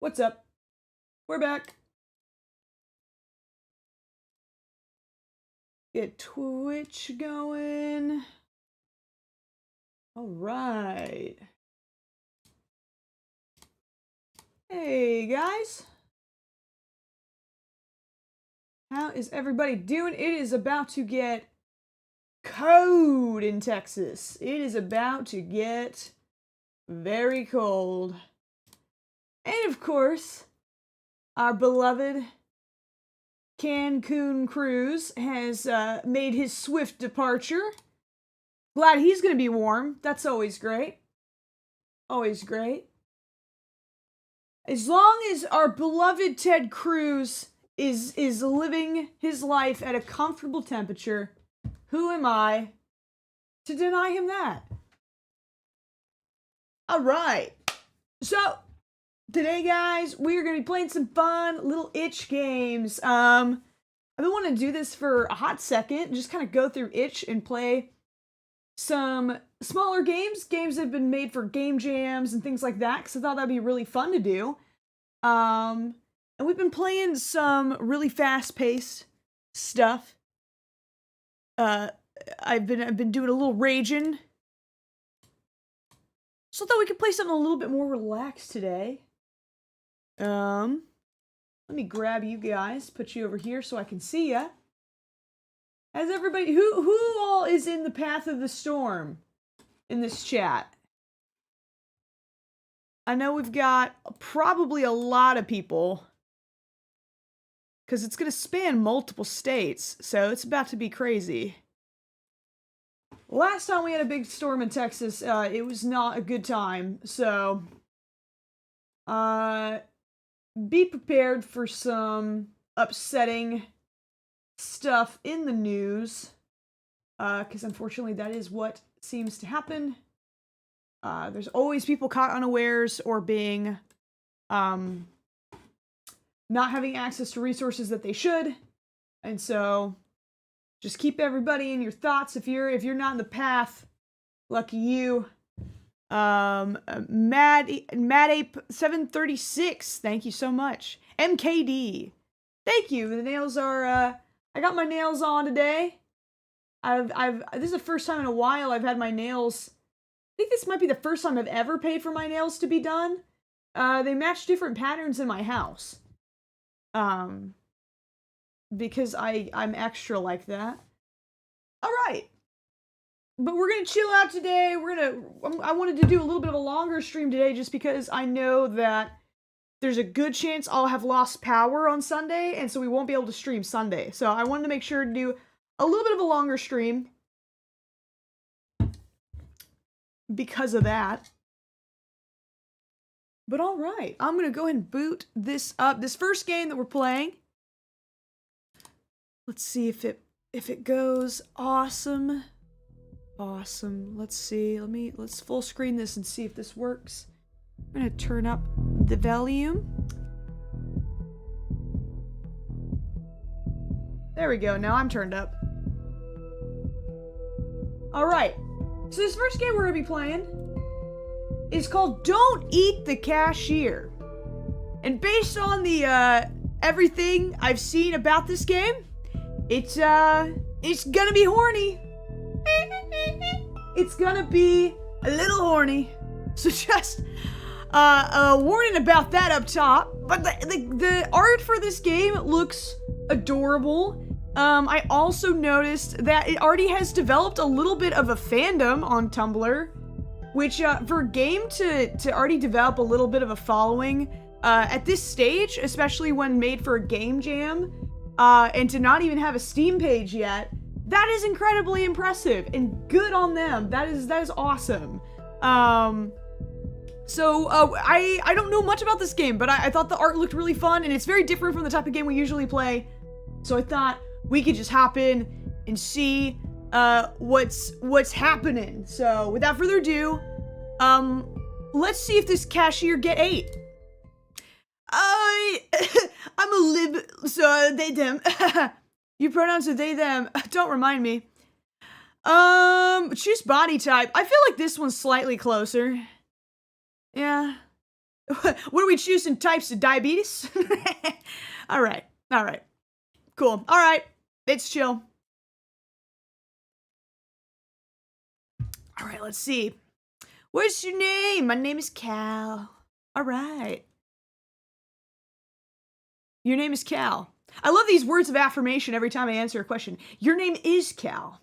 What's up? We're back. Get Twitch going. All right. Hey, guys. How is everybody doing? It is about to get cold in Texas. It is about to get very cold. And of course, our beloved Cancun cruise has made his swift departure. Glad he's going to be warm. That's always great. Always great. As long as our beloved Ted Cruz is living his life at a comfortable temperature, who am I to deny him that? All right. So, today, guys, we are going to be playing some fun little itch games. I've been wanting to do this for a hot second, just kind of go through itch and play some smaller games that have been made for game jams and things like that, because I thought that'd be really fun to do. And we've been playing some really fast-paced stuff. I've been doing a little raging. So I thought we could play something a little bit more relaxed today. Let me grab you guys, put you over here so I can see ya. As everybody, who all is in the path of the storm in this chat? I know we've got probably a lot of people, because it's going to span multiple states, so it's about to be crazy. Last time we had a big storm in Texas, it was not a good time, so be prepared for some upsetting stuff in the news, because unfortunately that is what seems to happen. There's always people caught unawares or being not having access to resources that they should, and so just keep everybody in your thoughts. If you're not in the path, lucky you. Mad Ape 736, thank you so much. MKD, thank you. The nails are I got my nails on today. This is the first time in a while I've had my nails. I think this might be the first time I've ever paid for my nails to be done. They match different patterns in my house. Because I'm extra like that. All right. But we're gonna chill out today. I wanted to do a little bit of a longer stream today just because I know that there's a good chance I'll have lost power on Sunday, and so we won't be able to stream Sunday. So I wanted to make sure to do a little bit of a longer stream because of that. But all right, I'm gonna go ahead and boot this up. This first game that we're playing. Let's see if it goes awesome. Awesome. Let's see. Let's full screen this and see if this works. I'm gonna turn up the volume. There we go. Now I'm turned up. All right. So this first game we're gonna be playing is called "Don't Eat the Cashier," and based on the everything I've seen about this game, it's gonna be horny. It's gonna be a little horny. So just a warning about that up top. But the art for this game looks adorable. I also noticed that it already has developed a little bit of a fandom on Tumblr, which for a game to already develop a little bit of a following at this stage, especially when made for a game jam, and to not even have a Steam page yet, that is incredibly impressive and good on them. That is awesome. So I don't know much about this game, but I thought the art looked really fun, and it's very different from the type of game we usually play. So I thought we could just hop in and see what's happening. So without further ado, let's see if this cashier get 8. I'm a lib, so they them. You pronouns are they them. Don't remind me. Choose body type. I feel like this one's slightly closer. Yeah. What do we choose in types of diabetes? All right. Cool. All right. It's chill. All right, let's see. What's your name? My name is Cal. All right. Your name is Cal. I love these words of affirmation every time I answer a question. Your name is Cal.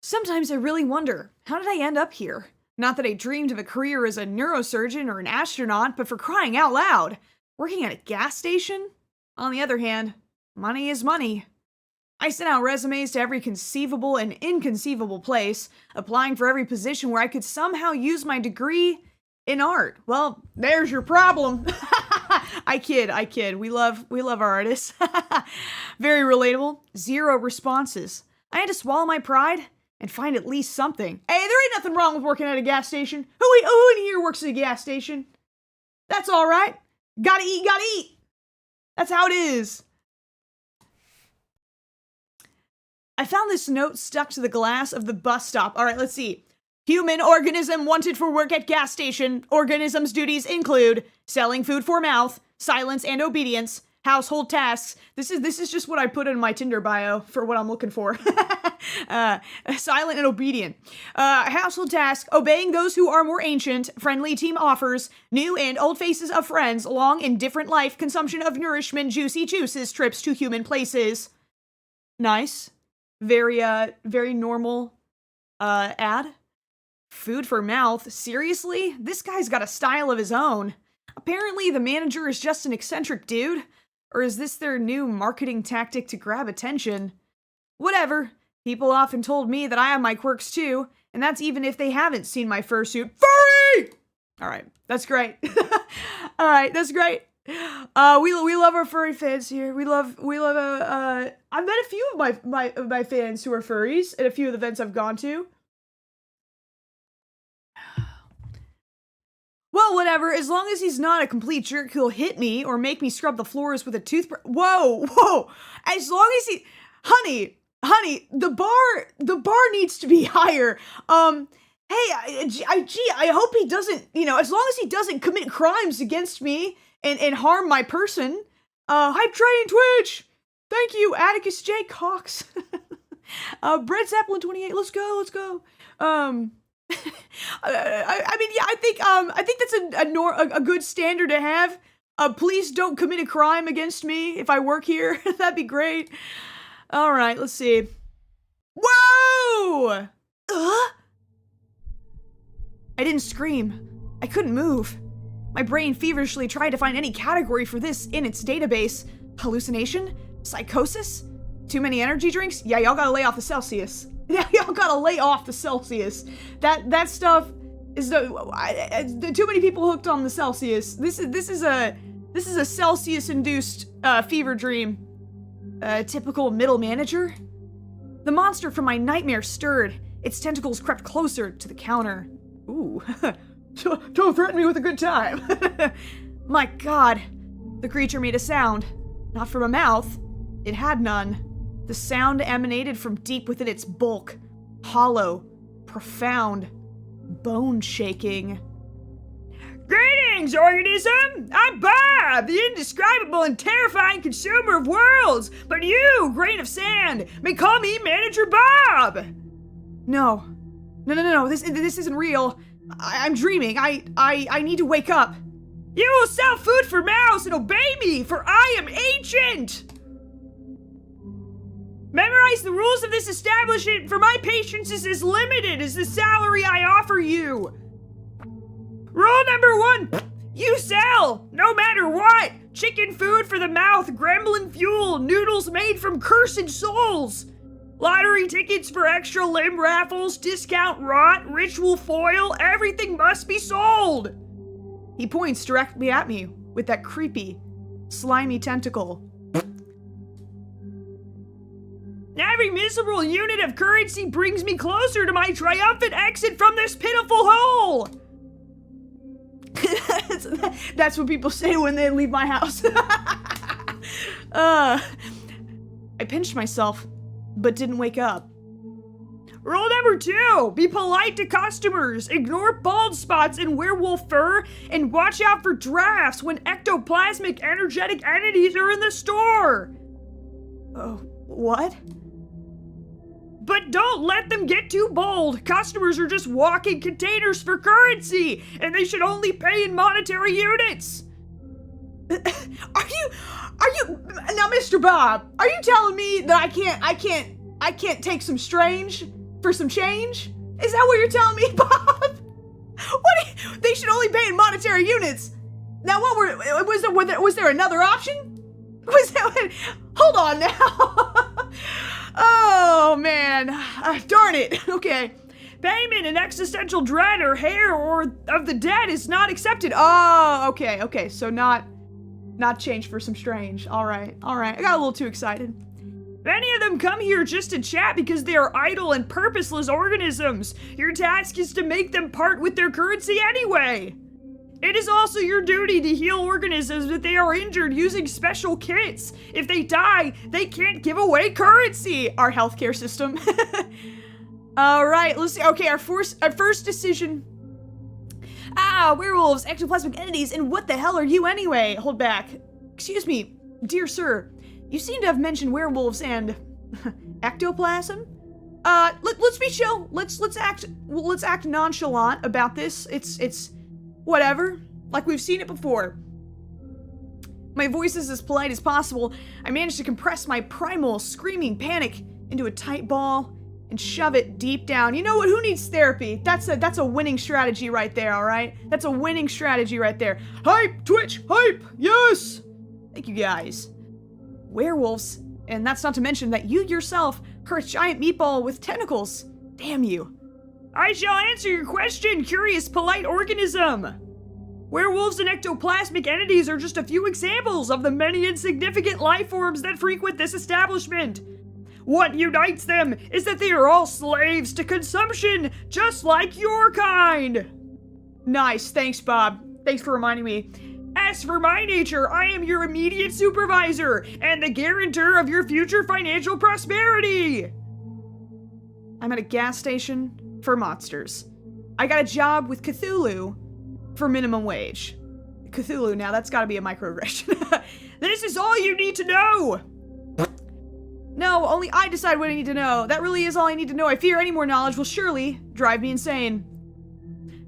Sometimes I really wonder, how did I end up here? Not that I dreamed of a career as a neurosurgeon or an astronaut, but for crying out loud, working at a gas station? On the other hand, money is money. I sent out resumes to every conceivable and inconceivable place, applying for every position where I could somehow use my degree in art. Well, there's your problem. I kid. We love our artists. Very relatable. 0 responses. I had to swallow my pride and find at least something. Hey, there ain't nothing wrong with working at a gas station. Who in here works at a gas station? That's all right. Gotta eat. That's how it is. I found this note stuck to the glass of the bus stop. All right, let's see. Human organism wanted for work at gas station. Organism's duties include selling food for mouth, silence and obedience, household tasks. This is just what I put in my Tinder bio for what I'm looking for. Silent and obedient. Household tasks, obeying those who are more ancient, friendly team offers, new and old faces of friends, long and different life, consumption of nourishment, juicy juices, trips to human places. Nice. Very normal, ad. Food for mouth? Seriously? This guy's got a style of his own. Apparently the manager is just an eccentric dude. Or is this their new marketing tactic to grab attention? Whatever. People often told me that I have my quirks too, and that's even if they haven't seen my fursuit. Furry! Alright, that's great. Alright, that's great. We love our furry fans here. I've met a few of my fans who are furries at a few of the events I've gone to. Well, whatever, as long as he's not a complete jerk who'll hit me or make me scrub the floors with a toothbrush. Whoa. As long as he, honey, the bar needs to be higher. Hey, I hope he doesn't, as long as he doesn't commit crimes against me and harm my person. Hype train Twitch. Thank you, Atticus J. Cox. Brett Zeppelin 28. Let's go. I think that's a good standard to have. Please don't commit a crime against me if I work here. That'd be great. All right, let's see. Whoa! I didn't scream. I couldn't move. My brain feverishly tried to find any category for this in its database. Hallucination? Psychosis? Too many energy drinks? Yeah, y'all gotta lay off the Celsius. Yeah, y'all gotta lay off the Celsius. That stuff is too many people hooked on the Celsius. This is a Celsius-induced fever dream. Typical middle manager. The monster from my nightmare stirred. Its tentacles crept closer to the counter. Ooh, don't threaten me with a good time. My God, the creature made a sound, not from a mouth. It had none. The sound emanated from deep within its bulk, hollow, profound, bone-shaking. Greetings, organism! I'm Bob, the indescribable and terrifying consumer of worlds, but you, grain of sand, may call me Manager Bob! No, this isn't real. I'm dreaming. I need to wake up. You will sell food for mouths and obey me, for I am ancient! Memorize the rules of this establishment, for my patience is as limited as the salary I offer you. Rule number 1, you sell, no matter what. Chicken food for the mouth, gremlin fuel, noodles made from cursed souls. Lottery tickets for extra limb raffles, discount rot, ritual foil, everything must be sold. He points directly at me with that creepy, slimy tentacle. Every miserable unit of currency brings me closer to my triumphant exit from this pitiful hole! That's what people say when they leave my house. I pinched myself, but didn't wake up. Rule number 2, be polite to customers. Ignore bald spots and werewolf fur, and watch out for drafts when ectoplasmic energetic entities are in the store. Oh, what? But don't let them get too bold. Customers are just walking containers for currency, and they should only pay in monetary units. Are you, now Mr. Bob, are you telling me that I can't take some strange for some change? Is that what you're telling me, Bob? They should only pay in monetary units. Now was there another option? Hold on now. Oh man, darn it, okay. Payment in existential dread or hair or of the dead is not accepted. Oh, okay, so not change for some strange. All right, I got a little too excited. Many of them come here just to chat because they are idle and purposeless organisms. Your task is to make them part with their currency anyway. It is also your duty to heal organisms if they are injured using special kits. If they die, they can't give away currency. Our healthcare system. All right, let's see. Okay, our first decision. Werewolves, ectoplasmic entities, and what the hell are you anyway? Hold back. Excuse me, dear sir. You seem to have mentioned werewolves and ectoplasm. Let's be chill. Let's act nonchalant about this. It's whatever. Like we've seen it before. My voice is as polite as possible. I managed to compress my primal screaming panic into a tight ball and shove it deep down. You know what? Who needs therapy? That's a winning strategy right there, all right? That's a winning strategy right there. Hype, Twitch, hype, yes! Thank you guys. Werewolves, and that's not to mention that you yourself are a giant meatball with tentacles. Damn you. I shall answer your question, curious polite organism. Werewolves and ectoplasmic entities are just a few examples of the many insignificant life forms that frequent this establishment. What unites them is that they are all slaves to consumption, just like your kind. Nice, thanks, Bob. Thanks for reminding me. As for my nature, I am your immediate supervisor and the guarantor of your future financial prosperity. I'm at a gas station for monsters. I got a job with Cthulhu for minimum wage. Cthulhu, now that's gotta be a microaggression. This is all you need to know. No, only I decide what I need to know. That really is all I need to know. I fear any more knowledge will surely drive me insane.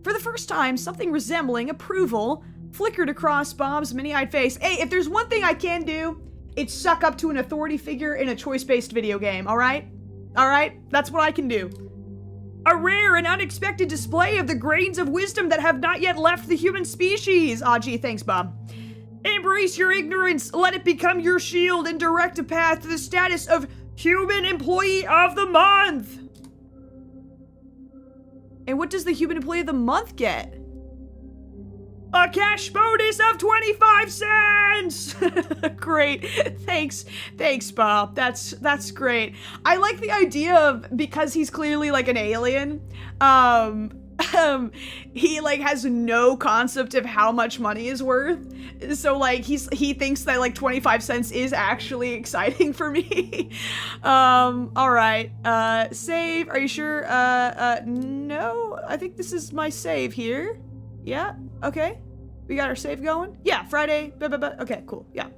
For the first time, something resembling approval flickered across Bob's mini-eyed face. Hey, if there's one thing I can do, it's suck up to an authority figure in a choice-based video game, alright? Alright? That's what I can do. A rare and unexpected display of the grains of wisdom that have not yet left the human species. Aw, gee, thanks, Bob. Embrace your ignorance, let it become your shield, and direct a path to the status of Human Employee of the Month! And what does the Human Employee of the Month get? A cash bonus of 25 cents! Great. Thanks, Bob. That's great. I like the idea of, because he's clearly like an alien, he like has no concept of how much money is worth. So like he thinks that like 25 cents is actually exciting for me. All right. Save. Are you sure? No. I think this is my save here. Yeah. Okay. We got our save going? Yeah, Friday. Okay, cool. Yeah.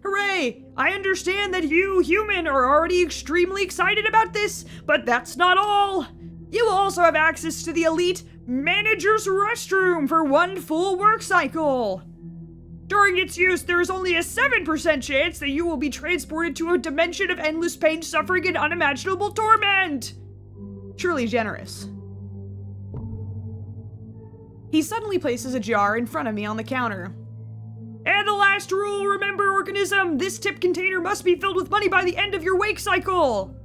Hooray! I understand that you, human, are already extremely excited about this, but that's not all. You will also have access to the elite manager's restroom for one full work cycle. During its use, there is only a 7% chance that you will be transported to a dimension of endless pain, suffering, and unimaginable torment. Truly generous. He suddenly places a jar in front of me on the counter. And the last rule, remember, organism, this tip container must be filled with money by the end of your wake cycle.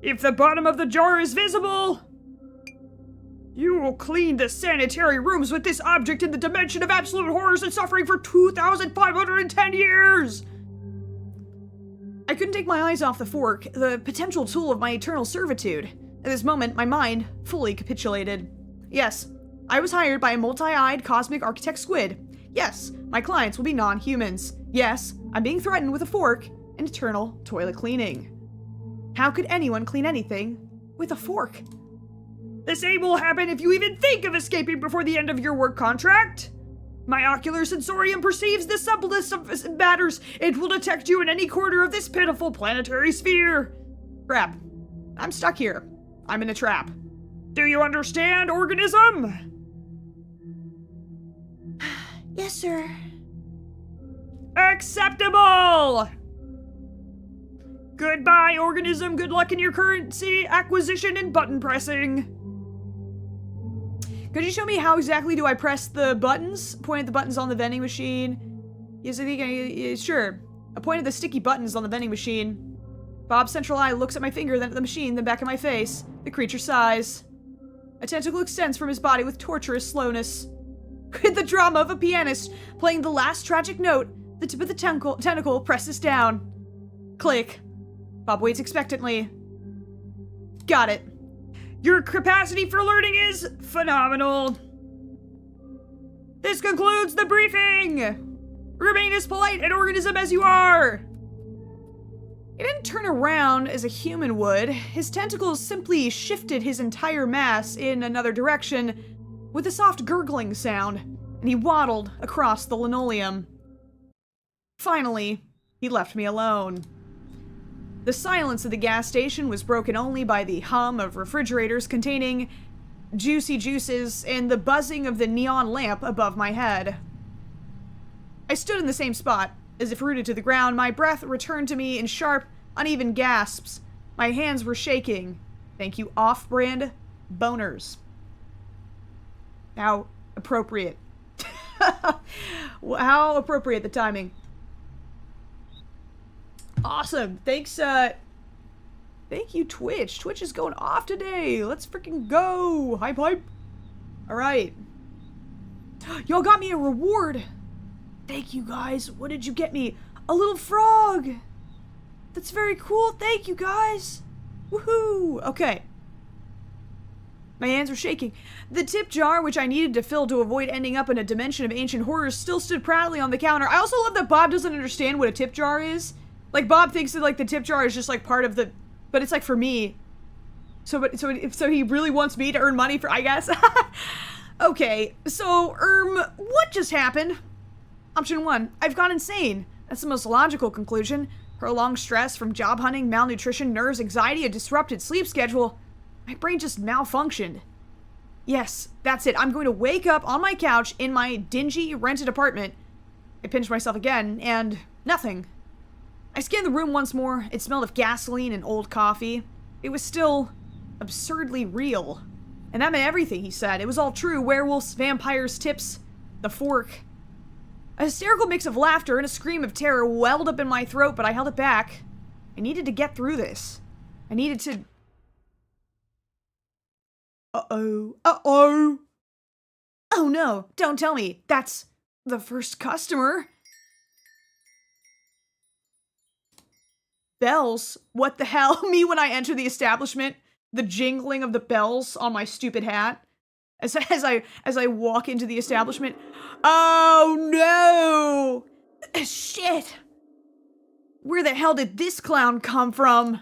If the bottom of the jar is visible, you will clean the sanitary rooms with this object in the dimension of absolute horrors and suffering for 2,510 years. I couldn't take my eyes off the fork, the potential tool of my eternal servitude. At this moment, my mind fully capitulated. Yes, I was hired by a multi-eyed cosmic architect squid. Yes, my clients will be non-humans. Yes, I'm being threatened with a fork and eternal toilet cleaning. How could anyone clean anything with a fork. The same will happen if you even think of escaping before the end of your work contract. My ocular sensorium perceives the subtlest of matters. It will detect you in any corner of this pitiful planetary sphere. Crap. I'm stuck here. I'm in a trap. Do you understand, organism? Yes, sir. Acceptable! Goodbye, organism. Good luck in your currency acquisition and button pressing. Could you show me how exactly do I press the buttons? Point at the buttons on the vending machine. Yes, I think sure. I pointed the sticky buttons on the vending machine. Bob's central eye looks at my finger, then at the machine, then back at my face. The creature sighs. A tentacle extends from his body with torturous slowness. With the drama of a pianist playing the last tragic note, the tip of the tentacle presses down. Click. Bob waits expectantly. Got it. Your capacity for learning is phenomenal. This concludes the briefing. Remain as polite an organism as you are. He didn't turn around as a human would. His tentacles simply shifted his entire mass in another direction with a soft gurgling sound, and he waddled across the linoleum. Finally, he left me alone. The silence of the gas station was broken only by the hum of refrigerators containing juicy juices and the buzzing of the neon lamp above my head. I stood in the same spot, as if rooted to the ground. My breath returned to me in sharp, uneven gasps. My hands were shaking. Thank you, off-brand boners. How appropriate. How appropriate the timing. Awesome. Thanks, thank you, Twitch. Twitch is going off today. Let's freaking go. Hype, hype. Alright. Y'all got me a reward. Thank you, guys. What did you get me? A little frog. That's very cool. Thank you, guys. Woohoo. Okay. My hands were shaking. The tip jar, which I needed to fill to avoid ending up in a dimension of ancient horrors, still stood proudly on the counter. I also love that Bob doesn't understand what a tip jar is. Like, Bob thinks that, like, the tip jar is just, like, part of the... But it's, like, for me. So he really wants me to earn money for... I guess. Okay, so, what just happened? Option 1. I've gone insane. That's the most logical conclusion. Prolonged stress from job hunting, malnutrition, nerves, anxiety, a disrupted sleep schedule. My brain just malfunctioned. Yes, that's it. I'm going to wake up on my couch in my dingy, rented apartment. I pinched myself again, and nothing. I scanned the room once more. It smelled of gasoline and old coffee. It was still absurdly real. And that meant everything he said. It was all true. Werewolves, vampires, tips, the fork. A hysterical mix of laughter and a scream of terror welled up in my throat, but I held it back. I needed to get through this. I needed to... Uh-oh. Uh-oh. Oh no, don't tell me. That's the first customer. Bells? What the hell? Me when I enter the establishment? The jingling of the bells on my stupid hat? As I walk into the establishment. Oh no! Shit! Where the hell did this clown come from?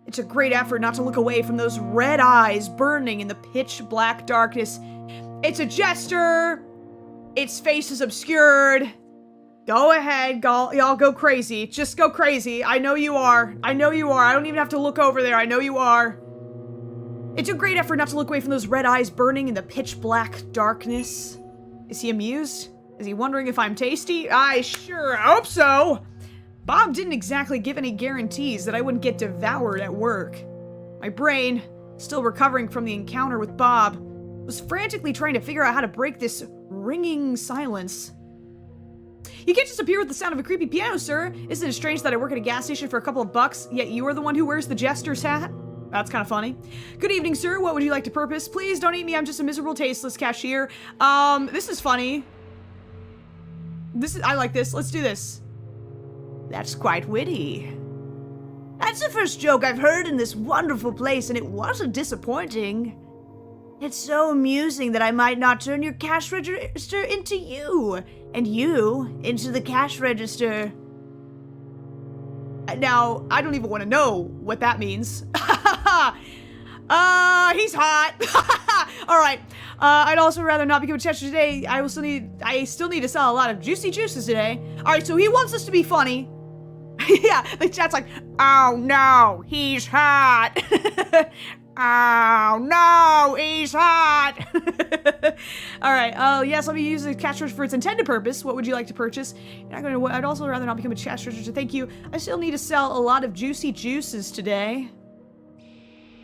It's a great effort not to look away from those red eyes burning in the pitch black darkness. It's a jester! Its face is obscured. Go ahead, y'all go crazy. Just go crazy. I know you are. I know you are. I don't even have to look over there. I know you are. It's a great effort not to look away from those red eyes burning in the pitch black darkness. Is he amused? Is he wondering if I'm tasty? I sure hope so. Bob didn't exactly give any guarantees that I wouldn't get devoured at work. My brain, still recovering from the encounter with Bob, was frantically trying to figure out how to break this ringing silence. You can't just appear with the sound of a creepy piano, sir. Isn't it strange that I work at a gas station for a couple of bucks, yet you are the one who wears the jester's hat? That's kind of funny. Good evening, sir. What would you like to purchase? Please don't eat me. I'm just a miserable, tasteless cashier. This is funny. I like this. Let's do this. That's quite witty. That's the first joke I've heard in this wonderful place, and it wasn't disappointing. It's so amusing that I might not turn your cash register into you, and you into the cash register. Now, I don't even want to know what that means. He's hot. All right. I'd also rather not become a tester today. I still need to sell a lot of juicy juices today. All right, so he wants us to be funny. Yeah, the chat's like, oh no, he's hot. Oh no, he's hot. All right. Yes, let me use the cash register for its intended purpose. What would you like to purchase? I'd also rather not become a cash register. Thank you. I still need to sell a lot of juicy juices today.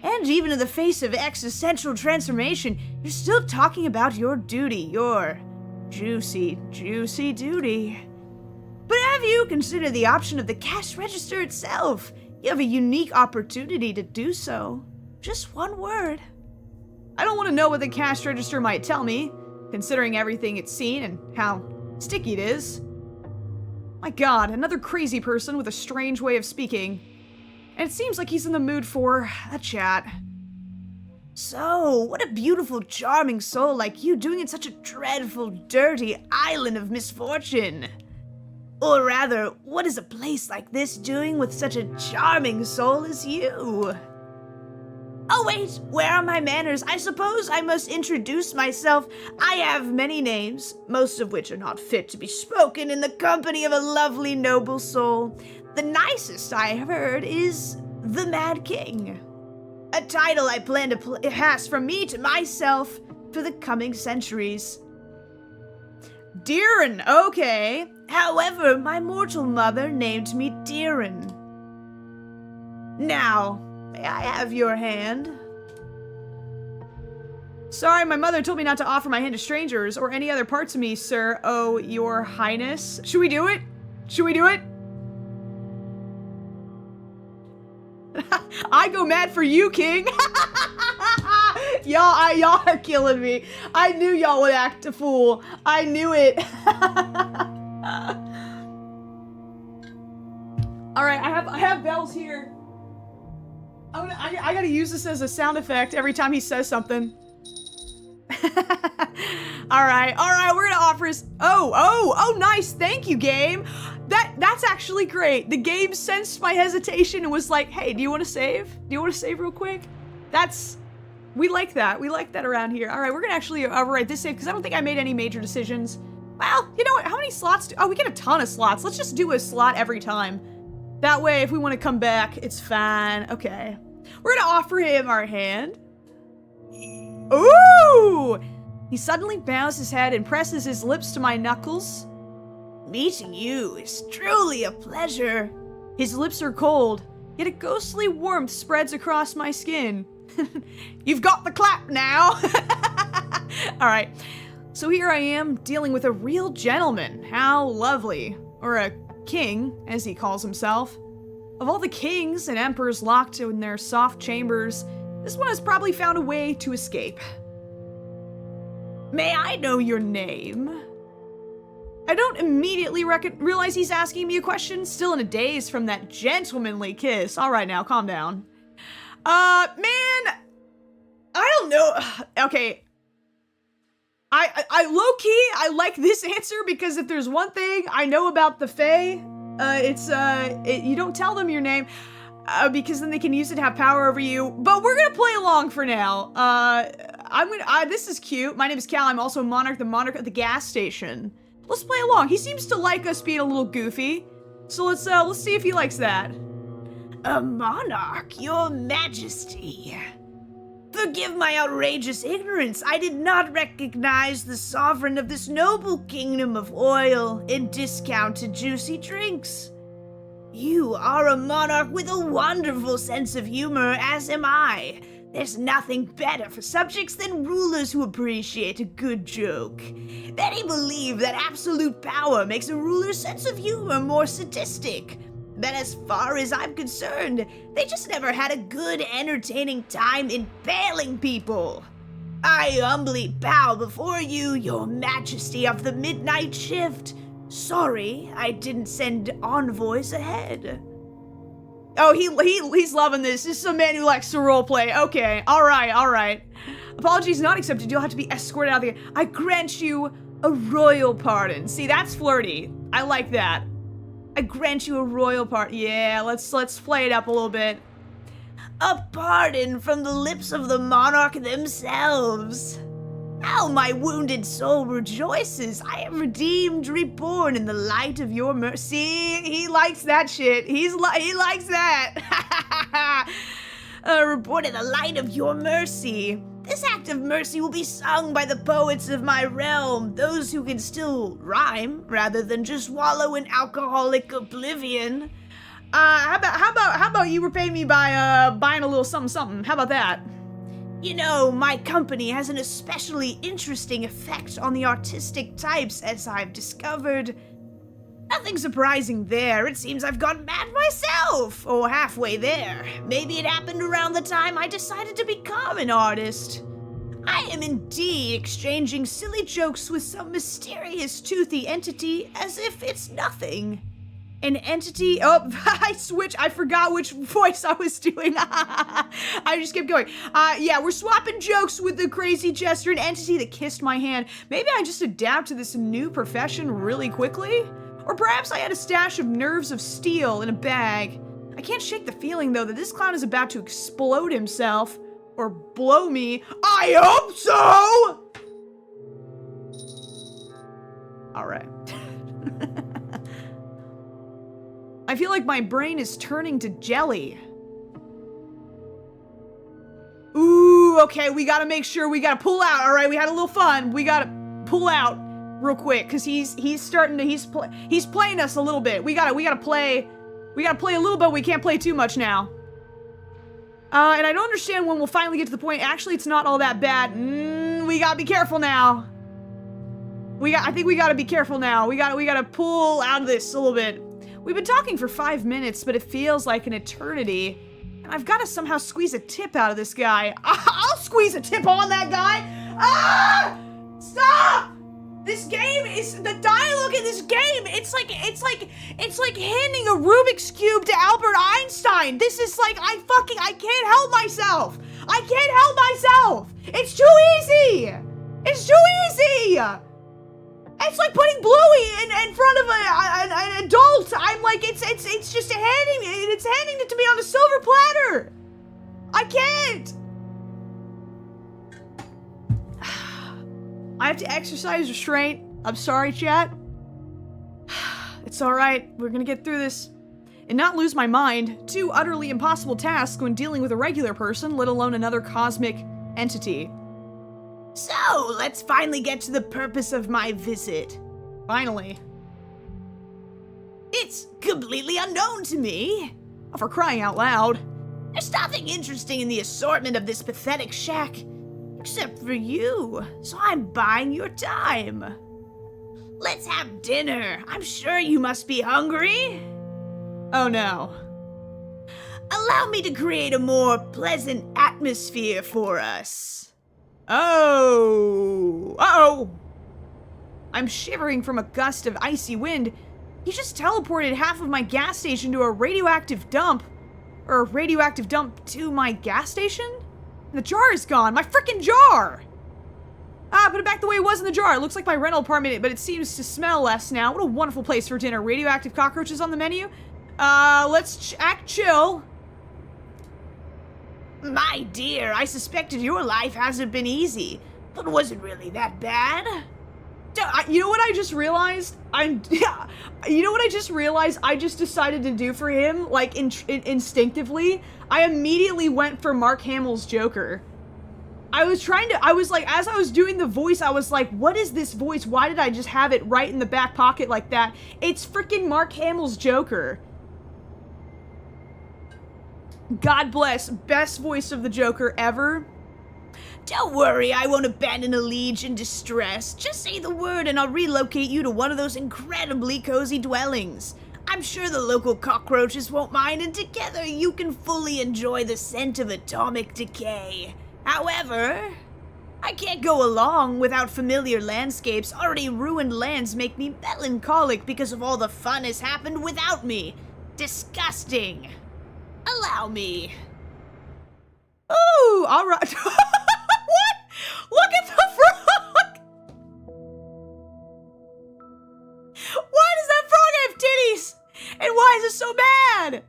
And even in the face of existential transformation, you're still talking about your duty, your juicy, juicy duty. But have you considered the option of the cash register itself? You have a unique opportunity to do so. Just one word. I don't want to know what the cash register might tell me, considering everything it's seen and how sticky it is. My god, another crazy person with a strange way of speaking. And it seems like he's in the mood for a chat. So, what a beautiful, charming soul like you doing in such a dreadful, dirty island of misfortune. Or rather, what is a place like this doing with such a charming soul as you? Oh wait, where are my manners? I suppose I must introduce myself. I have many names, most of which are not fit to be spoken in the company of a lovely, noble soul. The nicest I have heard is the Mad King. A title I plan to pass from me to myself for the coming centuries. Deeren, okay. However, my mortal mother named me Deeren. Now, may I have your hand? Sorry, my mother told me not to offer my hand to strangers or any other parts of me, sir. Oh, your highness. Should we do it? Should we do it? I go mad for you, king. Y'all are killing me. I knew y'all would act a fool. I knew it. All right, I have bells here. I gotta use this as a sound effect every time he says something. All right, we're gonna offer his. Oh, nice. Thank you, game. That's actually great. The game sensed my hesitation and was like, hey, do you want to save? Do you want to save real quick? We like that. We like that around here. All right, we're gonna actually overwrite this save because I don't think I made any major decisions. Well, you know what? How many slots we get a ton of slots. Let's just do a slot every time. That way, if we want to come back, it's fine. Okay. We're gonna offer him our hand. Ooh! He suddenly bows his head and presses his lips to my knuckles. Meeting you is truly a pleasure. His lips are cold, yet a ghostly warmth spreads across my skin. You've got the clap now. All right. So here I am, dealing with a real gentleman. How lovely. Or a king, as he calls himself. Of all the kings and emperors locked in their soft chambers, this one has probably found a way to escape. May I know your name? I don't immediately realize he's asking me a question, still in a daze from that gentlemanly kiss. All right, now, calm down. Man, I don't know. Okay. I low-key, I like this answer because if there's one thing I know about the Fae, you don't tell them your name, because then they can use it to have power over you. But we're gonna play along for now. This is cute. My name is Cal. I'm also Monarch, the Monarch of the gas station. Let's play along. He seems to like us being a little goofy. So let's see if he likes that. A monarch, your majesty. Forgive my outrageous ignorance. I did not recognize the sovereign of this noble kingdom of oil and discounted juicy drinks. You are a monarch with a wonderful sense of humor, as am I. There's nothing better for subjects than rulers who appreciate a good joke. Many believe that absolute power makes a ruler's sense of humor more sadistic. But as far as I'm concerned, they just never had a good, entertaining time impaling people. I humbly bow before you, your majesty of the midnight shift. Sorry, I didn't send envoys ahead. Oh, he's loving this. This is a man who likes to roleplay. Okay, all right. Apologies not accepted. You'll have to be escorted out of the... I grant you a royal pardon. See, that's flirty. I like that. I grant you a royal pardon. Yeah, let's play it up a little bit. A pardon from the lips of the monarch themselves. How my wounded soul rejoices. I am redeemed, reborn in the light of your mercy. He likes that shit. He likes that. Reborn in the light of your mercy. This act of mercy will be sung by the poets of my realm, those who can still rhyme rather than just wallow in alcoholic oblivion. How about you repay me by buying a little something? How about that? You know, my company has an especially interesting effect on the artistic types, as I've discovered. Nothing surprising there. It seems I've gone mad myself, or halfway there. Maybe it happened around the time I decided to become an artist. I am indeed exchanging silly jokes with some mysterious toothy entity as if it's nothing. An entity? Oh, I forgot which voice I was doing. I just kept going. Yeah, we're swapping jokes with the crazy jester, an entity that kissed my hand. Maybe I just adapt to this new profession really quickly? Or perhaps I had a stash of nerves of steel in a bag. I can't shake the feeling, though, that this clown is about to explode himself. Or blow me. I hope so! Alright. I feel like my brain is turning to jelly. Ooh, okay, we gotta make sure we gotta pull out. All right, we had a little fun. We gotta pull out real quick because he's playing us a little bit. We gotta play a little bit. We can't play too much now. And I don't understand when we'll finally get to the point. Actually, it's not all that bad. We gotta be careful now. I think we gotta be careful now. We gotta pull out of this a little bit. We've been talking for 5 minutes, but it feels like an eternity. And I've got to somehow squeeze a tip out of this guy. I'll squeeze a tip on that guy! Ah! Stop! This game is, the dialogue in this game, it's like handing a Rubik's Cube to Albert Einstein. This is like, I can't help myself. I can't help myself. It's too easy. It's too easy. It's like putting Bluey in front of an adult. I'm like, it's just handing it to me on a silver platter. I can't. I have to exercise restraint. I'm sorry, chat. It's all right. We're gonna get through this and not lose my mind. Two utterly impossible tasks when dealing with a regular person, let alone another cosmic entity. So, let's finally get to the purpose of my visit. Finally. It's completely unknown to me. Oh, for crying out loud. There's nothing interesting in the assortment of this pathetic shack, except for you, so I'm buying your time. Let's have dinner. I'm sure you must be hungry. Oh no. Allow me to create a more pleasant atmosphere for us. Oh! Uh-oh! I'm shivering from a gust of icy wind. He just teleported half of my gas station to a radioactive dump. Or a radioactive dump to my gas station? And the jar is gone. My frickin' jar! Put it back the way it was in the jar. It looks like my rental apartment, but it seems to smell less now. What a wonderful place for dinner. Radioactive cockroaches on the menu. Let's act chill. My dear, I suspected your life hasn't been easy, but was it really that bad? You know what I just realized? You know what I just realized I just decided to do for him, like, instinctively? I immediately went for Mark Hamill's Joker. As I was doing the voice, I was like, what is this voice? Why did I just have it right in the back pocket like that? It's freaking Mark Hamill's Joker. God bless. Best voice of the Joker ever. Don't worry, I won't abandon a liege in distress. Just say the word and I'll relocate you to one of those incredibly cozy dwellings. I'm sure the local cockroaches won't mind, and together you can fully enjoy the scent of atomic decay. However, I can't go along without familiar landscapes. Already ruined lands make me melancholic because of all the fun has happened without me. Disgusting. Allow me. Ooh, all right. What? Look at the frog! Why does that frog have titties? And why is it so bad?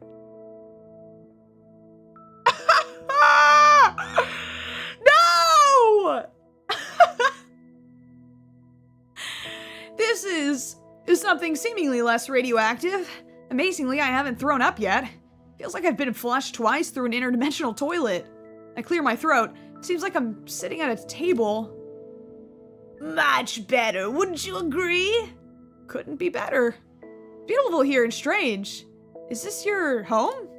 something seemingly less radioactive. Amazingly, I haven't thrown up yet. Feels like I've been flushed twice through an interdimensional toilet. I clear my throat. Seems like I'm sitting at a table. Much better, wouldn't you agree? Couldn't be better. Beautiful here and strange. Is this your home?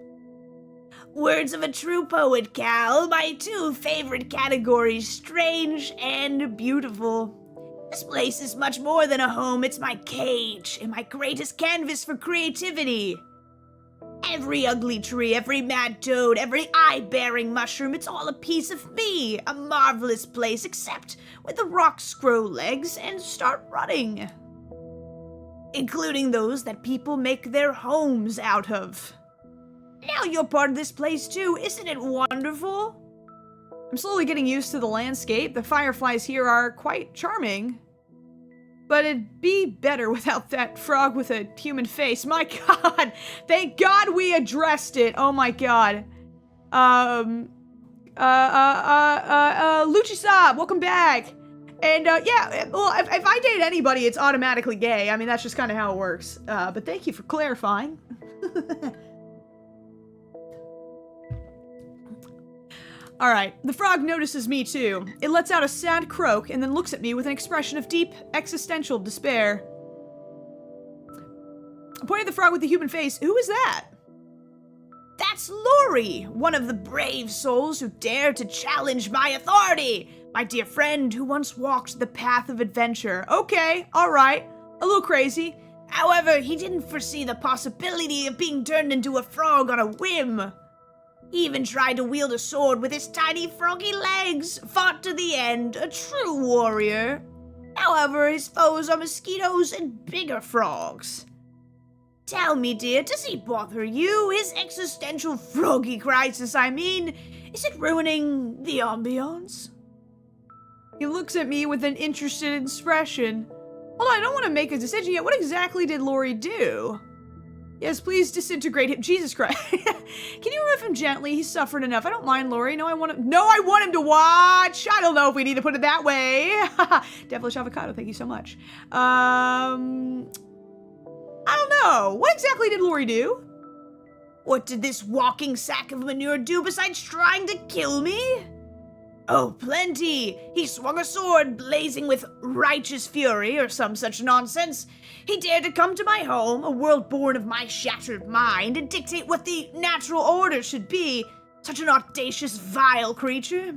Words of a true poet, Cal. My two favorite categories, strange and beautiful. This place is much more than a home. It's my cage and my greatest canvas for creativity. Every ugly tree, every mad toad, every eye-bearing mushroom, it's all a piece of me. A marvelous place, except when the rocks grow legs and start running. Including those that people make their homes out of. Now you're part of this place too, isn't it wonderful? I'm slowly getting used to the landscape. The fireflies here are quite charming. But it'd be better without that frog with a human face. My god! Thank god we addressed it! Oh my god. Luchisab, welcome back! And, yeah, well, if I date anybody, it's automatically gay. I mean, that's just kind of how it works. But thank you for clarifying. Alright, the frog notices me too. It lets out a sad croak and then looks at me with an expression of deep, existential despair. I pointed at the frog with the human face. Who is that? That's Lori, one of the brave souls who dared to challenge my authority. My dear friend who once walked the path of adventure. Okay, alright. A little crazy. However, he didn't foresee the possibility of being turned into a frog on a whim. He even tried to wield a sword with his tiny froggy legs, fought to the end, a true warrior. However, his foes are mosquitoes and bigger frogs. Tell me, dear, does he bother you? His existential froggy crisis, I mean. Is it ruining the ambiance? He looks at me with an interested expression. Hold on, I don't want to make a decision yet. What exactly did Lori do? Yes, please disintegrate him. Jesus Christ. Can you remove him gently? He's suffered enough. I don't mind, Lori. No, I want him to watch. I don't know if we need to put it that way. Devilish avocado, thank you so much. I don't know. What exactly did Lori do? What did this walking sack of manure do besides trying to kill me? Oh, plenty. He swung a sword blazing with righteous fury or some such nonsense. He dared to come to my home, a world born of my shattered mind, and dictate what the natural order should be. Such an audacious, vile creature.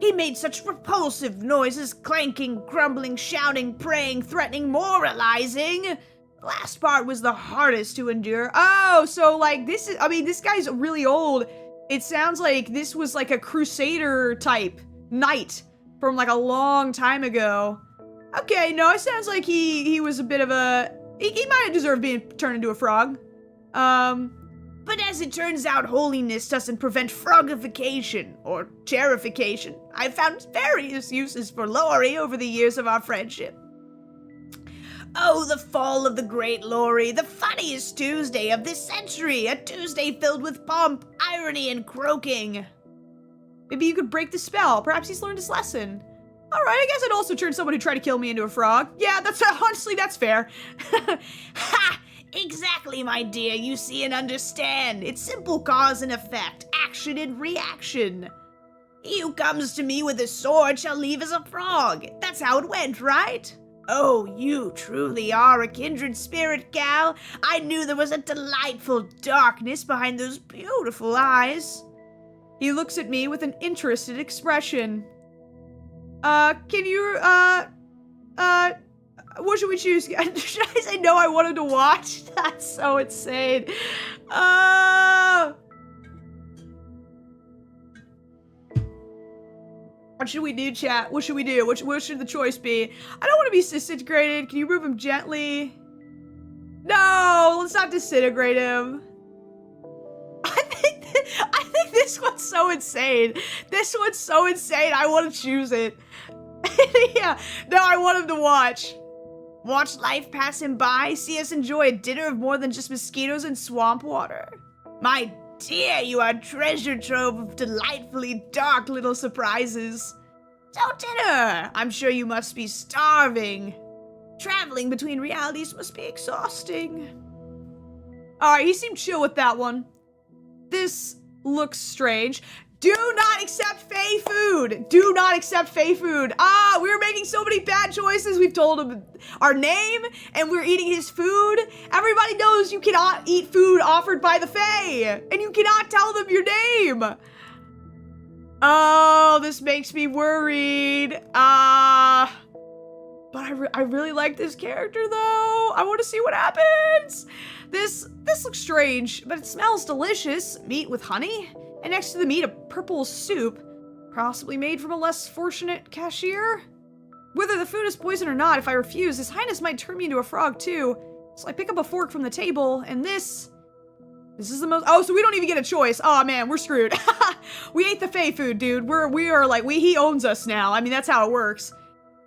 He made such repulsive noises, clanking, crumbling, shouting, praying, threatening, moralizing. The last part was the hardest to endure. Oh, so like this guy's really old. It sounds like this was like a crusader type knight from like a long time ago. Okay, no, it sounds like he was a bit of a... He might have deserved being turned into a frog. But as it turns out, holiness doesn't prevent frogification or chairification. I've found various uses for Lori over the years of our friendship. Oh, the fall of the great Lori, the funniest Tuesday of this century, a Tuesday filled with pomp, irony, and croaking. Maybe you could break the spell. Perhaps he's learned his lesson. All right, I guess I'd also turn someone who tried to kill me into a frog. Yeah, honestly, that's fair. Ha! Exactly, my dear. You see and understand. It's simple cause and effect, action and reaction. He who comes to me with a sword shall leave as a frog. That's how it went, right? Oh, you truly are a kindred spirit, Gal. I knew there was a delightful darkness behind those beautiful eyes. He looks at me with an interested expression. Can you, what should we choose? Should I say no, I want him to watch? That's so insane. What should we do, chat? What should we do? What should the choice be? I don't want to be disintegrated. Can you move him gently? No, let's not disintegrate him. I think this one's so insane. This one's so insane. I want to choose it. Yeah, no, I want him to watch. Watch life pass him by, see us enjoy a dinner of more than just mosquitoes and swamp water. My dear, you are a treasure trove of delightfully dark little surprises. So dinner, I'm sure you must be starving. Traveling between realities must be exhausting. Alright, he seemed chill with that one. This looks strange. Do not accept Fae food! Do not accept Fae food! Ah, we're making so many bad choices. We've told him our name, and we're eating his food. Everybody knows you cannot eat food offered by the Fae, and you cannot tell them your name. Oh, this makes me worried. But I really like this character, though. I want to see what happens. This looks strange, but it smells delicious. Meat with honey, and next to the meat, a purple soup, possibly made from a less fortunate cashier. Whether the food is poison or not, if I refuse, His Highness might turn me into a frog, too. So I pick up a fork from the table, and this is the most— oh, so we don't even get a choice. Oh man, we're screwed. We ate the Fae food, dude. He owns us now. I mean, that's how it works.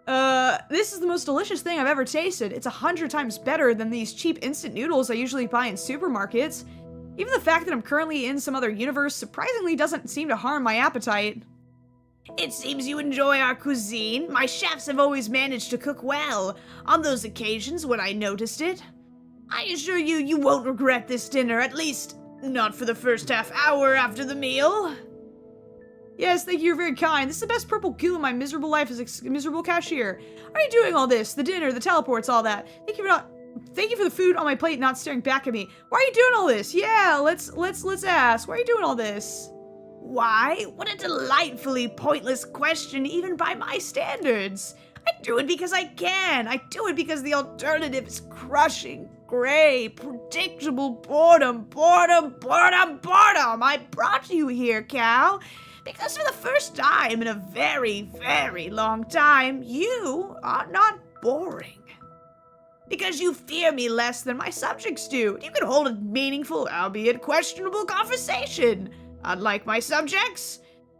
This is the most delicious thing I've ever tasted. It's 100 times better than these cheap instant noodles I usually buy in supermarkets. Even the fact that I'm currently in some other universe surprisingly doesn't seem to harm my appetite. It seems you enjoy our cuisine. My chefs have always managed to cook well, on those occasions when I noticed it. I assure you, you won't regret this dinner, at least not for the first half hour after the meal. Yes, thank you, you're very kind. This is the best purple goo in my miserable life as a miserable cashier. Why are you doing all this? The dinner, the teleports, all that. Thank you for the food on my plate not staring back at me. Why are you doing all this? Yeah, let's ask. Why are you doing all this? Why? What a delightfully pointless question, even by my standards. I do it because I can. I do it because the alternative is crushing, gray, predictable boredom. I brought you here, Cal, because for the first time in a very, very long time, you are not boring. Because you fear me less than my subjects do. You can hold a meaningful, albeit questionable, conversation. Unlike my subjects.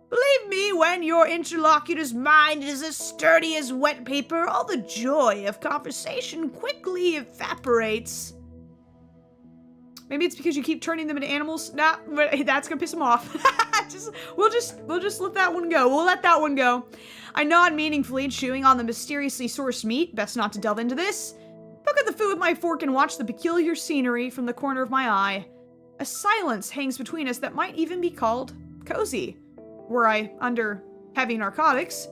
Believe me, when your interlocutor's mind is as sturdy as wet paper, all the joy of conversation quickly evaporates. Maybe it's because you keep turning them into animals. Nah, but that's gonna piss him off. We'll just let that one go. We'll let that one go. I nod meaningfully, chewing on the mysteriously sourced meat. Best not to delve into this. Poke at the food with my fork and watch the peculiar scenery from the corner of my eye. A silence hangs between us that might even be called cozy, were I under heavy narcotics.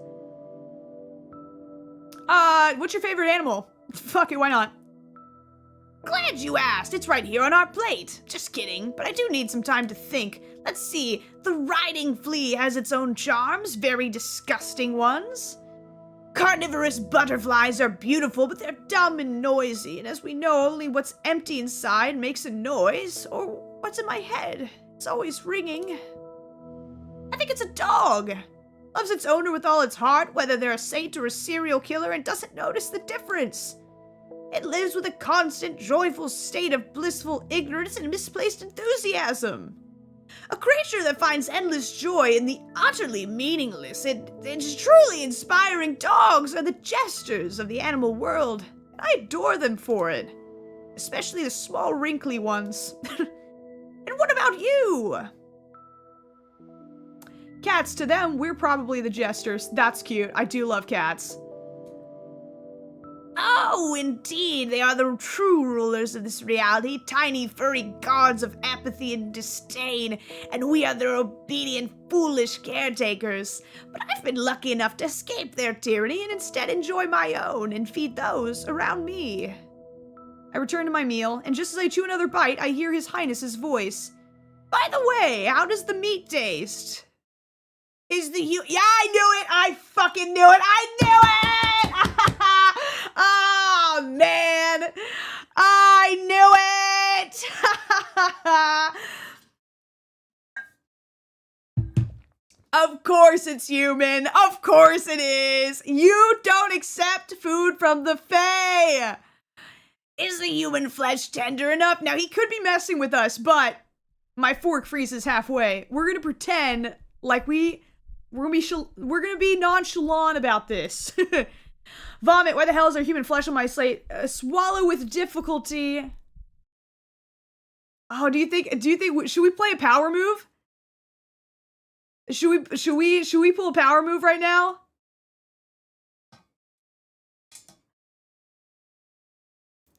What's your favorite animal? Fuck it, why not? Glad you asked. It's right here on our plate. Just kidding, but I do need some time to think. Let's see. The riding flea has its own charms, very disgusting ones. Carnivorous butterflies are beautiful, but they're dumb and noisy, and as we know, only what's empty inside makes a noise, or what's in my head. It's always ringing. I think it's a dog. Loves its owner with all its heart, whether they're a saint or a serial killer, and doesn't notice the difference. It lives with a constant, joyful state of blissful ignorance and misplaced enthusiasm. A creature that finds endless joy in the utterly meaningless and truly inspiring. Dogs are the jesters of the animal world. I adore them for it. Especially the small, wrinkly ones. And what about you? Cats, to them, we're probably the jesters. That's cute. I do love cats. Oh, indeed, they are the true rulers of this reality, tiny furry gods of apathy and disdain, and we are their obedient, foolish caretakers. But I've been lucky enough to escape their tyranny and instead enjoy my own and feed those around me. I return to my meal, and just as I chew another bite, I hear His Highness's voice. By the way, how does the meat taste? Yeah, I knew it! I fucking knew it! I knew it! Oh, man! I knew it! Of course it's human. Of course it is. You don't accept food from the Fae. Is the human flesh tender enough? Now, he could be messing with us, but my fork freezes halfway. We're gonna pretend like we're gonna be nonchalant about this. Vomit, why the hell is there human flesh on my slate? Swallow with difficulty. Oh, do you think, should we play a power move? Should we pull a power move right now?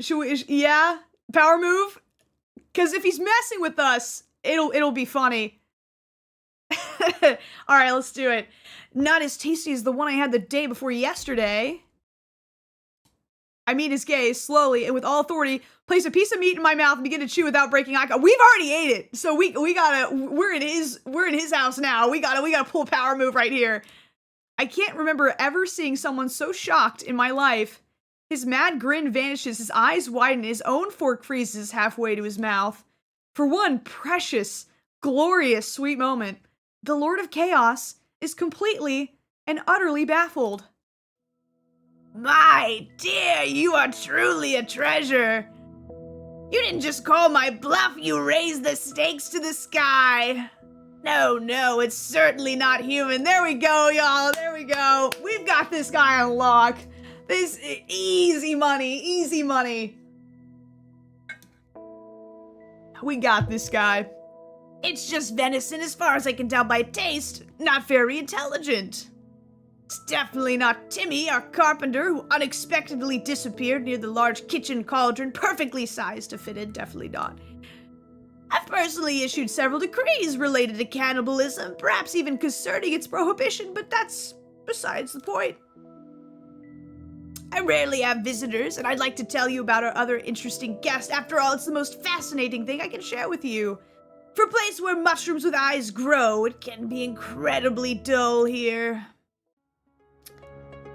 Should we, yeah? Power move? Because if he's messing with us, it'll be funny. Alright, let's do it. Not as tasty as the one I had the day before yesterday. I meet his gaze slowly and with all authority, place a piece of meat in my mouth and begin to chew without breaking eye contact. We've already ate it, so we're in his house now. We gotta pull a power move right here. I can't remember ever seeing someone so shocked in my life. His mad grin vanishes, his eyes widen, his own fork freezes halfway to his mouth. For one precious, glorious, sweet moment, the Lord of Chaos is completely and utterly baffled. My dear, you are truly a treasure. You didn't just call my bluff, you raised the stakes to the sky. No, it's certainly not human. There we go, y'all, there we go. We've got this guy on lock. This, easy money, easy money. We got this guy. It's just venison as far as I can tell by taste. Not very intelligent. It's definitely not Timmy, our carpenter, who unexpectedly disappeared near the large kitchen cauldron, perfectly sized to fit in, definitely not. I've personally issued several decrees related to cannibalism, perhaps even concerning its prohibition, but that's besides the point. I rarely have visitors, and I'd like to tell you about our other interesting guest. After all, it's the most fascinating thing I can share with you. For a place where mushrooms with eyes grow, it can be incredibly dull here.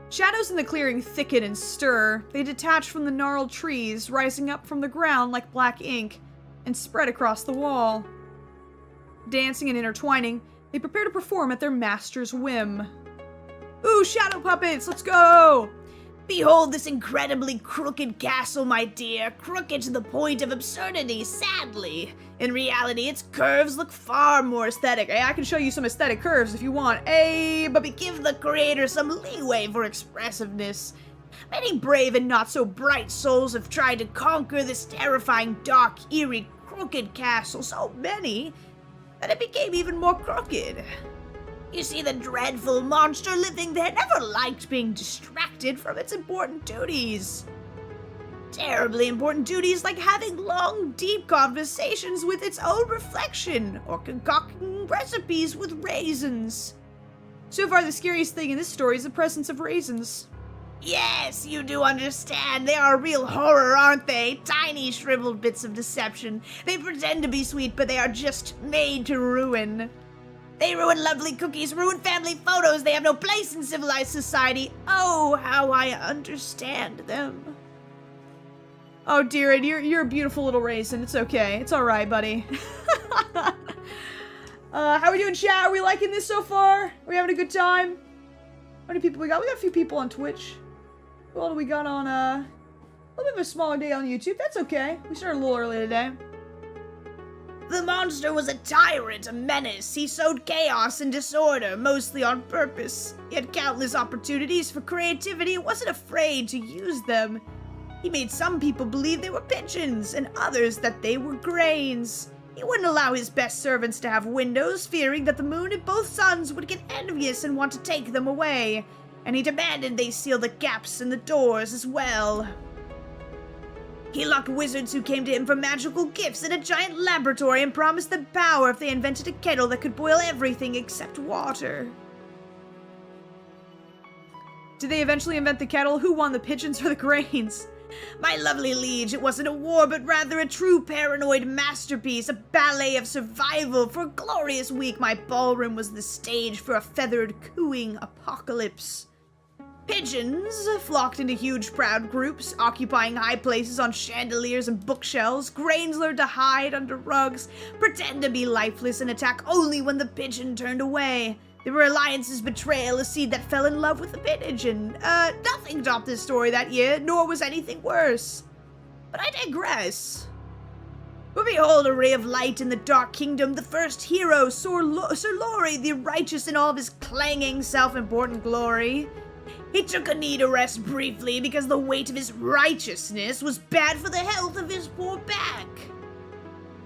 Shadows in the clearing thicken and stir. They detach from the gnarled trees, rising up from the ground like black ink, and spread across the wall. Dancing and intertwining, they prepare to perform at their master's whim. Ooh, shadow puppets, let's go! Behold this incredibly crooked castle, my dear. Crooked to the point of absurdity, sadly. In reality, its curves look far more aesthetic. Hey, I can show you some aesthetic curves if you want. Hey, but we give the creator some leeway for expressiveness. Many brave and not so bright souls have tried to conquer this terrifying, dark, eerie, crooked castle. So many that it became even more crooked. You see, the dreadful monster living there never liked being distracted from its important duties. Terribly important duties like having long, deep conversations with its own reflection, or concocting recipes with raisins. So far, the scariest thing in this story is the presence of raisins. Yes, you do understand. They are a real horror, aren't they? Tiny, shriveled bits of deception. They pretend to be sweet, but they are just made to ruin. They ruin lovely cookies, ruin family photos. They have no place in civilized society. Oh, how I understand them. Oh, dear, and you're a beautiful little raisin. It's okay. It's all right, buddy. How we doing, chat? Are we liking this so far? Are we having a good time? How many people we got? We got a few people on Twitch. Who all do we got on, a little bit of a smaller day on YouTube. That's okay. We started a little early today. The monster was a tyrant, a menace. He sowed chaos and disorder, mostly on purpose. He had countless opportunities for creativity and wasn't afraid to use them. He made some people believe they were pigeons, and others that they were grains. He wouldn't allow his best servants to have windows, fearing that the moon and both suns would get envious and want to take them away. And he demanded they seal the gaps in the doors as well. He locked wizards who came to him for magical gifts in a giant laboratory and promised them power if they invented a kettle that could boil everything except water. Did they eventually invent the kettle? Who won, the pigeons or the grains? My lovely liege, it wasn't a war, but rather a true paranoid masterpiece, a ballet of survival. For a glorious week, my ballroom was the stage for a feathered, cooing apocalypse. Pigeons flocked into huge proud groups, occupying high places on chandeliers and bookshelves. Grains learned to hide under rugs, pretend to be lifeless, and attack only when the pigeon turned away. There were alliances, betrayal, a seed that fell in love with the pigeon. Nothing topped this story that year, nor was anything worse. But I digress. But behold, a ray of light in the dark kingdom, the first hero, Sir Laurie, the righteous in all of his clanging, self-important glory. He took a knee to rest briefly because the weight of his righteousness was bad for the health of his poor back.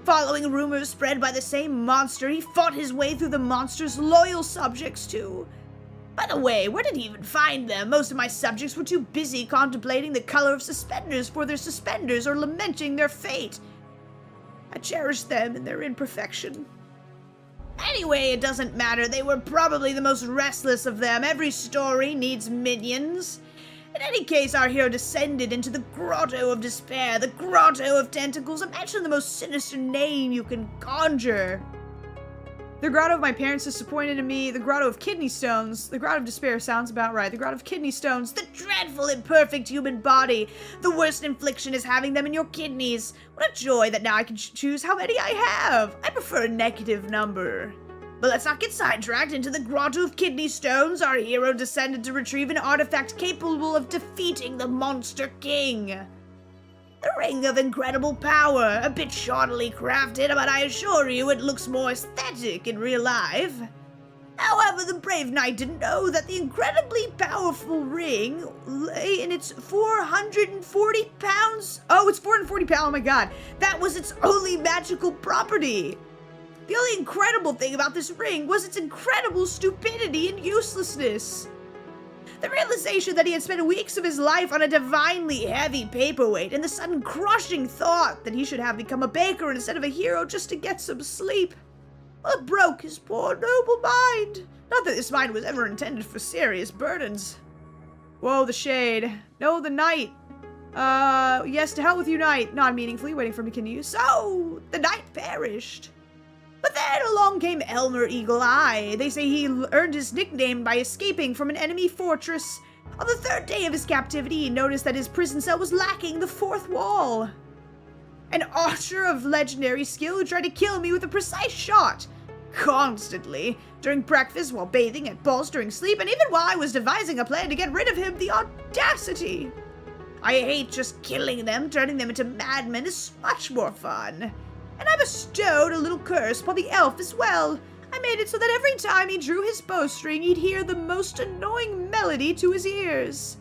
Following rumors spread by the same monster, he fought his way through the monster's loyal subjects too. By the way, where did he even find them? Most of my subjects were too busy contemplating the color of suspenders for their suspenders or lamenting their fate. I cherish them in their imperfection. Anyway, it doesn't matter. They were probably the most restless of them. Every story needs minions. In any case, our hero descended into the Grotto of Despair, the Grotto of Tentacles. Imagine the most sinister name you can conjure. The Grotto of my parents disappointed in me. The Grotto of Kidney Stones. The Grotto of Despair sounds about right. The Grotto of Kidney Stones. The dreadful, imperfect human body. The worst infliction is having them in your kidneys. What a joy that now I can choose how many I have. I prefer a negative number. But let's not get sidetracked. Into the Grotto of Kidney Stones, our hero descended to retrieve an artifact capable of defeating the Monster King. The Ring of Incredible Power, a bit shoddily crafted, but I assure you it looks more aesthetic in real life. However, the brave knight didn't know that the incredibly powerful ring lay in its 440 pounds. Oh, it's 440 pounds, oh my god. That was its only magical property. The only incredible thing about this ring was its incredible stupidity and uselessness. The realization that he had spent weeks of his life on a divinely heavy paperweight, and the sudden crushing thought that he should have become a baker instead of a hero just to get some sleep. Well, it broke his poor noble mind. Not that this mind was ever intended for serious burdens. Whoa, the shade. No, the knight. Yes, to hell with you, knight. Not meaningfully, waiting for him to continue. So, the knight perished. But then along came Elmer Eagle Eye. They say he earned his nickname by escaping from an enemy fortress. On the third day of his captivity, he noticed that his prison cell was lacking the fourth wall. An archer of legendary skill who tried to kill me with a precise shot. Constantly. During breakfast, while bathing, at balls during sleep, and even while I was devising a plan to get rid of him, the audacity. I hate just killing them. Turning them into madmen is much more fun. And I bestowed a little curse upon the elf as well. I made it so that every time he drew his bowstring, he'd hear the most annoying melody to his ears.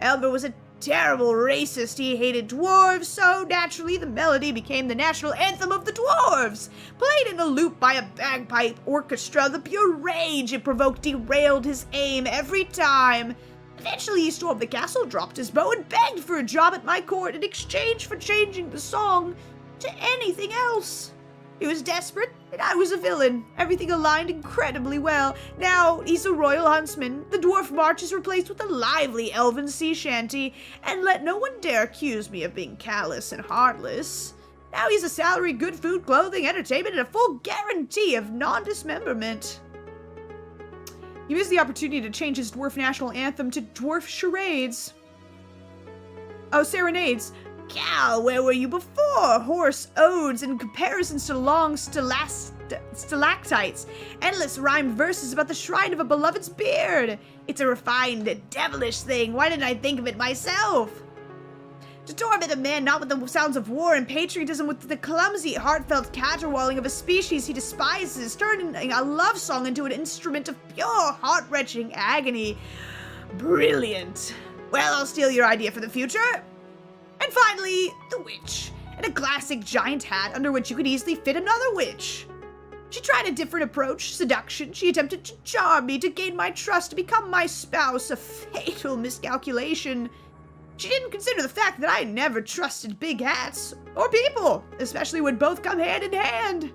Elmer was a terrible racist. He hated dwarves, so naturally the melody became the national anthem of the dwarves. Played in a loop by a bagpipe orchestra, the pure rage it provoked derailed his aim every time. Eventually he stormed the castle, dropped his bow, and begged for a job at my court in exchange for changing the song to anything else. He was desperate, and I was a villain. Everything aligned incredibly well. Now he's a royal huntsman. The dwarf march is replaced with a lively elven sea shanty, and let no one dare accuse me of being callous and heartless. Now he's a salary, good food, clothing, entertainment, and a full guarantee of non-dismemberment. He missed the opportunity to change his dwarf national anthem to dwarf charades. Oh, serenades. Cal, where were you before? Hoarse odes and comparisons to long stalactites. Endless rhymed verses about the shrine of a beloved's beard. It's a refined, devilish thing. Why didn't I think of it myself? To torment a man not with the sounds of war and patriotism, with the clumsy, heartfelt caterwauling of a species he despises, turning a love song into an instrument of pure, heart-wrenching agony. Brilliant. Well, I'll steal your idea for the future. And finally, the witch, and a classic giant hat under which you could easily fit another witch. She tried a different approach, seduction. She attempted to charm me, to gain my trust, to become my spouse, a fatal miscalculation. She didn't consider the fact that I never trusted big hats, or people, especially when both come hand in hand.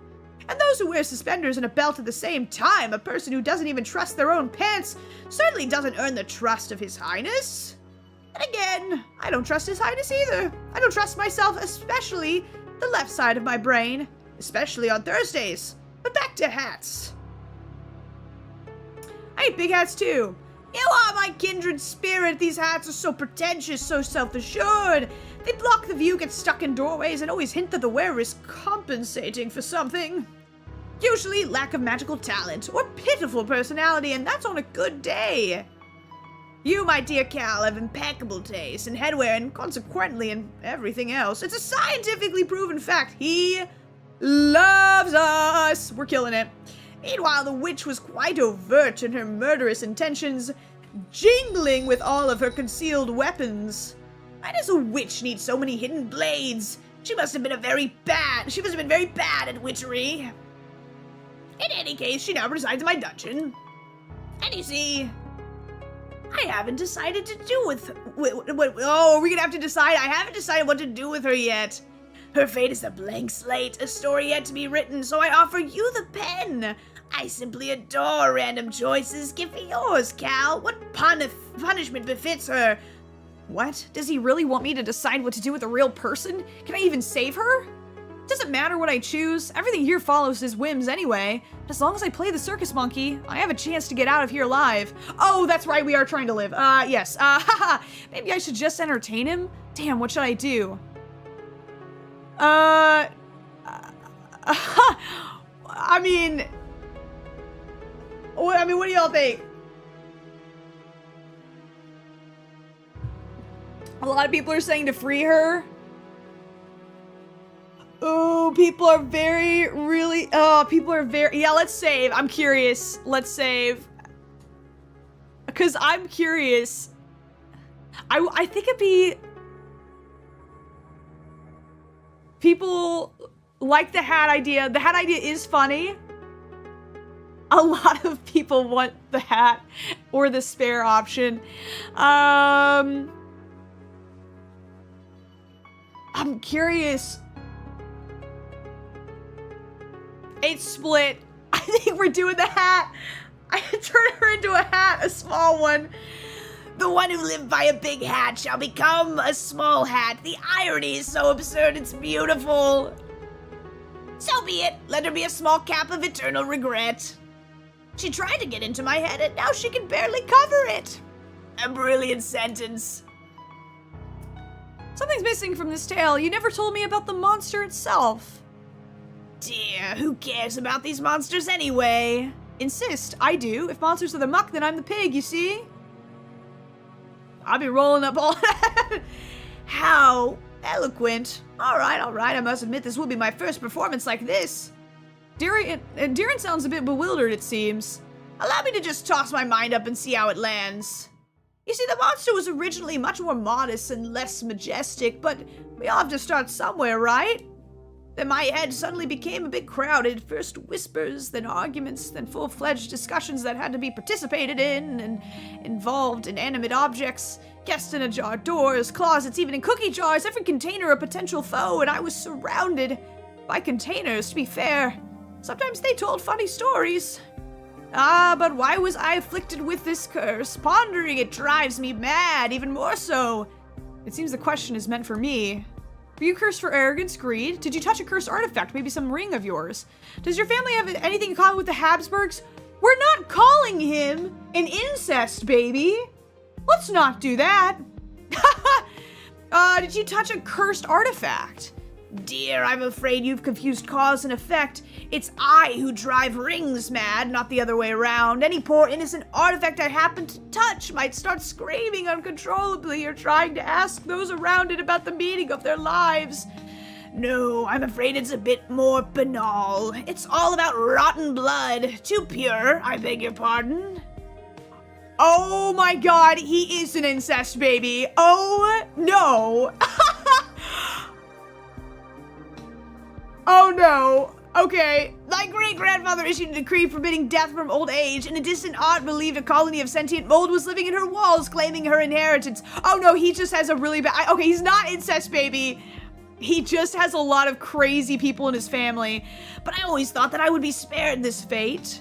And those who wear suspenders and a belt at the same time, a person who doesn't even trust their own pants, certainly doesn't earn the trust of His Highness. And again, I don't trust His Highness either. I don't trust myself, especially the left side of my brain, especially on Thursdays. But back to hats. I hate big hats too. You are my kindred spirit. These hats are so pretentious, so self-assured. They block the view, get stuck in doorways, and always hint that the wearer is compensating for something. Usually lack of magical talent or pitiful personality, and that's on a good day. You, my dear Cal, have impeccable taste in headwear and consequently in everything else. It's a scientifically proven fact. He loves us. We're killing it. Meanwhile, the witch was quite overt in her murderous intentions, jingling with all of her concealed weapons. Why does a witch need so many hidden blades? She must have been very bad at witchery. In any case, she now resides in my dungeon. And you see, I haven't decided to do oh, are we gonna have to decide? I haven't decided what to do with her yet. Her fate is a blank slate, a story yet to be written, so I offer you the pen. I simply adore random choices. Give me yours, Cal. What punishment befits her? What? Does he really want me to decide what to do with a real person? Can I even save her? Doesn't matter what I choose. Everything here follows his whims anyway. As long as I play the circus monkey, I have a chance to get out of here alive. Oh, that's right, we are trying to live. Yes. Haha. Maybe I should just entertain him? Damn, what should I do? I mean... what do y'all think? A lot of people are saying to free her. Oh, people are yeah, let's save. I'm curious. Let's save. Because I'm curious. I think it'd be... people like the hat idea. The hat idea is funny. A lot of people want the hat or the spare option. I'm curious. It's split. I think we're doing the hat. I turn her into a hat, a small one. The one who lived by a big hat shall become a small hat. The irony is so absurd, it's beautiful. So be it. Let her be a small cap of eternal regret. She tried to get into my head and now she can barely cover it. A brilliant sentence. Something's missing from this tale. You never told me about the monster itself. Dear, who cares about these monsters anyway? Insist, I do. If monsters are the muck, then I'm the pig, you see? I'll be rolling up all that. How eloquent. All right, I must admit this will be my first performance like this. Darren sounds a bit bewildered, it seems. Allow me to just toss my mind up and see how it lands. You see, the monster was originally much more modest and less majestic, but we all have to start somewhere, right? Then my head suddenly became a bit crowded. First whispers, then arguments, then full-fledged discussions that had to be participated in and involved inanimate objects, guests in a jar, doors, closets, even in cookie jars, every container a potential foe, and I was surrounded by containers, to be fair. Sometimes they told funny stories. But why was I afflicted with this curse? Pondering it drives me mad, even more so. It seems the question is meant for me. Were you cursed for arrogance, greed? Did you touch a cursed artifact, maybe some ring of yours? Does your family have anything in common with the Habsburgs? We're not calling him an incest baby. Let's not do that. Did you touch a cursed artifact? Dear, I'm afraid you've confused cause and effect. It's I who drive rings mad, not the other way around. Any poor innocent artifact I happen to touch might start screaming uncontrollably or trying to ask those around it about the meaning of their lives. No, I'm afraid it's a bit more banal. It's all about rotten blood. Too pure, I beg your pardon. Oh my god, he is an incest baby. Oh no. Oh no. Okay. My great-grandfather issued a decree forbidding death from old age. In a distant aunt believed a colony of sentient mold was living in her walls, claiming her inheritance. Oh no, he just has a really bad... Okay, he's not incest baby. He just has a lot of crazy people in his family. But I always thought that I would be spared this fate.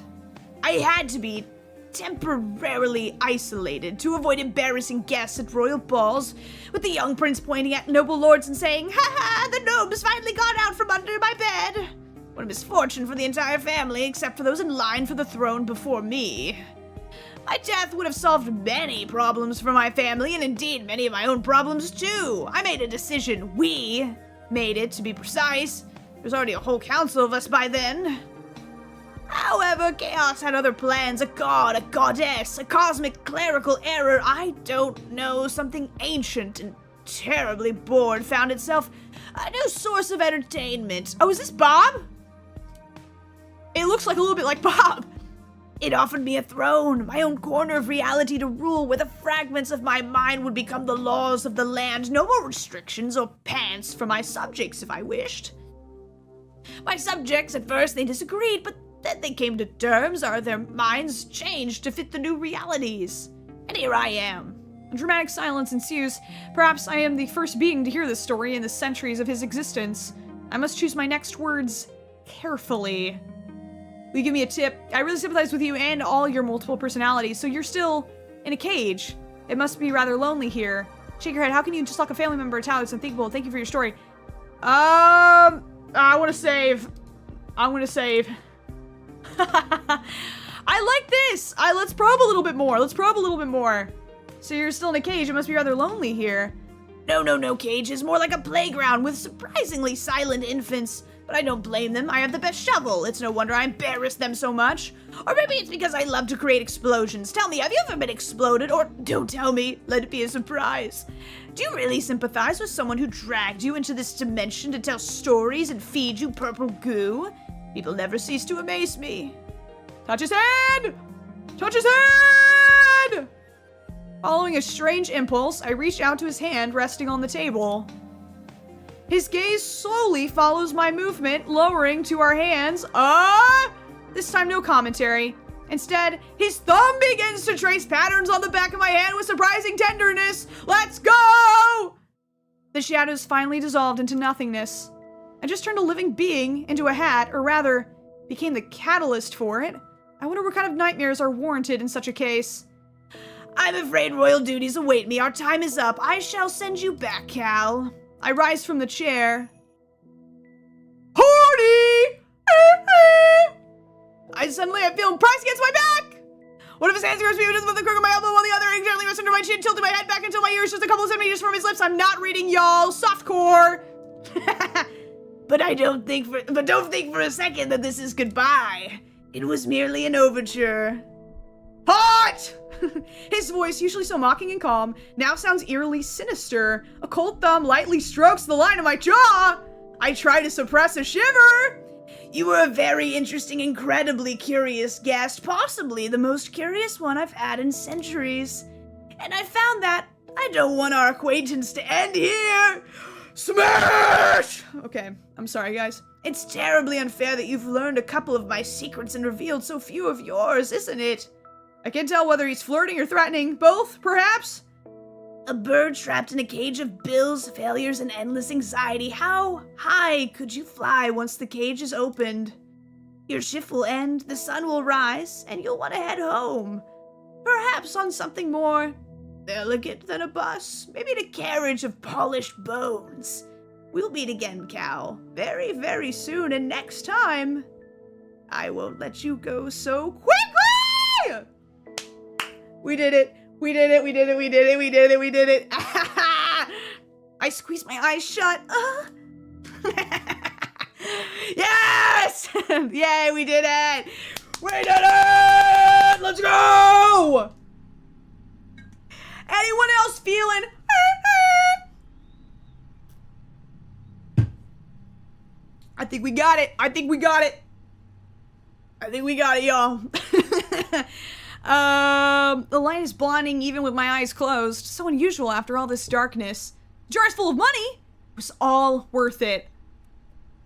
I had to be temporarily isolated to avoid embarrassing guests at royal balls, with the young prince pointing at noble lords and saying, "Ha ha, the gnomes finally got out from under my bed." What a misfortune for the entire family, except for those in line for the throne before me. My death would have solved many problems for my family, and indeed many of my own problems too. I made a decision. We made it, to be precise. There's already a whole council of us by then. However, Chaos had other plans, a god, a goddess, a cosmic clerical error, I don't know, something ancient and terribly bored found itself a new source of entertainment. Oh, is this Bob? It looks like a little bit like Bob. It offered me a throne, my own corner of reality to rule, where the fragments of my mind would become the laws of the land. No more restrictions or pants for my subjects if I wished. My subjects, at first, they disagreed, but then they came to terms, or their minds changed to fit the new realities. and here I am. A dramatic silence ensues. Perhaps I am the first being to hear this story in the centuries of his existence. I must choose my next words carefully. Will you give me a tip? I really sympathize with you and all your multiple personalities, so you're still in a cage. It must be rather lonely here. Shake your head. How can you just lock a family member? It's how it's unthinkable. Thank you for your story. I want to save. I'm going to save. I like this. Let's probe a little bit more. So you're still in a cage. It must be rather lonely here. No, Cage is more like a playground with surprisingly silent infants. But I don't blame them. I have the best shovel. It's no wonder I embarrass them so much. Or maybe it's because I love to create explosions. Tell me, have you ever been exploded? Or don't tell me. Let it be a surprise. Do you really sympathize with someone who dragged you into this dimension to tell stories and feed you purple goo? People never cease to amaze me. Touch his hand! Touch his hand! Following a strange impulse, I reach out to his hand resting on the table. His gaze slowly follows my movement, lowering to our hands. This time no commentary. Instead, his thumb begins to trace patterns on the back of my hand with surprising tenderness. Let's go! The shadows finally dissolved into nothingness. I just turned a living being into a hat, or rather, became the catalyst for it. I wonder what kind of nightmares are warranted in such a case. I'm afraid royal duties await me. Our time is up. I shall send you back, Cal. I rise from the chair. Horny! I feel pressed against my back! One of his hands grabs me with the crook of my elbow, while the other hand gently rests under my chin, tilting my head back until my ear is just a couple of centimeters from his lips. I'm not reading, y'all. Softcore! But don't think for a second that this is goodbye. It was merely an overture. Hot! His voice, usually so mocking and calm, now sounds eerily sinister. A cold thumb lightly strokes the line of my jaw. I try to suppress a shiver. You were a very interesting, incredibly curious guest, possibly the most curious one I've had in centuries. And I found that I don't want our acquaintance to end here. Smash! Okay, I'm sorry, guys. It's terribly unfair that you've learned a couple of my secrets and revealed so few of yours, isn't it? I can't tell whether he's flirting or threatening. Both, perhaps? A bird trapped in a cage of bills, failures, and endless anxiety. How high could you fly once the cage is opened? Your shift will end, the sun will rise, and you'll want to head home. Perhaps on something more elegant than a bus. Maybe in a carriage of polished bones. We'll meet again, Cal. Very, very soon, and next time, I won't let you go so quickly! We did it. We did it. We did it. We did it. We did it. We did it. I squeezed my eyes shut. Yes! Yay, we did it. We did it. Let's go. Anyone else feeling? I think we got it. I think we got it. I think we got it, y'all. The light is blinding even with my eyes closed. So unusual after all this darkness. The jar is full of money. It was all worth it.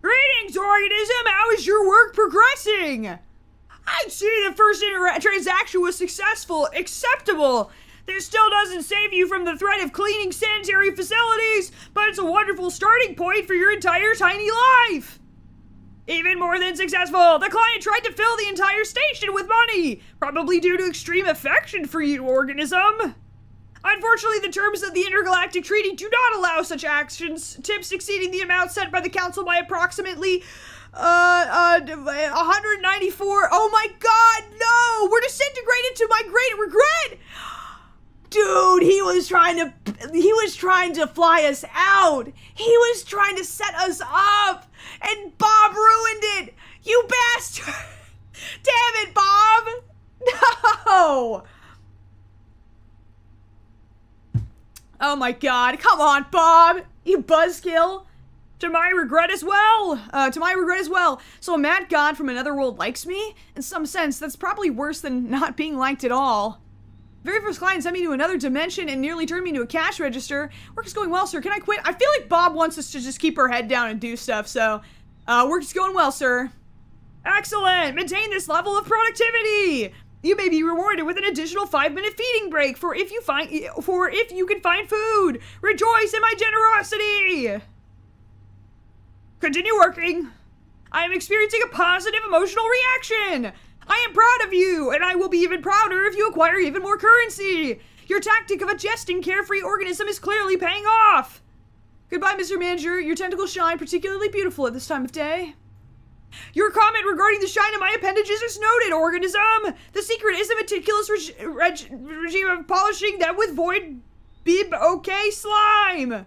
Greetings, organism. How is your work progressing? I'd say the first transaction was successful, acceptable. This still doesn't save you from the threat of cleaning sanitary facilities, but it's a wonderful starting point for your entire tiny life. Even more than successful, the client tried to fill the entire station with money, probably due to extreme affection for you, organism. Unfortunately, the terms of the Intergalactic Treaty do not allow such actions, tips exceeding the amount set by the Council by approximately, 194. Oh my god, no! We're disintegrated to my great regret! Dude, he was trying to fly us out. He was trying to set us up. And Bob ruined it. You bastard. Damn it, Bob. No. Oh my god. Come on, Bob. You buzzkill. To my regret as well. So a mad god from another world likes me? In some sense, that's probably worse than not being liked at all. Very first client sent me to another dimension and nearly turned me into a cash register. Work is going well, sir. Can I quit? I feel like Bob wants us to just keep our head down and do stuff, so work is going well, sir. Excellent! Maintain this level of productivity! You may be rewarded with an additional 5-minute feeding break for if you can find food. Rejoice in my generosity. Continue working. I am experiencing a positive emotional reaction. I am proud of you, and I will be even prouder if you acquire even more currency. Your tactic of a jesting, carefree organism is clearly paying off. Goodbye, Mr. Manager. Your tentacles shine particularly beautiful at this time of day. Your comment regarding the shine of my appendages is noted, organism. The secret is a meticulous regime of polishing them with void bib okay slime.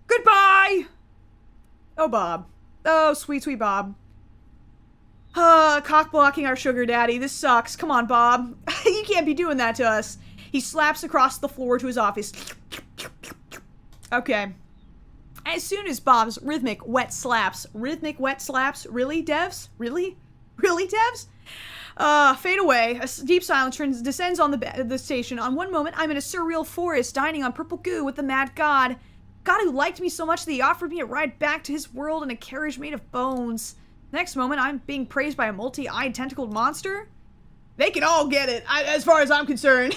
Goodbye. Oh, Bob. Oh, sweet, sweet Bob. Cock blocking our sugar daddy. This sucks. Come on, Bob. You can't be doing that to us. He slaps across the floor to his office. Okay. As soon as Bob's rhythmic wet slaps, really, devs? Really, devs? Fade away. A deep silence descends on the station. On one moment, I'm in a surreal forest, dining on purple goo with the mad god. God who liked me so much that he offered me a ride back to his world in a carriage made of bones. Next moment, I'm being praised by a multi-eyed tentacled monster. They can all get it, as far as I'm concerned.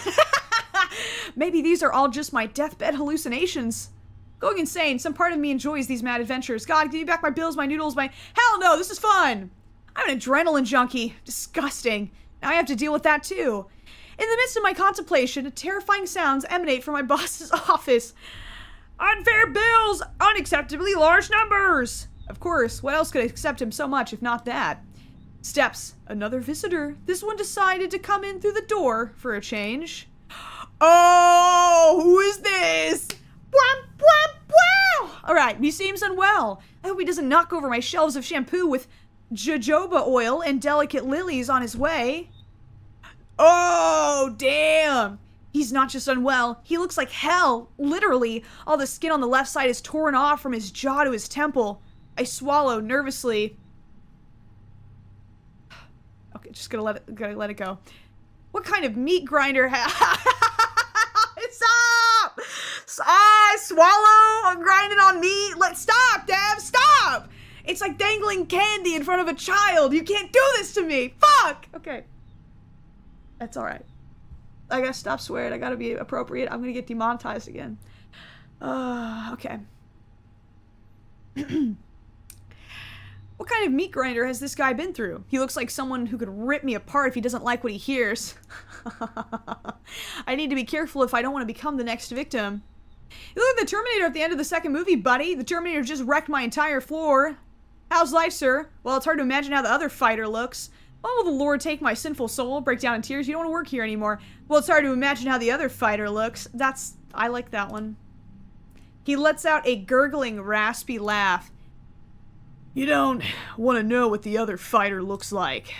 Maybe these are all just my deathbed hallucinations. Going insane, some part of me enjoys these mad adventures. God, give me back my bills, my noodles, my... Hell no, this is fun! I'm an adrenaline junkie. Disgusting. Now I have to deal with that too. In the midst of my contemplation, terrifying sounds emanate from my boss's office. Unfair bills! Unacceptably large numbers! Of course, what else could accept him so much if not that? Steps. Another visitor. This one decided to come in through the door for a change. Oh, who is this? Alright, he seems unwell. I hope he doesn't knock over my shelves of shampoo with jojoba oil and delicate lilies on his way. Oh, damn. He's not just unwell, he looks like hell. Literally, all the skin on the left side is torn off from his jaw to his temple. I swallow nervously. Okay, just gonna let it go. What kind of meat grinder Stop! Swallow, grinding on meat. Stop, Dev, stop! It's like dangling candy in front of a child. You can't do this to me. Fuck! Okay. That's alright. I gotta stop swearing. I gotta be appropriate. I'm gonna get demonetized again. Okay. What kind of meat grinder has this guy been through? He looks like someone who could rip me apart if he doesn't like what he hears. I need to be careful if I don't want to become the next victim. You look at the Terminator at the end of the second movie, buddy. The Terminator just wrecked my entire floor. How's life, sir? Well, it's hard to imagine how the other fighter looks. When will the Lord take my sinful soul? Break down in tears. You don't want to work here anymore. Well, it's hard to imagine how the other fighter looks. I like that one. He lets out a gurgling, raspy laugh. You don't want to know what the other fighter looks like.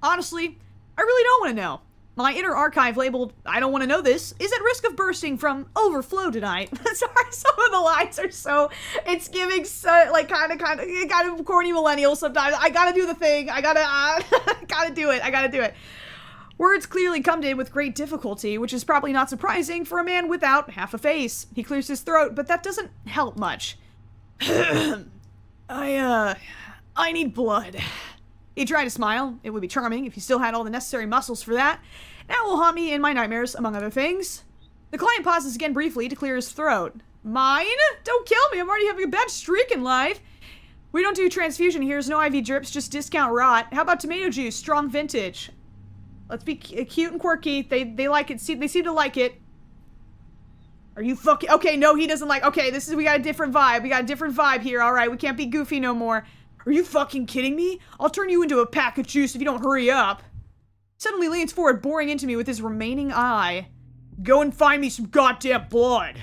Honestly, I really don't want to know. My inner archive labeled, I don't want to know this, is at risk of bursting from overflow tonight. Sorry, some of the lines are so, it's giving so, like, kind of corny millennial sometimes. I gotta do the thing. I gotta do it. Words clearly come to him with great difficulty, which is probably not surprising for a man without half a face. He clears his throat, but that doesn't help much. I need blood. He tried to smile. It would be charming if he still had all the necessary muscles for that. Now will haunt me in my nightmares, among other things. The client pauses again briefly to clear his throat. Mine? Don't kill me. I'm already having a bad streak in life. We don't do transfusion here. There's no IV drips, just discount rot. How about tomato juice? Strong vintage. Let's be cute and quirky. They like it. They seem to like it. Are you fucking... Okay, no, he doesn't like... Okay, we got a different vibe. We got a different vibe here. All right, we can't be goofy no more. Are you fucking kidding me? I'll turn you into a pack of juice if you don't hurry up. Suddenly leans forward, boring into me with his remaining eye. Go and find me some goddamn blood.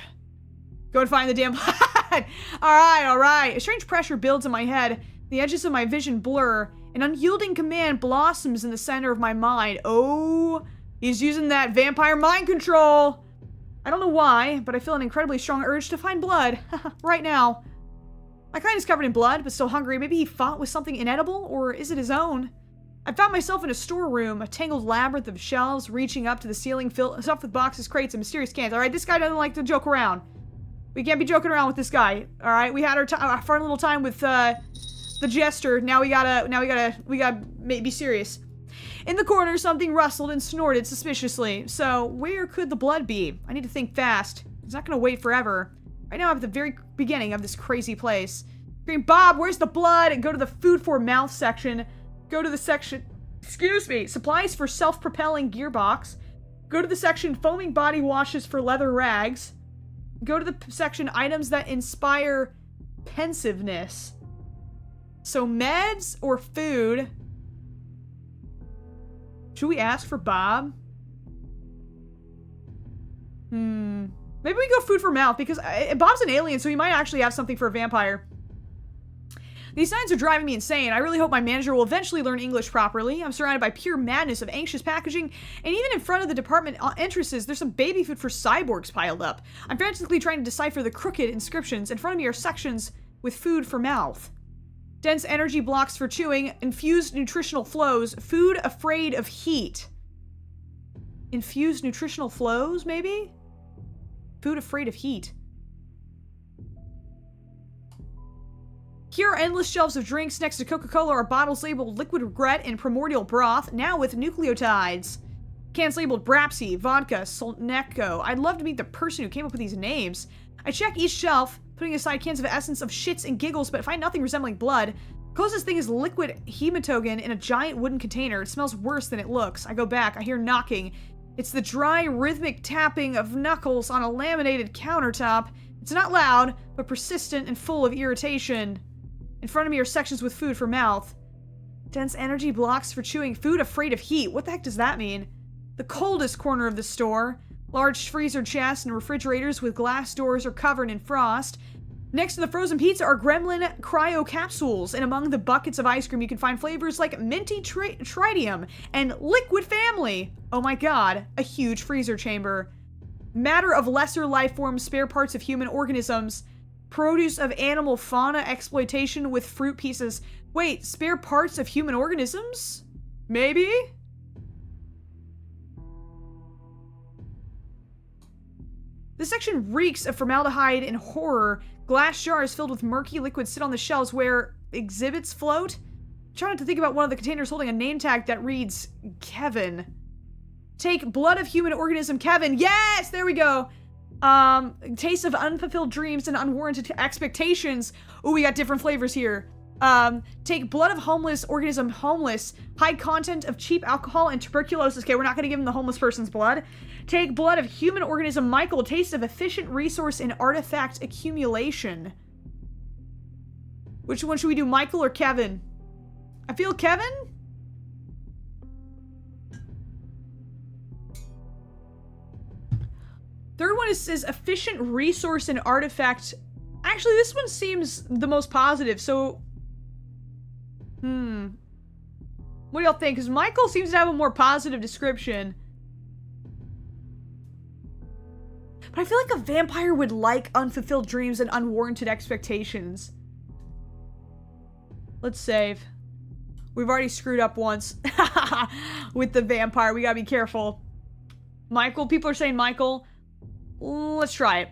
Go and find the damn blood. All right. A strange pressure builds in my head. The edges of my vision blur. An unyielding command blossoms in the center of my mind. Oh, he's using that vampire mind control. I don't know why, but I feel an incredibly strong urge to find blood. Right now. My kind is covered in blood, but still hungry. Maybe he fought with something inedible, or is it his own? I found myself in a storeroom, a tangled labyrinth of shelves reaching up to the ceiling, stuffed with boxes, crates, and mysterious cans. All right, this guy doesn't like to joke around. We can't be joking around with this guy. All right, we had our fun little time with the jester. Now we gotta be serious. In the corner, something rustled and snorted suspiciously. So, where could the blood be? I need to think fast. It's not gonna wait forever. Right now, I'm at the very beginning of this crazy place. Scream, Bob, where's the blood? And go to the food for mouth section. Go to the section, excuse me, supplies for self-propelling gearbox. Go to the section foaming body washes for leather rags. Go to the section items that inspire pensiveness. So meds or food? Should we ask for Bob? Maybe we go food for mouth because Bob's an alien, so he might actually have something for a vampire. These signs are driving me insane. I really hope my manager will eventually learn English properly. I'm surrounded by pure madness of anxious packaging, and even in front of the department entrances, there's some baby food for cyborgs piled up. I'm frantically trying to decipher the crooked inscriptions. In front of me are sections with food for mouth. Dense energy blocks for chewing, infused nutritional flows, food afraid of heat. Infused nutritional flows, maybe? Food afraid of heat. Here are endless shelves of drinks. Next to Coca-Cola are bottles labeled Liquid Regret and Primordial Broth, now with nucleotides. Cans labeled Brapsy, Vodka, Solneko. I'd love to meet the person who came up with these names. I check each shelf, putting aside cans of essence of shits and giggles, but find nothing resembling blood. Closest thing is liquid hematogen in a giant wooden container. It smells worse than it looks. I go back. I hear knocking. It's the dry, rhythmic tapping of knuckles on a laminated countertop. It's not loud, but persistent and full of irritation. In front of me are sections with food for mouth. Dense energy blocks for chewing. Food afraid of heat. What the heck does that mean? The coldest corner of the store. Large freezer chests and refrigerators with glass doors are covered in frost. Next to the frozen pizza are gremlin cryo capsules, and among the buckets of ice cream you can find flavors like minty tritium and liquid family. Oh my god, a huge freezer chamber. Matter of lesser life forms, spare parts of human organisms. Produce of animal fauna exploitation with fruit pieces. Wait, spare parts of human organisms? Maybe? This section reeks of formaldehyde and horror. Glass jars filled with murky liquid sit on the shelves where exhibits float. I'm trying to think about one of the containers holding a name tag that reads Kevin. Take blood of human organism Kevin. Yes, there we go. Taste of unfulfilled dreams and unwarranted expectations. Ooh, we got different flavors here. Take blood of homeless organism homeless. High content of cheap alcohol and tuberculosis. Okay, we're not gonna give him the homeless person's blood. Take blood of human organism Michael. Taste of efficient resource and artifact accumulation. Which one should we do, Michael or Kevin? I feel Kevin? Third one says efficient resource and artifact. Actually, this one seems the most positive, so... What do y'all think? Because Michael seems to have a more positive description. But I feel like a vampire would like unfulfilled dreams and unwarranted expectations. Let's save. We've already screwed up once with the vampire. We gotta be careful. Michael, people are saying Michael. Let's try it.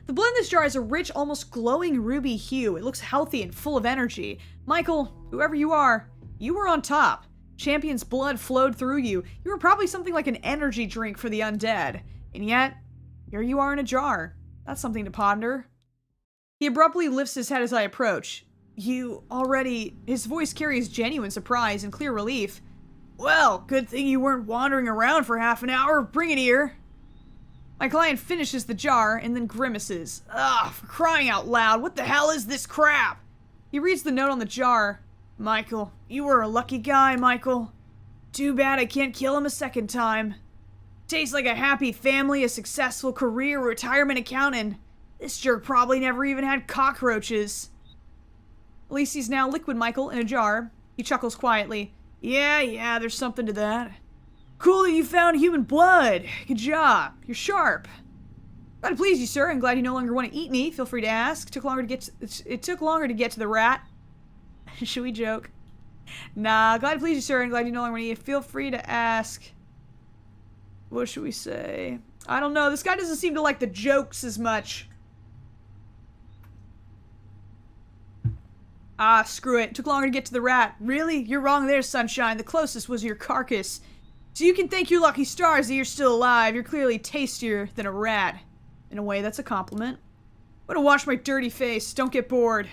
The blood in this jar has a rich, almost glowing ruby hue. It looks healthy and full of energy. Michael, whoever you were on top. Champion's blood flowed through you. You were probably something like an energy drink for the undead. And yet, here you are in a jar. That's something to ponder. He abruptly lifts his head as I approach. His voice carries genuine surprise and clear relief. Well, good thing you weren't wandering around for half an hour. Bring it here. My client finishes the jar and then grimaces. Ugh, for crying out loud, what the hell is this crap? He reads the note on the jar. Michael, you were a lucky guy, Michael. Too bad I can't kill him a second time. Tastes like a happy family, a successful career, retirement accountant. This jerk probably never even had cockroaches. At least he's now liquid Michael in a jar. He chuckles quietly. Yeah, there's something to that. Cool that you found human blood. Good job. You're sharp. Glad to please you, sir. I'm glad you no longer want to eat me. Feel free to ask. It took longer to get to the rat. Should we joke? Nah, glad to please you, sir. I'm glad you no longer want to eat. Feel free to ask. What should we say? I don't know. This guy doesn't seem to like the jokes as much. Ah, screw it. Took longer to get to the rat. Really? You're wrong there, Sunshine. The closest was your carcass. So you can thank your lucky stars that you're still alive. You're clearly tastier than a rat. In a way, that's a compliment. I'm gonna wash my dirty face. Don't get bored.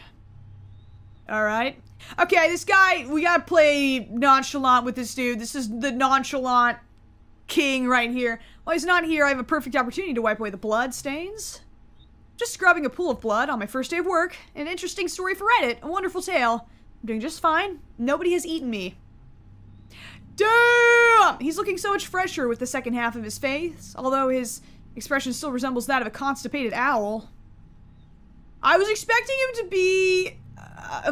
Alright. Okay, this guy, we gotta play nonchalant with this dude. This is the nonchalant king right here. While he's not here, I have a perfect opportunity to wipe away the blood stains. Just scrubbing a pool of blood on my first day of work. An interesting story for Reddit. A wonderful tale. I'm doing just fine. Nobody has eaten me. Damn! He's looking so much fresher with the second half of his face, although his expression still resembles that of a constipated owl. I was expecting him to be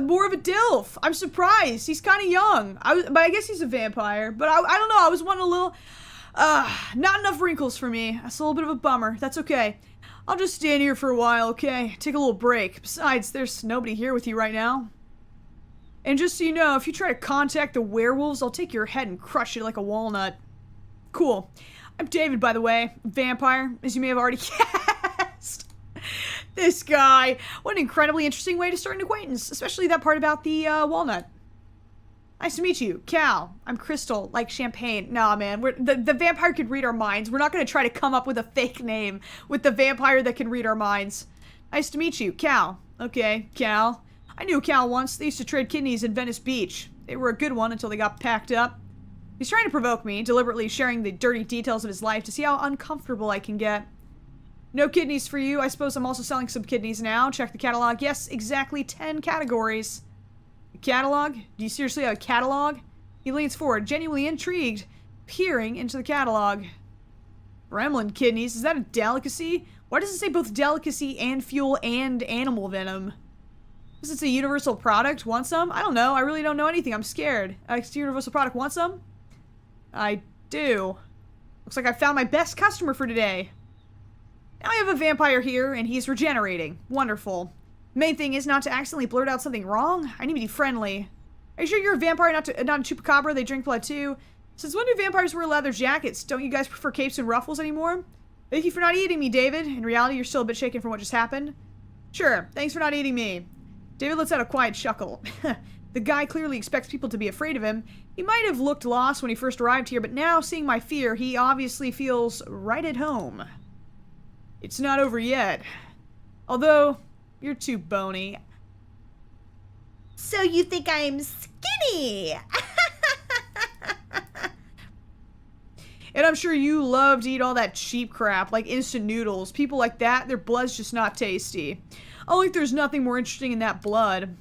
more of a DILF. I'm surprised. He's kind of young. But I guess he's a vampire. But I don't know. I was wanting a little... not enough wrinkles for me. That's a little bit of a bummer. That's okay. I'll just stand here for a while, okay? Take a little break. Besides, there's nobody here with you right now. And just so you know, if you try to contact the werewolves, I'll take your head and crush it like a walnut. Cool. I'm David, by the way. Vampire, as you may have already guessed. This guy. What an incredibly interesting way to start an acquaintance, especially that part about the walnut. Nice to meet you, Cal. I'm Crystal, like champagne. Nah, man, the vampire could read our minds. We're not gonna try to come up with a fake name with the vampire that can read our minds. Nice to meet you, Cal. Okay, Cal. I knew Cal once. They used to trade kidneys in Venice Beach. They were a good one until they got packed up. He's trying to provoke me, deliberately sharing the dirty details of his life to see how uncomfortable I can get. No kidneys for you. I suppose I'm also selling some kidneys now. Check the catalog. Yes, exactly 10 categories. Catalog? Do you seriously have a catalog? He leans forward, genuinely intrigued, peering into the catalog. Gremlin kidneys? Is that a delicacy? Why does it say both delicacy and fuel and animal venom? Is it a universal product? Want some? I don't know. I really don't know anything. I'm scared. It's a universal product. Want some? I do. Looks like I found my best customer for today. Now I have a vampire here, and he's regenerating. Wonderful. Main thing is not to accidentally blurt out something wrong. I need to be friendly. Are you sure you're a vampire, not a chupacabra? They drink blood too. Since when do vampires wear leather jackets? Don't you guys prefer capes and ruffles anymore? Thank you for not eating me, David. In reality, you're still a bit shaken from what just happened. Sure, thanks for not eating me. David lets out a quiet chuckle. The guy clearly expects people to be afraid of him. He might have looked lost when he first arrived here, but now, seeing my fear, he obviously feels right at home. It's not over yet. Although... you're too bony. So you think I'm skinny? And I'm sure you love to eat all that cheap crap, like instant noodles. People like that, their blood's just not tasty. Only if there's nothing more interesting in that blood.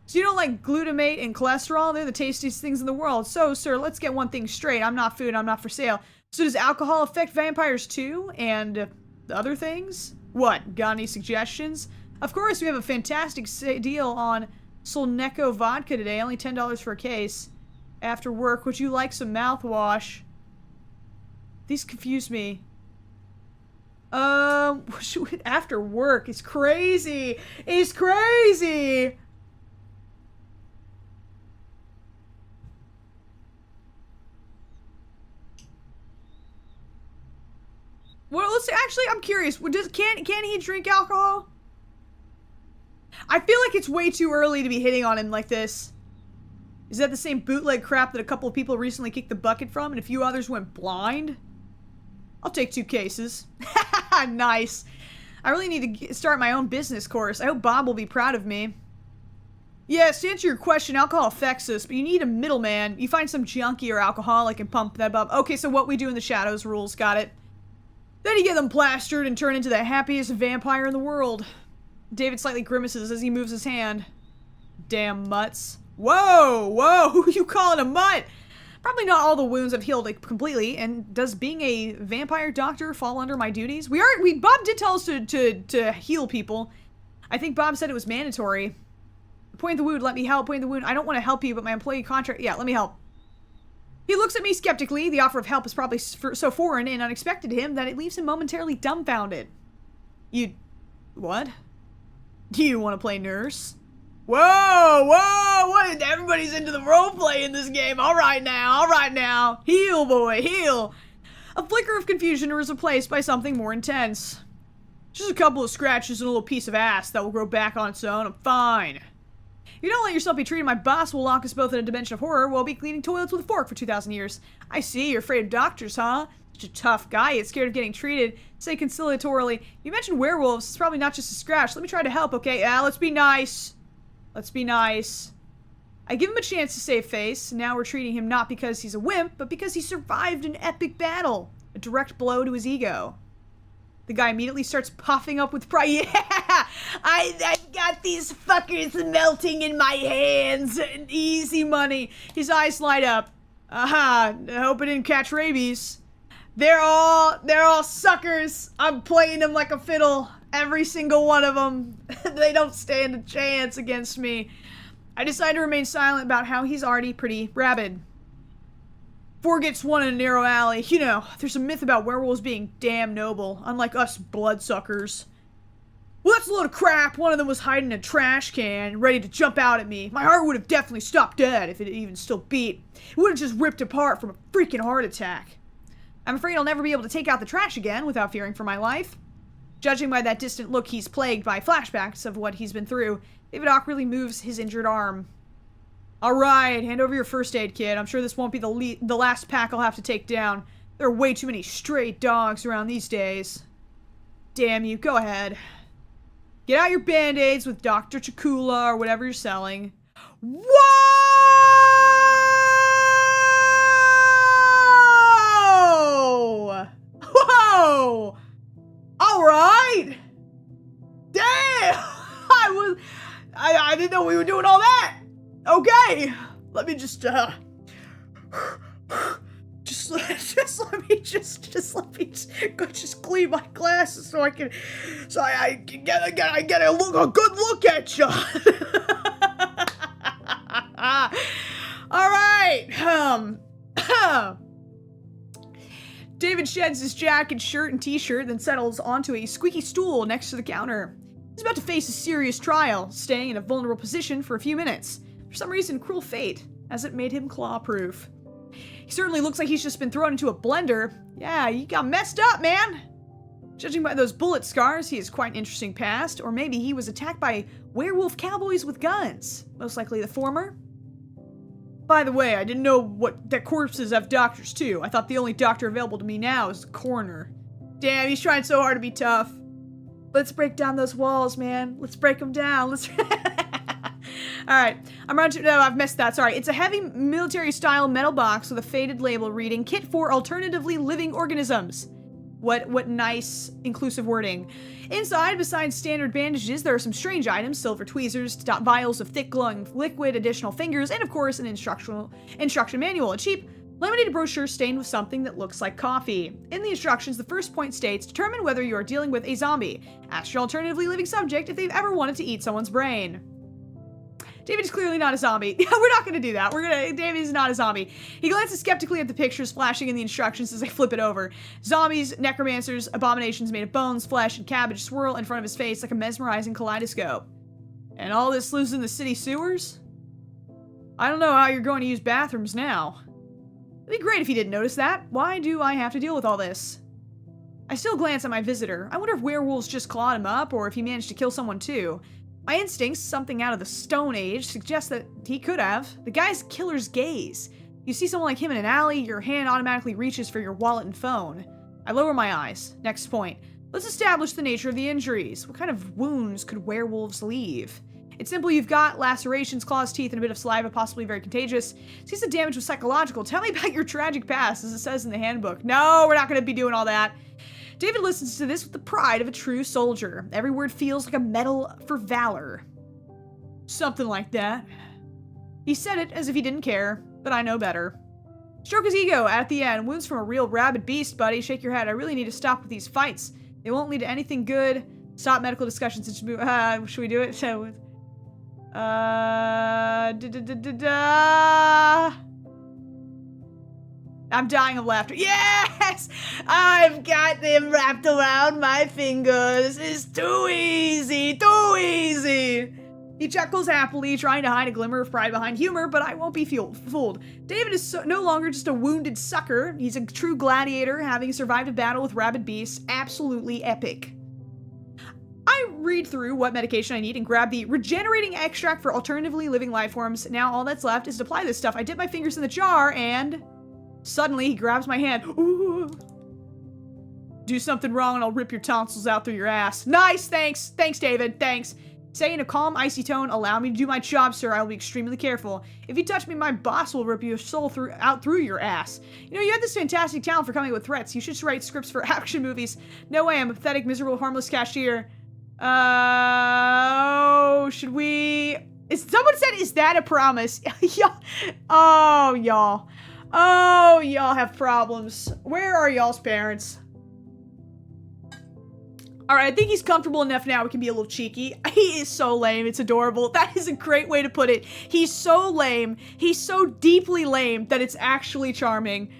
So you don't like glutamate and cholesterol? They're the tastiest things in the world. So, sir, let's get one thing straight. I'm not food, I'm not for sale. So does alcohol affect vampires too? And other things? What? Got any suggestions? Of course, we have a fantastic deal on Solneko vodka today. Only $10 for a case. After work, would you like some mouthwash? These confuse me. After work. It's crazy. It's crazy. Well, let's actually, I'm curious. Can he drink alcohol? I feel like it's way too early to be hitting on him like this. Is that the same bootleg crap that a couple of people recently kicked the bucket from and a few others went blind? I'll take 2 cases. Nice. I really need to start my own business course. I hope Bob will be proud of me. Yes, to answer your question, alcohol affects us, but you need a middleman. You find some junkie or alcoholic and pump that up. Okay, so what we do in the shadows rules, got it. Then you get them plastered and turn into the happiest vampire in the world. David slightly grimaces as he moves his hand. Damn mutts. Whoa, whoa, who are you calling a mutt? Probably not all the wounds have healed completely, and does being a vampire doctor fall under my duties? Bob did tell us to heal people. I think Bob said it was mandatory. Point the wound, let me help, point the wound. I don't want to help you, but my employee contract, yeah, let me help. He looks at me skeptically. The offer of help is probably so foreign and unexpected to him that it leaves him momentarily dumbfounded. What? Do you want to play nurse? Whoa, whoa, what? Everybody's into the roleplay in this game. All right now. Heal, boy, heal. A flicker of confusion is replaced by something more intense. Just a couple of scratches and a little piece of ass that will grow back on its own. I'm fine. you don't let yourself be treated, my boss will lock us both in a dimension of horror. We'll be cleaning toilets with a fork for 2,000 years. I see, you're afraid of doctors, huh? Such a tough guy, yet scared of getting treated. Say conciliatorily, you mentioned werewolves. It's probably not just a scratch. Let me try to help, okay? Yeah, let's be nice. Let's be nice. I give him a chance to save face. Now we're treating him not because he's a wimp, but because he survived an epic battle. A direct blow to his ego. The guy immediately starts puffing up with pride. Yeah! I've got these fuckers melting in my hands. Easy money. His eyes light up. Aha, I hope I didn't catch rabies. They're all suckers. I'm playing them like a fiddle. Every single one of them. They don't stand a chance against me. I decide to remain silent about how he's already pretty rabid. Four gets one in a narrow alley. You know, there's a myth about werewolves being damn noble, unlike us bloodsuckers. Well, that's a load of crap. One of them was hiding in a trash can, ready to jump out at me. My heart would have definitely stopped dead if it even still beat. It would have just ripped apart from a freaking heart attack. I'm afraid I'll never be able to take out the trash again without fearing for my life. Judging by that distant look, he's plagued by flashbacks of what he's been through. David awkwardly moves his injured arm. Alright, hand over your first aid kit. I'm sure this won't be the last pack I'll have to take down. There are way too many stray dogs around these days. Damn you, go ahead. Get out your band-aids with Dr. Chakula or whatever you're selling. Whoa! Whoa! Alright! Damn! I didn't know we were doing all that! Okay! Let me just let me clean my glasses so I can get a good look at you. All right. David sheds his jacket, shirt, and t-shirt, then settles onto a squeaky stool next to the counter. He's about to face a serious trial, staying in a vulnerable position for a few minutes. For some reason, cruel fate hasn't made him claw-proof. He certainly looks like he's just been thrown into a blender. Yeah, he got messed up, man! Judging by those bullet scars, he has quite an interesting past, or maybe he was attacked by werewolf cowboys with guns. Most likely the former. By the way, I didn't know that corpses have doctors too. I thought the only doctor available to me now is the coroner. Damn, he's trying so hard to be tough. Let's break down those walls, man. Let's break them down. Let's... Alright, no, I've missed that, sorry. It's a heavy military-style metal box with a faded label reading, Kit for Alternatively Living Organisms. What nice, inclusive wording. Inside, besides standard bandages, there are some strange items, silver tweezers, vials of thick glowing liquid, additional fingers, and of course an instruction manual, a cheap, laminated brochure stained with something that looks like coffee. In the instructions, the first point states, determine whether you are dealing with a zombie. Ask your alternatively living subject if they've ever wanted to eat someone's brain. David is clearly not a zombie. We're not gonna do that. David is not a zombie. He glances skeptically at the pictures flashing in the instructions as I flip it over. Zombies, necromancers, abominations made of bones, flesh, and cabbage swirl in front of his face like a mesmerizing kaleidoscope. And all this lives in the city sewers? I don't know how you're going to use bathrooms now. It'd be great if you didn't notice that. Why do I have to deal with all this? I still glance at my visitor. I wonder if werewolves just clawed him up, or if he managed to kill someone too. My instincts, something out of the Stone Age, suggest that he could have. The guy's killer's gaze. You see someone like him in an alley, your hand automatically reaches for your wallet and phone. I lower my eyes. Next point. Let's establish the nature of the injuries. What kind of wounds could werewolves leave? It's simple, you've got lacerations, claws, teeth, and a bit of saliva, possibly very contagious. Since the damage was psychological, tell me about your tragic past, as it says in the handbook. No, we're not going to be doing all that. David listens to this with the pride of a true soldier. Every word feels like a medal for valor. Something like that. He said it as if he didn't care, but I know better. Stroke his ego at the end. Wounds from a real rabid beast, buddy. Shake your head. I really need to stop with these fights. They won't lead to anything good. Stop medical discussions and move. Should we do it? So, I'm dying of laughter. Yes! I've got them wrapped around my fingers. It's too easy, too easy. He chuckles happily, trying to hide a glimmer of pride behind humor, but I won't be fooled. David is no longer just a wounded sucker. He's a true gladiator, having survived a battle with rabid beasts. Absolutely epic. I read through what medication I need and grab the regenerating extract for alternatively living life forms. Now all that's left is to apply this stuff. I dip my fingers in the jar and suddenly he grabs my hand. Ooh. Do something wrong and I'll rip your tonsils out through your ass. Nice, thanks. Thanks, David, thanks. Say in a calm, icy tone, allow me to do my job, sir. I will be extremely careful. If you touch me, my boss will rip your soul out through your ass. You know, you have this fantastic talent for coming up with threats. You should write scripts for action movies. No way, I'm a pathetic, miserable, harmless cashier. Oh, should we... Someone said, is that a promise? Oh, y'all. Oh, y'all have problems. Where are y'all's parents? Alright, I think he's comfortable enough now we can be a little cheeky. He is so lame, it's adorable. That is a great way to put it. He's so lame. He's so deeply lame that it's actually charming.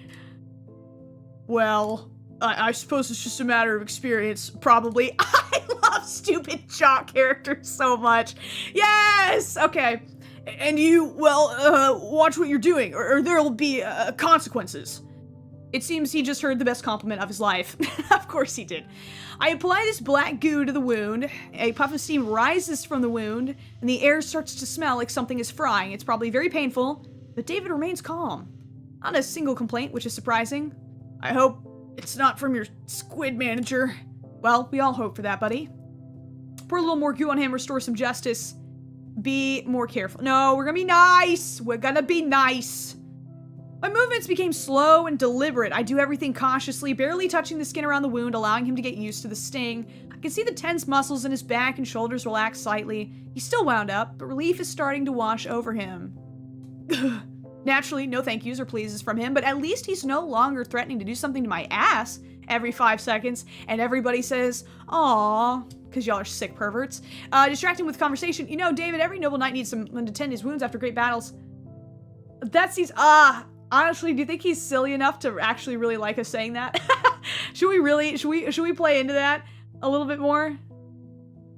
Well, I suppose it's just a matter of experience, probably. I love stupid jock characters so much. Yes! Okay. And you, well, watch what you're doing, or there'll be, consequences. It seems he just heard the best compliment of his life. Of course he did. I apply this black goo to the wound. A puff of steam rises from the wound, and the air starts to smell like something is frying. It's probably very painful, but David remains calm. Not a single complaint, which is surprising. I hope it's not from your squid manager. Well, we all hope for that, buddy. Pour a little more goo on him, restore some justice. Be more careful. No, we're gonna be nice. We're gonna be nice. My movements became slow and deliberate. I do everything cautiously, barely touching the skin around the wound, allowing him to get used to the sting. I can see the tense muscles in his back and shoulders relax slightly. He's still wound up, but relief is starting to wash over him. Naturally, no thank yous or pleases from him, but at least he's no longer threatening to do something to my ass every 5 seconds, and everybody says, "Aww," because y'all are sick perverts. Distracting with conversation. You know, David, every noble knight needs someone to tend his wounds after great battles. That seems, honestly, do you think he's silly enough to actually really like us saying that? Should we play into that a little bit more?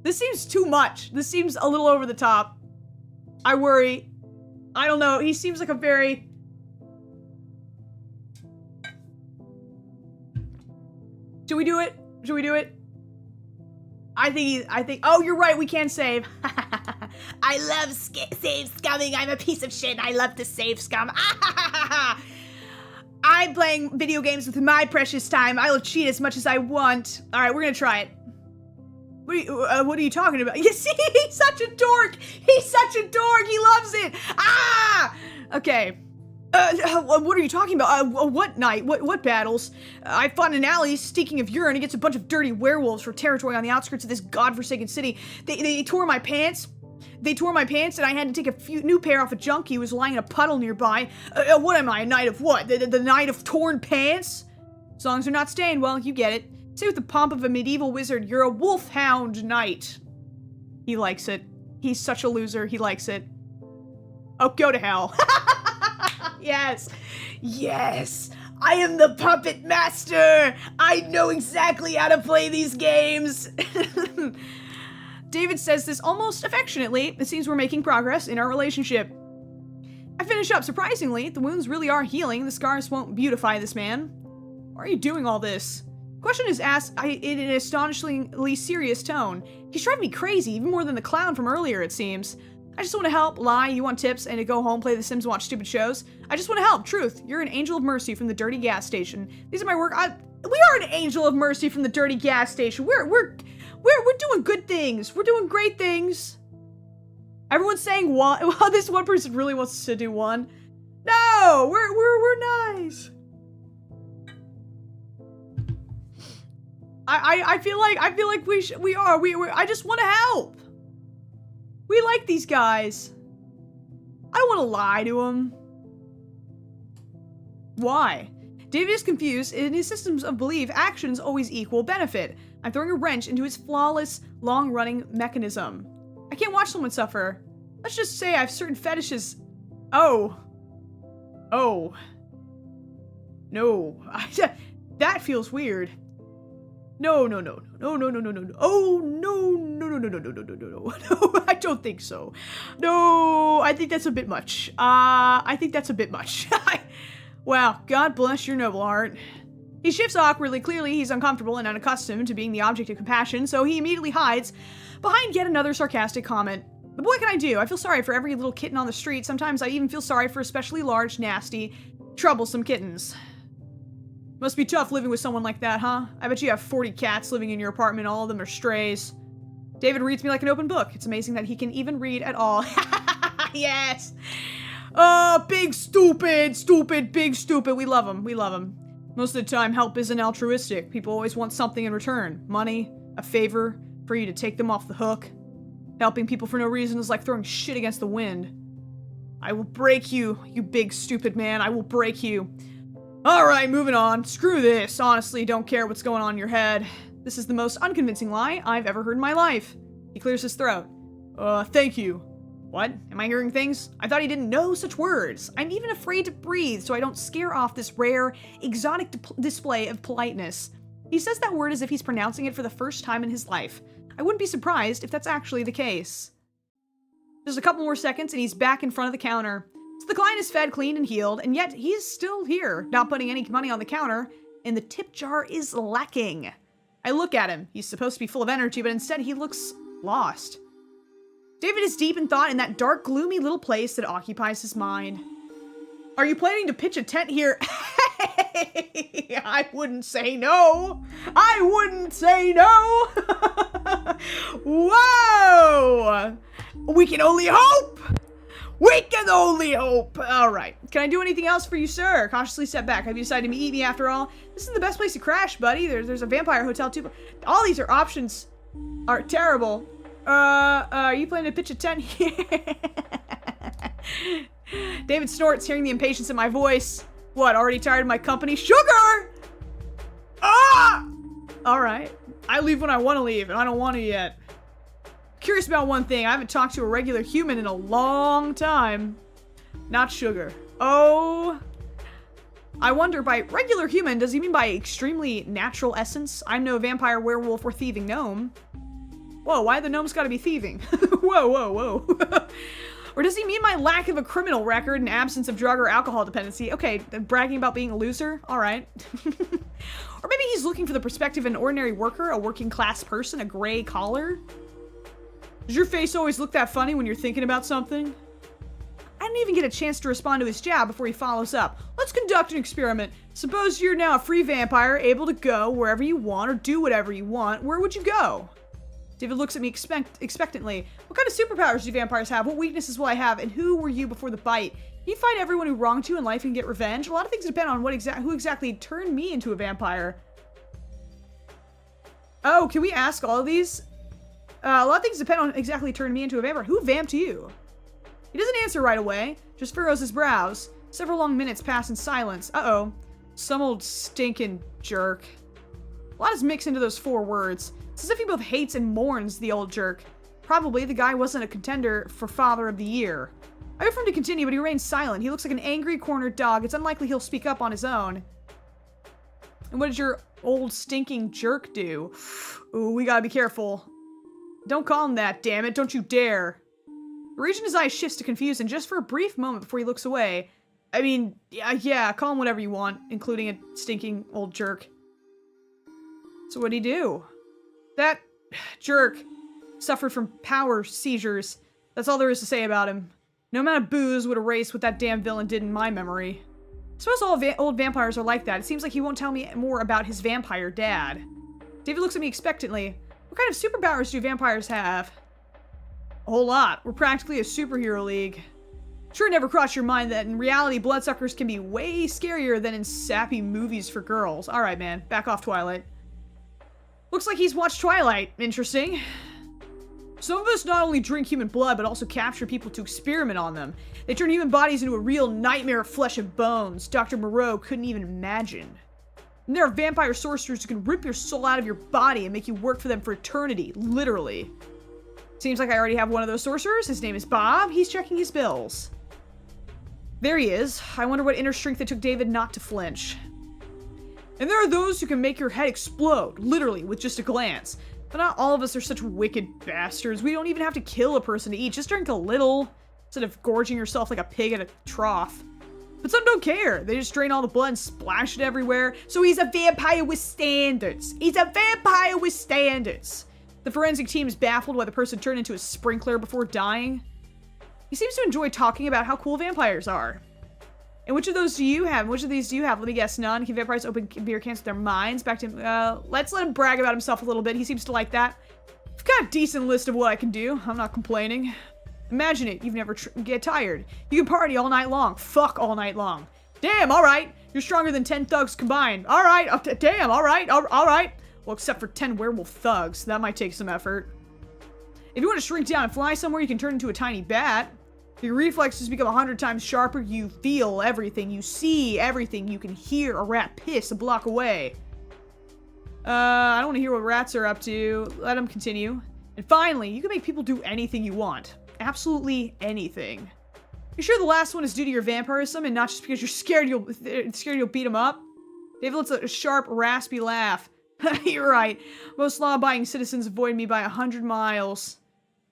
This seems too much. This seems a little over the top. I worry. I don't know. He seems like a very... Should we do it? Should we do it? I think, oh, you're right, we can save. I love save scumming. I'm a piece of shit. I love to save scum. I'm playing video games with my precious time. I'll cheat as much as I want. All right, we're gonna try it. What are you talking about? You see, he's such a dork. He's such a dork. He loves it. Okay. What are you talking about? What night? What battles? I fought in an alley stinking of urine against a bunch of dirty werewolves for territory on the outskirts of this godforsaken city. They tore my pants. They tore my pants, and I had to take a new pair off a junkie who was lying in a puddle nearby. What am I, a knight of what? The knight of torn pants? As long as they're not stained, well, you get it. Say with the pomp of a medieval wizard, you're a wolfhound knight. He likes it. He's such a loser. He likes it. Oh, go to hell. Yes. Yes. I am the puppet master. I know exactly how to play these games. David says this almost affectionately. It seems we're making progress in our relationship. I finish up. Surprisingly, the wounds really are healing. The scars won't beautify this man. Why are you doing all this? Question is asked in an astonishingly serious tone. He's driving me crazy, even more than the clown from earlier, it seems. I just want to help, lie, you want tips, and to go home, play The Sims, watch stupid shows. I just want to help, truth. You're an angel of mercy from the dirty gas station. These are my work. We are an angel of mercy from the dirty gas station. We're doing good things. We're doing great things. Everyone's saying one. Well, this one person really wants us to do one. No, we're nice. I feel like we are. I just want to help. We like these guys. I don't want to lie to them. Why? David is confused. In his systems of belief, actions always equal benefit. I'm throwing a wrench into his flawless, long-running mechanism. I can't watch someone suffer. Let's just say I have certain fetishes. Oh. No. That feels weird. No. Oh, no, I don't think so. No, I think that's a bit much. Wow, God bless your noble heart. He shifts awkwardly. Clearly, he's uncomfortable and unaccustomed to being the object of compassion, so he immediately hides behind yet another sarcastic comment. But what can I do? I feel sorry for every little kitten on the street. Sometimes I even feel sorry for especially large, nasty, troublesome kittens. Must be tough living with someone like that, huh? I bet you have 40 cats living in your apartment. All of them are strays. David reads me like an open book. It's amazing that he can even read at all. Yes! Big stupid, big stupid. We love him. We love him. Most of the time, help isn't altruistic. People always want something in return. Money, a favor, for you to take them off the hook. Helping people for no reason is like throwing shit against the wind. I will break you, you big stupid man. I will break you. Alright, moving on. Screw this. Honestly, don't care what's going on in your head. This is the most unconvincing lie I've ever heard in my life. He clears his throat. Thank you. What? Am I hearing things? I thought he didn't know such words. I'm even afraid to breathe so I don't scare off this rare, exotic display of politeness. He says that word as if he's pronouncing it for the first time in his life. I wouldn't be surprised if that's actually the case. Just a couple more seconds and he's back in front of the counter. So the client is fed, cleaned, and healed, and yet he's still here, not putting any money on the counter, and the tip jar is lacking. I look at him. He's supposed to be full of energy, but instead he looks lost. David is deep in thought in that dark, gloomy little place that occupies his mind. Are you planning to pitch a tent here? I wouldn't say no. I wouldn't say no. Whoa! We can only hope. We can only hope. All right. Can I do anything else for you, sir? Cautiously step back. Have you decided to eat me after all? This is the best place to crash, buddy. There's a vampire hotel too. All these are options are terrible. Are you planning to pitch a tent here? David snorts, hearing the impatience in my voice. What, already tired of my company? Sugar! Ah! Alright. I leave when I want to leave, and I don't want to yet. Curious about one thing. I haven't talked to a regular human in a long time. Not sugar. Oh. I wonder, by regular human, does he mean by extremely natural essence? I'm no vampire, werewolf, or thieving gnome. Whoa, why the gnomes gotta be thieving? Whoa, whoa, whoa. Or does he mean my lack of a criminal record and absence of drug or alcohol dependency? Okay, bragging about being a loser? Alright. Or maybe he's looking for the perspective of an ordinary worker, a working class person, a gray collar? Does your face always look that funny when you're thinking about something? I didn't even get a chance to respond to his jab before he follows up. Let's conduct an experiment. Suppose you're now a free vampire, able to go wherever you want or do whatever you want. Where would you go? David looks at me expectantly. What kind of superpowers do vampires have? What weaknesses will I have? And who were you before the bite? Can you find everyone who wronged you in life and get revenge? A lot of things depend on who exactly turned me into a vampire. Oh, can we ask all of these? A lot of things depend on exactly turning me into a vampire. Who vamped you? He doesn't answer right away, just furrows his brows. Several long minutes pass in silence. Uh-oh. Some old stinking jerk. A lot is mixed into those 4 words. It's as if he both hates and mourns the old jerk. Probably the guy wasn't a contender for Father of the Year. I wait for him to continue, but he remains silent. He looks like an angry, cornered dog. It's unlikely he'll speak up on his own. And what did your old stinking jerk do? Ooh, we gotta be careful. Don't call him that, damn it. Don't you dare. The region his eyes shifts to confusion just for a brief moment before he looks away. I mean, yeah, call him whatever you want, including a stinking old jerk. So what'd he do? That jerk suffered from power seizures. That's all there is to say about him. No amount of booze would erase what that damn villain did in my memory. I suppose all old vampires are like that. It seems like he won't tell me more about his vampire dad. David looks at me expectantly. What kind of superpowers do vampires have? A whole lot. We're practically a superhero league. Sure, it never crossed your mind that in reality, bloodsuckers can be way scarier than in sappy movies for girls. Alright, man. Back off, Twilight. Looks like he's watched Twilight. Interesting. Some of us not only drink human blood, but also capture people to experiment on them. They turn human bodies into a real nightmare of flesh and bones. Dr. Moreau couldn't even imagine. And there are vampire sorcerers who can rip your soul out of your body and make you work for them for eternity. Literally. Seems like I already have one of those sorcerers. His name is Bob. He's checking his bills. There he is. I wonder what inner strength it took David not to flinch. And there are those who can make your head explode, literally, with just a glance. But not all of us are such wicked bastards. We don't even have to kill a person to eat. Just drink a little, instead of gorging yourself like a pig at a trough. But some don't care. They just drain all the blood and splash it everywhere. So he's a vampire with standards. He's a vampire with standards. The forensic team is baffled why the person turned into a sprinkler before dying. He seems to enjoy talking about how cool vampires are. And which of those do you have? Which of these do you have? Let me guess, none. Can vampires open beer cans with their minds? Back to him. Let's let him brag about himself a little bit. He seems to like that. I've got a decent list of what I can do. I'm not complaining. Imagine it. You've never get tired. You can party all night long. Fuck all night long. Damn, alright. You're stronger than 10 thugs combined. Alright. Damn, alright. Alright. Well, except for 10 werewolf thugs. That might take some effort. If you want to shrink down and fly somewhere, you can turn into a tiny bat. Your reflexes become 100 times sharper. You feel everything. You see everything. You can hear a rat piss a block away. I don't want to hear what rats are up to. Let them continue. And finally, you can make people do anything you want. Absolutely anything. You're sure the last one is due to your vampirism and not just because you're scared you'll beat him up? David lets out a sharp, raspy laugh. You're right. Most law-abiding citizens avoid me by 100 miles.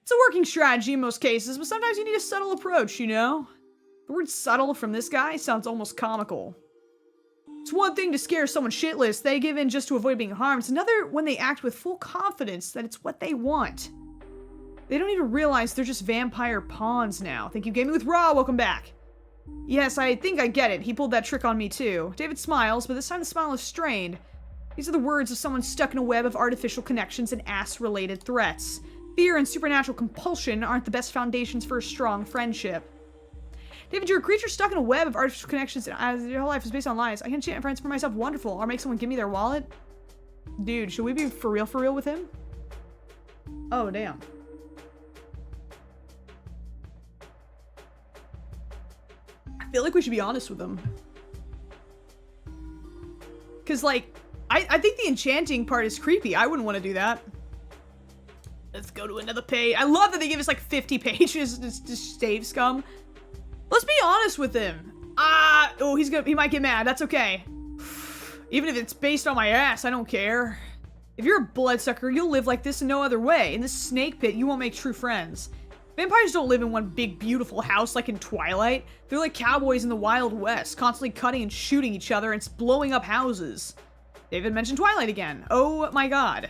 It's a working strategy in most cases, but sometimes you need a subtle approach, you know? The word subtle from this guy sounds almost comical. It's one thing to scare someone shitless. They give in just to avoid being harmed. It's another when they act with full confidence that it's what they want. They don't even realize they're just vampire pawns now. Thank you, Gaming with Raw. Welcome back. Yes, I think I get it. He pulled that trick on me too. David smiles, but this time the smile is strained. These are the words of someone stuck in a web of artificial connections and ass-related threats. Fear and supernatural compulsion aren't the best foundations for a strong friendship. David, you're a creature stuck in a web of artificial connections and your whole life is based on lies. I can enchant friends for myself. Wonderful. Or make someone give me their wallet. Dude, should we be for real with him? Oh, damn. I feel like we should be honest with him. Because, like, I think the enchanting part is creepy. I wouldn't want to do that. Let's go to another page. I love that they give us, like, 50 pages to save scum. Let's be honest with him. Oh, he might get mad. That's okay. Even if it's based on my ass, I don't care. If you're a bloodsucker, you'll live like this in no other way. In this snake pit, you won't make true friends. Vampires don't live in one big, beautiful house like in Twilight. They're like cowboys in the Wild West, constantly cutting and shooting each other and blowing up houses. David mentioned Twilight again. Oh my god.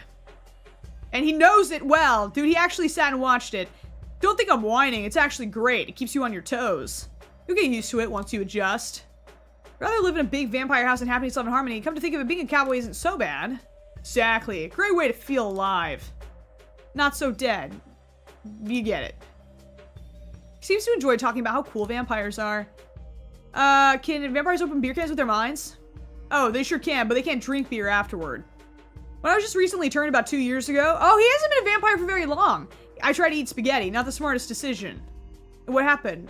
And he knows it well. Dude, he actually sat and watched it. Don't think I'm whining. It's actually great. It keeps you on your toes. You'll get used to it once you adjust. Rather live in a big vampire house and happiness, love, and harmony. Come to think of it, being a cowboy isn't so bad. Exactly. Great way to feel alive. Not so dead. You get it. He seems to enjoy talking about how cool vampires are. Can vampires open beer cans with their minds? Oh, they sure can, but they can't drink beer afterward. When I was just recently turned about 2 years ago, oh, he hasn't been a vampire for very long. I tried to eat spaghetti, not the smartest decision. And what happened?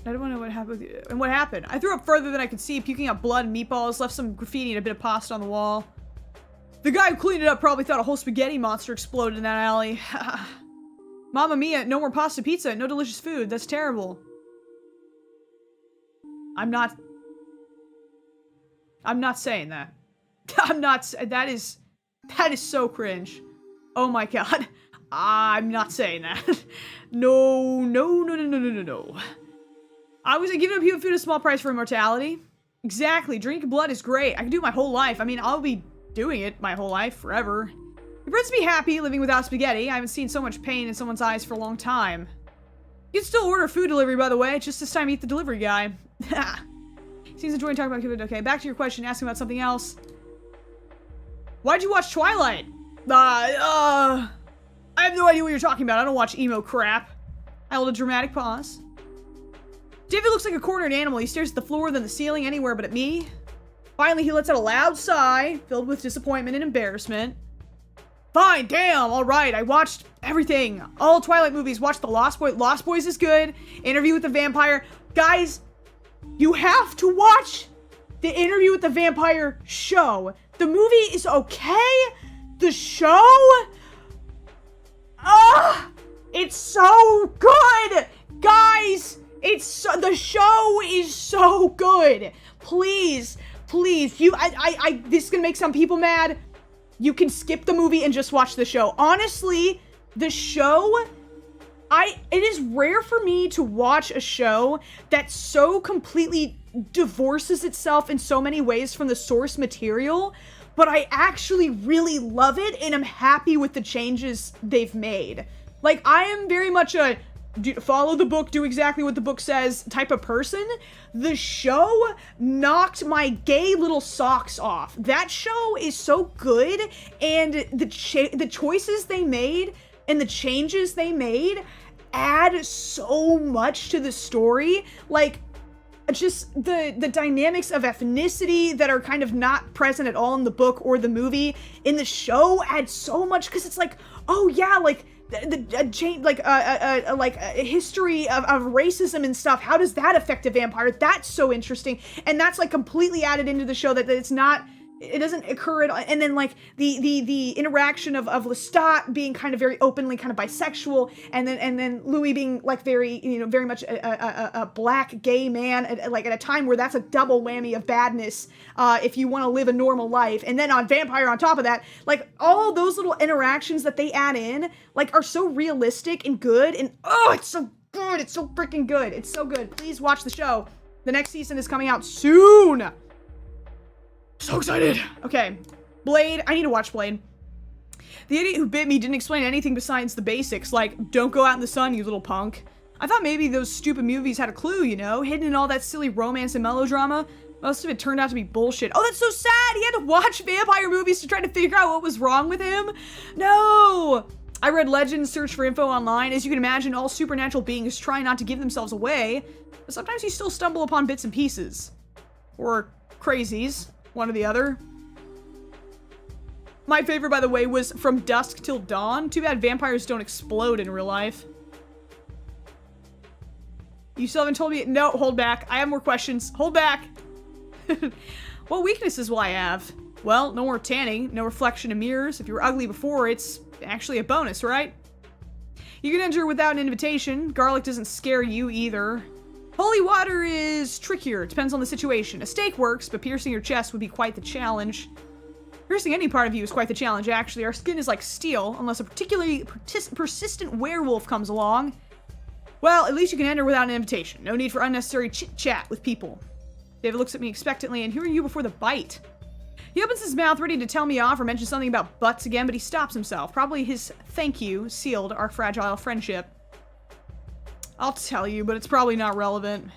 I don't want to know what happened with you. And what happened? I threw up further than I could see, puking out blood and meatballs, left some graffiti and a bit of pasta on the wall. The guy who cleaned it up probably thought a whole spaghetti monster exploded in that alley. Mamma mia, no more pasta pizza, no delicious food. That's terrible. I'm not saying that. That is so cringe. Oh my god. I'm not saying that. No. I was giving up human food a small price for immortality. Exactly. Drinking blood is great. I can do it my whole life. I mean, I'll be doing it my whole life, forever. Your friends be happy living without spaghetti. I haven't seen so much pain in someone's eyes for a long time. You can still order food delivery, by the way. Just this time, eat the delivery guy. Seems enjoying talking about food. Okay, back to your question. Asking about something else. Why'd you watch Twilight? I have no idea what you're talking about. I don't watch emo crap. I hold a dramatic pause. David looks like a cornered animal. He stares at the floor, then the ceiling, anywhere but at me. Finally, he lets out a loud sigh, filled with disappointment and embarrassment. Fine, damn, alright, I watched everything. All Twilight movies, watched The Lost Boys. Lost Boys is good. Interview with the Vampire. Guys, you have to watch the Interview with the Vampire show. The movie is okay. The show? It's so good! Guys, the show is so good. Please, this is gonna make some people mad. You can skip the movie and just watch the show. Honestly, the show it is rare for me to watch a show that so completely divorces itself in so many ways from the source material, but I actually really love it and I'm happy with the changes they've made. Like, I am very much a follow the book, do exactly what the book says type of person. The show knocked my gay little socks off. That show is so good, and the choices they made and the changes they made add so much to the story. Like, just the dynamics of ethnicity that are kind of not present at all in the book or the movie in the show add so much, because it's like, oh yeah, like a history of racism and stuff. How does that affect a vampire? That's so interesting, and that's like completely added into the show, that it's not. It doesn't occur at all. And then like the interaction of Lestat being kind of very openly kind of bisexual, and then Louis being like very, you know, very much a black gay man at a time where that's a double whammy of badness if you want to live a normal life. And then on Vampire on top of that, like all those little interactions that they add in like are so realistic and good, and oh, it's so good. It's so freaking good. It's so good. Please watch the show. The next season is coming out soon. So excited. Okay, Blade. I need to watch Blade. The idiot who bit me didn't explain anything besides the basics, like, don't go out in the sun, you little punk. I thought maybe those stupid movies had a clue, you know, hidden in all that silly romance and melodrama. Most of it turned out to be bullshit. Oh, that's so sad! He had to watch vampire movies to try to figure out what was wrong with him? No! I read legends, searched for info online. As you can imagine, all supernatural beings try not to give themselves away, but sometimes you still stumble upon bits and pieces. Or crazies. One or the other. My favorite, by the way, was From Dusk Till Dawn. Too bad vampires don't explode in real life. You still haven't told me. No, hold back. I have more questions. Hold back. What weaknesses will I have? Well, no more tanning, no reflection in mirrors. If you were ugly before, it's actually a bonus, right? You can enter without an invitation. Garlic doesn't scare you either. Holy water is trickier. It depends on the situation. A stake works, but piercing your chest would be quite the challenge. Piercing any part of you is quite the challenge, actually. Our skin is like steel, unless a particularly persistent werewolf comes along. Well, at least you can enter without an invitation. No need for unnecessary chit-chat with people. David looks at me expectantly, and who are you before the bite? He opens his mouth ready to tell me off or mention something about butts again, but he stops himself. Probably his thank you sealed our fragile friendship. I'll tell you, but it's probably not relevant.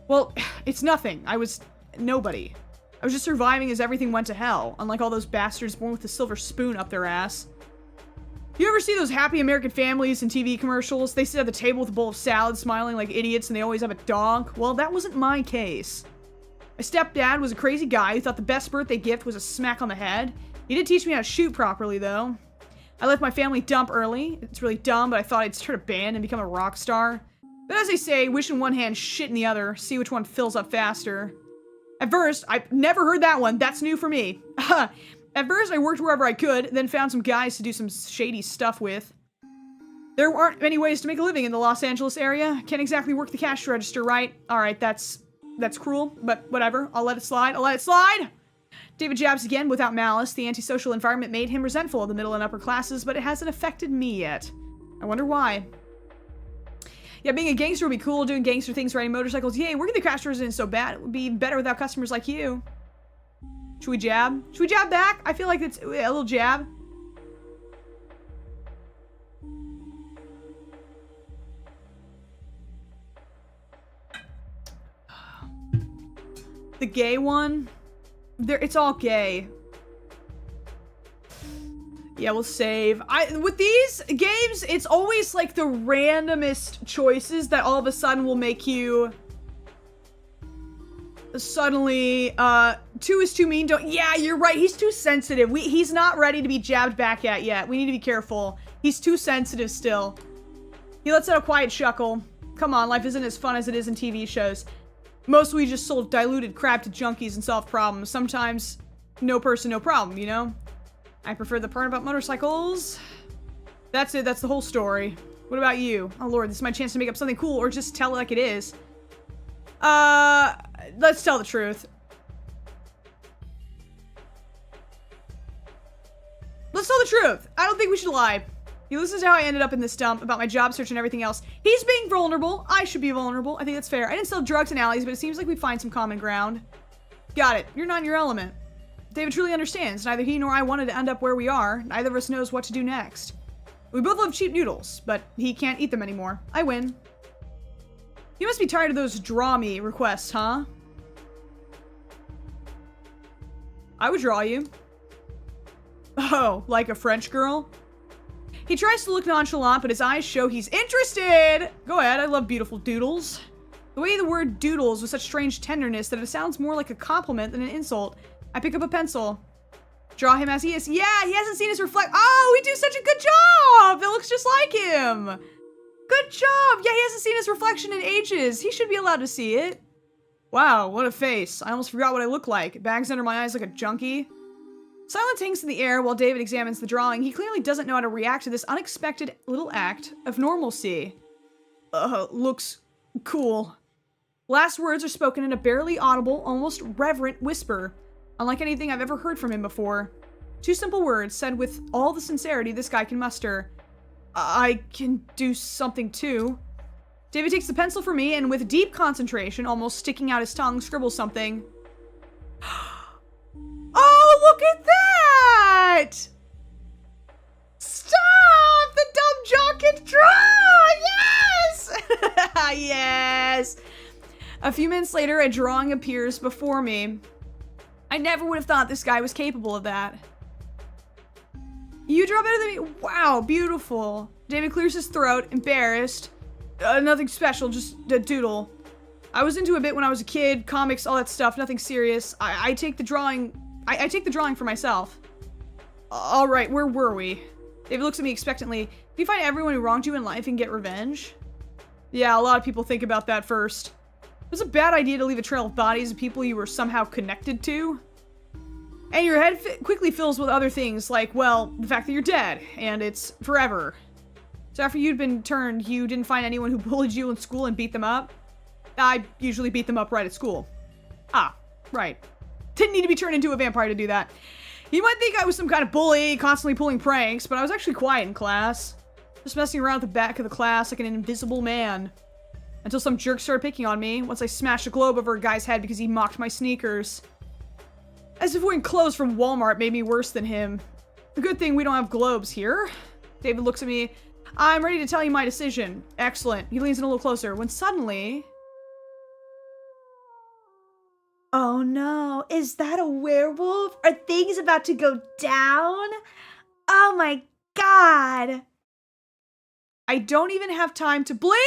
Well, it's nothing. I was nobody. I was just surviving as everything went to hell, unlike all those bastards born with a silver spoon up their ass. You ever see those happy American families in TV commercials? They sit at the table with a bowl of salad, smiling like idiots, and they always have a dog. Well, that wasn't my case. My stepdad was a crazy guy who thought the best birthday gift was a smack on the head. He did teach me how to shoot properly, though. I left my family dump early. It's really dumb, but I thought I'd start a band and become a rock star. But as they say, wish in one hand, shit in the other. See which one fills up faster. At first, I've never heard that one. That's new for me. At first, I worked wherever I could, then found some guys to do some shady stuff with. There aren't many ways to make a living in the Los Angeles area. Can't exactly work the cash register, right? Alright, that's cruel, but whatever. I'll let it slide. I'll let it slide! David jabs again without malice. The antisocial environment made him resentful of the middle and upper classes, but it hasn't affected me yet. I wonder why. Yeah, being a gangster would be cool, doing gangster things, riding motorcycles. Yay, working the cash register isn't so bad. It would be better without customers like you. Should we jab? Should we jab back? I feel like it's a little jab. The gay one? It's all gay. Yeah, we'll save. With these games, it's always like the randomest choices that all of a sudden will make you suddenly, 2 is too mean. Yeah, you're right. He's too sensitive. He's not ready to be jabbed back at yet. We need to be careful. He's too sensitive still. He lets out a quiet chuckle. Come on, life isn't as fun as it is in TV shows. Mostly we just sold diluted crap to junkies and solved problems. Sometimes, no person, no problem, you know? I prefer the part about motorcycles. That's it, that's the whole story. What about you? Oh lord, this is my chance to make up something cool or just tell it like it is. Let's tell the truth. Let's tell the truth. I don't think we should lie. He listens to how I ended up in this dump, about my job search and everything else. He's being vulnerable. I should be vulnerable. I think that's fair. I didn't sell drugs in alleys, but it seems like we find some common ground. Got it. You're not in your element. David truly understands. Neither he nor I wanted to end up where we are. Neither of us knows what to do next. We both love cheap noodles, but he can't eat them anymore. I win. You must be tired of those draw me requests, huh? I would draw you. Oh, like a French girl? He tries to look nonchalant, but his eyes show he's interested! Go ahead, I love beautiful doodles. The way the word doodles with such strange tenderness that it sounds more like a compliment than an insult. I pick up a pencil. Draw him as he is. Yeah, he hasn't seen his reflect. Oh, we do such a good job! It looks just like him! Good job! Yeah, he hasn't seen his reflection in ages. He should be allowed to see it. Wow, what a face. I almost forgot what I look like. Bags under my eyes like a junkie. Silence hangs in the air while David examines the drawing. He clearly doesn't know how to react to this unexpected little act of normalcy. Looks cool. Last words are spoken in a barely audible, almost reverent whisper, unlike anything I've ever heard from him before. 2 simple words said with all the sincerity this guy can muster. I can do something too. David takes the pencil from me and with deep concentration, almost sticking out his tongue, scribbles something. Oh, look at that! Stop! The dumb jock can draw! Yes! Yes! A few minutes later, a drawing appears before me. I never would have thought this guy was capable of that. You draw better than me? Wow, beautiful. David clears his throat, embarrassed. Nothing special, just a doodle. I was into a bit when I was a kid, comics, all that stuff, nothing serious. I take the drawing for myself. All right, where were we? David looks at me expectantly. Do you find everyone who wronged you in life and get revenge? Yeah, a lot of people think about that first. It was a bad idea to leave a trail of bodies of people you were somehow connected to. And your head quickly fills with other things, like, well, the fact that you're dead, and it's forever. So after you'd been turned, you didn't find anyone who bullied you in school and beat them up? I usually beat them up right at school. Ah, right. Didn't need to be turned into a vampire to do that. You might think I was some kind of bully, constantly pulling pranks, but I was actually quiet in class. Just messing around at the back of the class like an invisible man. Until some jerk started picking on me, once I smashed a globe over a guy's head because he mocked my sneakers. As if wearing clothes from Walmart made me worse than him. A good thing we don't have globes here. David looks at me. I'm ready to tell you my decision. Excellent. He leans in a little closer, when suddenly... Oh no, is that a werewolf? Are things about to go down? Oh my god. I don't even have time to blink.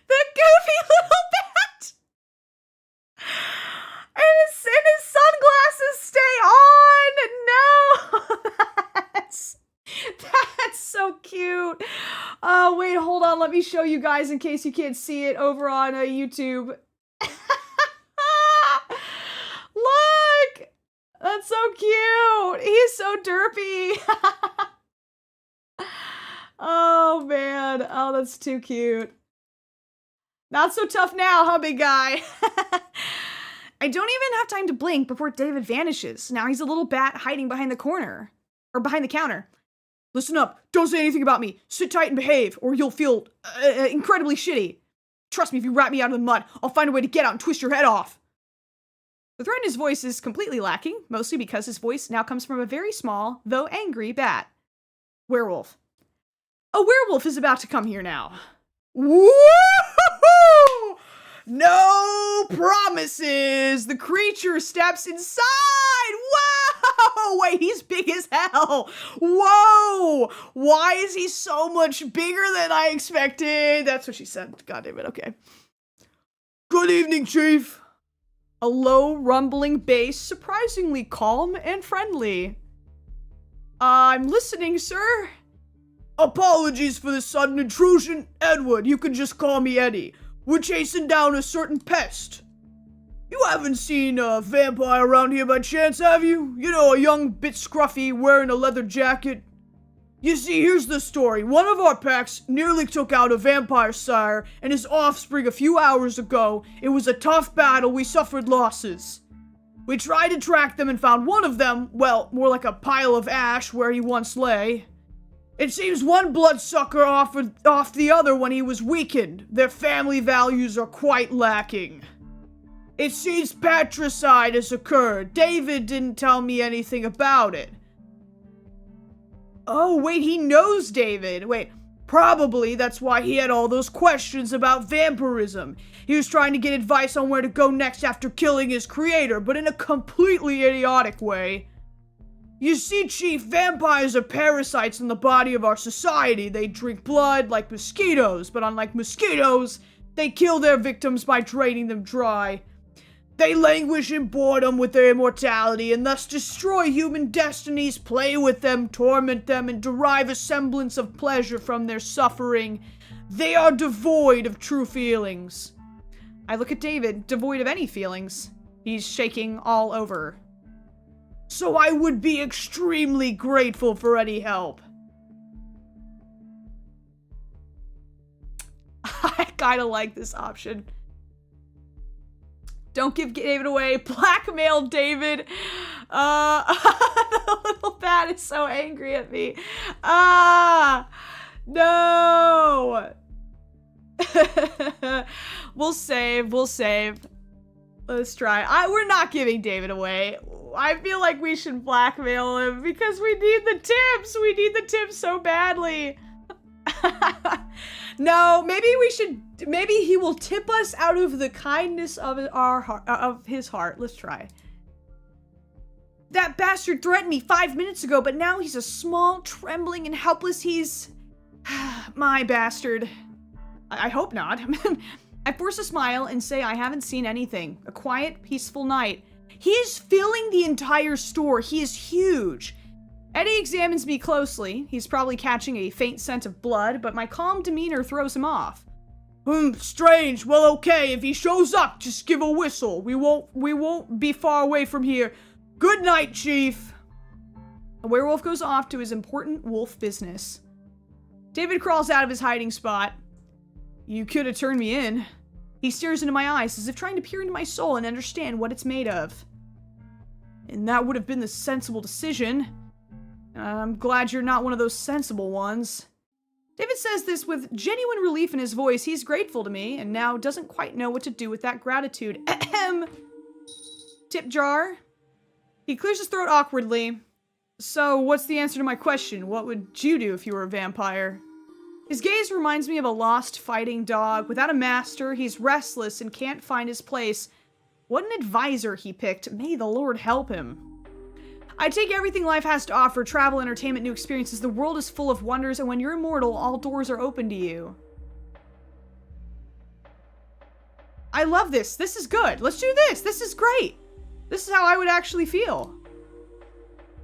The goofy little bat. And his sunglasses stay on. No. That's so cute. Oh, wait, hold on. Let me show you guys in case you can't see it over on YouTube. Look. That's so cute. He's so derpy. Oh, man. Oh, that's too cute. Not so tough now, huh, big guy? I don't even have time to blink before David vanishes. Now he's a little bat hiding behind the corner. Or behind the counter. Listen up. Don't say anything about me. Sit tight and behave, or you'll feel incredibly shitty. Trust me, if you rat me out of the mud, I'll find a way to get out and twist your head off. The threat in his voice is completely lacking, mostly because his voice now comes from a very small, though angry, bat. Werewolf. A werewolf is about to come here now. Woo-hoo-hoo! No promises! The creature steps inside! Whoa! Wait, he's big as hell! Whoa! Why is he so much bigger than I expected? That's what she said. God damn it, okay. Good evening, Chief. A low, rumbling bass, surprisingly calm and friendly. I'm listening, sir. Apologies for the sudden intrusion, Edward. You can just call me Eddie. We're chasing down a certain pest. You haven't seen a vampire around here by chance, have you? You know, a young bit scruffy, wearing a leather jacket. You see, here's the story. One of our packs nearly took out a vampire sire and his offspring a few hours ago. It was a tough battle. We suffered losses. We tried to track them and found one of them, well, more like a pile of ash where he once lay. It seems one bloodsucker off the other when he was weakened. Their family values are quite lacking. It seems patricide has occurred. David didn't tell me anything about it. Oh, wait, he knows David. Wait, probably that's why he had all those questions about vampirism. He was trying to get advice on where to go next after killing his creator, but in a completely idiotic way. You see, Chief, vampires are parasites in the body of our society. They drink blood like mosquitoes, but unlike mosquitoes, they kill their victims by draining them dry. They languish in boredom with their immortality and thus destroy human destinies, play with them, torment them, and derive a semblance of pleasure from their suffering. They are devoid of true feelings. I look at David, devoid of any feelings. He's shaking all over. So I would be extremely grateful for any help. I kinda like this option. Don't give David away. Blackmail David. The little bat is so angry at me. No. We'll save. Let's try. We're not giving David away. I feel like we should blackmail him because we need the tips. We need the tips so badly. No, maybe he will tip us out of the kindness of his heart. Let's try. That bastard threatened me 5 minutes ago, but now he's a small, trembling, and helpless. He's my bastard. I hope not. I force a smile and say I haven't seen anything. A quiet, peaceful night. He is filling the entire store. He is huge. Eddie examines me closely. He's probably catching a faint scent of blood, but my calm demeanor throws him off. Strange. Well, okay, if he shows up, just give a whistle. We won't be far away from here. Good night, Chief. A werewolf goes off to his important wolf business. David crawls out of his hiding spot. You could have turned me in. He stares into my eyes as if trying to peer into my soul and understand what it's made of. And that would have been the sensible decision. I'm glad you're not one of those sensible ones. David says this with genuine relief in his voice. He's grateful to me, and now doesn't quite know what to do with that gratitude. Ahem. Tip jar. He clears his throat awkwardly. So, what's the answer to my question? What would you do if you were a vampire? His gaze reminds me of a lost fighting dog. Without a master, he's restless and can't find his place. What an advisor he picked. May the Lord help him. I take everything life has to offer, travel, entertainment, new experiences. The world is full of wonders, and when you're immortal, all doors are open to you. I love this. This is good. Let's do this. This is great. This is how I would actually feel.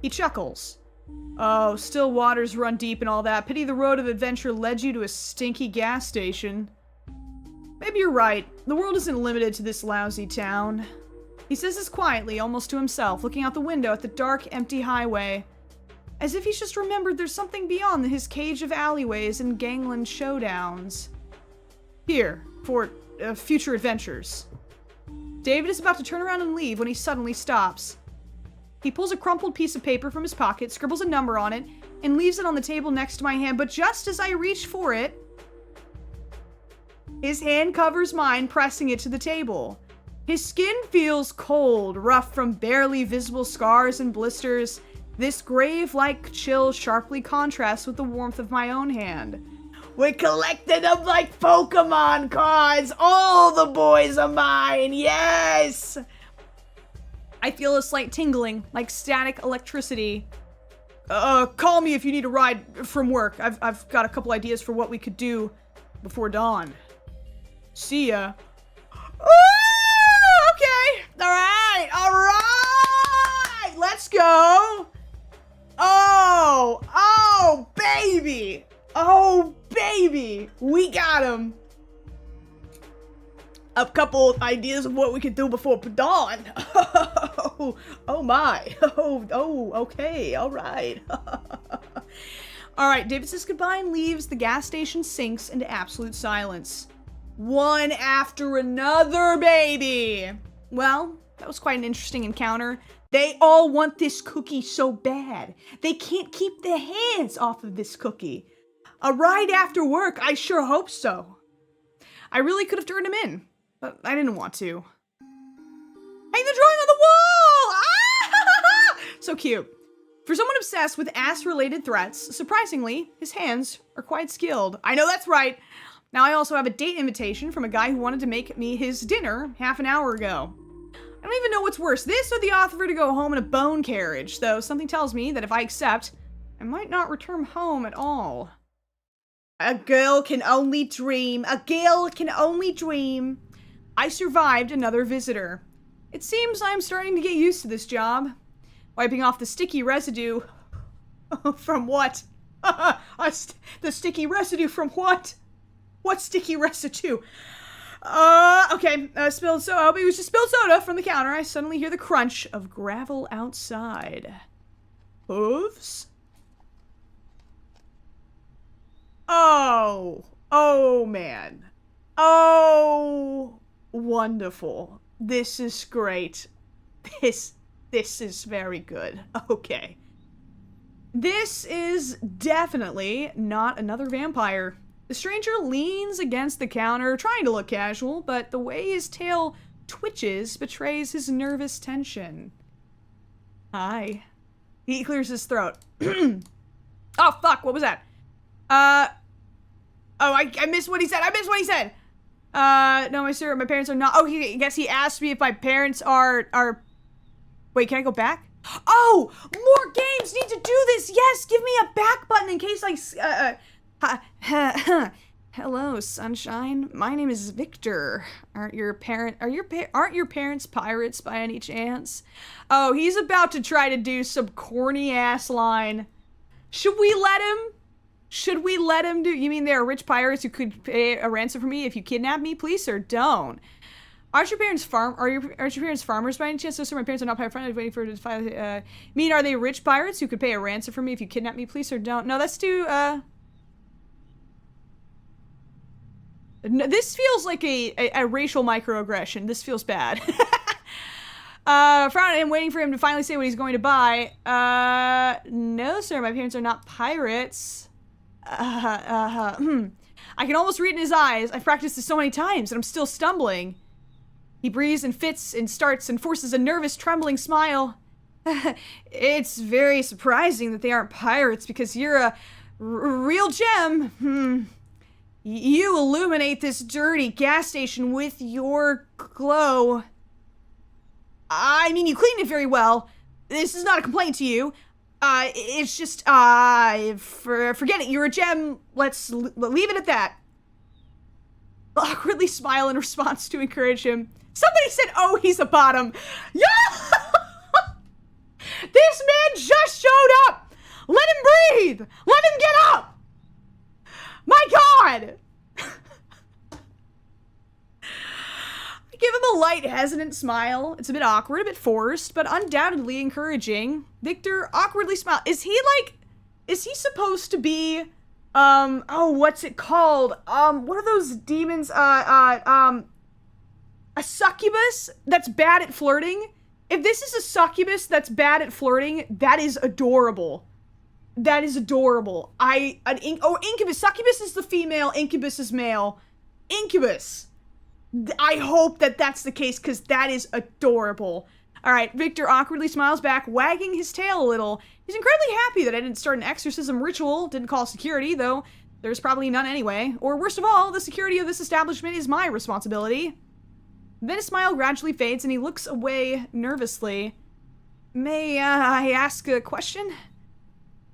He chuckles. Oh, still waters run deep and all that. Pity the road of adventure led you to a stinky gas station. Maybe you're right. The world isn't limited to this lousy town. He says this quietly, almost to himself, looking out the window at the dark, empty highway. As if he's just remembered there's something beyond his cage of alleyways and gangland showdowns. Here, for future adventures. David is about to turn around and leave when he suddenly stops. He pulls a crumpled piece of paper from his pocket, scribbles a number on it, and leaves it on the table next to my hand, but just as I reach for it, his hand covers mine, pressing it to the table. His skin feels cold, rough from barely visible scars and blisters. This grave-like chill sharply contrasts with the warmth of my own hand. We're collecting them like Pokemon cards! All the boys are mine! Yes! I feel a slight tingling, like static electricity. Call me if you need a ride from work. I've got a couple ideas for what we could do before dawn. See ya. Ooh, okay. Alright! Let's go! Oh, baby! Oh, baby! We got him! A couple ideas of what we could do before dawn. Oh my. Okay, alright. Alright, David says goodbye and leaves. The gas station sinks into absolute silence. One after another, baby! Well, That was quite an interesting encounter. They all want this cookie so bad. They can't keep their hands off of this cookie. A ride after work, I sure hope so. I really could have turned him in, but I didn't want to. Hang the drawing on the wall! Ah! So cute. For someone obsessed with ass-related threats, surprisingly, his hands are quite skilled. I know that's right. Now I also have a date invitation from a guy who wanted to make me his dinner half an hour ago. I don't even know what's worse, this or the offer to go home in a bone carriage, though something tells me that if I accept, I might not return home at all. A girl can only dream. A girl can only dream. I survived another visitor. It seems I'm starting to get used to this job. Wiping off the sticky residue. From what? The sticky residue from what? What sticky residue? Okay, spilled soda. It was just spilled soda from the counter. I suddenly hear the crunch of gravel outside. Hooves? Oh man. Oh, wonderful. This is great. This is very good. Okay. This is definitely not another vampire. The stranger leans against the counter, trying to look casual, but the way his tail twitches betrays his nervous tension. Hi. He clears his throat. Oh, fuck, what was that? Oh, I missed what he said. No, my parents are not. Oh, I guess he asked me if my parents are... Wait, can I go back? Oh, more games need to do this. Yes, give me a back button in case Hello, sunshine. My name is Victor. Aren't your parents pirates by any chance? Oh, he's about to try to do some corny ass line. Should we let him? Should we let him do? You mean there are rich pirates who could pay a ransom for me if you kidnap me, please, or don't? Aren't your parents farmers by any chance? So, sir, my parents are not pirate friendly. Waiting for mean, are they rich pirates who could pay a ransom for me if you kidnap me, please, or don't? No, that's too. No, this feels like a racial microaggression. This feels bad. Frowning and waiting for him to finally say what he's going to buy. No, sir, my parents are not pirates. I can almost read in his eyes. I've practiced this so many times and I'm still stumbling. He breathes and fits and starts and forces a nervous, trembling smile. It's very surprising that they aren't pirates because you're a real gem. You illuminate this dirty gas station with your glow. I mean, you clean it very well. This is not a complaint to you. It's just, forget it. You're a gem. Let's leave it at that. Awkwardly smile in response to encourage him. Somebody said, oh, he's a bottom. Yeah! This man just showed up. Let him breathe. Let him get up. My God. I give him a light, hesitant smile. It's a bit awkward, a bit forced, but undoubtedly encouraging. Victor awkwardly smiles. Is he supposed to be, oh, what's it called? What are those demons? A succubus that's bad at flirting? If this is a succubus that's bad at flirting, that is adorable. That is adorable. Incubus. Succubus is the female, incubus is male. Incubus. I hope that that's the case, because that is adorable. Alright, Victor awkwardly smiles back, wagging his tail a little. He's incredibly happy that I didn't start an exorcism ritual, didn't call security, though there's probably none anyway. Or worst of all, the security of this establishment is my responsibility. Then his smile gradually fades and he looks away nervously. May I ask a question?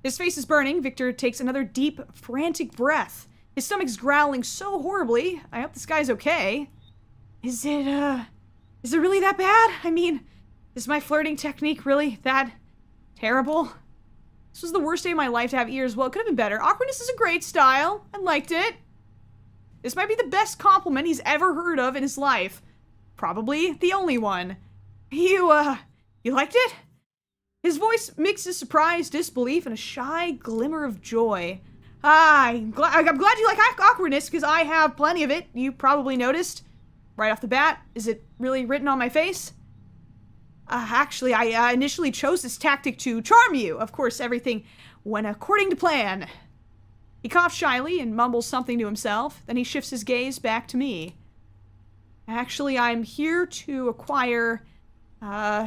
His face is burning. Victor takes another deep, frantic breath. His stomach's growling so horribly. I hope this guy's okay. Is it really that bad? I mean, is my flirting technique really that terrible? This was the worst day of my life to have ears. Well, it could have been better. Awkwardness is a great style. I liked it. This might be the best compliment he's ever heard of in his life. Probably the only one. You liked it? His voice mixes surprise, disbelief, and a shy glimmer of joy. I'm glad you like awkwardness, because I have plenty of it. You probably noticed. Right off the bat. Is it really written on my face? Actually, I initially chose this tactic to charm you. Of course, everything went according to plan. He coughs shyly and mumbles something to himself. Then he shifts his gaze back to me. Actually, I'm here to acquire...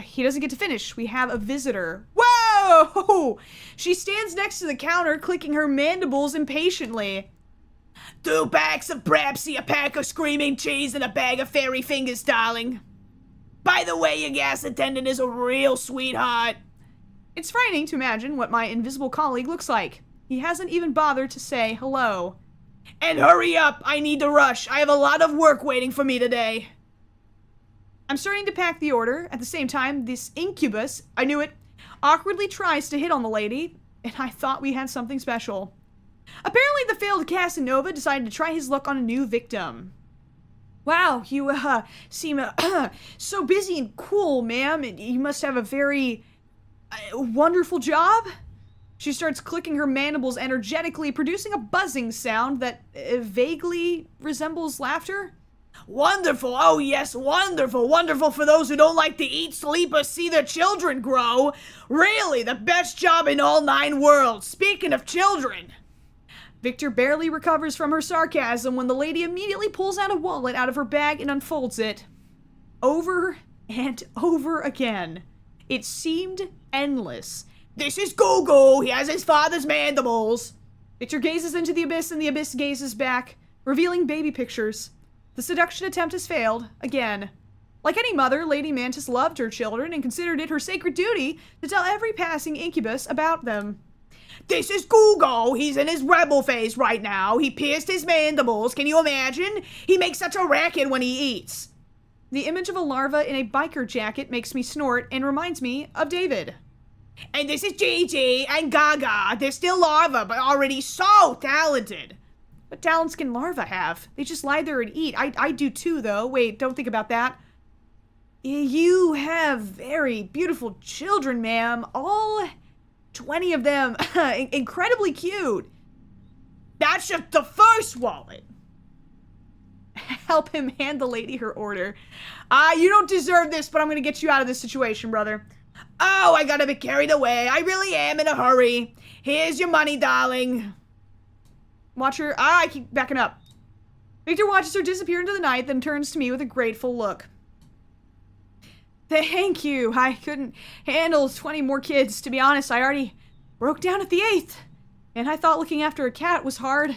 he doesn't get to finish. We have a visitor. Whoa! She stands next to the counter, clicking her mandibles impatiently. 2 packs of Pepsi, a pack of screaming cheese, and a bag of fairy fingers, darling. By the way, your gas attendant is a real sweetheart. It's frightening to imagine what my invisible colleague looks like. He hasn't even bothered to say hello. And hurry up, I need to rush. I have a lot of work waiting for me today. I'm starting to pack the order. At the same time, this incubus, I knew it, awkwardly tries to hit on the lady, and I thought we had something special. Apparently the failed Casanova decided to try his luck on a new victim. Wow, you, seem, so busy and cool, ma'am. You must have a very, wonderful job? She starts clicking her mandibles energetically, producing a buzzing sound that vaguely resembles laughter. Wonderful, oh yes, wonderful, wonderful for those who don't like to eat, sleep, or see their children grow. Really, the best job in all 9 worlds. Speaking of children. Victor barely recovers from her sarcasm when the lady immediately pulls out a wallet out of her bag and unfolds it. Over and over again. It seemed endless. This is Goo-Goo. He has his father's mandibles. Victor gazes into the abyss and the abyss gazes back, revealing baby pictures. The seduction attempt has failed, again. Like any mother, Lady Mantis loved her children and considered it her sacred duty to tell every passing incubus about them. This is Goo-Goo. He's in his rebel phase right now. He pierced his mandibles. Can you imagine? He makes such a racket when he eats. The image of a larva in a biker jacket makes me snort and reminds me of David. And this is Gigi and Gaga. They're still larvae, but already so talented. What talents can larvae have? They just lie there and eat. I do too, though. Wait, don't think about that. You have very beautiful children, ma'am. All 20 of them. Incredibly cute. That's just the first wallet. Help him hand the lady her order. You don't deserve this, but I'm gonna get you out of this situation, brother. Oh, I got a bit carried away. I really am in a hurry. Here's your money, darling. Watch her. I keep backing up. Victor watches her disappear into the night, then turns to me with a grateful look. Thank you. I couldn't handle 20 more kids. To be honest, I already broke down at the 8th. And I thought looking after a cat was hard.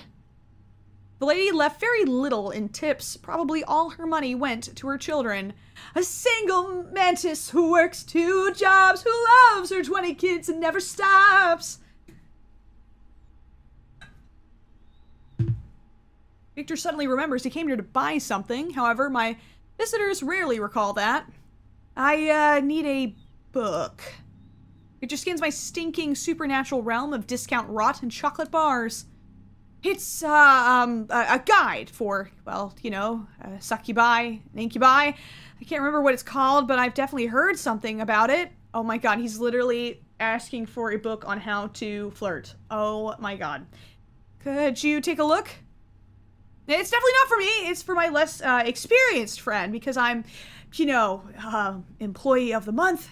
The lady left very little in tips. Probably all her money went to her children. A single mantis who works 2 jobs, who loves her 20 kids and never stops. Victor suddenly remembers he came here to buy something. However, my visitors rarely recall that. I need a book. Victor scans my stinking supernatural realm of discount rot and chocolate bars. It's, a guide for, well, you know, succubi and incubi. I can't remember what it's called, but I've definitely heard something about it. Oh my god, he's literally asking for a book on how to flirt. Oh my god. Could you take a look? It's definitely not for me. It's for my less, experienced friend, because I'm, you know, employee of the month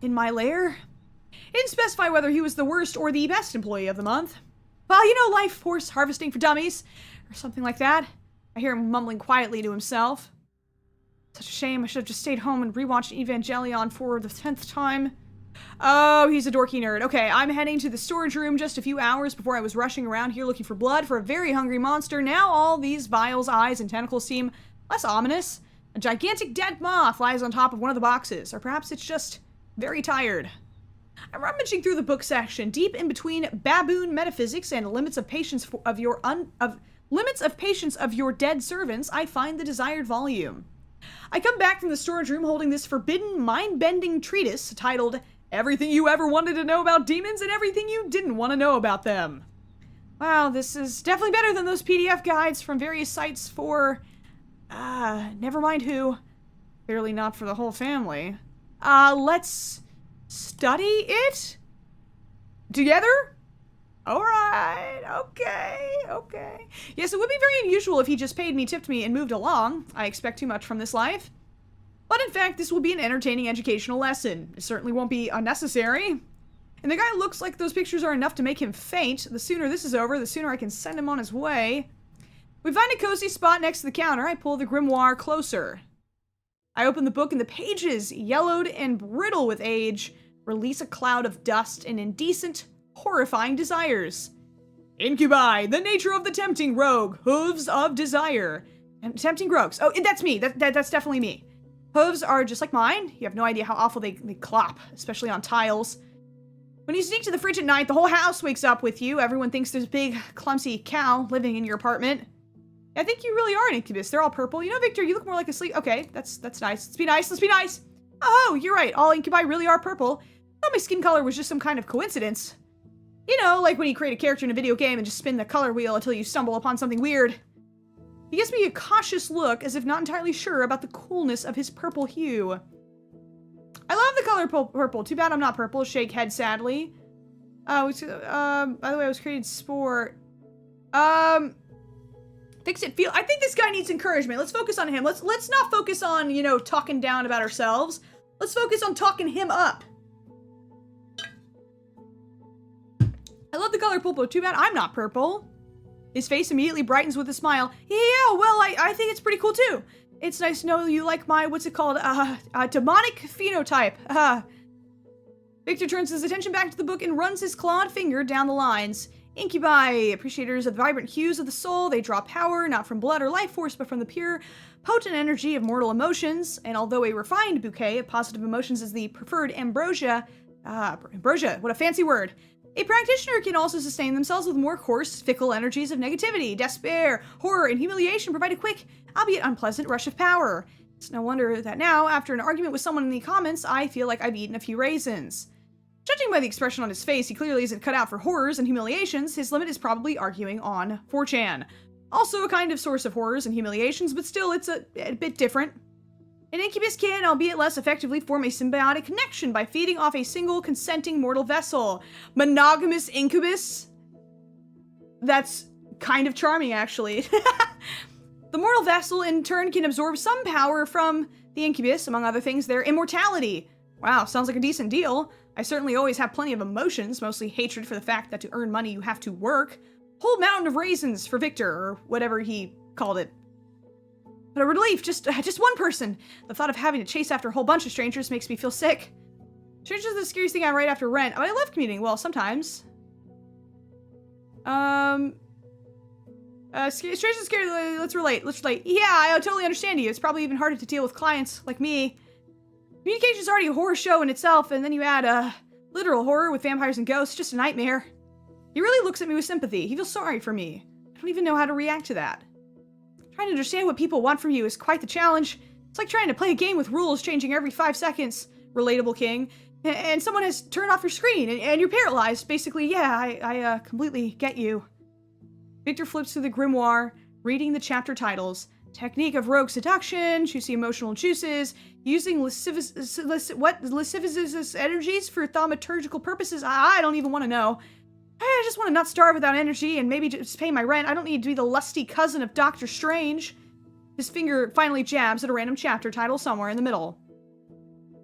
in my lair. It didn't specify whether he was the worst or the best employee of the month. Well, you know, life force harvesting for dummies, or something like that. I hear him mumbling quietly to himself. Such a shame, I should have just stayed home and rewatched Evangelion for the 10th time. Oh, he's a dorky nerd. Okay, I'm heading to the storage room just a few hours before I was rushing around here looking for blood for a very hungry monster. Now all these vials, eyes, and tentacles seem less ominous. A gigantic dead moth lies on top of one of the boxes, or perhaps it's just very tired. I'm rummaging through the book section, deep in between baboon metaphysics and limits of patience of your dead servants. I find the desired volume. I come back from the storage room holding this forbidden, mind-bending treatise titled Everything You Ever Wanted to Know About Demons and Everything You Didn't Want to Know About Them. Wow, this is definitely better than those PDF guides from various sites for, never mind who. Clearly not for the whole family. Let's study it together? Alright, okay. Yes, it would be very unusual if he just paid me, tipped me, and moved along. I expect too much from this life. But in fact, this will be an entertaining educational lesson. It certainly won't be unnecessary. And the guy looks like those pictures are enough to make him faint. The sooner this is over, the sooner I can send him on his way. We find a cozy spot next to the counter. I pull the grimoire closer. I open the book and the pages, yellowed and brittle with age, release a cloud of dust and indecent, horrifying desires. Incubi, the nature of the tempting rogue, hooves of desire. And tempting rogues. Oh, that's me. That's definitely me. Hooves are just like mine. You have no idea how awful they clop, especially on tiles. When you sneak to the fridge at night, the whole house wakes up with you. Everyone thinks there's a big, clumsy cow living in your apartment. I think you really are an incubus. They're all purple. You know, Victor, you look more like a sleep. Okay, that's nice. Let's be nice. Let's be nice. Oh, you're right. All incubi really are purple. I thought my skin color was just some kind of coincidence. You know, like when you create a character in a video game and just spin the color wheel until you stumble upon something weird. He gives me a cautious look, as if not entirely sure about the coolness of his purple hue. I love the color purple. Too bad I'm not purple. Shake head sadly. By the way, I was created sport. Fix it feel. I think this guy needs encouragement. Let's focus on him. Let's not focus on, you know, talking down about ourselves. Let's focus on talking him up. I love the color purple. Too bad I'm not purple. His face immediately brightens with a smile. Yeah, well, I think it's pretty cool too. It's nice to know you like my, what's it called, demonic phenotype. Victor turns his attention back to the book and runs his clawed finger down the lines. Incubi, appreciators of the vibrant hues of the soul, they draw power, not from blood or life force, but from the pure, potent energy of mortal emotions, and although a refined bouquet of positive emotions is the preferred ambrosia, ambrosia, what a fancy word, a practitioner can also sustain themselves with more coarse, fickle energies of negativity, despair, horror, and humiliation provide a quick, albeit unpleasant, rush of power. It's no wonder that now, after an argument with someone in the comments, I feel like I've eaten a few raisins. Judging by the expression on his face, he clearly isn't cut out for horrors and humiliations. His limit is probably arguing on 4chan. Also a kind of source of horrors and humiliations, but still it's a bit different. An incubus can, albeit less effectively, form a symbiotic connection by feeding off a single consenting mortal vessel. Monogamous incubus? That's kind of charming, actually. The mortal vessel, in turn, can absorb some power from the incubus, among other things, their immortality. Wow, sounds like a decent deal. I certainly always have plenty of emotions, mostly hatred for the fact that to earn money you have to work. Whole mountain of raisins for Victor, or whatever he called it. But a relief, just one person. The thought of having to chase after a whole bunch of strangers makes me feel sick. Strangers are the scariest thing I write after rent. Oh, I love commuting. Well, sometimes. Strangers are scary. Let's relate. Yeah, I totally understand you. It's probably even harder to deal with clients like me. Communication is already a horror show in itself, and then you add literal horror with vampires and ghosts. Just a nightmare. He really looks at me with sympathy. He feels sorry for me. I don't even know how to react to that. Trying to understand what people want from you is quite the challenge. It's like trying to play a game with rules changing every 5 seconds. Relatable king. And someone has turned off your screen, and you're paralyzed. Basically, yeah, I completely get you. Victor flips through the grimoire, reading the chapter titles. Technique of rogue seduction, juicy emotional juices, using lascivious energies for thaumaturgical purposes. I don't even want to know. I just want to not starve without energy and maybe just pay my rent. I don't need to be the lusty cousin of Doctor Strange. His finger finally jabs at a random chapter title somewhere in the middle.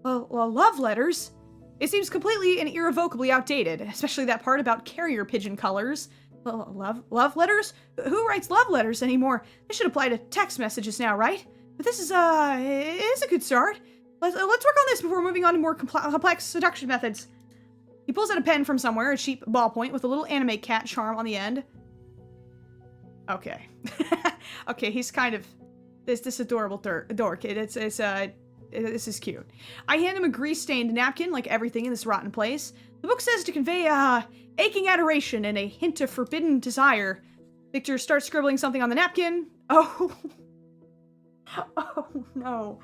Love letters? It seems completely and irrevocably outdated, especially that part about carrier pigeon colors. Love letters? Who writes love letters anymore? This should apply to text messages now, right? But this is, it is a good start. Let's work on this before moving on to more complex seduction methods. He pulls out a pen from somewhere, a cheap ballpoint with a little anime cat charm on the end. Okay. Okay, he's kind of this adorable dork. This is cute. I hand him a grease-stained napkin, like everything in this rotten place. The book says to convey aching adoration and a hint of forbidden desire. Victor starts scribbling something on the napkin. Oh. Oh, no.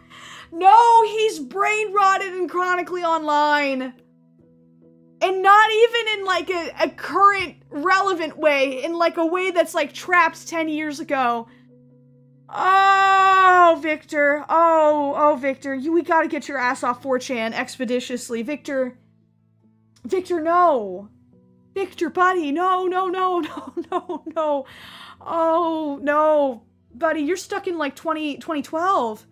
No, he's brain-rotted and chronically online. And not even in, like, a current, relevant way. In, like, a way that's, like, trapped 10 years ago. Oh, Victor. Oh, Victor. We gotta get your ass off 4chan expeditiously. Victor, no. Victor, buddy, no. Oh, no. Buddy, you're stuck in, like, 2012.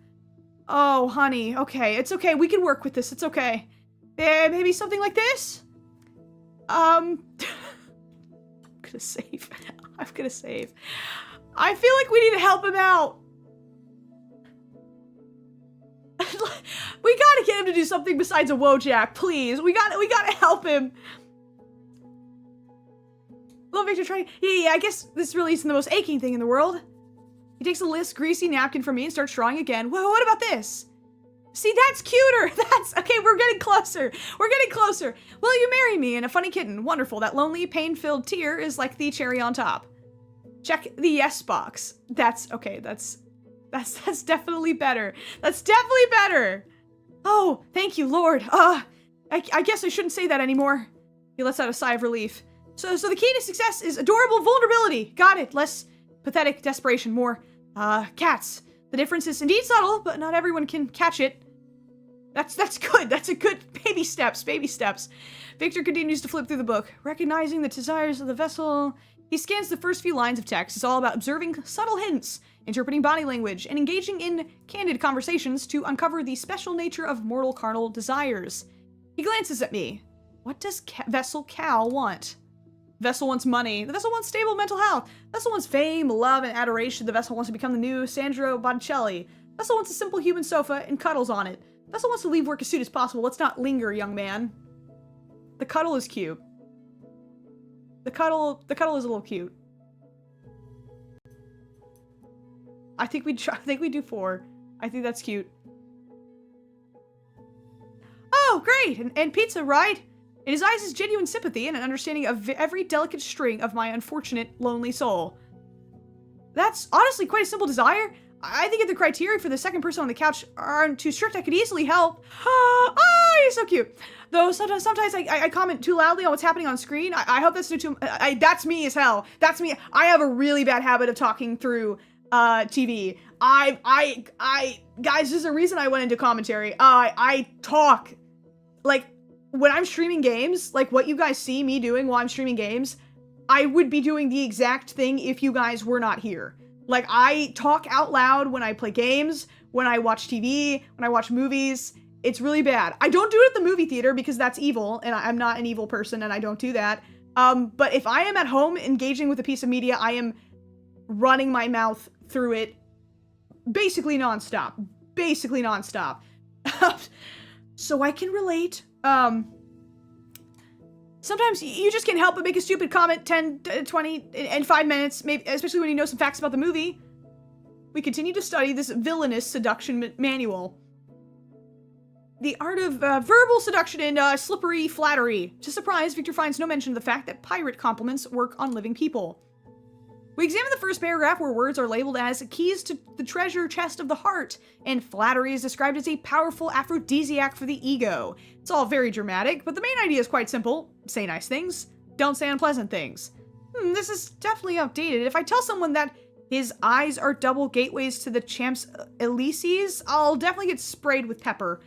Oh, honey. Okay, it's okay. We can work with this. It's okay. Maybe something like this? I'm gonna save. I'm gonna save. I feel like we need to help him out. We gotta get him to do something besides a Wojak, please. We gotta help him. Well, Victor trying. Yeah, I guess this really isn't the most aching thing in the world. He takes a list, greasy napkin from me and starts drawing again. Whoa, what about this? See, that's cuter. That's okay. We're getting closer. We're getting closer. Will you marry me? And a funny kitten. Wonderful. That lonely, pain-filled tear is like the cherry on top. Check the yes box. That's okay. That's definitely better. That's definitely better. Oh, thank you, Lord. I guess I shouldn't say that anymore. He lets out a sigh of relief. So the key to success is adorable vulnerability. Got it. Less pathetic desperation. More, cats. The difference is indeed subtle, but not everyone can catch it. That's good. That's a good baby steps. Victor continues to flip through the book, recognizing the desires of the vessel. He scans the first few lines of text. It's all about observing subtle hints, interpreting body language, and engaging in candid conversations to uncover the special nature of mortal carnal desires. He glances at me. What does Vessel Cal want? Vessel wants money. The vessel wants stable mental health. Vessel wants fame, love, and adoration. The vessel wants to become the new Sandro Botticelli. Vessel wants a simple human sofa and cuddles on it. Vessel wants to leave work as soon as possible. Let's not linger, young man. The cuddle is cute. The cuddle is a little cute. I think we do 4. I think that's cute. Oh, great! And pizza, right? In his eyes is genuine sympathy and an understanding of every delicate string of my unfortunate, lonely soul. That's honestly quite a simple desire. I think if the criteria for the second person on the couch aren't too strict, I could easily help. Oh, you're so cute. Though sometimes I comment too loudly on what's happening on screen. I hope that's too. That's me as hell. That's me. I have a really bad habit of talking through TV. Guys, there's a reason I went into commentary. I talk like when I'm streaming games, like what you guys see me doing while I'm streaming games, I would be doing the exact thing if you guys were not here. Like, I talk out loud when I play games, when I watch TV, when I watch movies. It's really bad. I don't do it at the movie theater because that's evil, and I'm not an evil person, and I don't do that. But if I am at home engaging with a piece of media, I am running my mouth through it basically nonstop. So I can relate. Sometimes you just can't help but make a stupid comment 10, 20, and 5 minutes, maybe, especially when you know some facts about the movie. We continue to study this villainous seduction manual. The art of verbal seduction and slippery flattery. To surprise, Victor finds no mention of the fact that pirate compliments work on living people. We examine the first paragraph where words are labeled as keys to the treasure chest of the heart, and flattery is described as a powerful aphrodisiac for the ego. It's all very dramatic, but the main idea is quite simple. Say nice things, don't say unpleasant things. This is definitely outdated. If I tell someone that his eyes are double gateways to the champ's Elysees, I'll definitely get sprayed with pepper.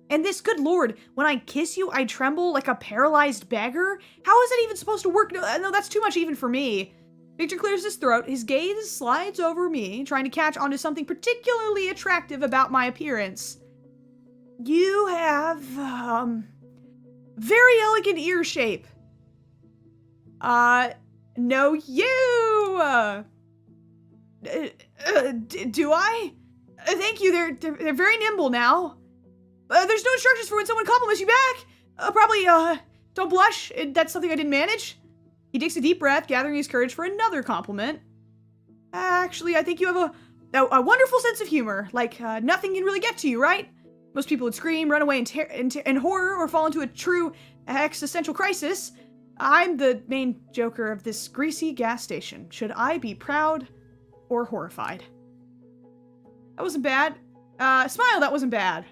And this, good lord, when I kiss you, I tremble like a paralyzed beggar? How is that even supposed to work? No, that's too much even for me. Victor clears his throat, his gaze slides over me, trying to catch onto something particularly attractive about my appearance. You have, very elegant ear shape. No, you! Do I? Thank you, they're very nimble now. There's no instructions for when someone compliments you back. Probably, don't blush, that's something I didn't manage. He takes a deep breath, gathering his courage for another compliment. Actually, I think you have a wonderful sense of humor. Like, nothing can really get to you, right? Most people would scream, run away in horror, or fall into a true existential crisis. I'm the main joker of this greasy gas station. Should I be proud or horrified? That wasn't bad. Smile, that wasn't bad.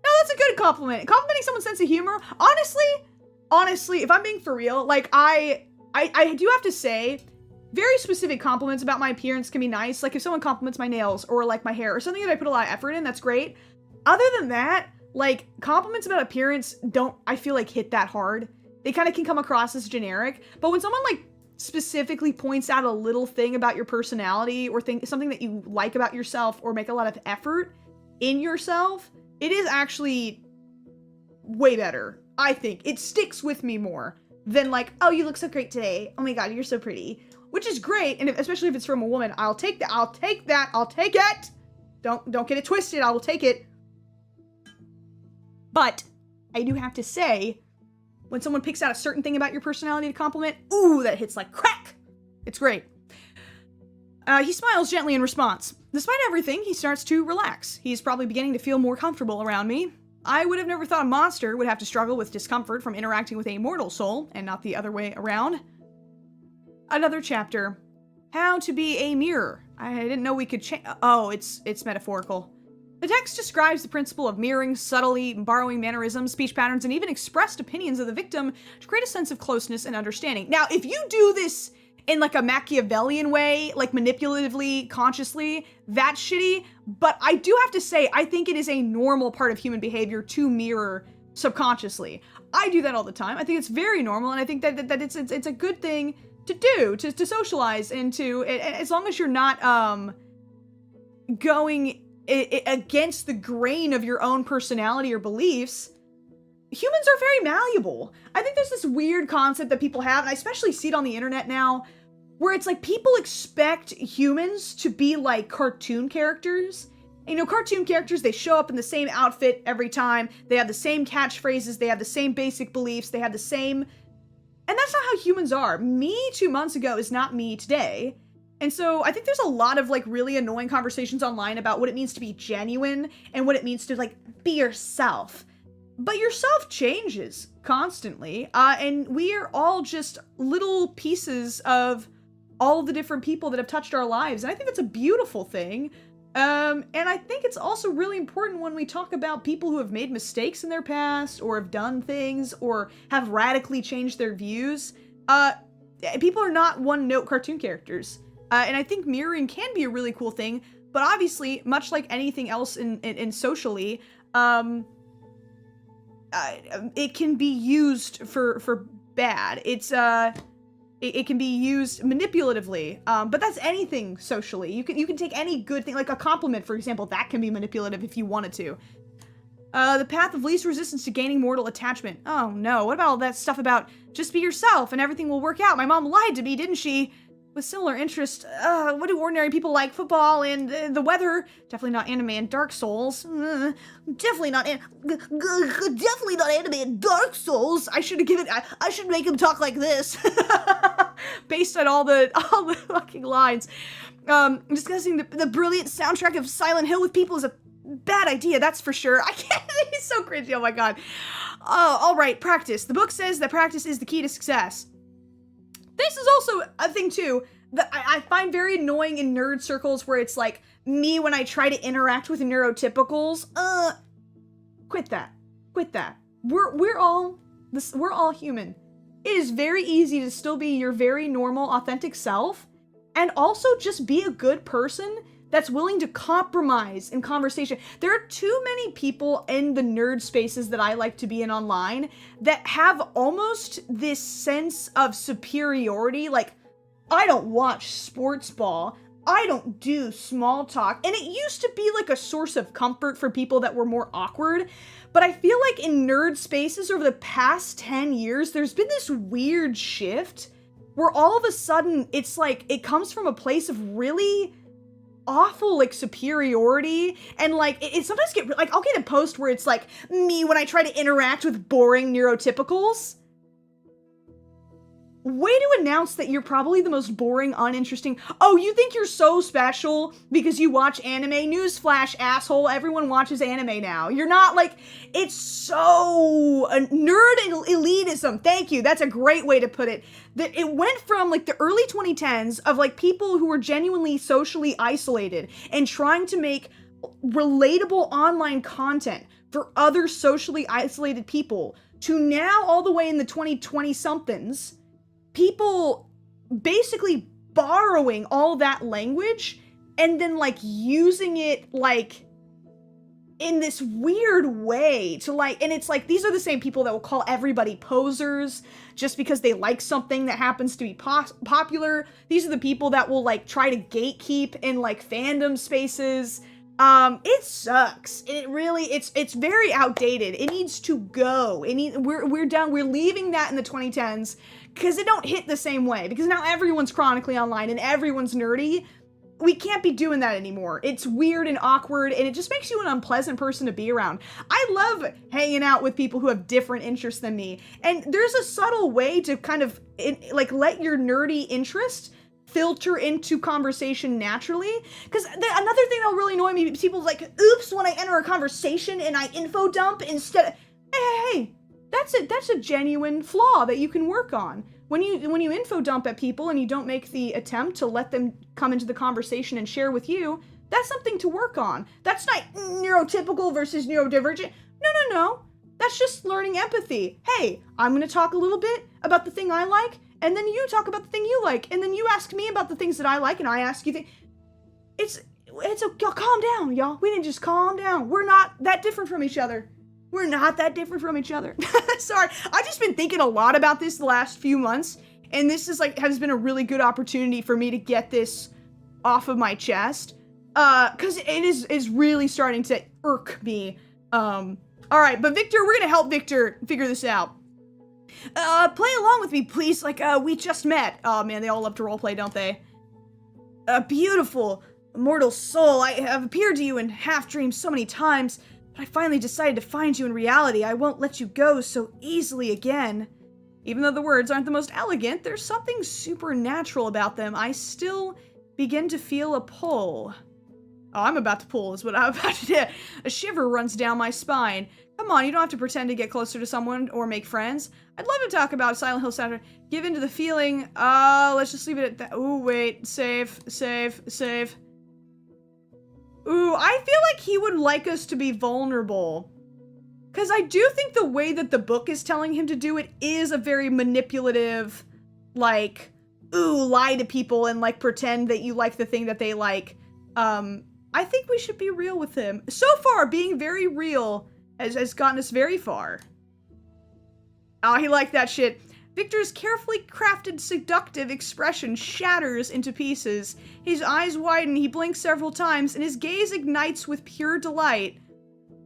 No, that's a good compliment. Complimenting someone's sense of humor. Honestly, if I'm being for real, like, I do have to say, very specific compliments about my appearance can be nice. Like, if someone compliments my nails or, like, my hair or something that I put a lot of effort in, that's great. Other than that, like, compliments about appearance don't, I feel like, hit that hard. They kind of can come across as generic. But when someone, like, specifically points out a little thing about your personality or something that you like about yourself or make a lot of effort, in yourself, it is actually way better. I think it sticks with me more than like, oh, you look so great today. Oh my God, you're so pretty. Which is great, and especially if it's from a woman, I'll take that. I'll take that. I'll take it. Don't get it twisted. I will take it. But I do have to say, when someone picks out a certain thing about your personality to compliment, ooh, that hits like crack. It's great. He smiles gently in response. Despite everything, he starts to relax. He's probably beginning to feel more comfortable around me. I would have never thought a monster would have to struggle with discomfort from interacting with a mortal soul, and not the other way around. Another chapter. How to be a mirror. I didn't know we could change. Oh, it's metaphorical. The text describes the principle of mirroring subtly, borrowing mannerisms, speech patterns, and even expressed opinions of the victim to create a sense of closeness and understanding. Now, if you do this in like a Machiavellian way, like manipulatively, consciously, that's shitty. But I do have to say, I think it is a normal part of human behavior to mirror subconsciously. I do that all the time. I think it's very normal, and I think that it's a good thing to do, to socialize into, as long as you're not going against the grain of your own personality or beliefs. Humans are very malleable. I think there's this weird concept that people have, and I especially see it on the internet now, where it's like people expect humans to be like cartoon characters. And, you know, cartoon characters, they show up in the same outfit every time, they have the same catchphrases, they have the same basic beliefs, they have the same... And that's not how humans are. Me 2 months ago is not me today. And so I think there's a lot of like really annoying conversations online about what it means to be genuine and what it means to like be yourself. But yourself changes constantly. And we are all just little pieces of all the different people that have touched our lives. And I think that's a beautiful thing. And I think it's also really important when we talk about people who have made mistakes in their past or have done things or have radically changed their views. People are not one-note cartoon characters. And I think mirroring can be a really cool thing, but obviously, much like anything else in socially, it can be used for bad. It can be used manipulatively, but that's anything socially. You can take any good thing, like a compliment, for example, that can be manipulative if you wanted to. The path of least resistance to gaining mortal attachment. Oh no, what about all that stuff about just be yourself and everything will work out? My mom lied to me, didn't she? With similar interest, what do ordinary people like? Football and the weather. Definitely not anime and Dark Souls. Definitely not anime and Dark Souls. I should make him talk like this. Based on all the fucking lines. Discussing the brilliant soundtrack of Silent Hill with people is a bad idea, that's for sure. I can't, he's so cringy, oh my god. All right, practice. The book says that practice is the key to success. This is also a thing, too, that I find very annoying in nerd circles where it's like, me when I try to interact with neurotypicals. Quit that. Quit that. We're all human. It is very easy to still be your very normal, authentic self, and also just be a good person that's willing to compromise in conversation. There are too many people in the nerd spaces that I like to be in online that have almost this sense of superiority, like, I don't watch sports ball, I don't do small talk, and it used to be like a source of comfort for people that were more awkward, but I feel like in nerd spaces over the past 10 years, there's been this weird shift where all of a sudden, it's like, it comes from a place of really awful like superiority, and like it sometimes get like, I'll get a post where it's like me when I try to interact with boring neurotypicals. Way to announce that you're probably the most boring, uninteresting. Oh, you think you're so special because you watch anime? Newsflash, asshole. Everyone watches anime now. You're not like, it's so nerd elitism. Thank you. That's a great way to put it. That it went from like the early 2010s of like people who were genuinely socially isolated and trying to make relatable online content for other socially isolated people to now all the way in the 2020 somethings. People basically borrowing all that language and then like using it like in this weird way to like, and it's like, these are the same people that will call everybody posers just because they like something that happens to be popular. These are the people that will like try to gatekeep in like fandom spaces. It sucks. It really, it's very outdated. It needs to go. We're leaving that in the 2010s because it don't hit the same way, because now everyone's chronically online and everyone's nerdy. We can't be doing that anymore. It's weird and awkward, and it just makes you an unpleasant person to be around. I love hanging out with people who have different interests than me, and there's a subtle way to kind of, like, let your nerdy interest filter into conversation naturally. Because another thing that'll really annoy me, people like, oops, when I enter a conversation and I info dump instead of, hey, that's a genuine flaw that you can work on. When you info dump at people and you don't make the attempt to let them come into the conversation and share with you, that's something to work on. That's not neurotypical versus neurodivergent. No. That's just learning empathy. Hey, I'm going to talk a little bit about the thing I like, and then you talk about the thing you like, and then you ask me about the things that I like, and I ask you things. Calm down, y'all. We need to just calm down. We're not that different from each other. We're not that different from each other. Sorry, I've just been thinking a lot about this the last few months, and this is has been a really good opportunity for me to get this off of my chest, because it is really starting to irk me. All right, but Victor, we're gonna help Victor figure this out. Play along with me, please. We just met. Oh man, they all love to roleplay, don't they? Beautiful, immortal soul, I have appeared to you in half dreams so many times. But I finally decided to find you in reality. I won't let you go so easily again. Even though the words aren't the most elegant, there's something supernatural about them. I still begin to feel a pull. Oh, I'm about to pull is what I'm about to do. A shiver runs down my spine. Come on, you don't have to pretend to get closer to someone or make friends. I'd love to talk about Silent Hill soundtrack. Give in to the feeling. Let's just leave it at that. Ooh, wait. Save. Ooh, I feel like he would like us to be vulnerable. Because I do think the way that the book is telling him to do it is a very manipulative, lie to people and, pretend that you like the thing that they like. I think we should be real with him. So far, being very real has gotten us very far. Oh, he liked that shit. Victor's carefully crafted seductive expression shatters into pieces. His eyes widen, he blinks several times, and his gaze ignites with pure delight.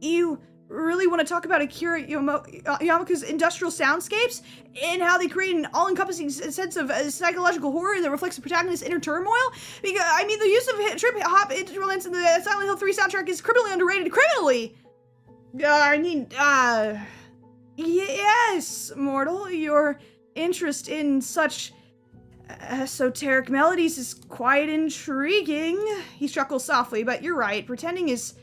You really want to talk about Akira Yamaoka's industrial soundscapes? And how they create an all-encompassing sense of psychological horror that reflects the protagonist's inner turmoil? Because, the use of trip-hop instruments in the Silent Hill 3 soundtrack is criminally underrated. Criminally! Yes, mortal, your interest in such esoteric melodies is quite intriguing. He chuckles softly, but you're right, pretending is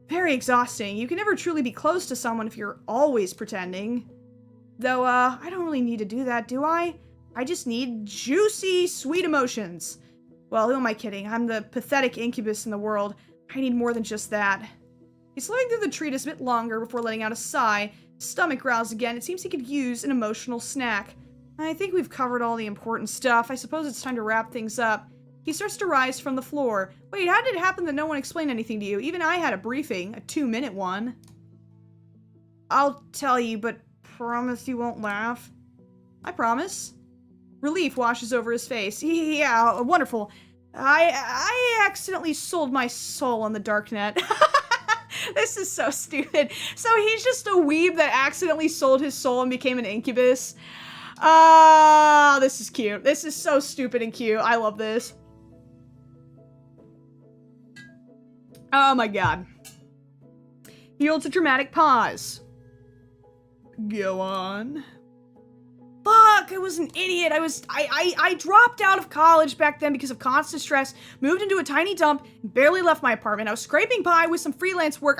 very exhausting. You can never truly be close to someone if you're always pretending. Though, I don't really need to do that, do I? I just need juicy, sweet emotions. Well, who am I kidding? I'm the pathetic incubus in the world. I need more than just that. He's slowing through the treatise a bit longer before letting out a sigh. His stomach growls again. It seems he could use an emotional snack. I think we've covered all the important stuff. I suppose it's time to wrap things up. He starts to rise from the floor. Wait, how did it happen that no one explained anything to you? Even I had a briefing, a 2-minute one. I'll tell you, but promise you won't laugh. I promise. Relief washes over his face. Yeah, wonderful. I accidentally sold my soul on the darknet. This is so stupid. So he's just a weeb that accidentally sold his soul and became an incubus. This is cute. This is so stupid and cute. I love this. Oh my god. He holds a dramatic pause. Go on. Fuck, I was an idiot. I dropped out of college back then because of constant stress, moved into a tiny dump, and barely left my apartment. I was scraping by with some freelance work.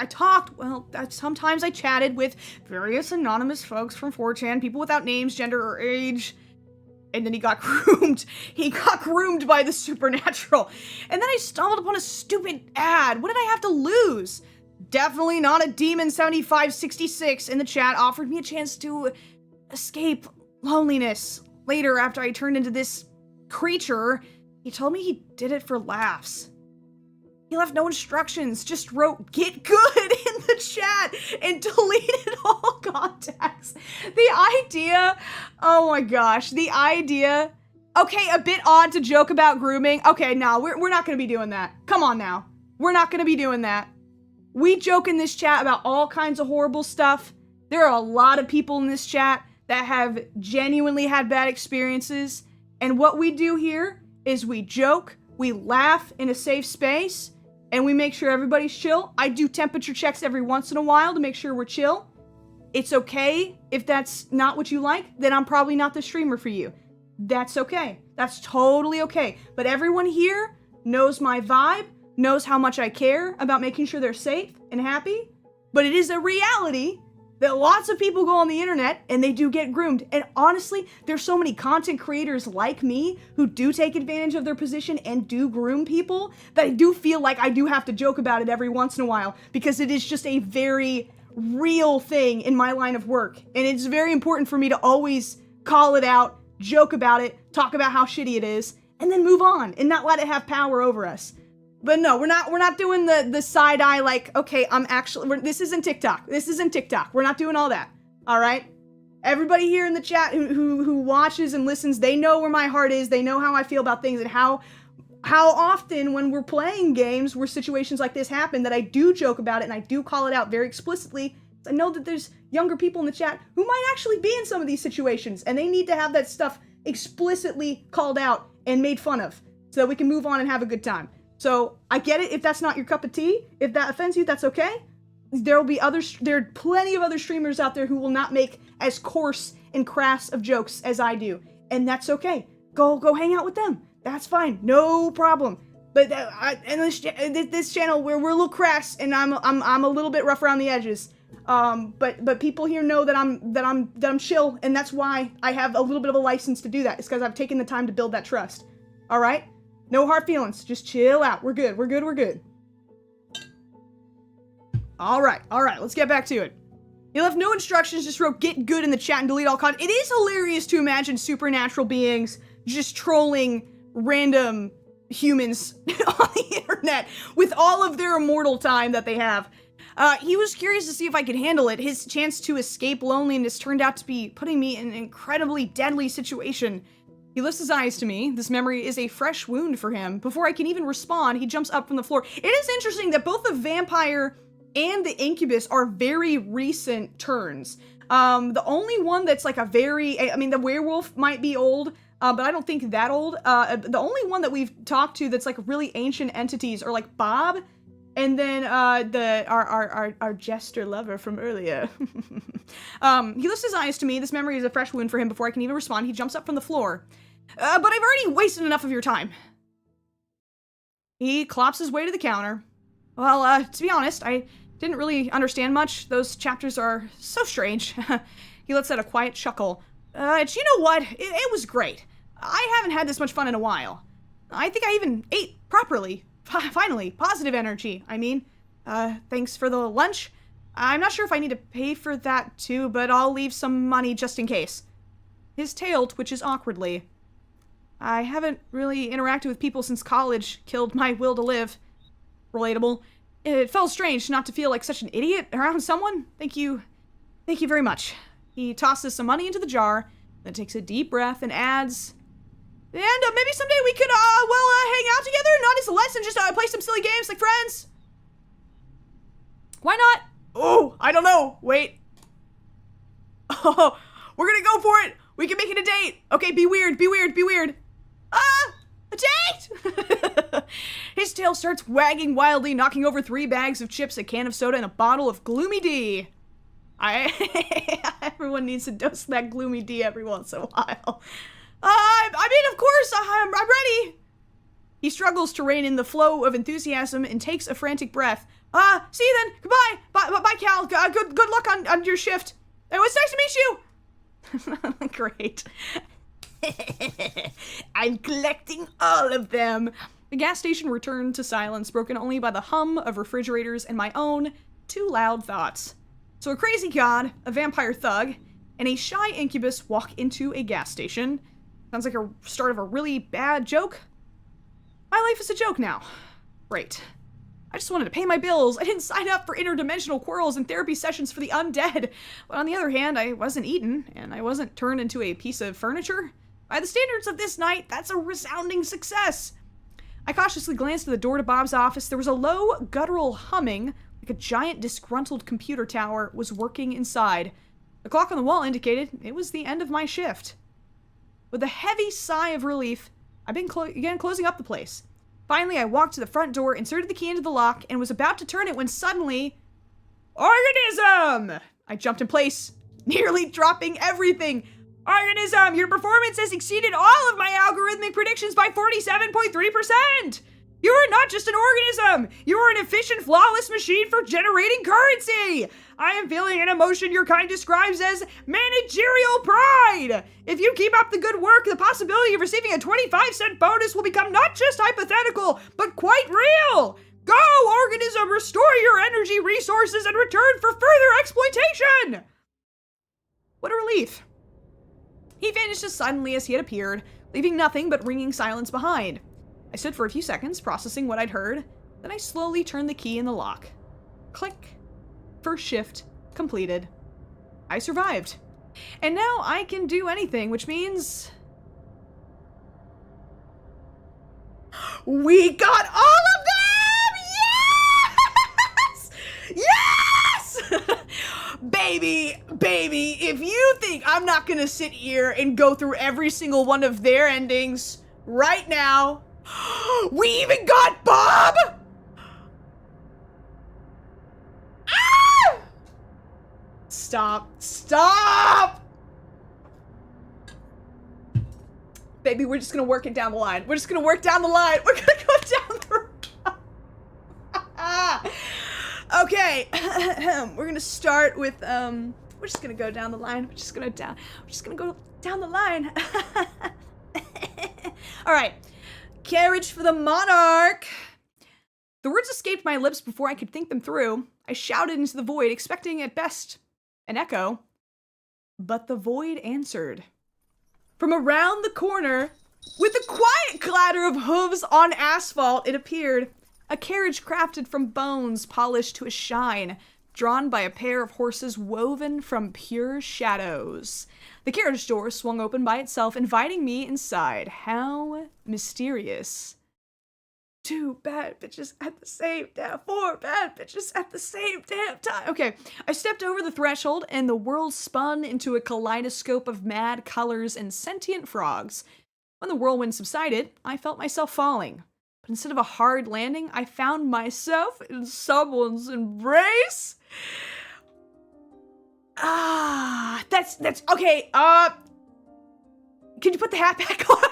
Sometimes I chatted with various anonymous folks from 4chan, people without names, gender, or age. And then he got groomed. He got groomed by the supernatural. And then I stumbled upon a stupid ad. What did I have to lose? Definitely not a demon 7566 in the chat offered me a chance to escape loneliness. Later, after I turned into this creature, he told me he did it for laughs. He left no instructions, just wrote, "Get good" in the chat and deleted all contacts. The idea, oh my gosh, the idea. Okay, a bit odd to joke about grooming. Okay, no, we're not gonna be doing that. Come on now. We're not gonna be doing that. We joke in this chat about all kinds of horrible stuff. There are a lot of people in this chat that have genuinely had bad experiences. And what we do here is we joke, we laugh in a safe space, and we make sure everybody's chill. I do temperature checks every once in a while to make sure we're chill. It's okay if that's not what you like, then I'm probably not the streamer for you. That's okay. That's totally okay. But everyone here knows my vibe, knows how much I care about making sure they're safe and happy. But it is a reality that lots of people go on the internet and they do get groomed. And honestly, there's so many content creators like me who do take advantage of their position and do groom people that I do feel like I do have to joke about it every once in a while because it is just a very real thing in my line of work. And it's very important for me to always call it out, joke about it, talk about how shitty it is, and then move on and not let it have power over us. But no, we're not doing the side eye like, okay, this isn't TikTok. This isn't TikTok. We're not doing all that. All right? Everybody here in the chat who watches and listens, they know where my heart is. They know how I feel about things and how often when we're playing games where situations like this happen that I do joke about it and I do call it out very explicitly. I know that there's younger people in the chat who might actually be in some of these situations and they need to have that stuff explicitly called out and made fun of so that we can move on and have a good time. So, I get it if that's not your cup of tea. If that offends you, that's okay. There are plenty of other streamers out there who will not make as coarse and crass of jokes as I do. And that's okay. Go hang out with them. That's fine. No problem. But this channel where we're a little crass and I'm a little bit rough around the edges. But people here know that I'm chill, and that's why I have a little bit of a license to do that. It's because I've taken the time to build that trust. All right? No hard feelings. Just chill out. We're good. We're good. We're good. All right. Let's get back to it. You left no instructions, just wrote get good in the chat and delete all content. It is hilarious to imagine supernatural beings just trolling random humans on the internet with all of their immortal time that they have. He was curious to see if I could handle it. His chance to escape loneliness turned out to be putting me in an incredibly deadly situation. He lifts his eyes to me. This memory is a fresh wound for him. Before I can even respond, he jumps up from the floor. It is interesting that both the vampire and the incubus are very recent turns. The only one that's like the werewolf might be old, but I don't think that old. The only one that we've talked to that's like really ancient entities are like Bob, and then our jester lover from earlier. He lifts his eyes to me. This memory is a fresh wound for him. Before I can even respond, he jumps up from the floor. But I've already wasted enough of your time. He clops his way to the counter. Well, to be honest, I didn't really understand much. Those chapters are so strange. He lets out a quiet chuckle. You know what? It was great. I haven't had this much fun in a while. I think I even ate properly. Finally, positive energy, I mean. Thanks for the lunch. I'm not sure if I need to pay for that too, but I'll leave some money just in case. His tail twitches awkwardly. I haven't really interacted with people since college killed my will to live. Relatable. It felt strange not to feel like such an idiot around someone. Thank you. Thank you very much. He tosses some money into the jar, then takes a deep breath and adds, and maybe someday we could, hang out together, not as less and just play some silly games like friends. Why not? Oh, I don't know. Wait. Oh, we're gonna go for it. We can make it a date. Okay, be weird, be weird, be weird. A date? His tail starts wagging wildly, knocking over 3 bags of chips, a can of soda, and a bottle of Gloomy D. Everyone needs to dose that Gloomy D every once in a while. Of course, I'm ready. He struggles to rein in the flow of enthusiasm and takes a frantic breath. See you then. Goodbye. Bye, Cal. Good luck on your shift. It was nice to meet you. Great. I'm collecting all of them. The gas station returned to silence, broken only by the hum of refrigerators and my own 2 loud thoughts. So a crazy god, a vampire thug, and a shy incubus walk into a gas station. Sounds like a start of a really bad joke. My life is a joke now. Great. I just wanted to pay my bills. I didn't sign up for interdimensional quarrels and therapy sessions for the undead. But on the other hand, I wasn't eaten, and I wasn't turned into a piece of furniture. By the standards of this night, that's a resounding success. I cautiously glanced at the door to Bob's office. There was a low, guttural humming, like like a giant disgruntled computer tower was working inside. The clock on the wall indicated it was the end of my shift. With a heavy sigh of relief, I began closing up the place. Finally, I walked to the front door, inserted the key into the lock, and was about to turn it when suddenly... Organism! I jumped in place, nearly dropping everything. Organism, your performance has exceeded all of my algorithmic predictions by 47.3%! You are not just an organism! You are an efficient, flawless machine for generating currency! I am feeling an emotion your kind describes as managerial pride! If you keep up the good work, the possibility of receiving a 25-cent bonus will become not just hypothetical, but quite real! Go, organism! Restore your energy resources and return for further exploitation! What a relief. He vanished as suddenly as he had appeared, leaving nothing but ringing silence behind. I stood for a few seconds, processing what I'd heard. Then I slowly turned the key in the lock. Click. First shift completed. I survived. And now I can do anything, which means... we got all of them! Yes! Yes! Baby, if you think I'm not gonna sit here and go through every single one of their endings right now... We even got Bob! Ah! Stop! Baby, we're just gonna work it down the line. We're just gonna work down the line. We're gonna go down the... Okay, we're gonna start with, we're just gonna go down the line. We're just gonna go down the line. All right. Carriage for the monarch! The words escaped my lips before I could think them through. I shouted into the void, expecting at best an echo. But the void answered. From around the corner, with a quiet clatter of hooves on asphalt, it appeared. A carriage crafted from bones polished to a shine, drawn by a pair of horses woven from pure shadows. The carriage door swung open by itself, inviting me inside. How mysterious. 2 bad bitches at the same time. 4 bad bitches at the same damn time. Okay, I stepped over the threshold and the world spun into a kaleidoscope of mad colors and sentient frogs. When the whirlwind subsided, I felt myself falling. But instead of a hard landing, I found myself in someone's embrace. That's okay. Can you put the hat back on?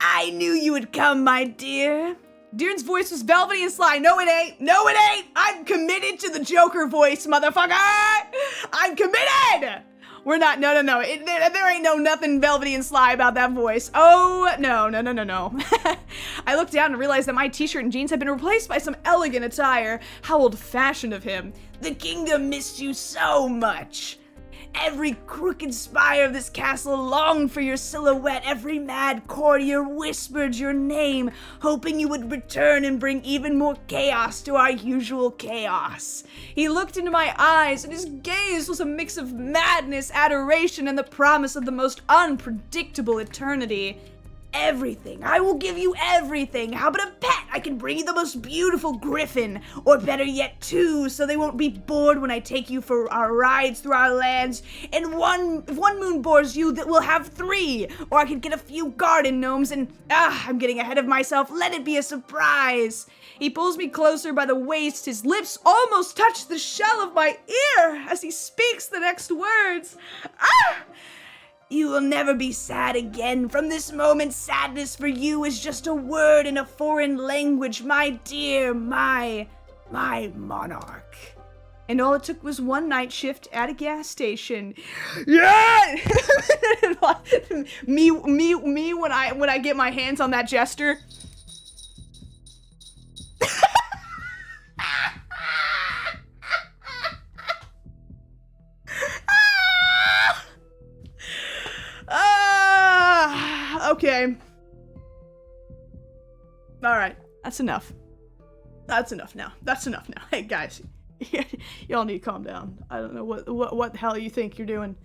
I knew you would come, my dear. Deern's voice was velvety and sly. No, it ain't. No, it ain't. I'm committed to the Joker voice, motherfucker. I'm committed. We're not. No. There ain't nothing velvety and sly about that voice. Oh, no. I looked down and realized that my t-shirt and jeans had been replaced by some elegant attire. How old-fashioned of him. The kingdom missed you so much. Every crooked spire of this castle longed for your silhouette. Every mad courtier whispered your name, hoping you would return and bring even more chaos to our usual chaos. He looked into my eyes, and his gaze was a mix of madness, adoration, and the promise of the most unpredictable eternity. Everything. I will give you everything. How about a pet? I can bring you the most beautiful griffin, or better yet, 2, so they won't be bored when I take you for our rides through our lands. And if one moon bores you, that we'll have 3. Or I could get a few garden gnomes and, I'm getting ahead of myself. Let it be a surprise. He pulls me closer by the waist. His lips almost touch the shell of my ear as he speaks the next words. You will never be sad again. From this moment, sadness for you is just a word in a foreign language, my dear, my monarch. And all it took was one night shift at a gas station. Yeah! me when I get my hands on that jester. Okay. Alright, that's enough. That's enough now. Hey guys, y'all need to calm down. I don't know what the hell you think you're doing.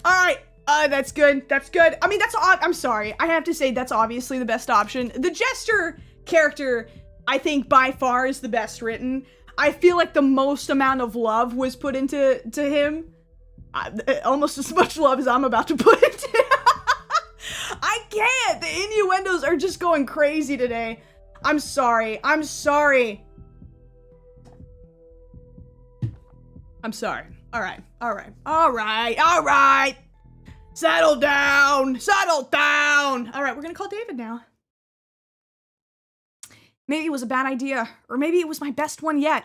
Alright, that's good. I mean, I'm sorry. I have to say that's obviously the best option. The jester character, I think, by far is the best written. I feel like the most amount of love was put into him. Almost as much love as I'm about to put into him. I can't! The innuendos are just going crazy today. I'm sorry. I'm sorry. I'm sorry. Alright. Alright. Alright. Alright. Settle down. Settle down. Alright, we're gonna call David now. Maybe it was a bad idea, or maybe it was my best one yet.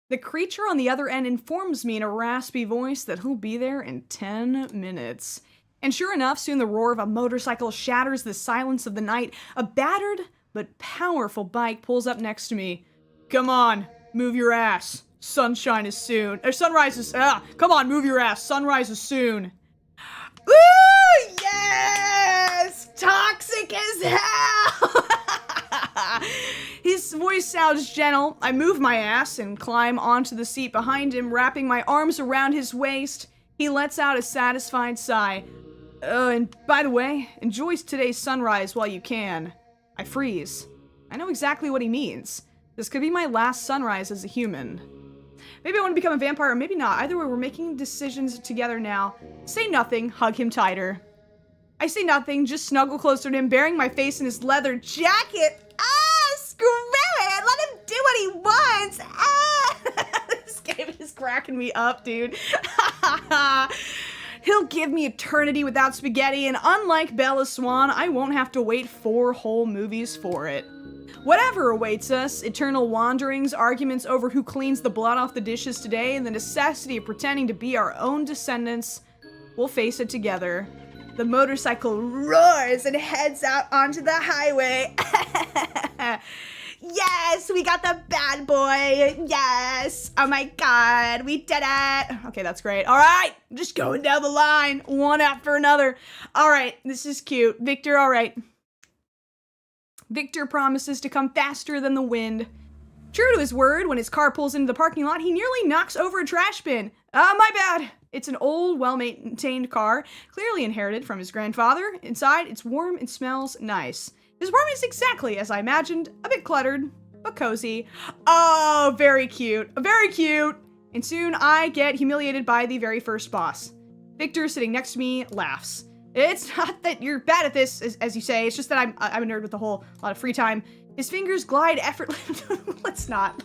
The creature on the other end informs me in a raspy voice that he'll be there in 10 minutes. And sure enough, soon the roar of a motorcycle shatters the silence of the night. A battered but powerful bike pulls up next to me. Come on, move your ass. Sunshine is soon. Or sunrise is, come on, move your ass. Sunrise is soon. Ooh, yes! Toxic as hell! His voice sounds gentle. I move my ass and climb onto the seat behind him, wrapping my arms around his waist. He lets out a satisfied sigh. And by the way, enjoy today's sunrise while you can. I freeze. I know exactly what he means. This could be my last sunrise as a human. Maybe I want to become a vampire, or maybe not. Either way, we're making decisions together now. Say nothing, hug him tighter. I say nothing, just snuggle closer to him, burying my face in his leather jacket. Ah, screw it! Let him do what he wants! Ah! This game is cracking me up, dude. He'll give me eternity without spaghetti, and unlike Bella Swan, I won't have to wait 4 whole movies for it. Whatever awaits us, eternal wanderings, arguments over who cleans the blood off the dishes today, and the necessity of pretending to be our own descendants, we'll face it together. The motorcycle roars and heads out onto the highway. Yes, we got the bad boy. Yes. Oh my god, we did it. Okay, that's great. All right, just going down the line, one after another. All right, this is cute. Victor, all right. Victor promises to come faster than the wind. True to his word, when his car pulls into the parking lot, he nearly knocks over a trash bin. My bad. It's an old, well-maintained car, clearly inherited from his grandfather. Inside, it's warm and smells nice. His apartment is exactly as I imagined, a bit cluttered, but cozy. Oh, very cute. Very cute. And soon I get humiliated by the very first boss. Victor, sitting next to me, laughs. It's not that you're bad at this, as you say, it's just that I'm a nerd with a whole lot of free time. His fingers glide effortlessly. Let's not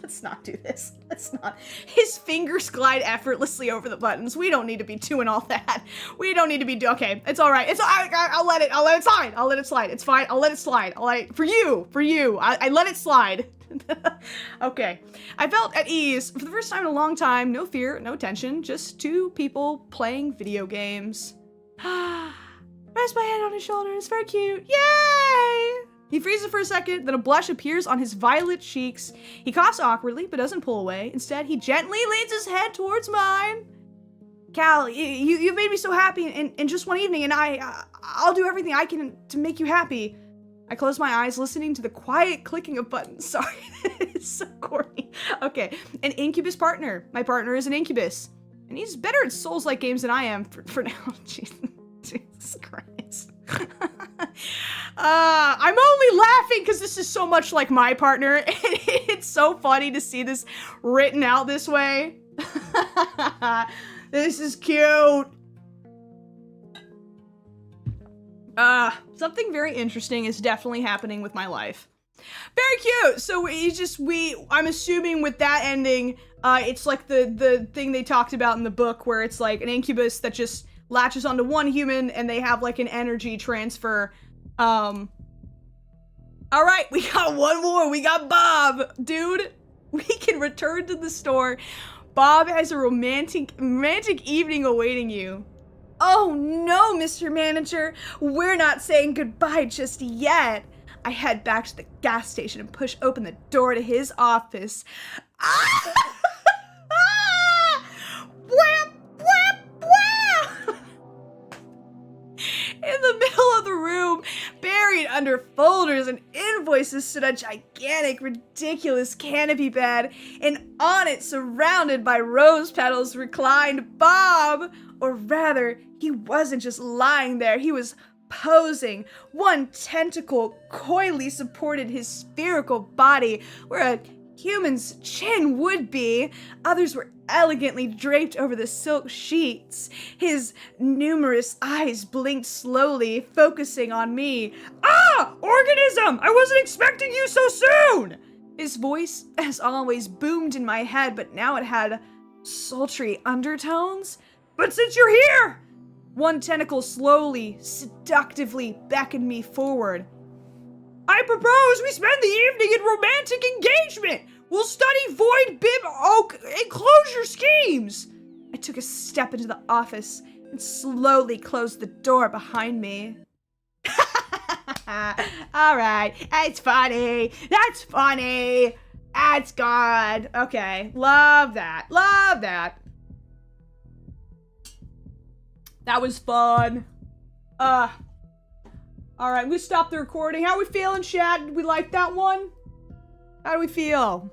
do this. Let's not. His fingers glide effortlessly over the buttons. We don't need to be doing all that. We don't need to be okay, it's all right. I'll let it slide. I'll let it slide. It's fine. I'll let it slide. For you. I let it slide. Okay. I felt at ease for the first time in a long time. No fear, no tension, just 2 people playing video games. Rest my hand on his shoulder. It's very cute. Yay! He freezes for a second, then a blush appears on his violet cheeks. He coughs awkwardly, but doesn't pull away. Instead, he gently leans his head towards mine. Cal, you've made me so happy in just one evening, and I'll do everything I can to make you happy. I close my eyes, listening to the quiet clicking of buttons. Sorry, it's so corny. Okay, an incubus partner. My partner is an incubus, and he's better at Souls-like games than I am for now. Jesus Christ. I'm only laughing because this is so much like my partner. It's so funny to see this written out this way. This is cute. Something very interesting is definitely happening with my life. Very cute. So I'm assuming with that ending, it's like the thing they talked about in the book where it's like an incubus that just latches onto one human and they have like an energy transfer. All right, we got one more. We got Bob. Dude, we can return to the store. Bob has a romantic evening awaiting you. Oh no, Mr. Manager. We're not saying goodbye just yet. I head back to the gas station and push open the door to his office. Ah! Wham! Wham! Wham! In the middle of the room, buried under folders and invoices, stood a gigantic, ridiculous canopy bed, and on it, surrounded by rose petals, reclined Bob. Or rather, he wasn't just lying there, he was posing. One tentacle coyly supported his spherical body where a human's chin would be. Others were elegantly draped over the silk sheets. His numerous eyes blinked slowly, focusing on me. Ah! Organism! I wasn't expecting you so soon! His voice, as always, boomed in my head, but now it had sultry undertones. But since you're here! One tentacle slowly, seductively beckoned me forward. I propose we spend the evening in romantic engagement! We'll study void bib oak enclosure schemes! I took a step into the office and slowly closed the door behind me. Alright, it's funny. That's funny. That's good. Okay, love that. Love that. That was fun. Alright, we stopped the recording. How are we feeling, chat? Did we like that one? How do we feel?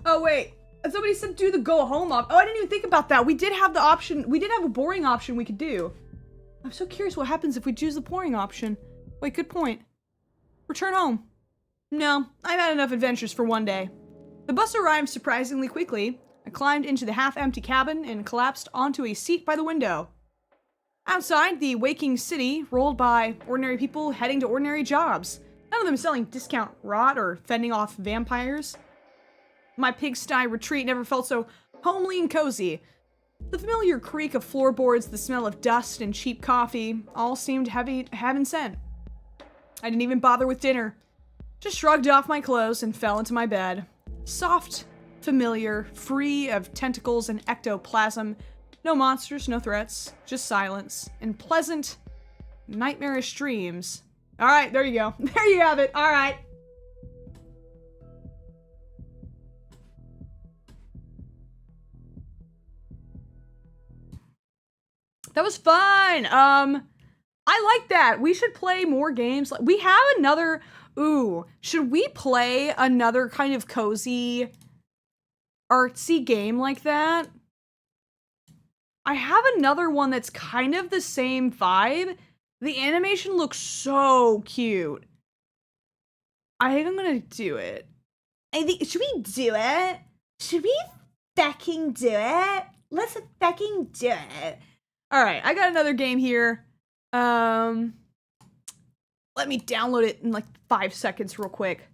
Oh, wait. Somebody said do the go home option. Oh, I didn't even think about that. We did have the option. We did have a boring option we could do. I'm so curious what happens if we choose the boring option. Wait, good point. Return home. No, I've had enough adventures for one day. The bus arrived surprisingly quickly. I climbed into the half-empty cabin and collapsed onto a seat by the window. Outside, the waking city rolled by ordinary people heading to ordinary jobs. None of them selling discount rot or fending off vampires. My pigsty retreat never felt so homely and cozy. The familiar creak of floorboards, the smell of dust and cheap coffee, all seemed heaven sent. I didn't even bother with dinner. Just shrugged off my clothes and fell into my bed. Soft, familiar, free of tentacles and ectoplasm. No monsters, no threats, just silence and pleasant, nightmarish dreams. All right, there you go. There you have it. All right. That was fun. I like that. We should play more games. We have another, ooh, should we play another kind of cozy, artsy game like that? I have another one that's kind of the same vibe. The animation looks so cute. I think I'm gonna do it. Should we do it? Should we fucking do it? Let's fucking do it. All right, I got another game here. Let me download it in like 5 seconds real quick.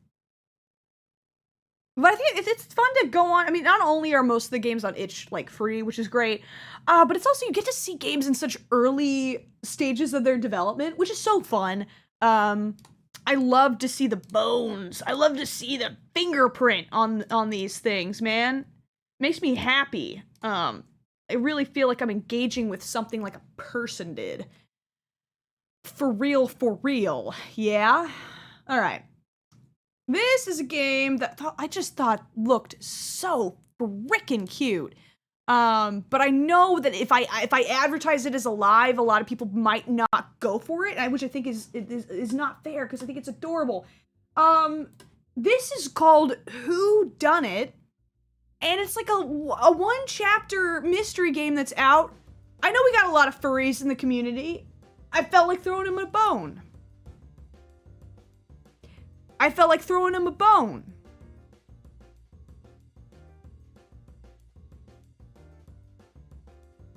But I think it's fun to go on. I mean, not only are most of the games on itch like free, which is great, but it's also you get to see games in such early stages of their development, which is so fun. I love to see the bones. I love to see the fingerprint on these things, man. Makes me happy. I really feel like I'm engaging with something like a person did. For real, yeah? Alright. This is a game that I just thought looked so frickin' cute. But I know that if I advertise it as alive, a lot of people might not go for it, which I think is not fair, because I think it's adorable. This is called Who Done It? And it's like a one-chapter mystery game that's out. I know we got a lot of furries in the community. I felt like throwing him a bone.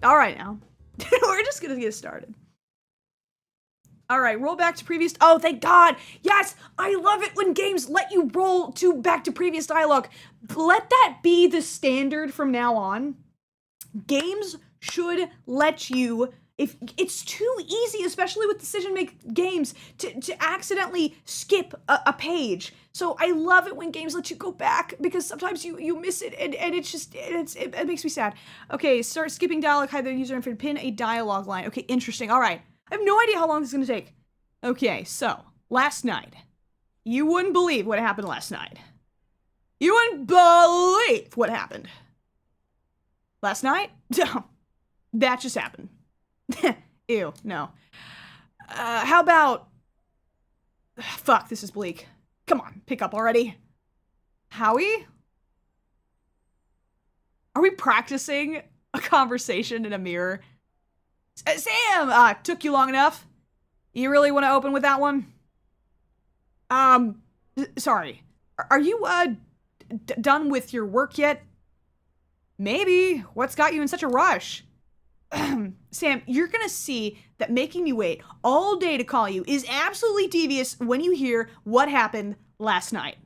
Alright now. We're just gonna get started. Alright, roll back to previous- oh, thank God! Yes! I love it when games let you roll back to previous dialogue. Let that be the standard from now on. Games should let you, if it's too easy, especially with decision-make games, to accidentally skip a page. So I love it when games let you go back, because sometimes you miss it, and it's just, it makes me sad. Okay, start skipping dialogue, hide the user info, pin a dialogue line. Okay, interesting, alright. I have no idea how long this is gonna take. Okay, so, last night. You wouldn't believe what happened last night. You wouldn't believe what happened. Last night? That just happened. Ew, no. How about... Fuck, this is bleak. Come on, pick up already. Howie? Are we practicing a conversation in a mirror? Sam, took you long enough? You really want to open with that one? Sorry. Are you, done with your work yet? Maybe. What's got you in such a rush? Sam, you're gonna see that making me wait all day to call you is absolutely devious when you hear what happened last night.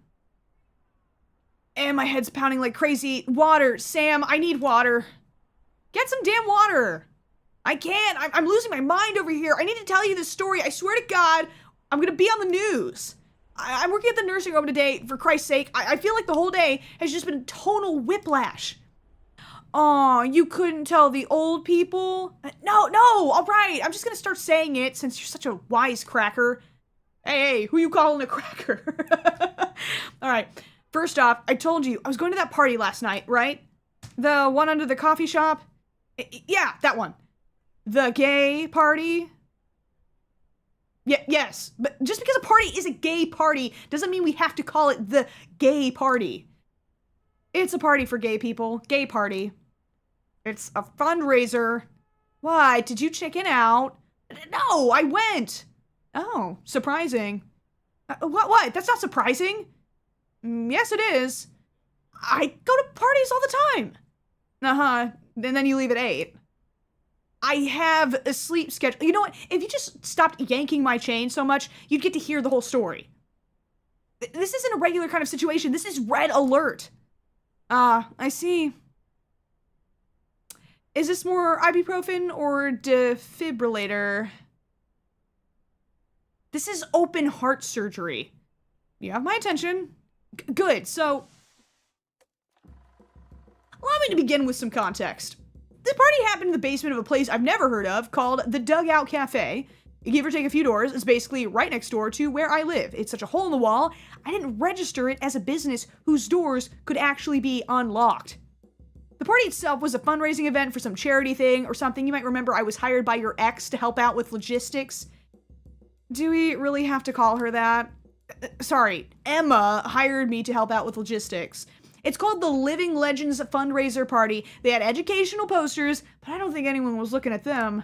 And my head's pounding like crazy. Water, Sam, I need water. Get some damn water. I can't. I'm losing my mind over here. I need to tell you this story. I swear to God, I'm gonna be on the news. I'm working at the nursing home today, for Christ's sake. I feel like the whole day has just been tonal whiplash. Aw, you couldn't tell the old people? No, all right. I'm just gonna start saying it since you're such a wisecracker. Hey, who you calling a cracker? All right, first off, I told you I was going to that party last night, right? The one under the coffee shop? Yeah, that one. The gay party? Yeah, yes, but just because a party is a gay party doesn't mean we have to call it the gay party. It's a party for gay people. Gay party. It's a fundraiser. Why? Did you chicken out? No, I went. Oh, surprising. What? That's not surprising. Yes, it is. I go to parties all the time. Uh-huh. And then you leave at 8. I have a sleep schedule. You know what? If you just stopped yanking my chain so much, you'd get to hear the whole story. This isn't a regular kind of situation. This is red alert. I see. Is this more ibuprofen or defibrillator? This is open heart surgery. You have my attention. Good, so allow me to begin with some context. The party happened in the basement of a place I've never heard of called the Dugout Cafe. Give or take a few doors, it's basically right next door to where I live. It's such a hole in the wall, I didn't register it as a business whose doors could actually be unlocked. The party itself was a fundraising event for some charity thing or something. You might remember I was hired by your ex to help out with logistics. Do we really have to call her that? Sorry, Emma hired me to help out with logistics. It's called the Living Legends Fundraiser Party. They had educational posters, but I don't think anyone was looking at them.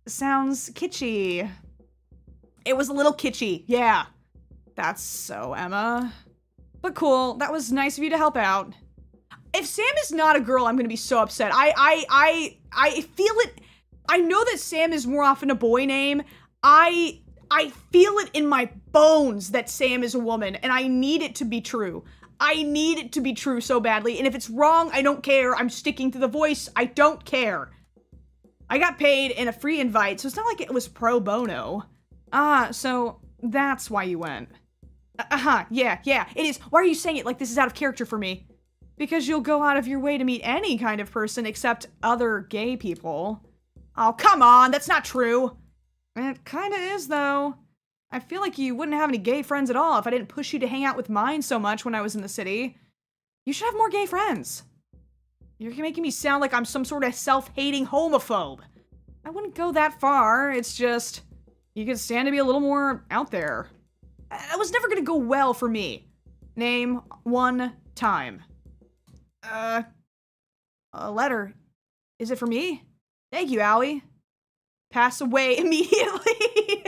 Sounds kitschy. It was a little kitschy, yeah. That's so Emma. But cool, that was nice of you to help out. If Sam is not a girl, I'm gonna be so upset. I feel it. I know that Sam is more often a boy name. I feel it in my bones that Sam is a woman, and I need it to be true. I need it to be true so badly, and if it's wrong, I don't care. I'm sticking to the voice. I don't care. I got paid in a free invite, so it's not like it was pro bono. So that's why you went. Yeah, it is. Why are you saying it like this is out of character for me? Because you'll go out of your way to meet any kind of person except other gay people. Oh, come on, that's not true. It kinda is, though. I feel like you wouldn't have any gay friends at all if I didn't push you to hang out with mine so much when I was in the city. You should have more gay friends. You're making me sound like I'm some sort of self-hating homophobe. I wouldn't go that far, it's just, you could stand to be a little more out there. That was never gonna go well for me. Name one time. A letter. Is it for me? Thank you, Allie. Pass away immediately.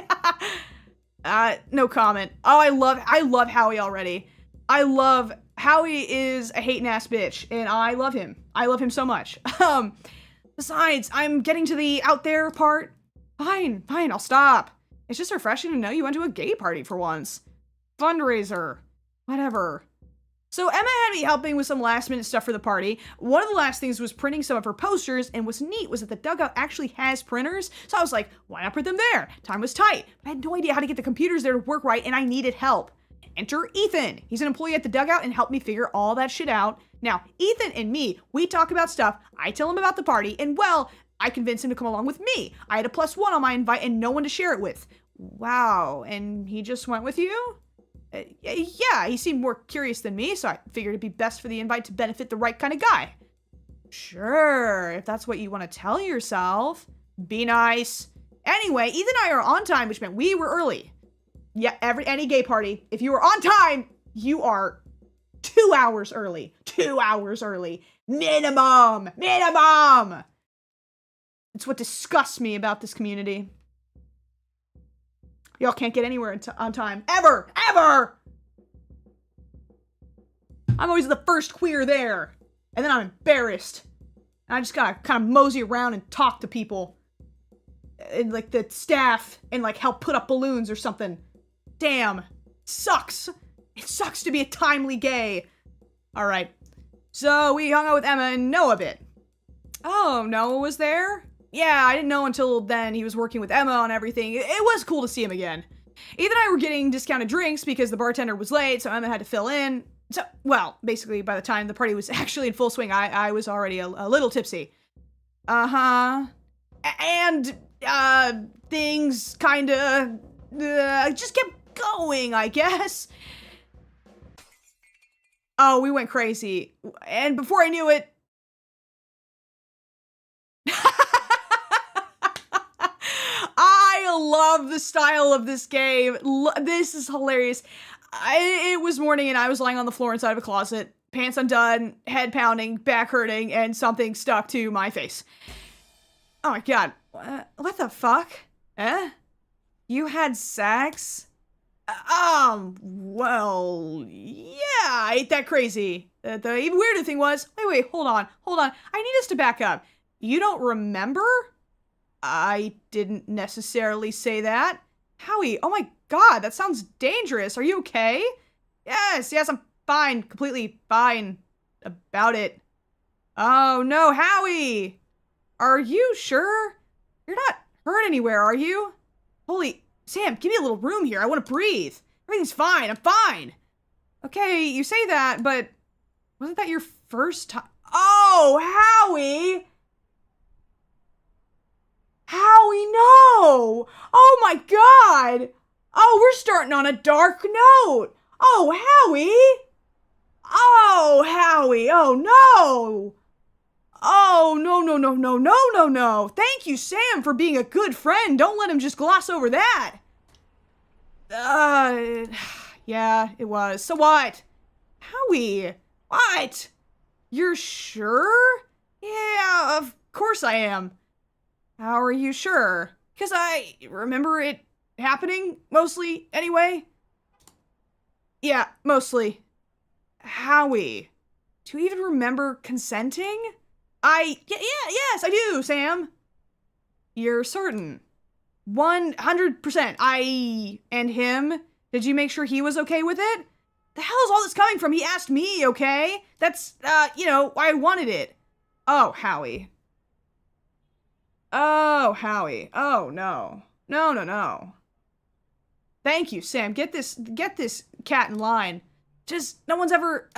No comment. Oh, I love Howie already. Howie is a hating-ass bitch, and I love him. I love him so much. Besides, I'm getting to the out there part. Fine, I'll stop. It's just refreshing to know you went to a gay party for once. Fundraiser. Whatever. So Emma had me helping with some last-minute stuff for the party. One of the last things was printing some of her posters, and what's neat was that the Dugout actually has printers, so I was like, why not print them there? Time was tight, but I had no idea how to get the computers there to work right, and I needed help. Enter Ethan. He's an employee at the Dugout and helped me figure all that shit out. Now, Ethan and me, we talk about stuff, I tell him about the party, and well, I convinced him to come along with me. I had a +1 on my invite and no one to share it with. Wow, and he just went with you? Yeah, he seemed more curious than me, so I figured it'd be best for the invite to benefit the right kind of guy. Sure, if that's what you want to tell yourself. Be nice. Anyway, Ethan and I are on time, which meant we were early. Yeah, any gay party, if you were on time, you are 2 hours early. 2 hours early. Minimum. Minimum. It's what disgusts me about this community. Y'all can't get anywhere on time. Ever. Ever. I'm always the first queer there. And then I'm embarrassed. And I just gotta kind of mosey around and talk to people. And like the staff. And like help put up balloons or something. Damn. Sucks. It sucks to be a timely gay. Alright. So we hung out with Emma and Noah a bit. Oh, Noah was there? Yeah, I didn't know until then he was working with Emma on everything. It was cool to see him again. Ethan and I were getting discounted drinks because the bartender was late, so Emma had to fill in. So, well, basically by the time the party was actually in full swing, I was already a little tipsy. Uh-huh. And, things kinda, just kept going, I guess. Oh, we went crazy. And before I knew it... I love the style of this game. This is hilarious. It was morning and I was lying on the floor inside of a closet, pants undone, head pounding, back hurting, and something stuck to my face. Oh my god. What the fuck? Eh? You had sex? Well, yeah, ain't that crazy. The even weirder thing was, wait, hold on. I need us to back up. You don't remember? I didn't necessarily say that. Howie, oh my god, that sounds dangerous. Are you okay? Yes, I'm fine, completely fine about it. Oh no, Howie! Are you sure? You're not hurt anywhere, are you? Holy, Sam, give me a little room here. I want to breathe. Everything's fine, I'm fine. Okay, you say that, but wasn't that your first time? Oh, Howie! Howie, no! Oh my god! Oh, we're starting on a dark note! Oh, Howie! Oh, Howie! Oh, no! Oh, no. Thank you, Sam, for being a good friend. Don't let him just gloss over that. Yeah, it was. So what? Howie, what? You're sure? Yeah, of course I am. How are you sure? Because I remember it happening, mostly, anyway. Yeah, mostly. Howie, do you even remember consenting? Yes, I do, Sam. You're certain? 100%. And him? Did you make sure he was okay with it? The hell is all this coming from? He asked me, okay? That's, why I wanted it. Oh, Howie. Oh, Howie. Oh, no. No. Thank you, Sam. Get this cat in line. Just, no one's ever,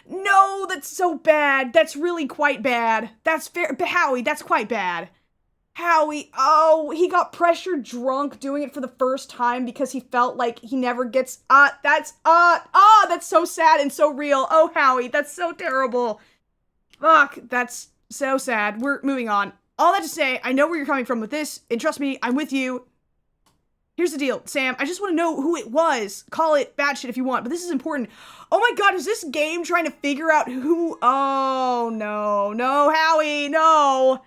no, that's so bad. That's really quite bad. That's fair. Howie, that's quite bad. Howie, oh, he got pressured drunk doing it for the first time because he felt like he never gets, that's so sad and so real. Oh, Howie, that's so terrible. Fuck, that's so sad. We're moving on. All that to say, I know where you're coming from with this, and trust me, I'm with you. Here's the deal, Sam, I just want to know who it was. Call it bad shit if you want, but this is important. Oh my god, is this game trying to figure out who? Oh, no, Howie, no.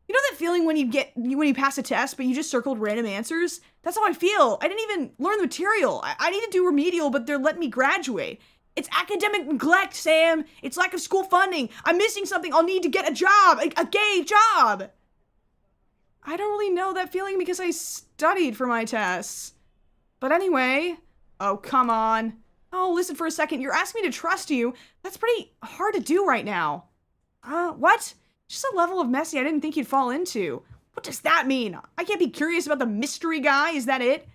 You know that feeling when you pass a test, but you just circled random answers? That's how I feel. I didn't even learn the material. I need to do remedial, but they're letting me graduate. It's academic neglect, Sam. It's lack of school funding. I'm missing something. I'll need to get a job, a gay job. I don't really know that feeling because I studied for my tests. But anyway, oh, come on. Oh, listen for a second. You're asking me to trust you. That's pretty hard to do right now. What? Just a level of messy I didn't think you'd fall into. What does that mean? I can't be curious about the mystery guy, is that it?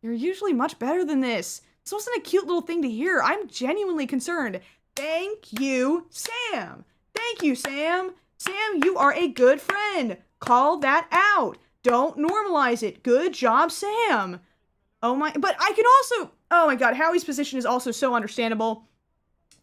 You're usually much better than this. This wasn't a cute little thing to hear. I'm genuinely concerned. Thank you, Sam. Thank you, Sam. Sam, you are a good friend. Call that out. Don't normalize it. Good job, Sam. Oh my, but I can also, oh my god, Howie's position is also so understandable.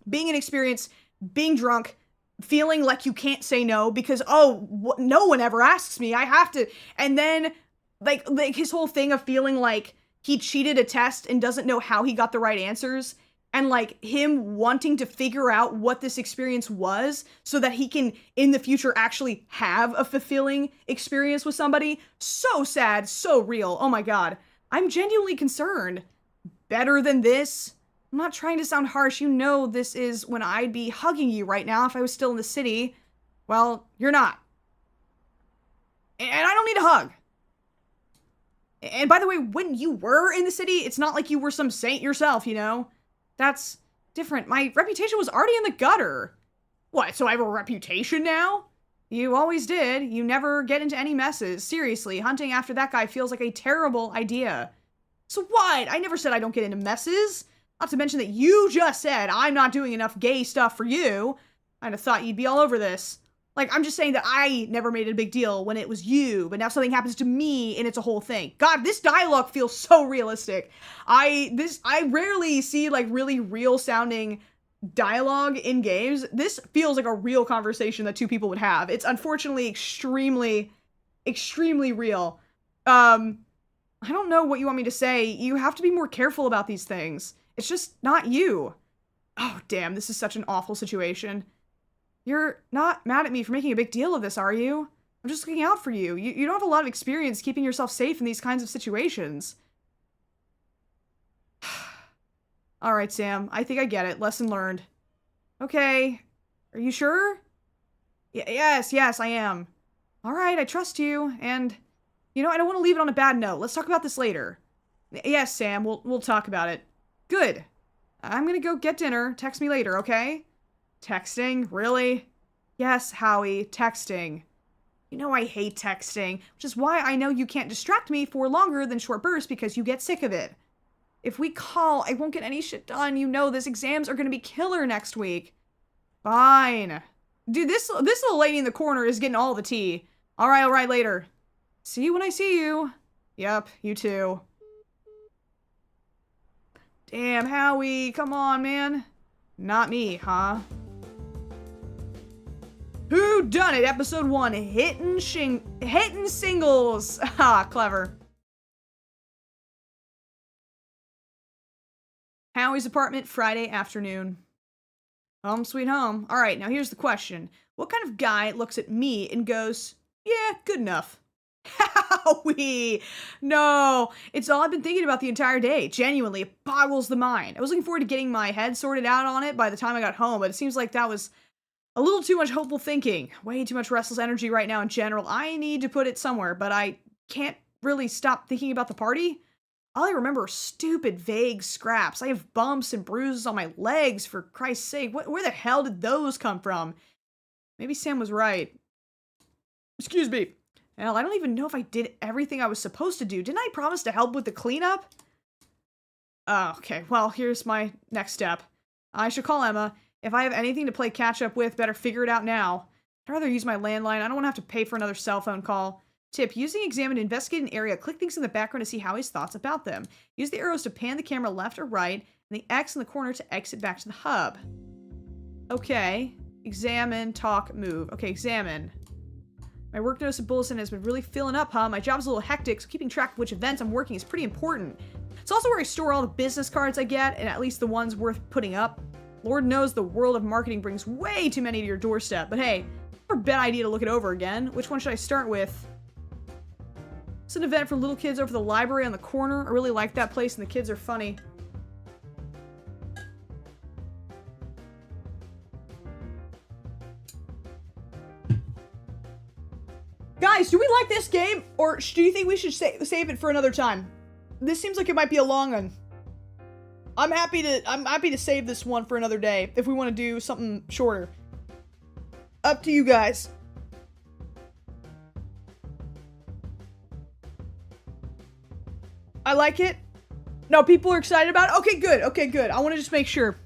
Being inexperienced, being drunk, feeling like you can't say no because, no one ever asks me. I have to, and then, like his whole thing of feeling like he cheated a test and doesn't know how he got the right answers. and like him wanting to figure out what this experience was so that he can in the future actually have a fulfilling experience with somebody. So sad, so real. Oh my God. I'm genuinely concerned. Better than this? I'm not trying to sound harsh. You know this is when I'd be hugging you right now if I was still in the city. Well, you're not. And I don't need a hug. And by the way, when you were in the city, it's not like you were some saint yourself, you know? That's different. My reputation was already in the gutter. What, so I have a reputation now? You always did. You never get into any messes. Seriously, hunting after that guy feels like a terrible idea. So what? I never said I don't get into messes. Not to mention that you just said I'm not doing enough gay stuff for you. I'd have thought you'd be all over this. Like, I'm just saying that I never made it a big deal when it was you, but now something happens to me and it's a whole thing. God, this dialogue feels so realistic. I rarely see like really real sounding dialogue in games. This feels like a real conversation that two people would have. It's unfortunately extremely, extremely real. I don't know what you want me to say. You have to be more careful about these things. It's just not you. Oh, damn, this is such an awful situation. You're not mad at me for making a big deal of this, are you? I'm just looking out for you. You don't have a lot of experience keeping yourself safe in these kinds of situations. All right, Sam. I think I get it. Lesson learned. Okay. Are you sure? Yes, I am. All right, I trust you. And, you know, I don't want to leave it on a bad note. Let's talk about this later. Yes, Sam. We'll talk about it. Good. I'm gonna go get dinner. Text me later, okay? Texting? Really? Yes, Howie, texting. You know I hate texting, which is why I know you can't distract me for longer than short bursts because you get sick of it. If we call, I won't get any shit done. You know this. Exams are gonna be killer next week. Fine. Dude, this little lady in the corner is getting all the tea. All right, later. See you when I see you. Yep, you too. Damn, Howie, come on, man. Not me, huh? Who done it? Episode 1, hitting singles. Ha, clever. Howie's apartment, Friday afternoon. Home sweet home. All right, now here's the question. What kind of guy looks at me and goes, yeah, good enough? Howie! No, it's all I've been thinking about the entire day. Genuinely, it boggles the mind. I was looking forward to getting my head sorted out on it by the time I got home, but it seems like that was a little too much hopeful thinking. Way too much restless energy right now in general. I need to put it somewhere, but I can't really stop thinking about the party. All I remember are stupid, vague scraps. I have bumps and bruises on my legs, for Christ's sake. Where the hell did those come from? Maybe Sam was right. Excuse me. Well, I don't even know if I did everything I was supposed to do. Didn't I promise to help with the cleanup? Oh, okay. Well, here's my next step. I should call Emma. If I have anything to play catch up with, better figure it out now. I'd rather use my landline. I don't want to have to pay for another cell phone call. Tip, using examine to investigate an area, click things in the background to see Howie's thoughts about them. Use the arrows to pan the camera left or right, and the X in the corner to exit back to the hub. Okay. Examine, talk, move. Okay, examine. My work notice and bulletin has been really filling up, huh? My job's a little hectic, so keeping track of which events I'm working is pretty important. It's also where I store all the business cards I get, and at least the ones worth putting up. Lord knows the world of marketing brings way too many to your doorstep, but hey, never a bad idea to look it over again. Which one should I start with? It's an event for little kids over the library on the corner. I really like that place, and the kids are funny. Guys, do we like this game, or do you think we should save it for another time? This seems like it might be a long one. I'm happy to save this one for another day if we want to do something shorter. Up to you guys. I like it. No, people are excited about it. Okay, good. Okay, good. I want to just make sure.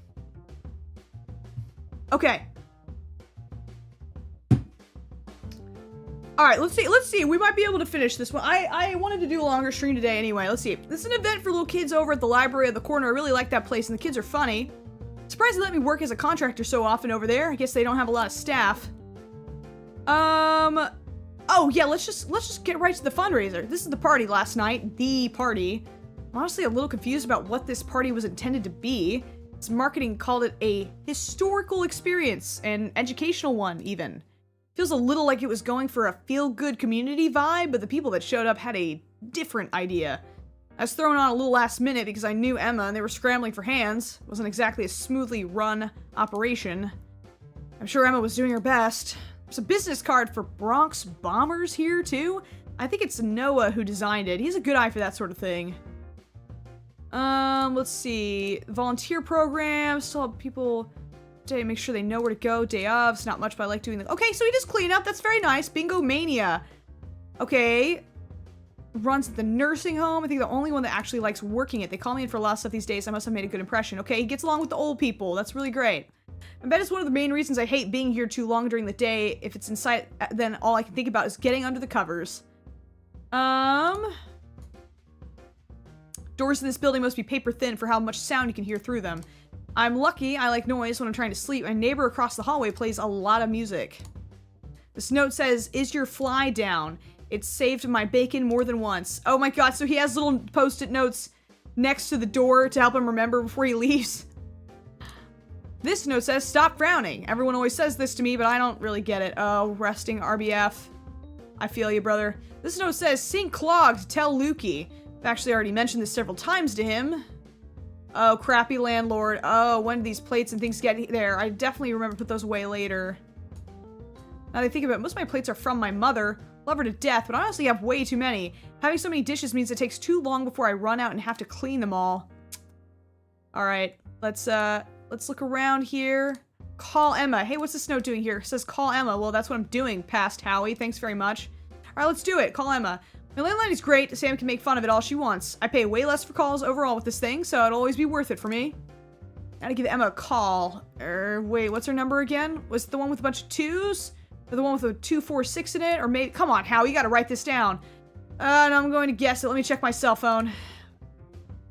Okay. All right, let's see. We might be able to finish this one. I wanted to do a longer stream today anyway. Let's see. This is an event for little kids over at the library of the corner. I really like that place, and the kids are funny. Surprised they let me work as a contractor so often over there. I guess they don't have a lot of staff. Oh yeah, let's just get right to the fundraiser. This is the party last night. The party. I'm honestly a little confused about what this party was intended to be. Its marketing called it a historical experience, an educational one even. Feels a little like it was going for a feel-good community vibe, but the people that showed up had a different idea. I was thrown on a little last minute because I knew Emma and they were scrambling for hands. It wasn't exactly a smoothly run operation. I'm sure Emma was doing her best. There's a business card for Bronx Bombers here, too. I think it's Noah who designed it. He has a good eye for that sort of thing. Let's see. Volunteer program. Still have people to make sure they know where to go. Day of. It's not much, but I like doing that. Okay, so he does clean up. That's very nice. Bingo Mania. Okay. Runs at the nursing home. I think the only one that actually likes working it. They call me in for a lot of stuff these days. I must have made a good impression. Okay, he gets along with the old people. That's really great. I bet it's one of the main reasons I hate being here too long during the day. If it's inside, then all I can think about is getting under the covers. Doors in this building must be paper thin for how much sound you can hear through them. I'm lucky. I like noise when I'm trying to sleep. My neighbor across the hallway plays a lot of music. This note says, "Is your fly down? It's saved my bacon more than once." Oh my god, so he has little post-it notes next to the door to help him remember before he leaves. This note says, "Stop frowning." Everyone always says this to me, but I don't really get it. Oh, resting RBF. I feel you, brother. This note says, "Sink clogged, tell Lukey." I've actually already mentioned this several times to him. Oh, crappy landlord. Oh, when did these plates and things get there? I definitely remember to put those away later. Now that I think about it, most of my plates are from my mother. Love her to death, but I honestly have way too many. Having so many dishes means it takes too long before I run out and have to clean them all. Alright, let's look around here. Call Emma. Hey, what's this note doing here? It says call Emma. Well, that's what I'm doing, past Howie. Thanks very much. Alright, let's do it. Call Emma. My landline is great. Sam can make fun of it all she wants. I pay way less for calls overall with this thing, so it'll always be worth it for me. Gotta give Emma a call. Wait, what's her number again? Was it the one with a bunch of twos? Or the one with a 246 in it? Or maybe, come on, Howie, you gotta write this down. No, I'm going to guess it. Let me check my cell phone.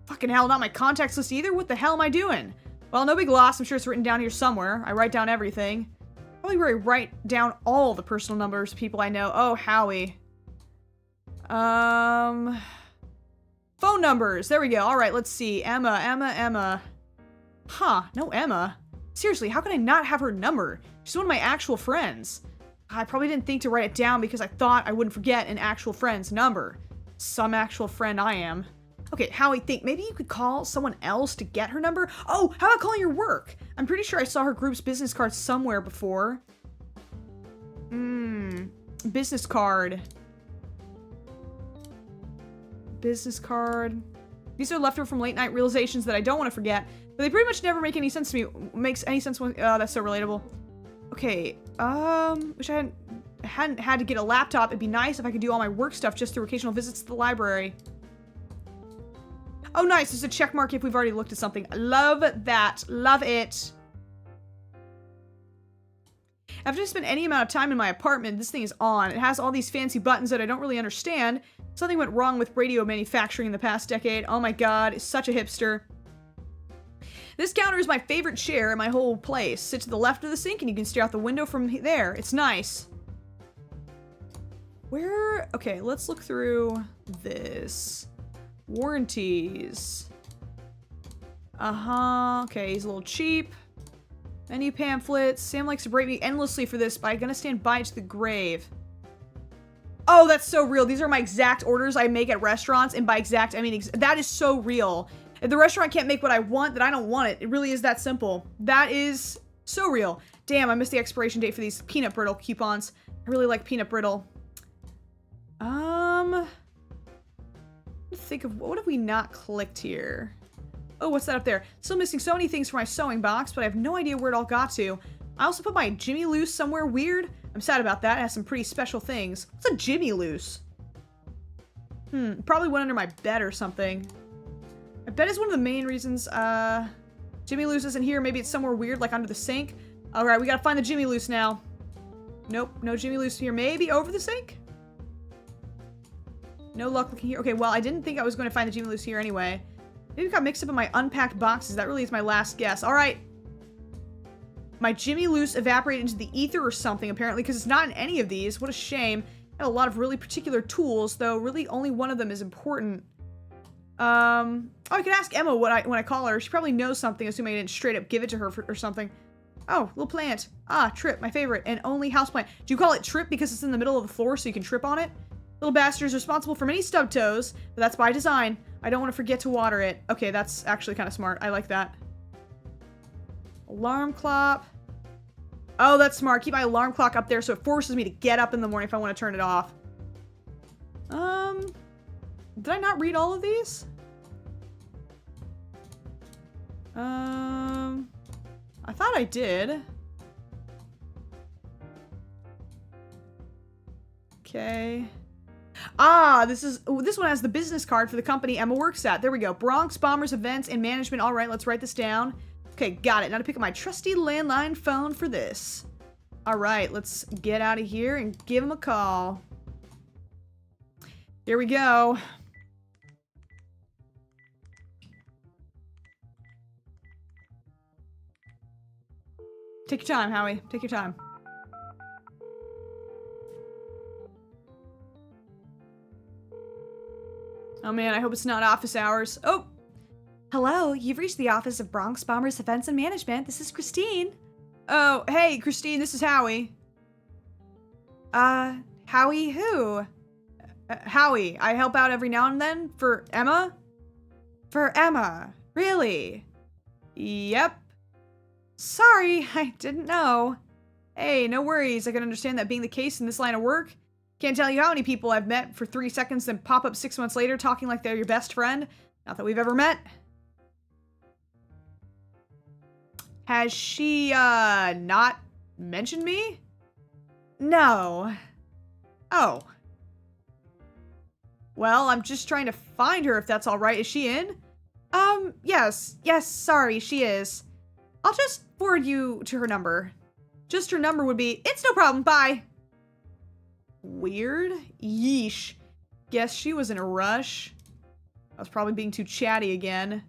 Fucking hell, not my contacts list either? What the hell am I doing? Well, no big loss. I'm sure it's written down here somewhere. I write down everything. Probably where I write down all the personal numbers of people I know. Oh, Howie. Phone numbers. There we go. Alright, let's see. Emma. Huh, no Emma. Seriously, how can I not have her number? She's one of my actual friends. I probably didn't think to write it down because I thought I wouldn't forget an actual friend's number. Some actual friend I am. Okay, Howie, think maybe you could call someone else to get her number? Oh, how about calling your work? I'm pretty sure I saw her group's business card somewhere before. Business card. Business card. These are leftover from late night realizations that I don't want to forget, but they pretty much never make any sense to me. Makes any sense when, oh, that's so relatable. Okay, wish I hadn't had to get a laptop. It'd be nice if I could do all my work stuff just through occasional visits to the library. Oh, nice. There's a check mark if we've already looked at something. Love that. Love it. After I spent any amount of time in my apartment, this thing is on. It has all these fancy buttons that I don't really understand. Something went wrong with radio manufacturing in the past decade. Oh my god, it's such a hipster. This counter is my favorite chair in my whole place. Sit to the left of the sink and you can stare out the window from there. It's nice. Where? Okay, let's look through this. Warranties. Okay, he's a little cheap. Menu pamphlets. Sam likes to berate me endlessly for this, but I'm gonna stand by it to the grave. Oh, that's so real. These are my exact orders I make at restaurants, and by exact, I mean that is so real. If the restaurant can't make what I want, then I don't want it. It really is that simple. That is so real. Damn, I missed the expiration date for these peanut brittle coupons. I really like peanut brittle. Think of what have we not clicked here? Oh, what's that up there? Still missing so many things for my sewing box, but I have no idea where it all got to. I also put my Jimmy Loose somewhere weird. I'm sad about that. It has some pretty special things. What's a Jimmy Loose? Probably went under my bed or something. I bet it's one of the main reasons, Jimmy Loose isn't here. Maybe it's somewhere weird, like under the sink. Alright, we gotta find the Jimmy Loose now. Nope, no Jimmy Loose here. Maybe over the sink? No luck looking here. Okay, well, I didn't think I was going to find the Jimmy Loose here anyway. Maybe it got mixed up in my unpacked boxes. That really is my last guess. Alright. My Jimmy Loose evaporated into the ether or something, apparently, because it's not in any of these. What a shame. I had a lot of really particular tools, though really only one of them is important. Oh, I could ask Emma when I call her. She probably knows something, assuming I didn't straight up give it to her or something. Oh, little plant. Ah, Trip, my favorite and only houseplant. Do you call it Trip because it's in the middle of the floor so you can trip on it? Little bastard is responsible for many stub toes, but that's by design. I don't want to forget to water it. Okay, that's actually kind of smart. I like that. Alarm clock. Oh, that's smart. Keep my alarm clock up there so it forces me to get up in the morning if I want to turn it off. Did I not read all of these? I thought I did. Okay. Ah, this one has the business card for the company Emma works at. There we go. Bronx Bombers Events and Management. All right, let's write this down. Okay, got it. Now to pick up my trusty landline phone for this. All right, let's get out of here and give him a call. Here we go. Take your time, Howie. Take your time. Oh man, I hope it's not office hours. Oh! Hello, you've reached the office of Bronx Bombers Events and Management. This is Christine. Oh, hey, Christine, this is Howie. Howie who? Howie, I help out every now and then for Emma? For Emma, really? Yep. Sorry, I didn't know. Hey, no worries. I can understand that being the case in this line of work. Can't tell you how many people I've met for 3 seconds and pop up 6 months later talking like they're your best friend. Not that we've ever met. Has she, not mentioned me? No. Oh. Well, I'm just trying to find her if that's alright. Is she in? Yes. Yes, sorry, she is. I'll just forward you to her number. Just her number would be, it's no problem, bye. Weird. Yeesh. Guess she was in a rush. I was probably being too chatty again.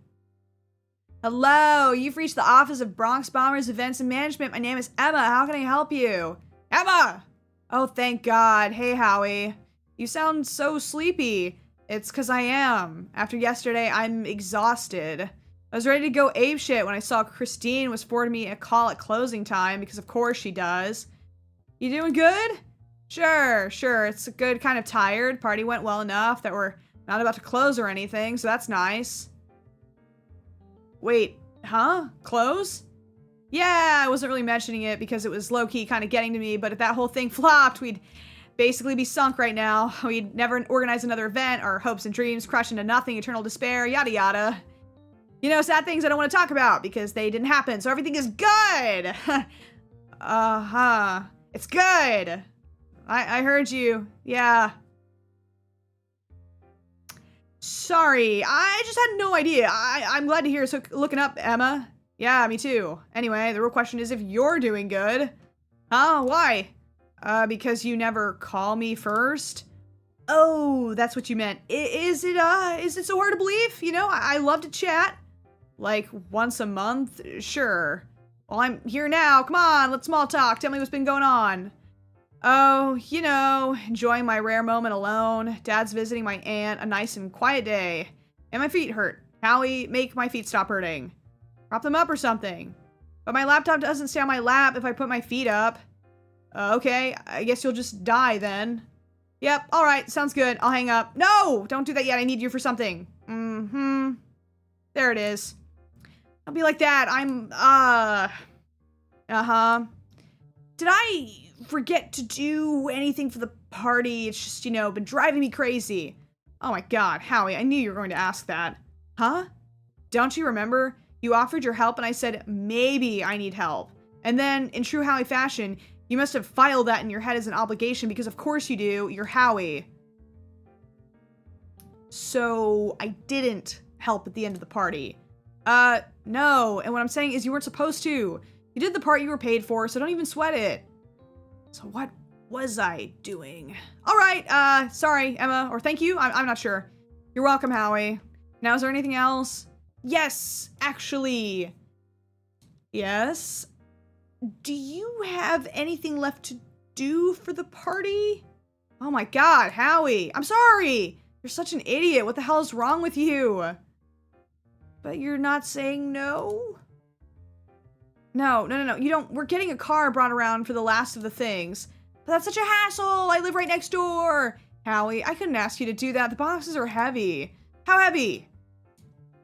Hello, you've reached the office of Bronx Bombers Events and Management. My name is Emma. How can I help you? Emma! Oh, thank God. Hey, Howie. You sound so sleepy. It's 'cause I am. After yesterday, I'm exhausted. I was ready to go apeshit when I saw Christine was forwarding me a call at closing time, because of course she does. You doing good? Sure. It's a good kind of tired. Party went well enough that we're not about to close or anything, so that's nice. Wait, huh? Close? Yeah, I wasn't really mentioning it because it was low-key kind of getting to me, but if that whole thing flopped, we'd basically be sunk right now. We'd never organize another event, our hopes and dreams crush into nothing, eternal despair, yada yada. You know, sad things I don't want to talk about because they didn't happen, so everything is good! Uh-huh. It's good! I heard you. Yeah. Sorry, I just had no idea. I'm glad to hear so looking up, Emma. Yeah, me too. Anyway, the real question is if you're doing good. Huh? Why? Because you never call me first? Oh, that's what you meant. Is it so hard to believe? You know, I love to chat. Like, once a month? Sure. Well, I'm here now. Come on, let's small talk. Tell me what's been going on. Oh, you know, enjoying my rare moment alone. Dad's visiting my aunt. A nice and quiet day. And my feet hurt. Howie, make my feet stop hurting. Prop them up or something. But my laptop doesn't stay on my lap if I put my feet up. Okay, I guess you'll just die then. Yep, alright, sounds good. I'll hang up. No! Don't do that yet. I need you for something. Mm-hmm. There it is. Don't be like that. I'm, Uh-huh. Did I forget to do anything for the party? It's just, you know, been driving me crazy. Oh my God, Howie, I knew you were going to ask that. Huh? Don't you remember? You offered your help and I said, maybe I need help. And then, in true Howie fashion, you must have filed that in your head as an obligation because of course you do, you're Howie. So, I didn't help at the end of the party. No, and what I'm saying is you weren't supposed to. You did the part you were paid for, so don't even sweat it. So what was I doing? Alright, sorry, Emma, or thank you, I'm not sure. You're welcome, Howie. Now, is there anything else? Yes, actually. Yes? Do you have anything left to do for the party? Oh my God, Howie, I'm sorry. You're such an idiot. What the hell is wrong with you? But you're not saying no? No. You don't. We're getting a car brought around for the last of the things. But that's such a hassle. I live right next door. Howie, I couldn't ask you to do that. The boxes are heavy. How heavy?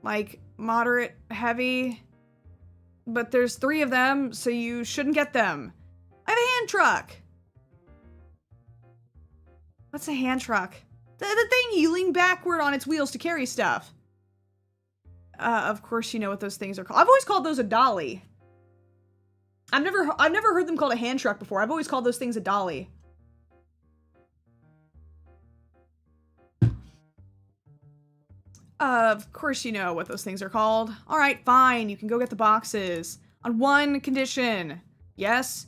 Like, moderate heavy? But there's 3 of them, so you shouldn't get them. I have a hand truck. What's a hand truck? The thing you lean backward on its wheels to carry stuff. Of course you know what those things are called. I've always called those a dolly. I've never heard them called a hand truck before. I've always called those things a dolly. Of course you know what those things are called. Alright, fine. You can go get the boxes. On one condition. Yes?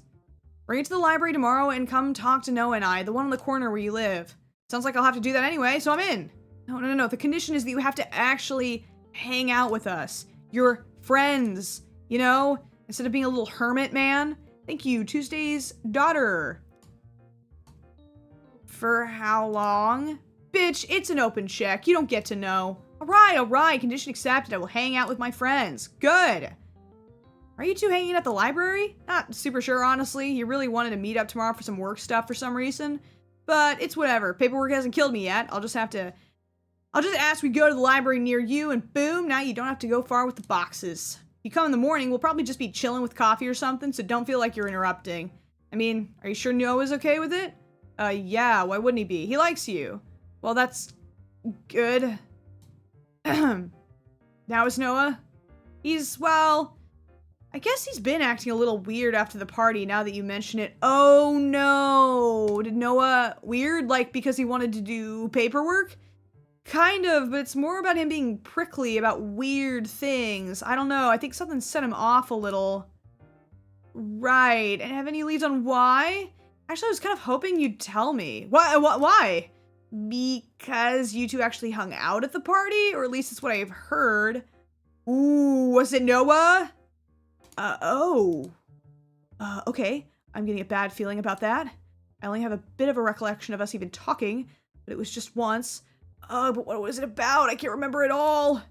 Bring it to the library tomorrow and come talk to Noah and I, the one on the corner where you live. Sounds like I'll have to do that anyway, so I'm in. No. The condition is that you have to actually hang out with us. You're friends, you know? Instead of being a little hermit man. Thank you, Tuesday's daughter. For how long? Bitch, it's an open check. You don't get to know. Alright. Condition accepted. I will hang out with my friends. Good. Are you two hanging at the library? Not super sure, honestly. You really wanted to meet up tomorrow for some work stuff for some reason. But it's whatever. Paperwork hasn't killed me yet. I'll just ask we go to the library near you, and boom, now you don't have to go far with the boxes. You come in the morning, we'll probably just be chilling with coffee or something, so don't feel like you're interrupting. I mean, are you sure Noah's okay with it? Yeah, why wouldn't he be? He likes you. Well, that's good. Now is Noah? Well, I guess he's been acting a little weird after the party now that you mention it. Oh no! Did Noah weird? Like, because he wanted to do paperwork? Kind of, but it's more about him being prickly about weird things. I don't know, I think something set him off a little. Right, and have any leads on why? Actually, I was kind of hoping you'd tell me. Why? Because you two actually hung out at the party? Or at least it's what I've heard. Ooh, was it Noah? Okay. I'm getting a bad feeling about that. I only have a bit of a recollection of us even talking, but it was just once. But what was it about? I can't remember it all.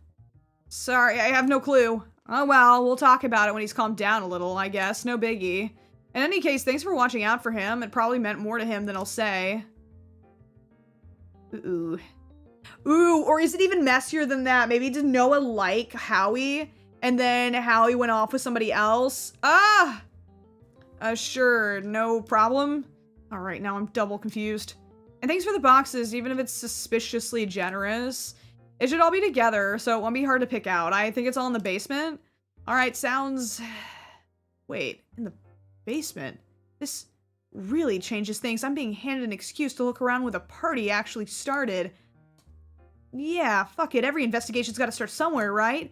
Sorry, I have no clue. Oh well, we'll talk about it when he's calmed down a little, I guess. No biggie. In any case, thanks for watching out for him. It probably meant more to him than I'll say. Ooh, or is it even messier than that? Maybe did Noah like Howie, and then Howie went off with somebody else? Sure, no problem. Alright, now I'm double confused. And thanks for the boxes, even if it's suspiciously generous. It should all be together, so it won't be hard to pick out. I think it's all in the basement. Alright, sounds... Wait, in the basement? This really changes things. I'm being handed an excuse to look around when the party actually started. Yeah, fuck it. Every investigation's gotta start somewhere, right?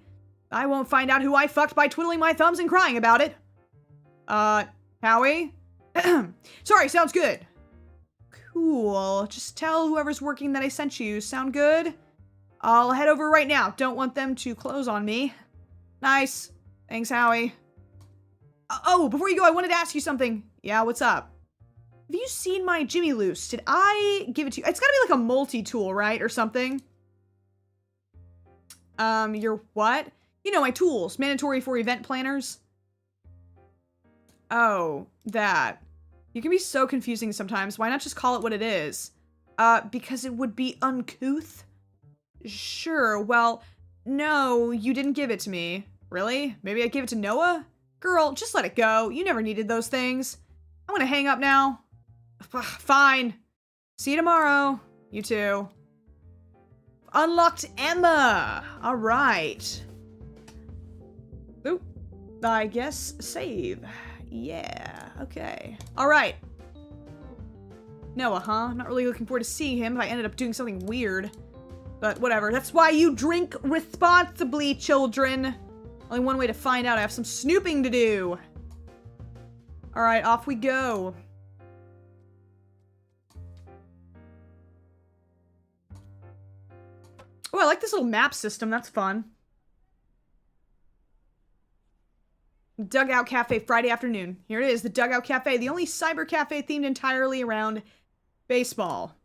I won't find out who I fucked by twiddling my thumbs and crying about it. Howie? Sorry, sounds good. Cool. Just tell whoever's working that I sent you. Sound good? I'll head over right now. Don't want them to close on me. Nice. Thanks, Howie. Oh, before you go, I wanted to ask you something. Yeah, what's up? Have you seen my Jimmy Loose? Did I give it to you? It's gotta be like a multi-tool, right? Or something. Your what? You know, my tools. Mandatory for event planners. Oh, that. You can be so confusing sometimes. Why not just call it what it is? Because it would be uncouth? Sure, well, no, you didn't give it to me. Really? Maybe I gave it to Noah? Girl, just let it go. You never needed those things. I'm gonna hang up now. Fine. See you tomorrow. You too. Unlocked Emma. All right. Oop. I guess save. Yeah. Okay. All right. Noah, huh? Not really looking forward to seeing him if I ended up doing something weird. But whatever. That's why you drink responsibly, children. Only one way to find out. I have some snooping to do. All right, off we go. Oh, I like this little map system. That's fun. Dugout Cafe, Friday afternoon. Here it is, the Dugout Cafe. The only cyber cafe themed entirely around baseball.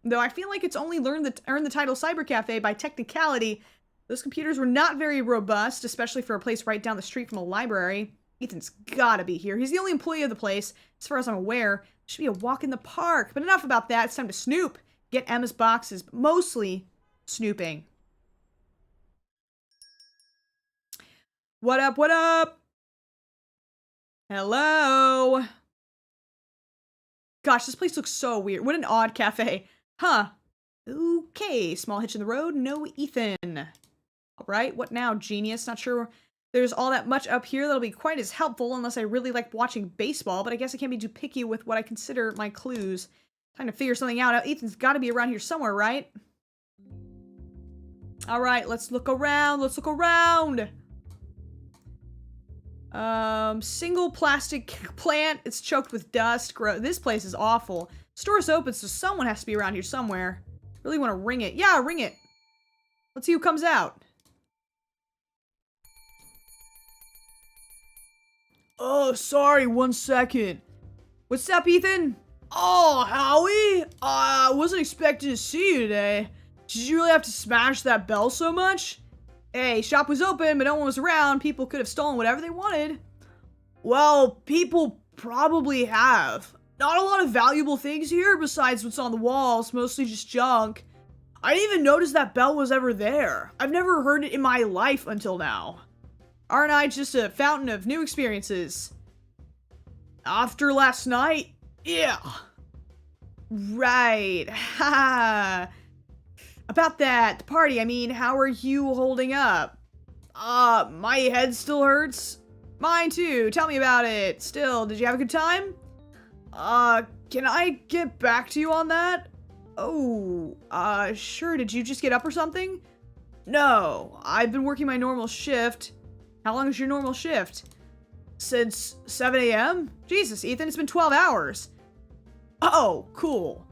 Though I feel like it's only earned the title Cyber Cafe by technicality. Those computers were not very robust, especially for a place right down the street from a library. Ethan's gotta be here. He's the only employee of the place, as far as I'm aware. Should be a walk in the park. But enough about that. It's time to snoop. Get Emma's boxes, but mostly snooping. What up, what up? Hello? Gosh, this place looks so weird. What an odd cafe. Huh. Okay, small hitch in the road. No Ethan. Alright, what now, genius? Not sure there's all that much up here that'll be quite as helpful unless I really like watching baseball, but I guess I can't be too picky with what I consider my clues. Time to figure something out. Now, Ethan's gotta be around here somewhere, right? Alright, let's look around. Let's look around. Single plastic plant. It's choked with dust. This place is awful. Store's open, so someone has to be around here somewhere. Really want to ring it. Yeah, ring it. Let's see who comes out. Oh, sorry, 1 second. What's up, Ethan? Oh, Howie? I wasn't expecting to see you today. Did you really have to smash that bell so much? Hey, shop was open, but no one was around. People could have stolen whatever they wanted. Well, people probably have. Not a lot of valuable things here besides what's on the walls, mostly just junk. I didn't even notice that bell was ever there. I've never heard it in my life until now. Aren't I just a fountain of new experiences? After last night? Yeah. Right. Ha. About that, the party, I mean, how are you holding up? My head still hurts. Mine too, tell me about it. Still, did you have a good time? Can I get back to you on that? Oh, sure, did you just get up or something? No, I've been working my normal shift. How long is your normal shift? Since 7 a.m.? Jesus, Ethan, it's been 12 hours. Oh, cool.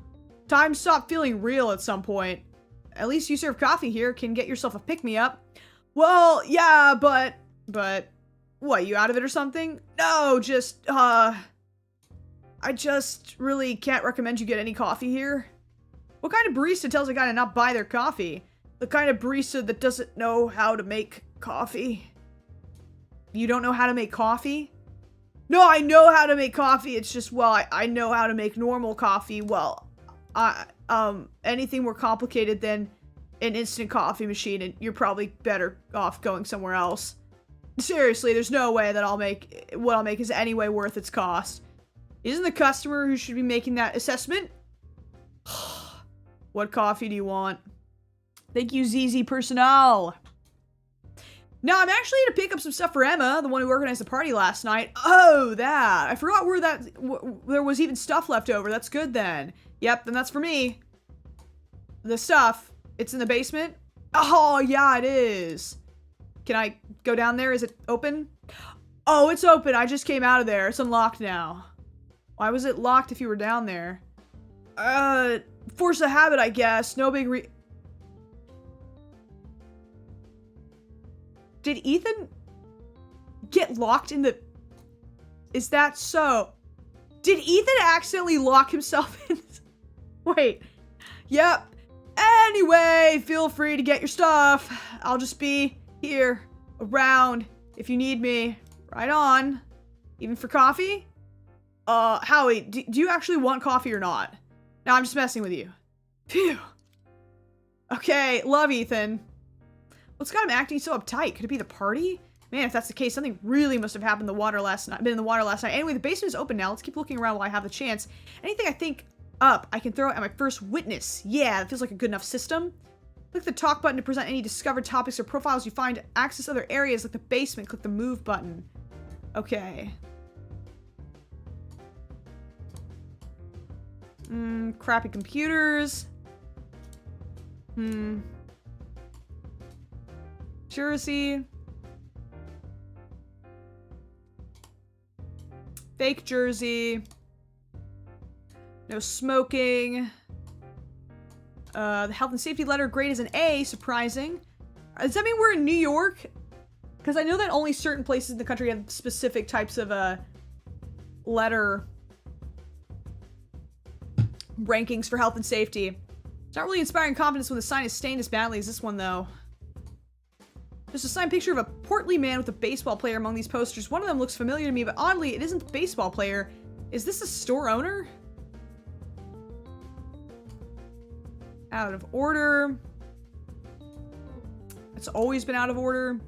Time stopped feeling real at some point. At least you serve coffee here, can get yourself a pick-me-up. Well, yeah, but, what, you out of it or something? No, just, I just really can't recommend you get any coffee here. What kind of barista tells a guy to not buy their coffee? The kind of barista that doesn't know how to make coffee. You don't know how to make coffee? No, I know how to make coffee, it's just, well, I know how to make normal coffee. Well, anything more complicated than an instant coffee machine, and you're probably better off going somewhere else. Seriously, there's no way that what I'll make is any way worth its cost. Isn't the customer who should be making that assessment? What coffee do you want? Thank you, ZZ Personnel. Now, I'm actually here to pick up some stuff for Emma, the one who organized the party last night. Oh, that. I forgot where there was even stuff left over. That's good then. Yep, then that's for me. The stuff. It's in the basement? Oh, yeah, it is. Can I go down there? Is it open? Oh, it's open. I just came out of there. It's unlocked now. Why was it locked if you were down there? Force of habit, I guess. No big Did Ethan get locked in the... Is that so? Did Ethan accidentally lock himself in? Wait. Yep. Anyway, feel free to get your stuff. I'll just be here, around, if you need me. Right on. Even for coffee? Howie, do you actually want coffee or not? No, I'm just messing with you. Phew. Okay, love Ethan. What's got him acting so uptight? Could it be the party? Man, if that's the case, something really must have happened in the water last night. Anyway, the basement is open now. Let's keep looking around while I have the chance. Anything I think up, I can throw at my first witness. Yeah, that feels like a good enough system. Click the talk button to present any discovered topics or profiles you find. Access other areas like the basement. Click the move button. Okay. Crappy computers. Jersey. Fake jersey. No smoking. The health and safety letter grade is an A, surprising. Does that mean we're in New York? Because I know that only certain places in the country have specific types of letter rankings for health and safety. It's not really inspiring confidence when the sign is stained as badly as this one, though. There's a signed picture of a portly man with a baseball player among these posters. One of them looks familiar to me, but oddly, it isn't the baseball player. Is this a store owner? Out of order. It's always been out of order.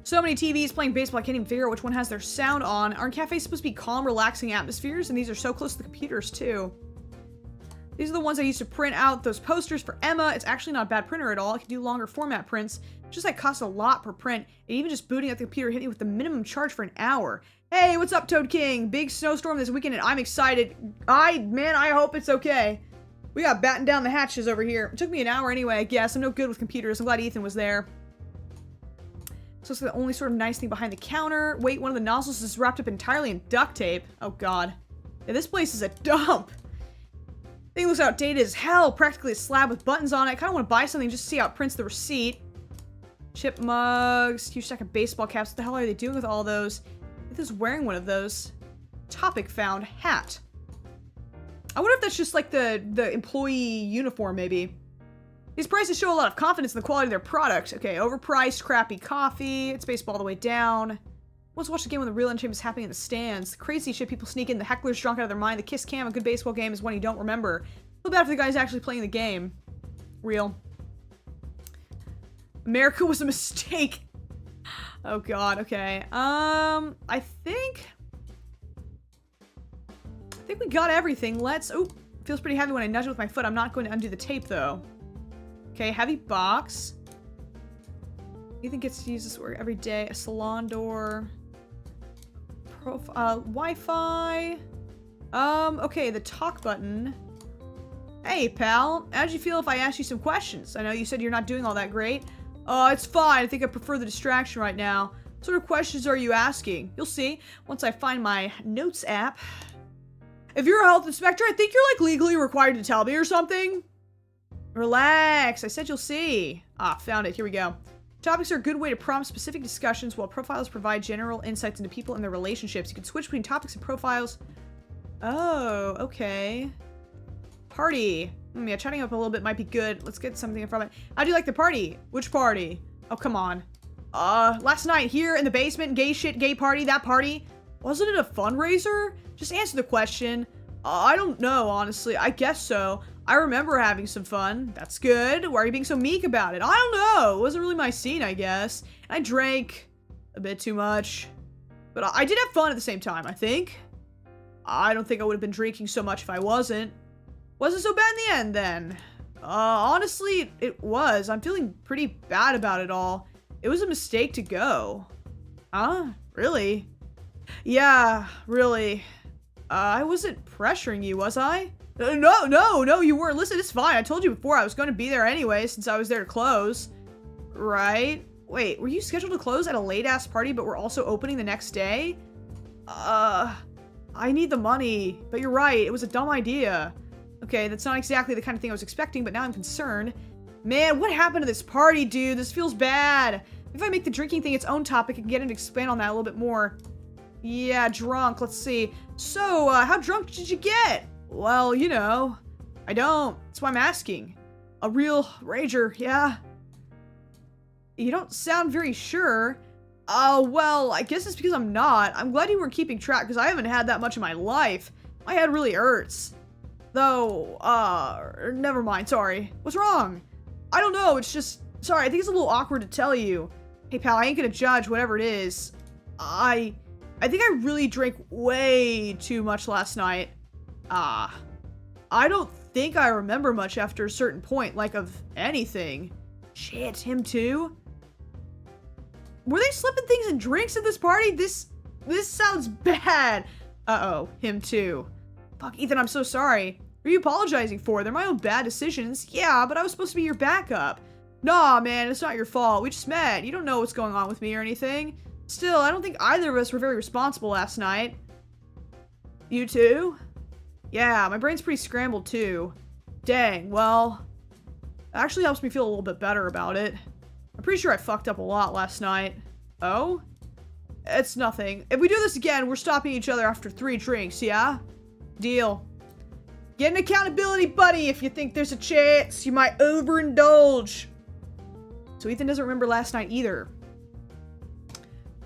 So many TVs playing baseball, I can't even figure out which one has their sound on. Aren't cafes supposed to be calm, relaxing atmospheres? And these are so close to the computers, too. These are the ones I used to print out those posters for Emma. It's actually not a bad printer at all. It can do longer format prints. It's just like costs a lot per print. And even just booting up the computer hit me with the minimum charge for an hour. Hey, what's up, Toad King? Big snowstorm this weekend and I'm excited. Man, I hope it's okay. We got batten down the hatches over here. It took me an hour anyway, I guess. I'm no good with computers. I'm glad Ethan was there. So it's the only sort of nice thing behind the counter. Wait, one of the nozzles is wrapped up entirely in duct tape. Oh, God. Yeah, this place is a dump. Thing looks outdated as hell. Practically a slab with buttons on it. I kind of want to buy something just to see how it prints the receipt. Chip mugs. Huge stack of baseball caps. What the hell are they doing with all those? Ethan's wearing one of those. Topic found. Hat. I wonder if that's just like the employee uniform, maybe. These prices show a lot of confidence in the quality of their product. Okay, overpriced, crappy coffee. It's baseball all the way down. Let's watch the game when the real entertainment is happening in the stands. The crazy shit people sneak in. The hecklers drunk out of their mind. The kiss cam. A good baseball game is one you don't remember. Feel bad for the guys actually playing the game. Real. America was a mistake. Oh, God. Okay. I think we got everything. Let's... Oh, feels pretty heavy when I nudge it with my foot. I'm not going to undo the tape, though. Okay, heavy box. Ethan gets to use this work every day. A salon door. Wi-Fi. Okay, the talk button. Hey, pal. How'd you feel if I asked you some questions? I know you said you're not doing all that great. It's fine. I think I prefer the distraction right now. What sort of questions are you asking? You'll see once I find my notes app. If you're a health inspector, I think you're like legally required to tell me or something. Relax. I said you'll see. Ah, found it. Here we go. Topics are a good way to prompt specific discussions while profiles provide general insights into people and their relationships. You can switch between topics and profiles. Oh, okay. Party. Yeah, chatting up a little bit might be good. Let's get something from it. How do you like the party? Which party? Oh, come on. Last night here in the basement, gay shit, gay party, that party. Wasn't it a fundraiser? Just answer the question. I don't know, honestly. I guess so. I remember having some fun. That's good. Why are you being so meek about it? I don't know. It wasn't really my scene, I guess. I drank a bit too much. But I did have fun at the same time, I think. I don't think I would have been drinking so much if I wasn't. Wasn't so bad in the end, then. Honestly, it was. I'm feeling pretty bad about it all. It was a mistake to go. Huh? Really? Yeah, really. I wasn't pressuring you, was I? No, you weren't. Listen, it's fine. I told you before I was going to be there anyway, since I was there to close. Right? Wait, were you scheduled to close at a late-ass party, but we're also opening the next day? I need the money. But you're right, it was a dumb idea. Okay, that's not exactly the kind of thing I was expecting, but now I'm concerned. Man, what happened to this party, dude? This feels bad. If I make the drinking thing its own topic, I can get him to expand on that a little bit more. Yeah, drunk. Let's see. So, how drunk did you get? Well, you know, I don't. That's why I'm asking. A real rager, yeah? You don't sound very sure. Well, I guess it's because I'm not. I'm glad you weren't keeping track, because I haven't had that much in my life. My head really hurts. Though, never mind, sorry. What's wrong? I don't know, it's just... Sorry, I think it's a little awkward to tell you. Hey, pal, I ain't gonna judge whatever it is. I think I really drank way too much last night. I don't think I remember much after a certain point, like of anything. Shit, him too? Were they slipping things in drinks at this party? This sounds bad. Uh-oh, him too. Fuck, Ethan, I'm so sorry. What are you apologizing for? They're my own bad decisions. Yeah, but I was supposed to be your backup. Nah, man, it's not your fault. We just met. You don't know what's going on with me or anything. Still, I don't think either of us were very responsible last night. You too? Yeah, my brain's pretty scrambled too. Dang, well, it actually helps me feel a little bit better about it. I'm pretty sure I fucked up a lot last night. Oh? It's nothing. If we do this again, we're stopping each other after 3 drinks, yeah? Deal. Get an accountability buddy if you think there's a chance you might overindulge. So Ethan doesn't remember last night either.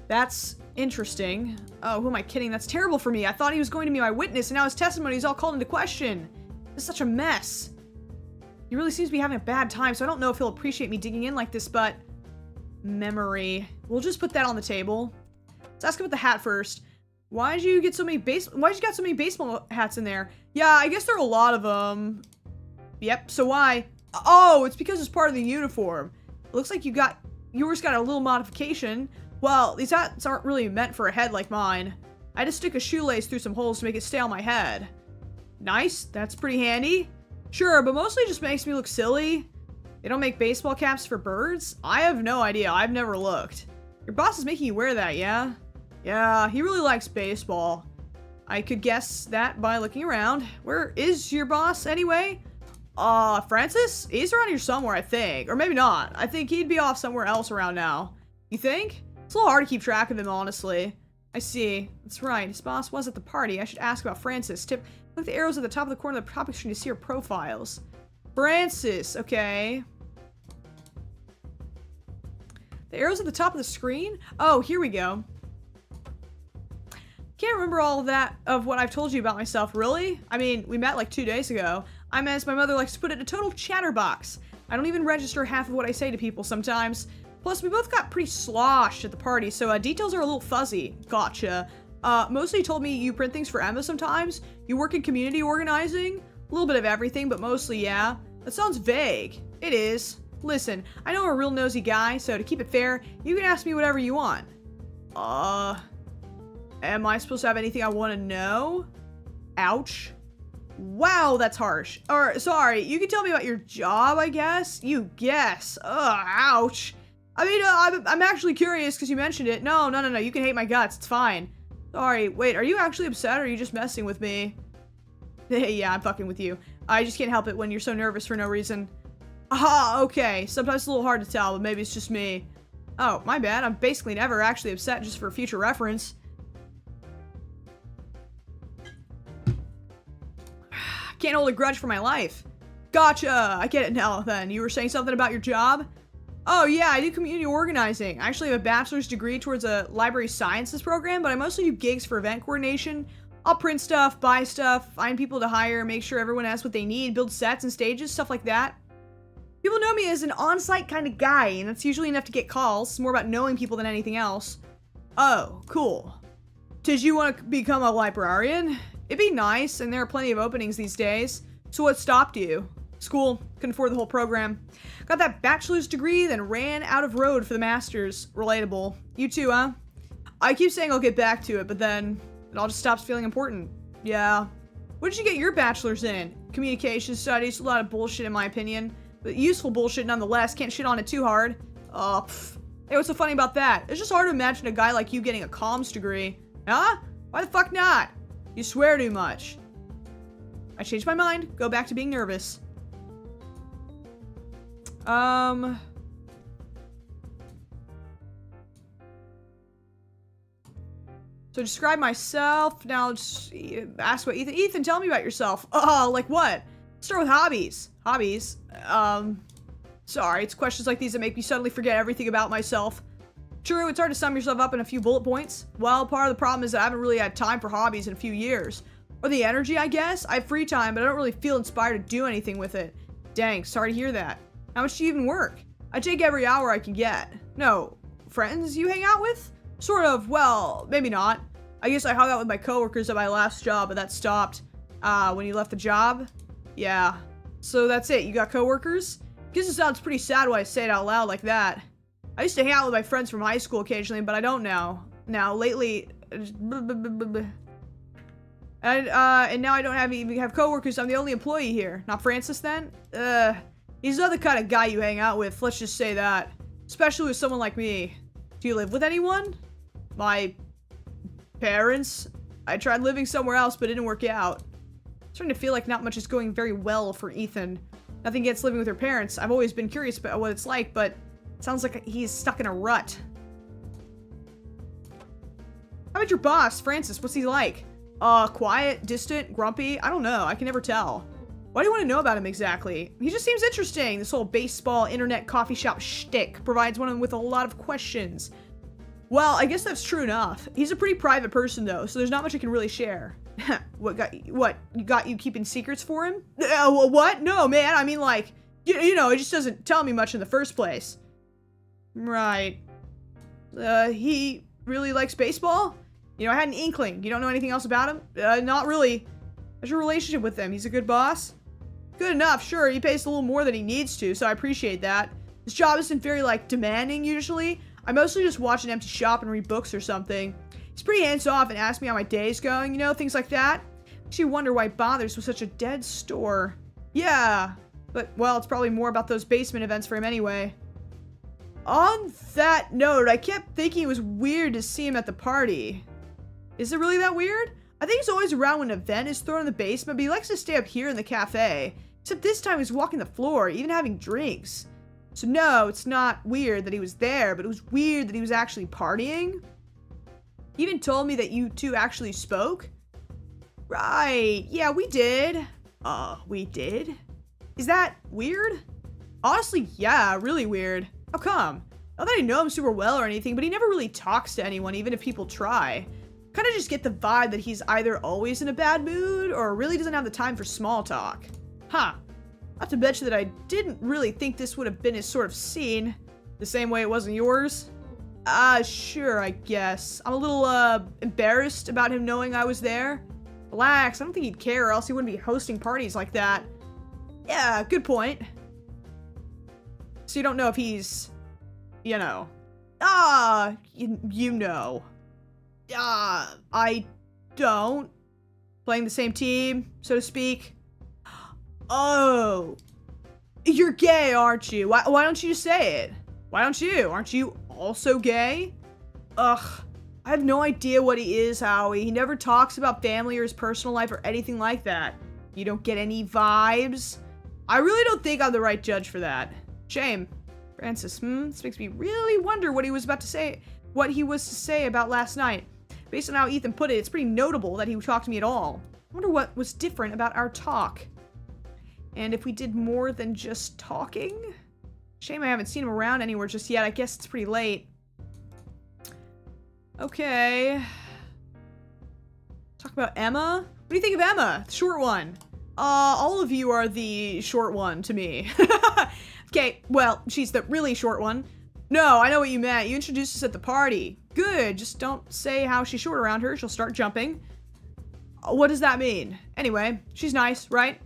That's interesting. Oh, who am I kidding? That's terrible for me. I thought he was going to be my witness, and now his testimony is all called into question. This is such a mess. He really seems to be having a bad time, so I don't know if he'll appreciate me digging in like this, but... Memory. We'll just put that on the table. Let's ask about the hat first. Why'd you got so many baseball hats in there? Yeah, I guess there are a lot of them. Yep, so why? Oh, it's because it's part of the uniform. It looks like yours got a little modification. Well, these hats aren't really meant for a head like mine. I had to stick a shoelace through some holes to make it stay on my head. Nice, that's pretty handy. Sure, but mostly just makes me look silly. They don't make baseball caps for birds? I have no idea, I've never looked. Your boss is making you wear that, yeah? Yeah, he really likes baseball. I could guess that by looking around. Where is your boss, anyway? Francis? He's around here somewhere, I think. Or maybe not. I think he'd be off somewhere else around now. You think? It's a little hard to keep track of him, honestly. I see. That's right. His boss was at the party. I should ask about Francis. Look at the arrows at the top of the corner of the topic screen to see her profiles. Francis, okay. The arrows at the top of the screen? Oh, here we go. Can't remember all of what I've told you about myself, really? I mean, we met like 2 days ago. I'm, as my mother likes to put it, a total chatterbox. I don't even register half of what I say to people sometimes. Plus, we both got pretty sloshed at the party, so details are a little fuzzy. Gotcha. Mostly you told me you print things for Emma sometimes. You work in community organizing. A little bit of everything, but mostly, yeah. That sounds vague. It is. Listen, I know I'm a real nosy guy, so to keep it fair, you can ask me whatever you want. Am I supposed to have anything I want to know? Ouch. Wow, that's harsh. Or, sorry, you can tell me about your job, I guess? You guess. Ugh, ouch. I mean, I'm actually curious because you mentioned it. No, you can hate my guts. It's fine. Sorry, wait, are you actually upset or are you just messing with me? Yeah, I'm fucking with you. I just can't help it when you're so nervous for no reason. Aha, okay. Sometimes it's a little hard to tell, but maybe it's just me. Oh, my bad. I'm basically never actually upset, just for future reference. Can't hold a grudge for my life. Gotcha! I get it now, then. You were saying something about your job? Oh, yeah, I do community organizing. I actually have a bachelor's degree towards a library sciences program, but I mostly do gigs for event coordination. I'll print stuff, buy stuff, find people to hire, make sure everyone has what they need, build sets and stages, stuff like that. People know me as an on-site kind of guy, and that's usually enough to get calls. It's more about knowing people than anything else. Oh, cool. Did you want to become a librarian? It'd be nice, and there are plenty of openings these days. So what stopped you? School. Couldn't afford the whole program. Got that bachelor's degree, then ran out of road for the master's. Relatable. You too, huh? I keep saying I'll get back to it, but then it all just stops feeling important. Yeah. What did you get your bachelor's in? Communication studies. A lot of bullshit in my opinion. But useful bullshit nonetheless. Can't shit on it too hard. Oh, pfft. Hey, what's so funny about that? It's just hard to imagine a guy like you getting a comms degree. Huh? Why the fuck not? You swear too much. I changed my mind. Go back to being nervous. So describe myself. Now just ask what Ethan. Ethan, tell me about yourself. Oh, like what? Start with hobbies. Hobbies. Sorry, it's questions like these that make me suddenly forget everything about myself. True, it's hard to sum yourself up in a few bullet points. Well, part of the problem is that I haven't really had time for hobbies in a few years. Or the energy, I guess. I have free time, but I don't really feel inspired to do anything with it. Dang, sorry to hear that. How much do you even work? I take every hour I can get. No, friends you hang out with? Sort of, well, maybe not. I guess I hung out with my coworkers at my last job, but that stopped. When you left the job? Yeah. So that's it, you got coworkers? Guess it sounds pretty sad when I say it out loud like that. I used to hang out with my friends from high school occasionally, but I don't now. Now, lately... And now I don't even have coworkers. I'm the only employee here. Not Francis, then? He's not the kind of guy you hang out with, let's just say that. Especially with someone like me. Do you live with anyone? My parents? I tried living somewhere else, but it didn't work out. I'm starting to feel like not much is going very well for Ethan. Nothing against living with her parents. I've always been curious about what it's like, but it sounds like he's stuck in a rut. How about your boss, Francis? What's he like? Quiet, distant, grumpy? I don't know. I can never tell. Why do you want to know about him exactly? He just seems interesting. This whole baseball, internet, coffee shop shtick provides one with a lot of questions. Well, I guess that's true enough. He's a pretty private person, though, so there's not much I can really share. What got you keeping secrets for him? What? No, man. I mean, like, you know, it just doesn't tell me much in the first place. Right. He really likes baseball? You know, I had an inkling. You don't know anything else about him? Not really. How's your relationship with him? He's a good boss? Good enough, sure. He pays a little more than he needs to, so I appreciate that. His job isn't very, like, demanding, usually. I mostly just watch an empty shop and read books or something. He's pretty hands-off and asks me how my day's going, you know, things like that. Makes you wonder why he bothers with such a dead store. Yeah, but, well, it's probably more about those basement events for him anyway. On that note, I kept thinking it was weird to see him at the party. Is it really that weird? I think he's always around when an event is thrown in the basement, but he likes to stay up here in the cafe. Except this time he's walking the floor, even having drinks. So no, it's not weird that he was there, but it was weird that he was actually partying. He even told me that you two actually spoke. Right, yeah, we did. We did? Is that weird? Honestly, yeah, really weird. How come? Not that I know him super well or anything, but he never really talks to anyone, even if people try. Kind of just get the vibe that he's either always in a bad mood or really doesn't have the time for small talk. Huh. Not to bet you that I didn't really think this would have been his sort of scene. The same way it wasn't yours. Sure, I guess. I'm a little, embarrassed about him knowing I was there. Relax, I don't think he'd care or else he wouldn't be hosting parties like that. Yeah, good point. So you don't know if he's, you know. You know. I don't. Playing the same team, so to speak. Oh. You're gay, aren't you? Why don't you just say it? Why don't you? Aren't you also gay? Ugh. I have no idea what he is, Howie. He never talks about family or his personal life or anything like that. You don't get any vibes? I really don't think I'm the right judge for that. Shame. Francis, this makes me really wonder what he was to say about last night. Based on how Ethan put it, it's pretty notable that he talked to me at all. I wonder what was different about our talk. And if we did more than just talking? Shame I haven't seen him around anywhere just yet. I guess it's pretty late. Okay. Talk about Emma? What do you think of Emma? The short one. All of you are the short one to me. Okay, well, she's the really short one. No, I know what you meant. You introduced us at the party. Good, just don't say how she's short around her. She'll start jumping. What does that mean? Anyway, she's nice, right?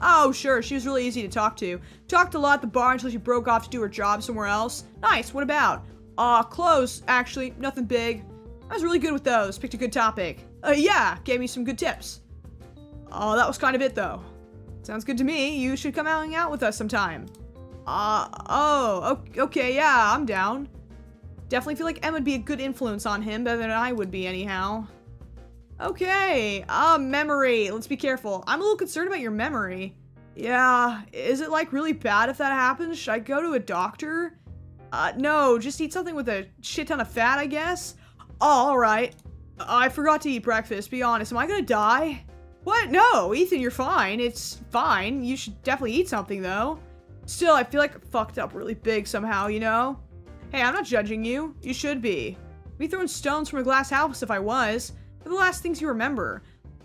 Oh, sure, she was really easy to talk to. Talked a lot at the bar until she broke off to do her job somewhere else. Nice, what about? Clothes, actually, nothing big. I was really good with those, picked a good topic. Yeah, gave me some good tips. Oh, that was kind of it, though. Sounds good to me. You should come hang out with us sometime. Okay, yeah, I'm down. Definitely feel like Em would be a good influence on him, better than I would be anyhow. Okay, memory. Let's be careful. I'm a little concerned about your memory. Yeah, is it like really bad if that happens? Should I go to a doctor? No, just eat something with a shit ton of fat, I guess. Oh, alright. I forgot to eat breakfast, be honest. Am I gonna die? What? No, Ethan, you're fine. It's fine. You should definitely eat something, though. Still, I feel like I fucked up really big somehow, you know? Hey, I'm not judging you. You should be. I'd be throwing stones from a glass house if I was. They're the last things you remember.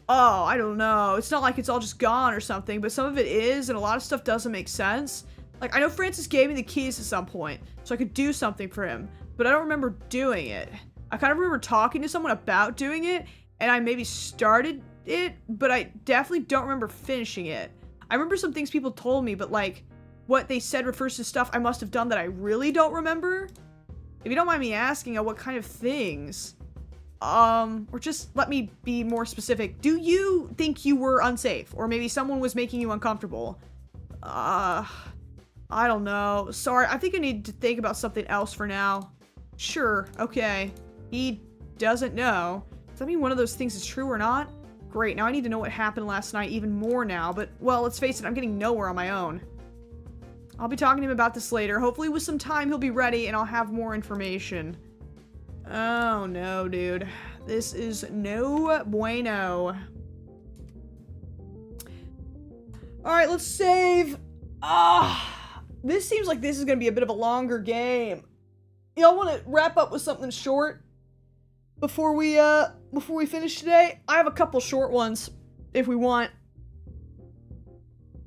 Oh, I don't know. It's not like it's all just gone or something, but some of it is, and a lot of stuff doesn't make sense. Like, I know Francis gave me the keys at some point, so I could do something for him, but I don't remember doing it. I kind of remember talking to someone about doing it, and I maybe started it, but I definitely don't remember finishing it. I remember some things people told me, but like, what they said refers to stuff I must have done that I really don't remember. If you don't mind me asking, what kind of things? Or just let me be more specific. Do you think you were unsafe? Or maybe someone was making you uncomfortable? I don't know. Sorry, I think I need to think about something else for now. Sure, okay. He doesn't know. Does that mean one of those things is true or not? Great, now I need to know what happened last night even more now, but, well, let's face it, I'm getting nowhere on my own. I'll be talking to him about this later. Hopefully with some time he'll be ready and I'll have more information. Oh no, dude. This is no bueno. Alright, let's save. This seems like this is gonna be a bit of a longer game. Y'all wanna wrap up with something short before we finish today? I have a couple short ones if we want.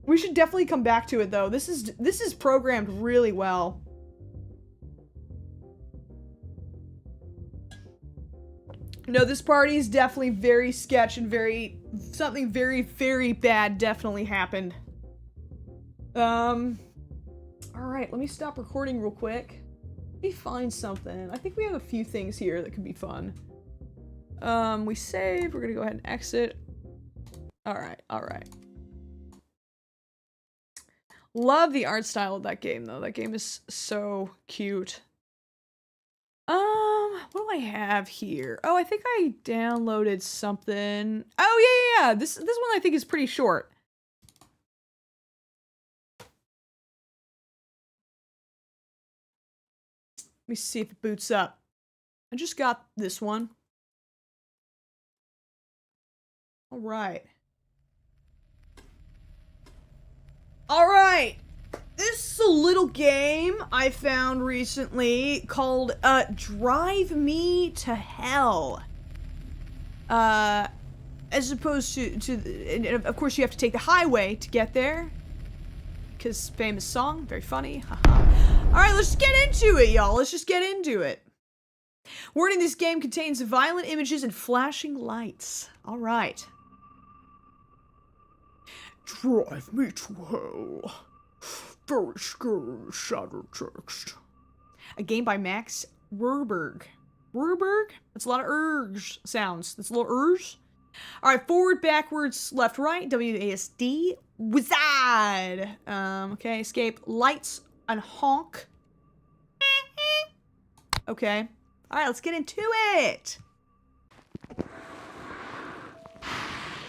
We should definitely come back to it though. This is programmed really well. No, this party is definitely very sketch and something very, very bad definitely happened. Alright, let me stop recording real quick. Let me find something. I think we have a few things here that could be fun. We save, we're gonna go ahead and exit. Alright. Love the art style of that game though. That game is so cute. What do I have here? Oh, I think I downloaded something. Oh, yeah. This one I think is pretty short. Let me see if it boots up. I just got this one. All right. This is a little game I found recently called Drive Me to Hell. As opposed to and of course you have to take the highway to get there. Because famous song, very funny. Alright, let's get into it, y'all. Let's just get into it. Warning, this game contains violent images and flashing lights. Alright. Drive me to hell. Very scary shadow text. A game by Max Rurberg. Rurberg? That's a lot of ergs sounds. That's a little ergs. Alright, forward, backwards, left, right. WASD. Wizard. Okay, escape. Lights and honk. Okay. Alright, let's get into it.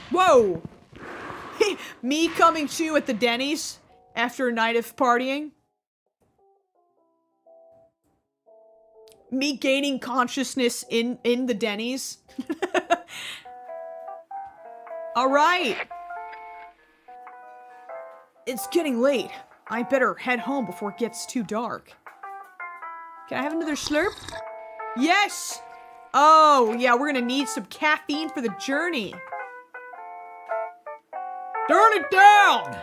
Whoa! Me coming to at the Denny's after a night of partying. Me gaining consciousness in the Denny's. Alright. It's getting late. I better head home before it gets too dark. Can I have another slurp? Yes! Oh, yeah, we're gonna need some caffeine for the journey. Turn it down!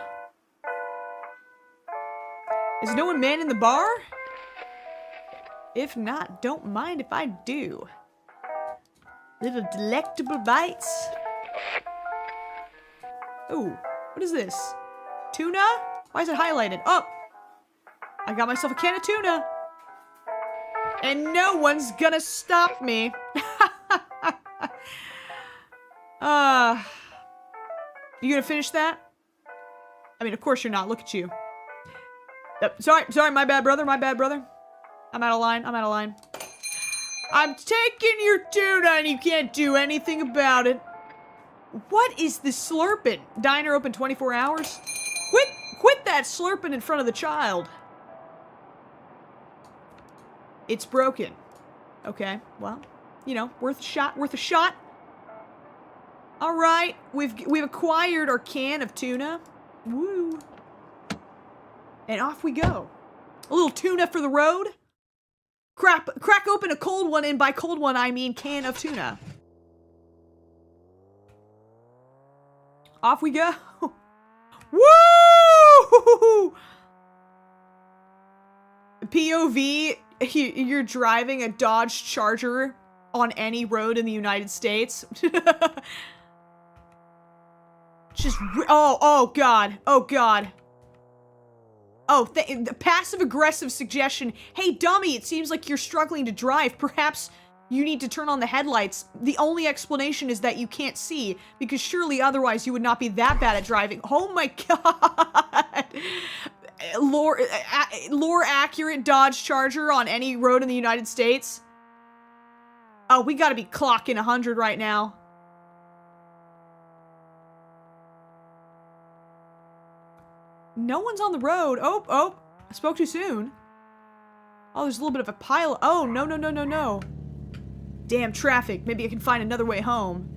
Is no one manning the bar? If not, don't mind if I do. Little delectable bites. Oh, what is this? Tuna? Why is it highlighted? Oh! I got myself a can of tuna. And no one's gonna stop me. You gonna finish that? I mean, of course you're not. Look at you. Sorry, my bad, brother. I'm out of line. I'm taking your tuna and you can't do anything about it. What is this slurping? Diner open 24 hours? Quit that slurping in front of the child. It's broken. Okay, well, you know, worth a shot. All right, we've acquired our can of tuna. Woo. And off we go. A little tuna for the road. Crack open a cold one, and by cold one I mean can of tuna. Off we go. Woo! POV, you're driving a Dodge Charger on any road in the United States. Just, oh god. Oh, the passive-aggressive suggestion. Hey, dummy, it seems like you're struggling to drive. Perhaps you need to turn on the headlights. The only explanation is that you can't see, because surely otherwise you would not be that bad at driving. Oh my god. Lore-accurate Dodge Charger on any road in the United States. Oh, we gotta be clocking 100 right now. No one's on the road. Oh, I spoke too soon. Oh, there's a little bit of a pile. Oh, no. Damn traffic. Maybe I can find another way home.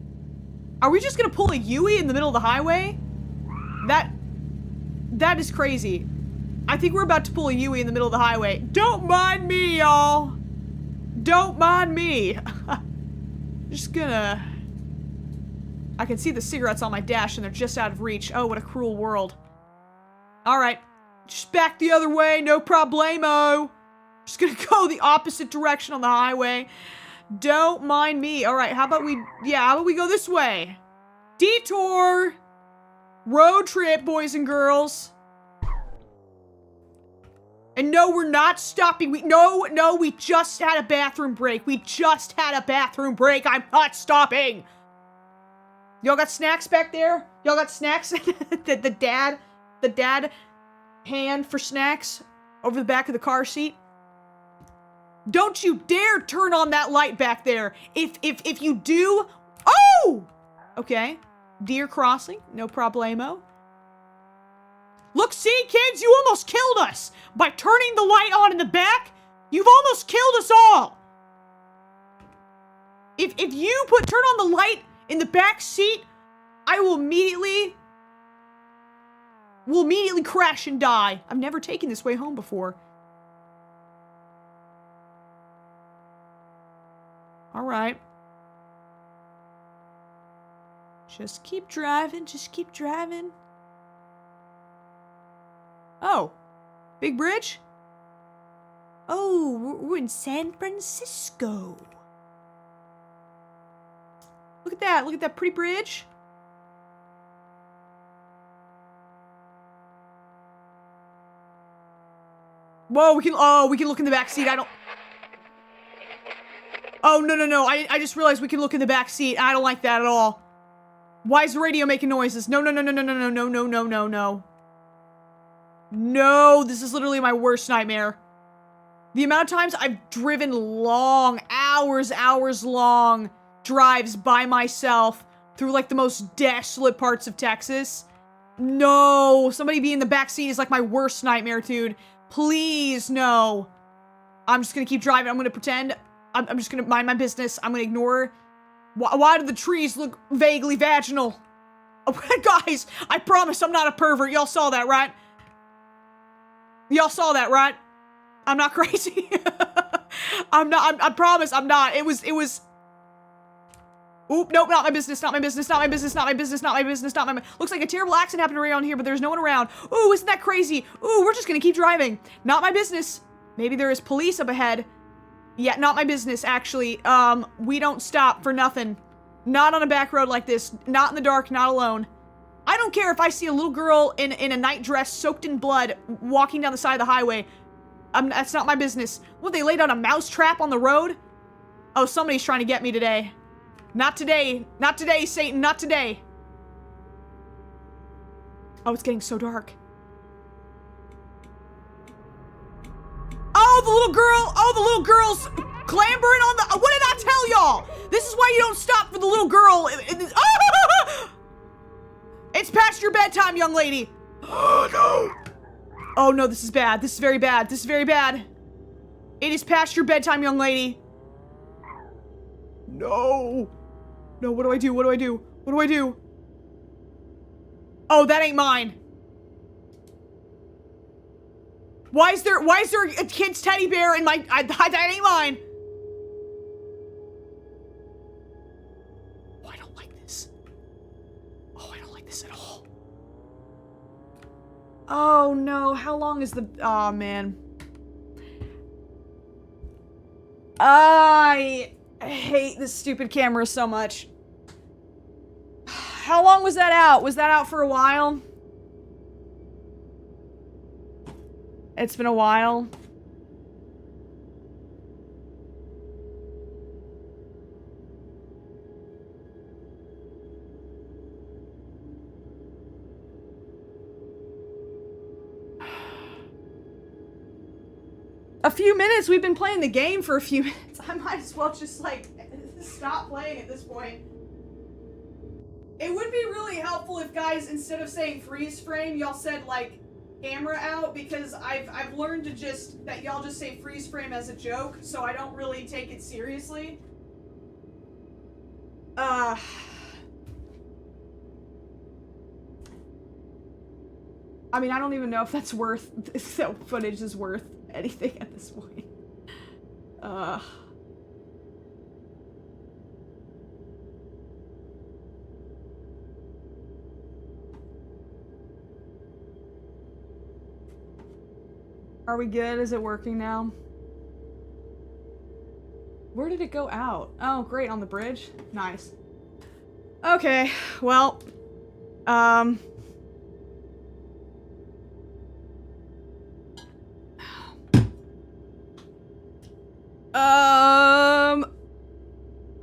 Are we just gonna pull a Yui in the middle of the highway? That is crazy. I think we're about to pull a Yui in the middle of the highway. Don't mind me, y'all. Don't mind me. Just gonna... I can see the cigarettes on my dash and they're just out of reach. Oh, what a cruel world. Alright. Just back the other way, no problemo. Just gonna go the opposite direction on the highway. Don't mind me. Alright, how about we go this way? Detour! Road trip, boys and girls. And no, we're not stopping. No, we just had a bathroom break. We just had a bathroom break. I'm not stopping. Y'all got snacks back there? Y'all got snacks? the dad hand for snacks over the back of the car seat. Don't you dare turn on that light back there. If you do, oh! Okay. Deer crossing, no problemo. Look, see, kids, you almost killed us by turning the light on in the back. You've almost killed us all. If you turn on the light in the back seat, I will immediately crash and die. I've never taken this way home before. All right. Just keep driving, just keep driving. Oh, big bridge? Oh, we're in San Francisco. Look at that pretty bridge. Whoa, we can look in the back seat. Oh, no. I just realized we can look in the back seat. I don't like that at all. Why is the radio making noises? No. No, this is literally my worst nightmare. The amount of times I've driven long, hours long drives by myself through like the most desolate parts of Texas. No, somebody being in the backseat is like my worst nightmare, dude. Please, no. I'm just gonna keep driving. I'm gonna pretend. I'm just gonna mind my business. I'm gonna ignore. Why do the trees look vaguely vaginal? Oh, guys, I promise I'm not a pervert. Y'all saw that, right? Y'all saw that, right? I'm not crazy. I promise I'm not. It was. Oop, nope, not my business, not my business. Looks like a terrible accident happened around here, but there's no one around. Ooh, isn't that crazy? Ooh, we're just gonna keep driving. Not my business. Maybe there is police up ahead. Yeah, not my business, actually. We don't stop for nothing. Not on a back road like this. Not in the dark, not alone. I don't care if I see a little girl in a night dress soaked in blood walking down the side of the highway. That's not my business. What, they laid out a mouse trap on the road? Oh, somebody's trying to get me today. Not today. Not today, Satan. Not today. Oh, it's getting so dark. Oh, the little girl. Oh, the little girl's clambering on the... What did I tell y'all? This is why you don't stop for the little girl. Oh! It's past your bedtime, young lady. Oh, no. Oh, no, this is bad. This is very bad. This is very bad. It is past your bedtime, young lady. No. No, what do I do? What do I do? What do I do? Oh, that ain't mine. Why is there a kid's teddy bear in my... that ain't mine. Oh, I don't like this. Oh, I don't like this at all. Oh, no. How long is the... Oh, man. I hate this stupid camera so much. How long was that out? Was that out for a while? It's been a while. A few minutes? We've been playing the game for a few minutes. I might as well just, like, stop playing at this point. It would be really helpful if, guys, instead of saying freeze frame, y'all said, like, camera out, because I've learned to that y'all just say freeze frame as a joke, so I don't really take it seriously. I mean, I don't even know if that's worth, if that footage is worth anything at this point. Are we good? Is it working now? Where did it go out? Oh, great, on the bridge? Nice. Okay, well,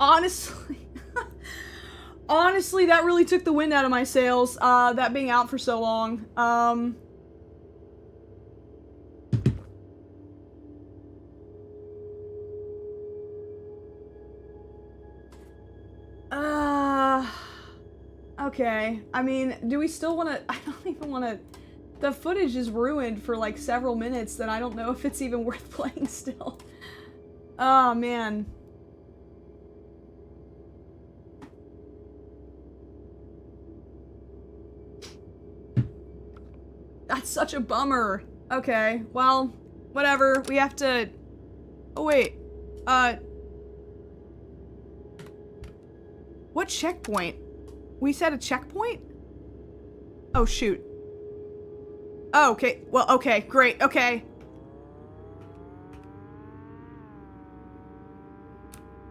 honestly, honestly, that really took the wind out of my sails, that being out for so long. Okay. I mean, do we still want to? I don't even want to. The footage is ruined for like several minutes that I don't know if it's even worth playing still. Oh, man. That's such a bummer. Okay, well, whatever. We have to... Oh, wait. What checkpoint? We set a checkpoint? Oh, shoot. Oh, okay. Well, okay. Great. Okay.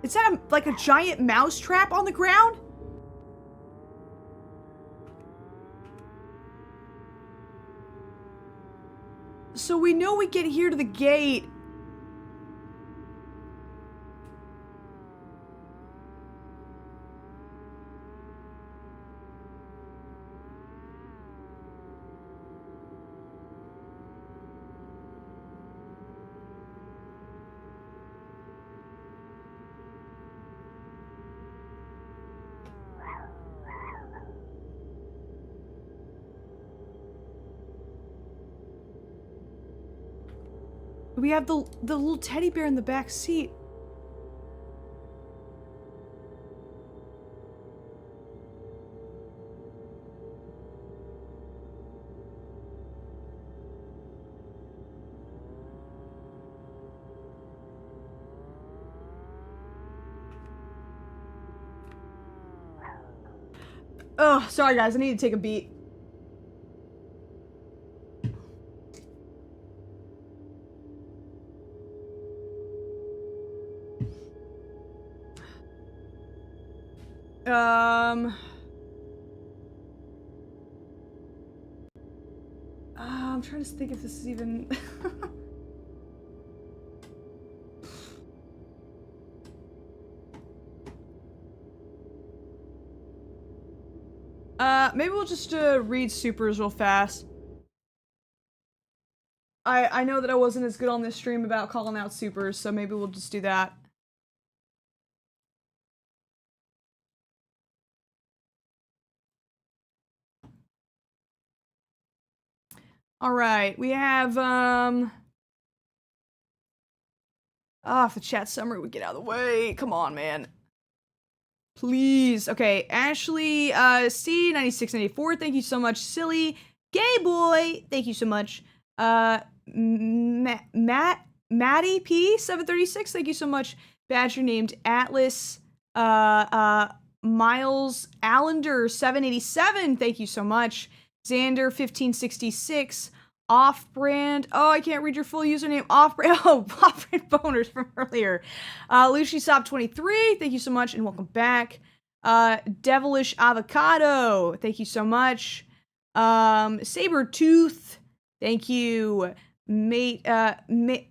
Is that like a giant mouse trap on the ground? So we know we get here to the gate. We have the little teddy bear in the back seat. Oh, sorry guys, I need to take a beat. I'm trying to think if this is even... maybe we'll just, read supers real fast. I know that I wasn't as good on this stream about calling out supers, so maybe we'll just do that. Alright, we have, if the chat summary would get out of the way. Come on, man. Please. Okay, Ashley, C9694, thank you so much. Silly Gay Boy, thank you so much. Maddie P736, thank you so much. Badger named Atlas, Miles Allender 787, thank you so much. Xander 1566, Off-brand. Oh, I can't read your full username. Off-brand. Oh, off-brand boners from earlier. Lucy Sop 23, thank you so much and welcome back. Devilish Avocado, thank you so much. Sabertooth, thank you. Maddie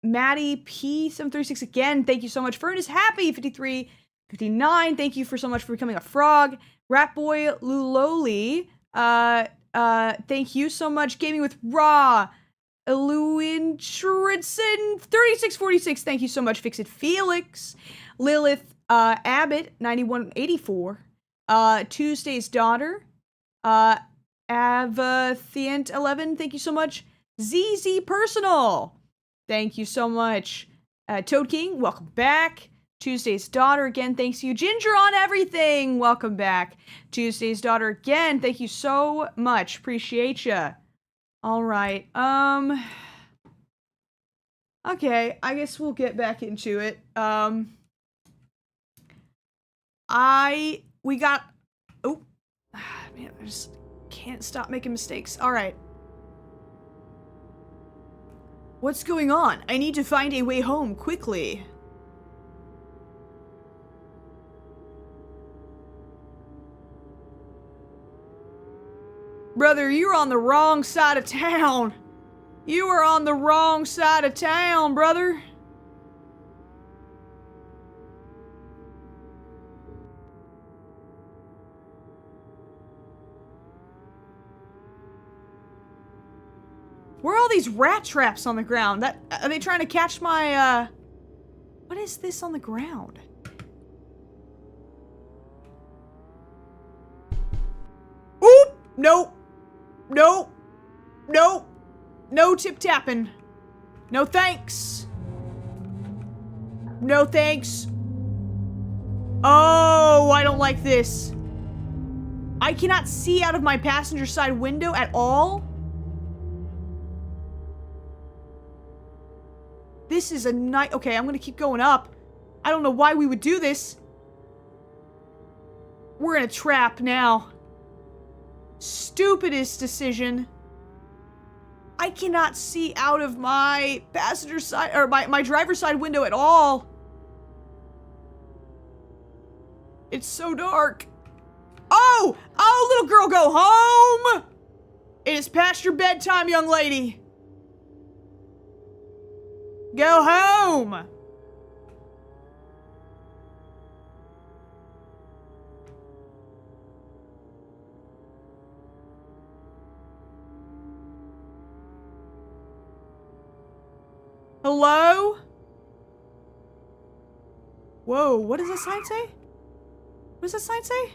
P736 again, thank you so much. Fern is happy 5359, thank you for so much for becoming a frog. Ratboy Luloli, thank you so much. Gaming with Raw. Eluintridson 3646, thank you so much. Fix It Felix. Lilith Abbott 9184. Tuesday's Daughter. Avathiant 11, thank you so much. ZZ Personal, thank you so much. Toad King, welcome back. Tuesday's daughter again, thanks you. Ginger on everything, welcome back. Tuesday's daughter again, thank you so much. Appreciate ya. All right, okay, I guess we'll get back into it. We got, oh, man, I just can't stop making mistakes. All right. What's going on? I need to find a way home quickly. Brother, you're on the wrong side of town. You are on the wrong side of town, brother. Where are all these rat traps on the ground? Are they trying to catch my, what is this on the ground? Oop! Nope. Nope. Nope. No tip-tapping. No thanks. No thanks. Oh, I don't like this. I cannot see out of my passenger side window at all. This is a night. Okay, I'm gonna keep going up. I don't know why we would do this. We're in a trap now. Stupidest decision. I cannot see out of my passenger side, or my driver's side window at all. It's so dark. Oh! Oh, little girl, go home! It is past your bedtime, young lady. Go home! Hello? Whoa, what does that sign say? What does that sign say?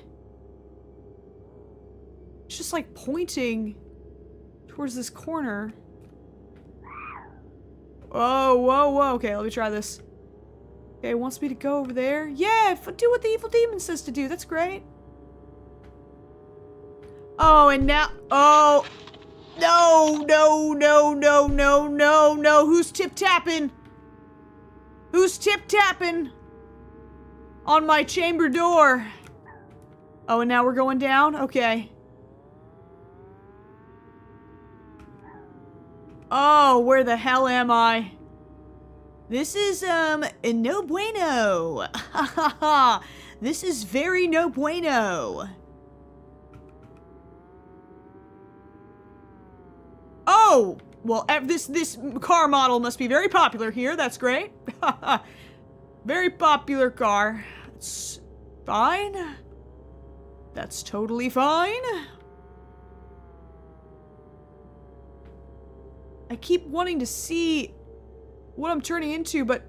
It's just like pointing towards this corner. Oh, whoa, whoa. Okay, let me try this. Okay, it wants me to go over there. Yeah, do what the evil demon says to do. That's great. Oh, and now... Oh... No, no, no, no, no, no, no. Who's tip-tapping? Who's tip-tapping on my chamber door? Oh, and now we're going down? Okay. Oh, where the hell am I? This is, no bueno. Ha ha ha. This is very no bueno. Oh! Well, this car model must be very popular here. That's great. Very popular car. It's fine. That's totally fine. I keep wanting to see what I'm turning into, but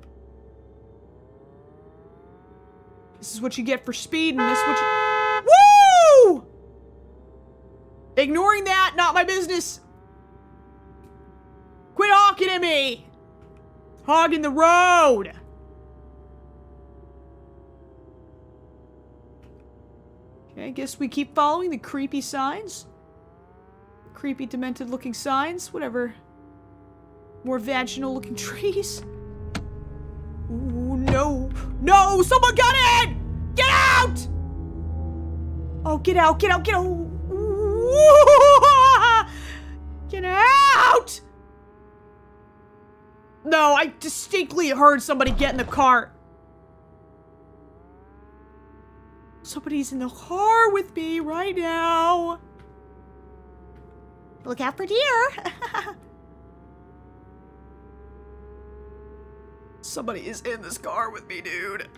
this is what you get for speeding. This is what you... Woo! Ignoring that, not my business. Quit honking at me! Hogging the road! Okay, I guess we keep following the creepy signs. Creepy, demented looking signs, whatever. More vaginal looking trees. Ooh, no. No! Someone got in! Get out! Oh, get out, get out, get out! Get out! No, I distinctly heard somebody get in the car. Somebody's in the car with me right now. Look out for deer. Somebody is in this car with me, dude.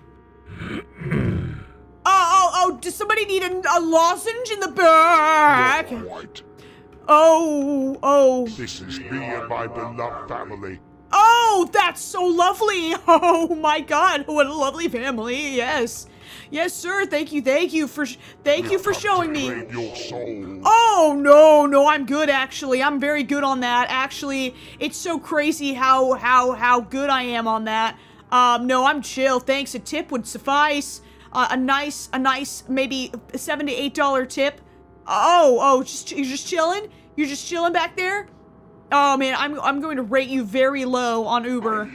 Oh, does somebody need a lozenge in the back? Right. Oh. This is me and my beloved family. Oh, that's so lovely. Oh my God, what a lovely family. Yes. Yes, sir. Thank you for showing me. Your soul. Oh, no, I'm good, actually. I'm very good on that. Actually, it's so crazy how good I am on that. No, I'm chill. Thanks. A tip would suffice. A nice, maybe $7 to $8 tip. You're just chilling? You're just chilling back there? Oh man, I'm going to rate you very low on Uber.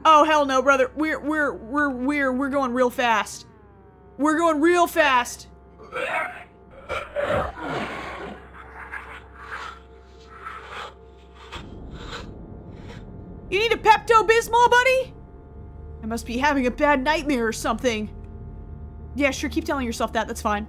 Oh hell no, brother. We're going real fast. We're going real fast. You need a Pepto-Bismol, buddy? I must be having a bad nightmare or something. Yeah, sure, keep telling yourself that, that's fine.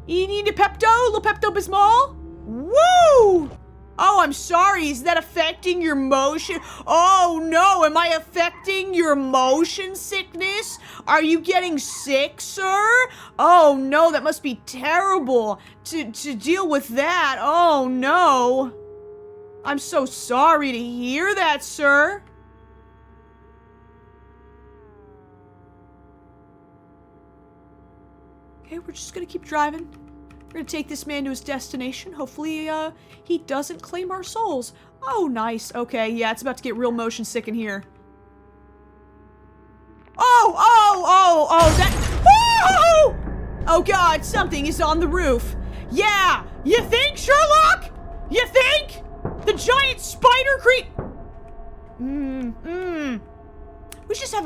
You need a little Pepto-Bismol? Woo! Oh, I'm sorry, is that affecting your motion? Oh no, am I affecting your motion sickness? Are you getting sick, sir? Oh no, that must be terrible to deal with that. Oh no. I'm so sorry to hear that, sir. Okay, we're just gonna keep driving. We're gonna take this man to his destination. Hopefully, he doesn't claim our souls. Oh, nice. Okay, yeah, it's about to get real motion sick in here. Whoa! Oh God, something is on the roof. Yeah, you think, Sherlock? You think? The giant spider We just have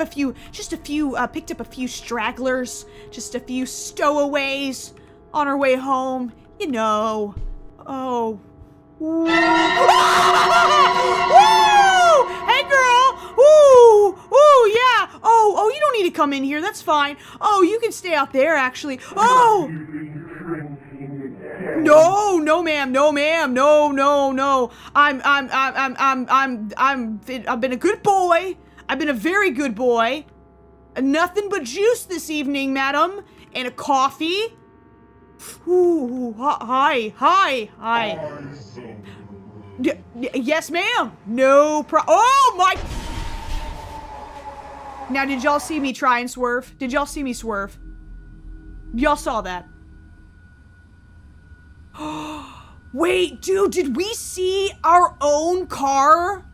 picked up a few stragglers, just a few stowaways on our way home, you know. Oh. Woo! Hey girl! Ooh, yeah! Oh, you don't need to come in here, that's fine. Oh, you can stay out there, actually. Oh! No, ma'am, no. I've been a good boy. I've been a very good boy. Nothing but juice this evening, madam. And a coffee. Ooh, hi. Yes, ma'am. No oh, my... Now, did y'all see me try and swerve? Did y'all see me swerve? Y'all saw that. Wait, dude, did we see our own car?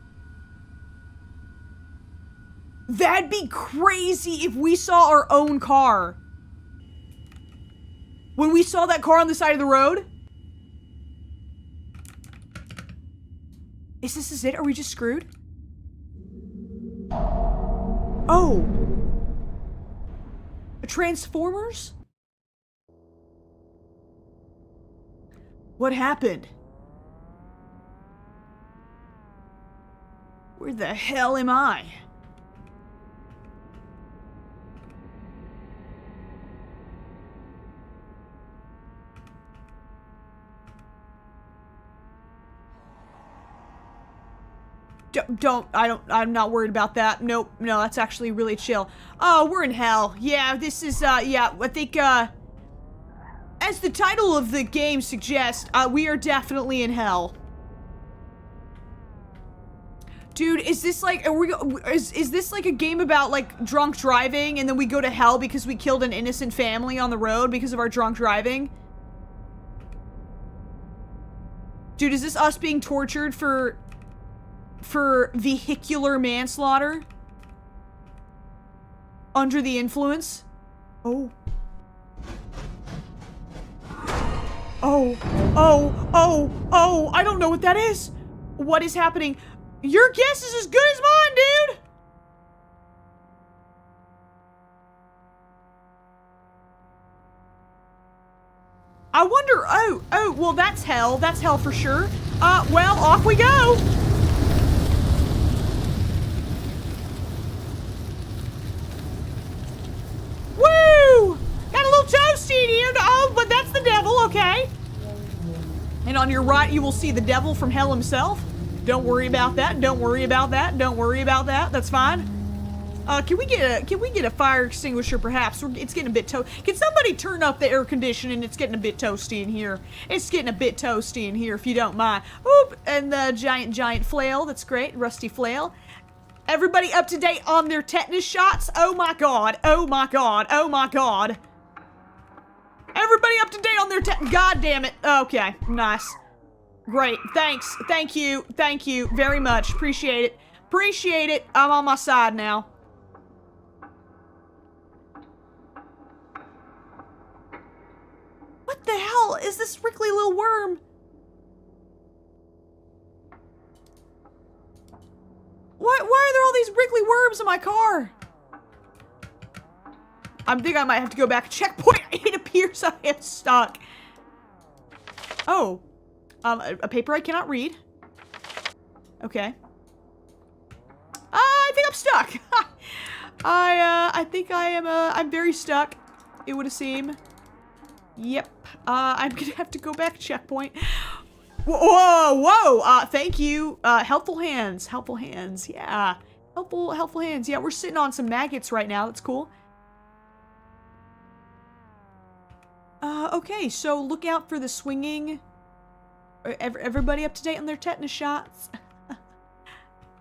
That'd be crazy if we saw our own car. When we saw that car on the side of the road? Is this it? Are we just screwed? Oh. Transformers? What happened? Where the hell am I? I'm not worried about that. Nope, no, that's actually really chill. Oh, we're in hell. Yeah, this is, yeah, I think, as the title of the game suggests, we are definitely in hell. Dude, is this like, is this like a game about, like, drunk driving, and then we go to hell because we killed an innocent family on the road because of our drunk driving? Dude, is this us being tortured for vehicular manslaughter? Under the influence? Oh. Oh, I don't know what that is. What is happening? Your guess is as good as mine, dude. I wonder, oh, well, that's hell. That's hell for sure. Well, off we go. Woo! Got a little toasty in here. Oh, but that's the devil, okay. And on your right, you will see the devil from hell himself. Don't worry about that. Don't worry about that. Don't worry about that. That's fine. Can we get a fire extinguisher, perhaps? It's getting a bit Can somebody turn up the air conditioning? It's getting a bit toasty in here. It's getting a bit toasty in here, if you don't mind. Oop! And the giant flail. That's great. Rusty flail. Everybody up to date on their tetanus shots? Oh my god. Oh my god. Oh my god. Everybody up to date on their God damn it. Okay. Nice. Great. Thanks. Thank you. Thank you very much. Appreciate it. Appreciate it. I'm on my side now. What the hell is this wrinkly little worm? Why are there all these wrinkly worms in my car? I think I might have to go back. Checkpoint. It appears I am stuck. Oh. A paper I cannot read. Okay. I think I'm stuck. I think I am, I'm very stuck. It would seem. Yep. I'm gonna have to go back. Checkpoint. Whoa, whoa, thank you. Helpful hands, yeah. Helpful hands. Yeah, we're sitting on some maggots right now. That's cool. Okay, so look out for the swinging. Everybody up to date on their tetanus shots?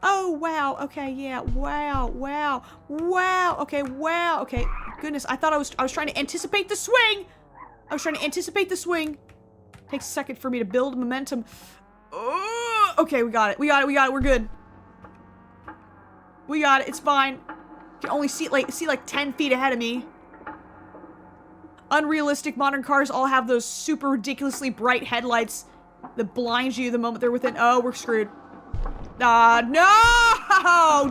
Oh, wow. Okay, yeah. Wow. Okay, wow. Okay, goodness. I thought I was trying to anticipate the swing. Takes a second for me to build momentum. Okay, we got it. We're good. We got it. It's fine. Can only see like 10 feet ahead of me. Unrealistic modern cars all have those super ridiculously bright headlights that blind you the moment they're within. Oh, we're screwed. No,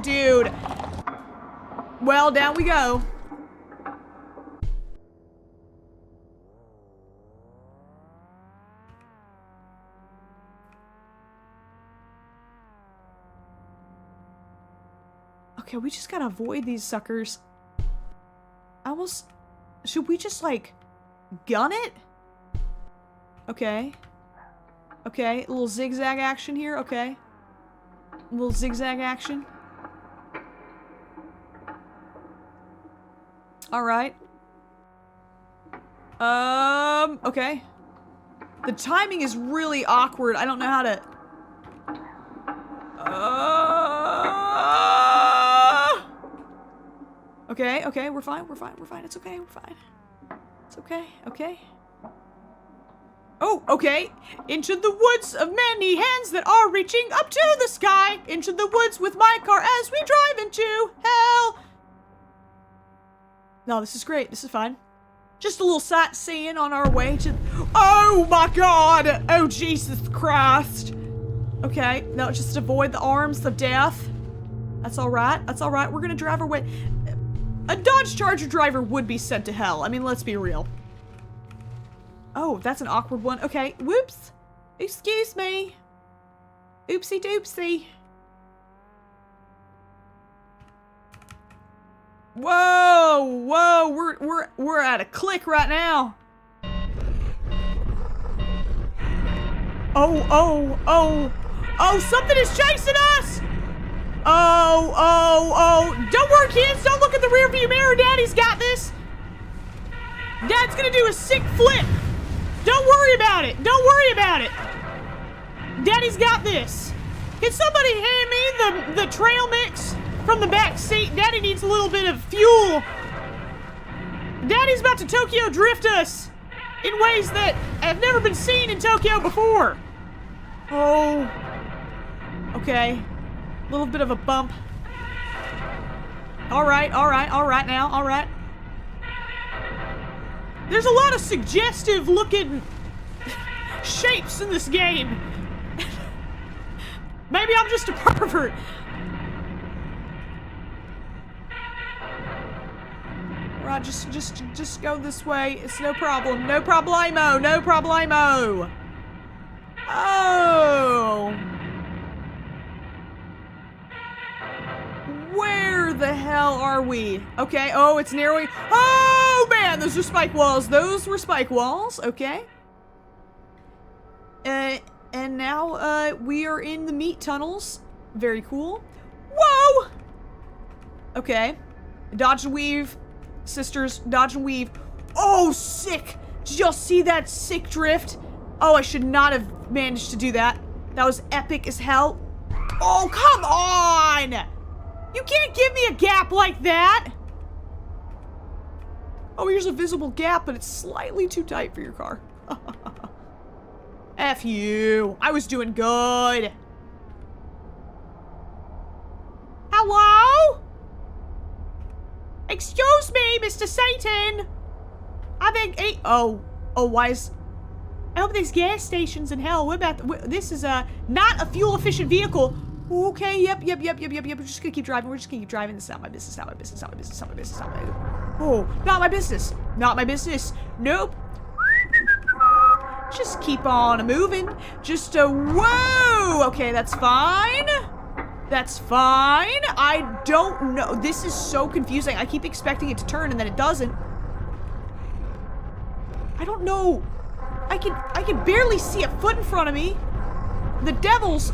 dude. Well, down we go. Okay, we just gotta avoid these suckers. Should we just, like, gun it? Okay. Okay, a little zigzag action here, okay. A little zigzag action. Alright. Okay. The timing is really awkward. I don't know how to... Okay, we're fine, it's okay, It's okay. Oh, okay. Into the woods of many hands that are reaching up to the sky. Into the woods with my car as we drive into hell. No, this is great, this is fine. Just a little sightseeing on our way to... Oh my god! Oh, Jesus Christ. Okay, no, just avoid the arms of death. That's alright, we're gonna drive our way... A Dodge Charger driver would be sent to hell. I mean, let's be real. Oh, that's an awkward one. Okay, whoops. Excuse me. Oopsie doopsie. Whoa, we're at a click right now. Oh, something is chasing us! Oh. Don't worry, kids. Don't look at the rearview mirror. Daddy's got this. Dad's gonna do a sick flip. Don't worry about it. Daddy's got this. Can somebody hand me the trail mix from the back seat? Daddy needs a little bit of fuel. Daddy's about to Tokyo drift us in ways that have never been seen in Tokyo before. Oh. Okay. Little bit of a bump. All right now. There's a lot of suggestive looking shapes in this game. Maybe I'm just a pervert. Right, just go this way. It's no problem. No problemo. Oh. Where the hell are we? Okay, oh, it's narrowing. Oh, man, those are spike walls. Those were spike walls, okay. And now, we are in the meat tunnels. Very cool. Whoa! Okay. Dodge and weave. Sisters, dodge and weave. Oh, sick! Did y'all see that sick drift? Oh, I should not have managed to do that. That was epic as hell. Oh, come on! You can't give me a gap like that! Oh, here's a visible gap, but it's slightly too tight for your car. F you. I was doing good. Hello? Excuse me, Mr. Satan. I think why is... I hope there's gas stations in hell. What about... this is not a fuel-efficient vehicle. Okay, yep. We're just gonna keep driving. This is not my business, Oh, not my business. Not my business. Nope. Just keep on moving. Just whoa! Okay, that's fine. That's fine. I don't know. This is so confusing. I keep expecting it to turn and then it doesn't. I don't know. I can barely see a foot in front of me. The devil's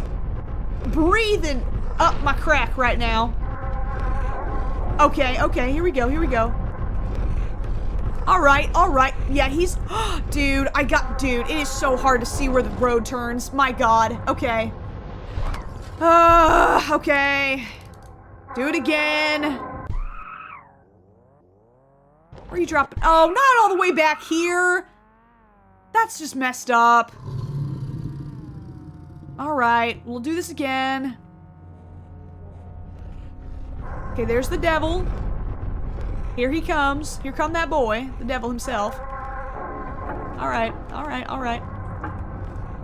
breathing up my crack right now. Okay, here we go. All right. Yeah, he's... dude, it is so hard to see where the road turns. My God. Okay. Okay. Do it again. Where are you dropping? Oh, not all the way back here. That's just messed up. All right, we'll do this again. Okay, there's the devil. Here he comes. Here come that boy, the devil himself. All right.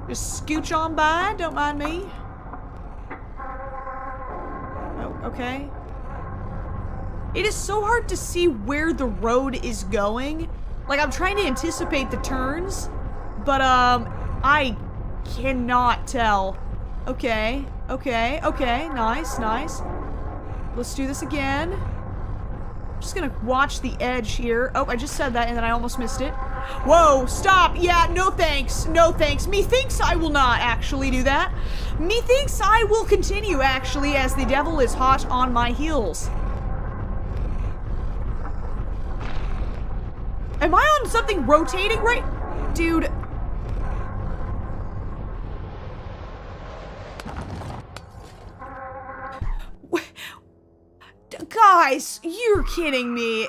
Just scooch on by, don't mind me. Oh, okay. It is so hard to see where the road is going. Like, I'm trying to anticipate the turns, but, I cannot tell. Okay. Nice. Let's do this again. I'm just gonna watch the edge here. Oh, I just said that and then I almost missed it. Whoa, stop. Yeah, no thanks. Methinks I will not actually do that. Methinks I will continue, actually, as the devil is hot on my heels. Am I on something rotating right? Dude. Guys, you're kidding me.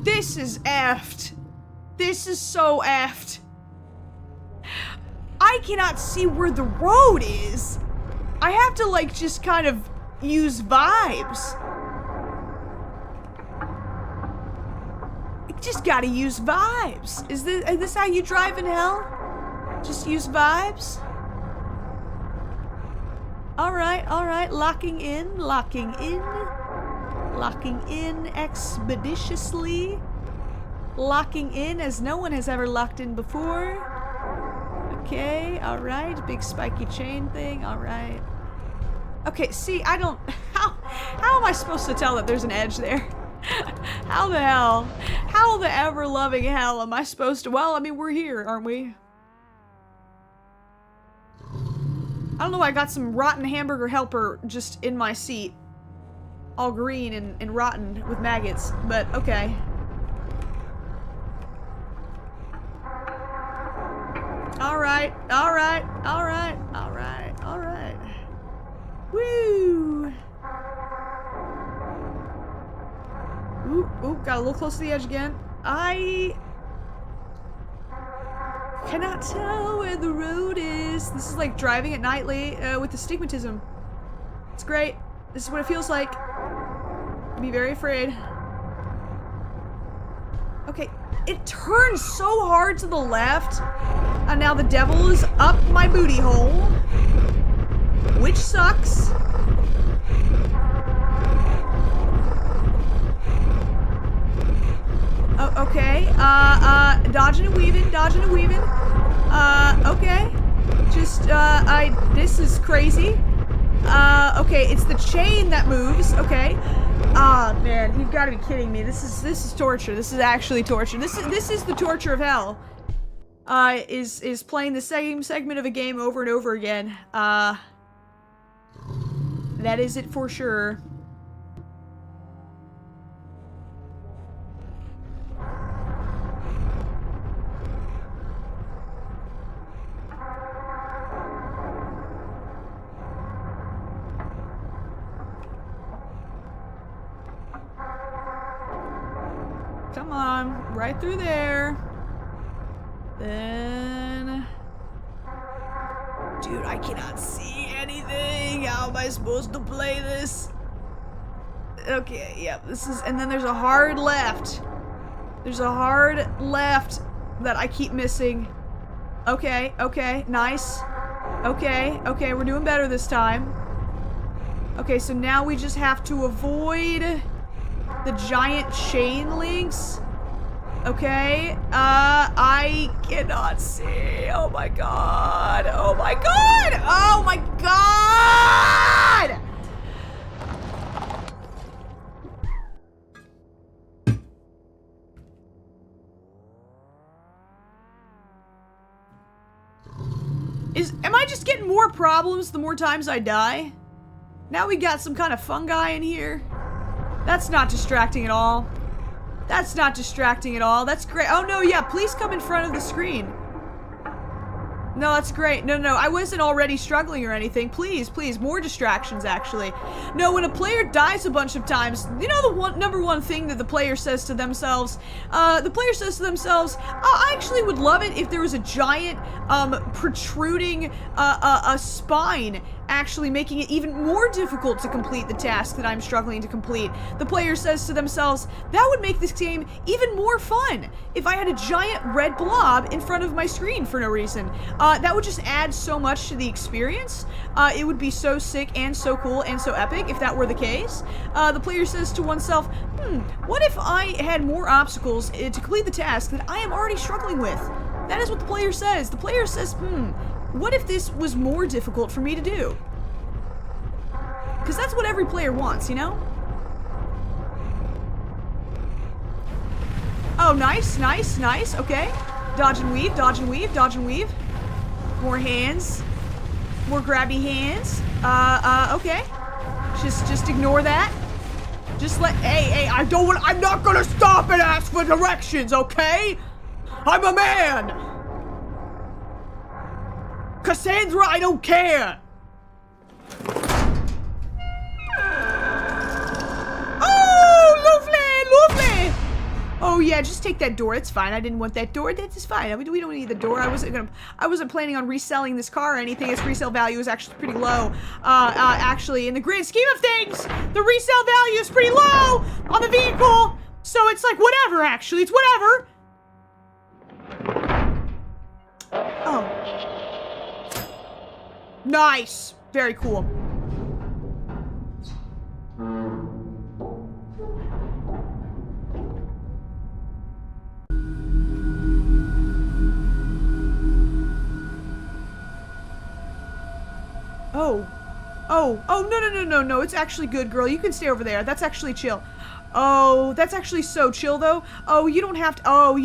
This is effed. This is so effed. I cannot see where the road is. I have to, like, just kind of use vibes. Just gotta use vibes. Is this how you drive in hell? Just use vibes? Alright, locking in expeditiously. Locking in as no one has ever locked in before. Okay, alright, big spiky chain thing, alright. Okay, see, I don't... How am I supposed to tell that there's an edge there? How the hell? How the ever-loving hell am I supposed to... Well, I mean, we're here, aren't we? I don't know, I got some rotten hamburger helper just in my seat. All green and rotten with maggots, but okay. Alright. Woo! Ooh, got a little close to the edge again. I cannot tell where the road is. This is like driving at night with astigmatism. It's great. This is what it feels like. Be very afraid. Okay, it turns so hard to the left, and now the devil is up my booty hole, which sucks. Oh, okay, dodging and weaving. Okay. Just, this is crazy. Okay, it's the chain that moves, okay. Ah, man, you've gotta be kidding me. This is torture. This is actually torture. This is the torture of hell. Is playing the same segment of a game over and over again. That is it for sure. Come on, right through there. Then... Dude, I cannot see anything. How am I supposed to play this? Okay, yeah, this is... And then there's a hard left. There's a hard left that I keep missing. Okay, okay, nice. Okay, okay, we're doing better this time. Okay, so now we just have to avoid the giant chain links. Okay, I cannot see. Oh my god. Oh my god. Oh my god. Am I just getting more problems the more times I die? Now we got some kind of fungi in here. That's not distracting at all. That's not distracting at all. That's great. Oh no, yeah, please come in front of the screen. No, that's great. No, no, I wasn't already struggling or anything. Please, please, more distractions, actually. No, when a player dies a bunch of times, you know the number one thing that the player says to themselves? I actually would love it if there was a giant, protruding, a spine actually making it even more difficult to complete the task that I'm struggling to complete. The player says to themselves, that would make this game even more fun if I had a giant red blob in front of my screen for no reason. That would just add so much to the experience. It would be so sick and so cool and so epic if that were the case. The player says to oneself, what if I had more obstacles to complete the task that I am already struggling with? That is what the player says. The player says, what if this was more difficult for me to do? Because that's what every player wants, you know? Oh, nice, nice, nice, okay. Dodge and weave, dodge and weave, dodge and weave. More hands. More grabby hands. Okay. Just ignore that. Just hey, I'm not gonna stop and ask for directions, okay? I'm a man! Cassandra, I don't care! Oh, lovely, lovely! Oh yeah, just take that door, it's fine. I didn't want that door, that's fine. We don't need the door. I wasn't planning on reselling this car or anything. Its resale value is actually pretty low. Actually, in the grand scheme of things, the resale value is pretty low on the vehicle. So it's like, whatever, actually, it's whatever. Oh. Nice. Very cool. Oh, no, it's actually good, girl. You can stay over there. That's actually chill. Oh, that's actually so chill, though. Oh, you don't have to, oh,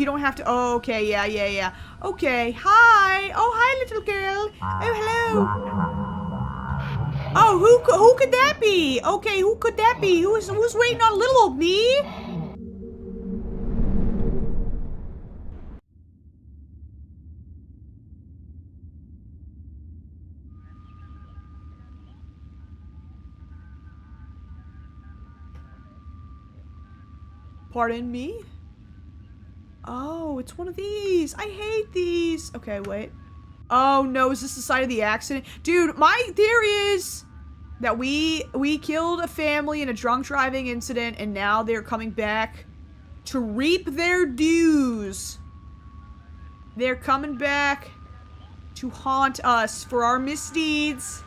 okay, yeah. Okay, hi. Oh, hi, little girl. Oh, hello. Oh, who could that be? Okay, who could that be? Who's waiting on little old me? Pardon me? Oh, it's one of these. I hate these. Okay, wait. Oh no, is this the site of the accident? Dude, my theory is that we killed a family in a drunk driving incident and now they're coming back to reap their dues. They're coming back to haunt us for our misdeeds.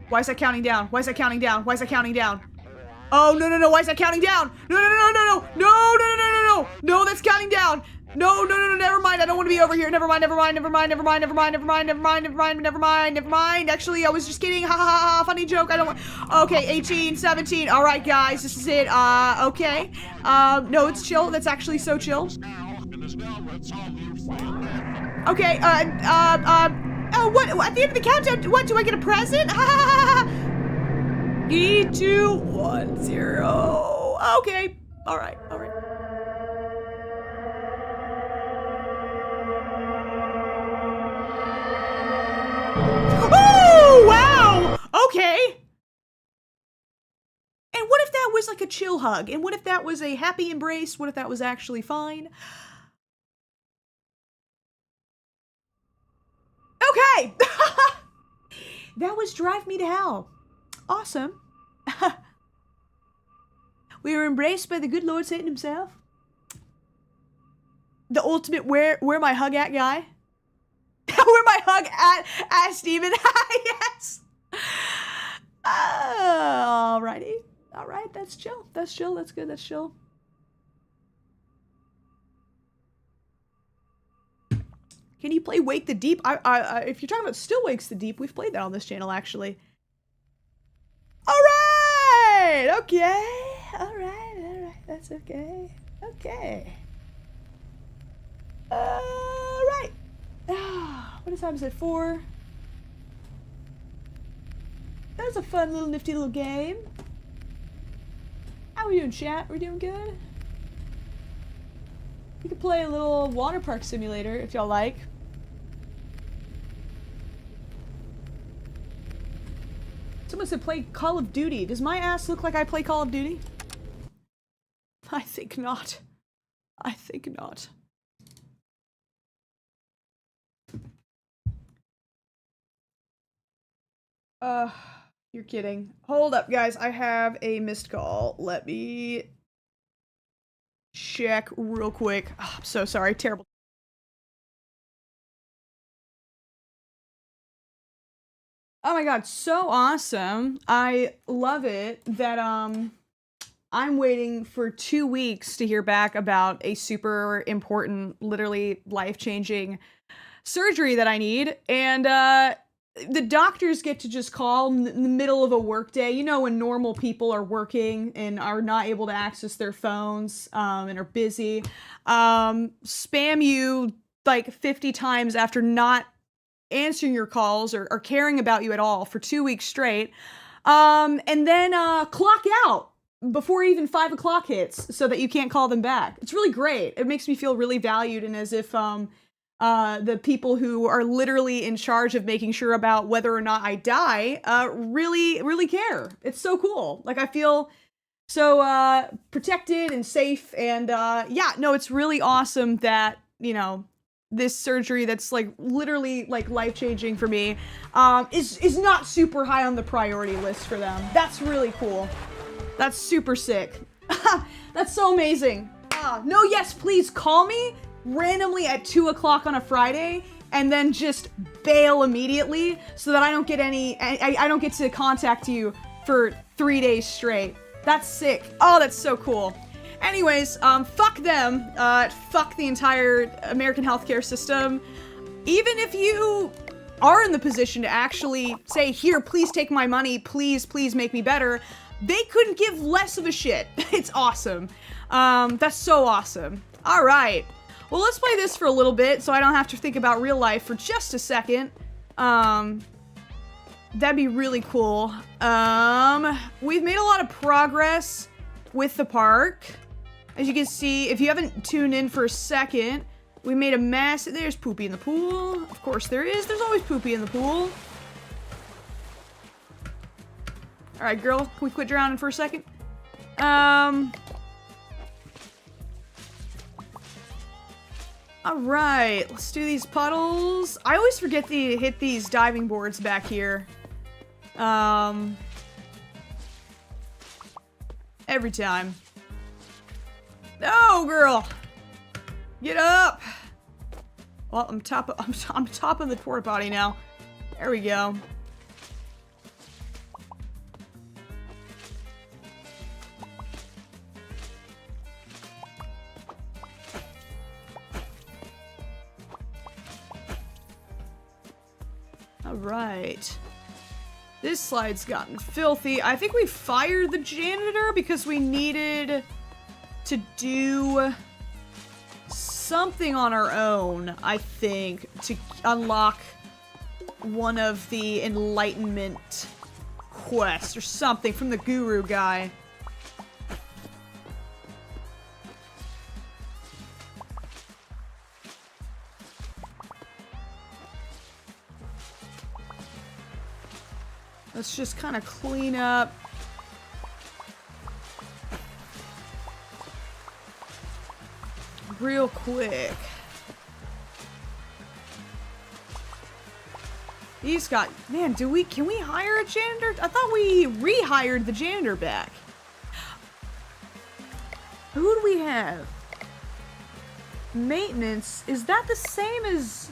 Why is that counting down? Why is that counting down? Why is that counting down? Oh, no, why is that counting down? No, that's counting down. No, never mind. I don't want to be over here. Never mind. Actually, I was just kidding. Ha, funny joke. I don't want. Okay, 18, 17. All right, guys, this is it. Okay. No, it's chill. That's actually so chill. Okay, oh, what? At the end of the countdown, what? Do I get a present? 3, 2, 1, 0. Okay. All right. Oh, wow. Okay. And what if that was like a chill chill hug. And what if that was a happy embrace? What if that was actually fine? Okay! That was Drive Me to Hell. Awesome. We were embraced by the good Lord Satan himself. The ultimate where my hug at guy. Where my hug at Steven. Yes. Alrighty. Alright, that's chill. That's chill. That's good. That's chill. Can you play Wake the Deep? If you're talking about Still Wakes the Deep, we've played that on this channel, actually. Alright! Okay. Alright. That's okay. Okay. Right. What time is it? 4. That was a fun little nifty little game. How are we doing, chat? We're doing good? We could play a little water park simulator if y'all like. Someone said play Call of Duty. Does my ass look like I play Call of Duty? I think not. I think not. You're kidding. Hold up, guys. I have a missed call. Let me check real quick. Oh, I'm so sorry. Terrible. Oh my god, so awesome. I love it that, I'm waiting for 2 weeks to hear back about a super important, literally life-changing surgery that I need, and, the doctors get to just call in the middle of a workday. You know, when normal people are working and are not able to access their phones, and are busy, spam you like 50 times after not answering your calls or caring about you at all for 2 weeks straight, and then clock out before even 5 o'clock hits so that you can't call them back. It's really great. It makes me feel really valued, and as if the people who are literally in charge of making sure about whether or not I die really care. It's so cool. Like, I feel so protected and safe, and yeah, no, it's really awesome that, you know, this surgery that's like literally like life-changing for me is not super high on the priority list for them. That's really cool. That's super sick. That's so amazing. No, yes, please call me randomly at 2 o'clock on a Friday and then just bail immediately so that I don't get I don't get to contact you for 3 days straight. That's sick. Oh, that's so cool. Anyways, fuck them. Fuck the entire American healthcare system. Even if you are in the position to actually say, here, please take my money, please make me better, they couldn't give less of a shit. It's awesome. That's so awesome. All right. Well, let's play this for a little bit so I don't have to think about real life for just a second. That'd be really cool. We've made a lot of progress with the park. As you can see, if you haven't tuned in for a second, we made a mess. There's poopy in the pool. Of course there is. There's always poopy in the pool. Alright, girl. Can we quit drowning for a second? Alright, let's do these puddles. I always forget to hit these diving boards back here. Every time. No, girl! Get up! Well, I'm top of the porta potty now. There we go. Alright. This slide's gotten filthy. I think we fired the janitor because we needed to do something on our own, I think, to unlock one of the enlightenment quests or something from the guru guy. Let's just kind of clean up real quick. He's got, man, can we hire a janitor? I thought we rehired the janitor back. Who do we have? Maintenance, is that the same as...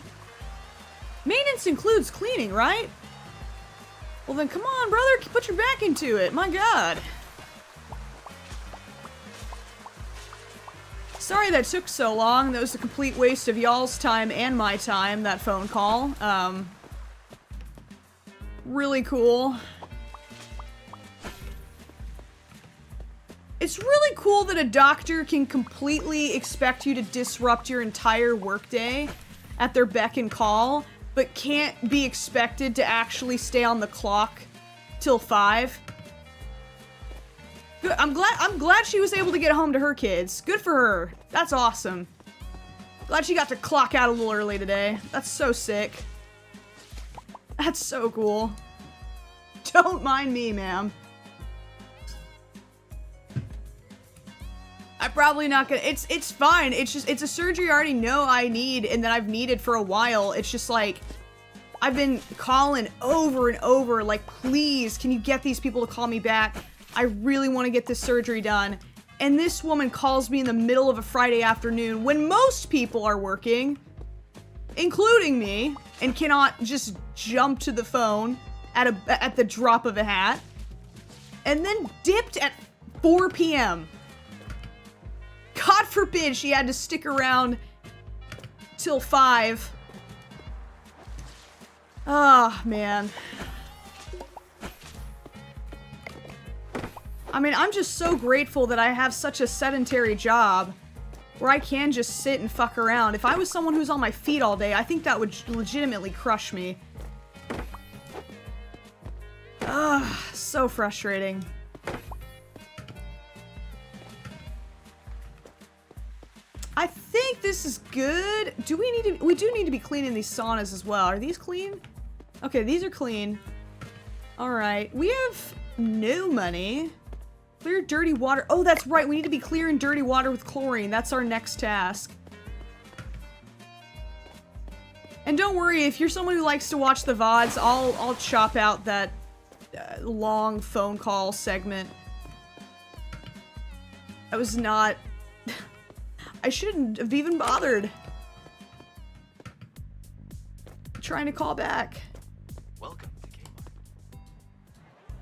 Maintenance includes cleaning, right? Well then, come on, brother, put your back into it, my god. Sorry that took so long, that was a complete waste of y'all's time and my time, that phone call. Really cool. It's really cool that a doctor can completely expect you to disrupt your entire workday at their beck and call, but can't be expected to actually stay on the clock till 5. Good. I'm glad she was able to get home to her kids. Good for her. That's awesome. Glad she got to clock out a little early today. That's so sick. That's so cool. Don't mind me, ma'am. I'm probably not gonna, it's fine. It's just, it's a surgery I already know I need and that I've needed for a while. It's just like, I've been calling over and over, like, please, can you get these people to call me back? I really want to get this surgery done. And this woman calls me in the middle of a Friday afternoon when most people are working, including me, and cannot just jump to the phone at the drop of a hat. And then dipped at 4 p.m. God forbid she had to stick around till 5. Ah, man. I mean, I'm just so grateful that I have such a sedentary job where I can just sit and fuck around. If I was someone who's on my feet all day, I think that would legitimately crush me. Ugh, so frustrating. I think this is good. Do we need to, we do need to be cleaning these saunas as well. Are these clean? Okay, these are clean. Alright, we have no money. Clear dirty water. Oh, that's right. We need to be clearing dirty water with chlorine. That's our next task. And don't worry, if you're someone who likes to watch the VODs, I'll chop out that long phone call segment. I was not... I shouldn't have even bothered trying to call back. Welcome to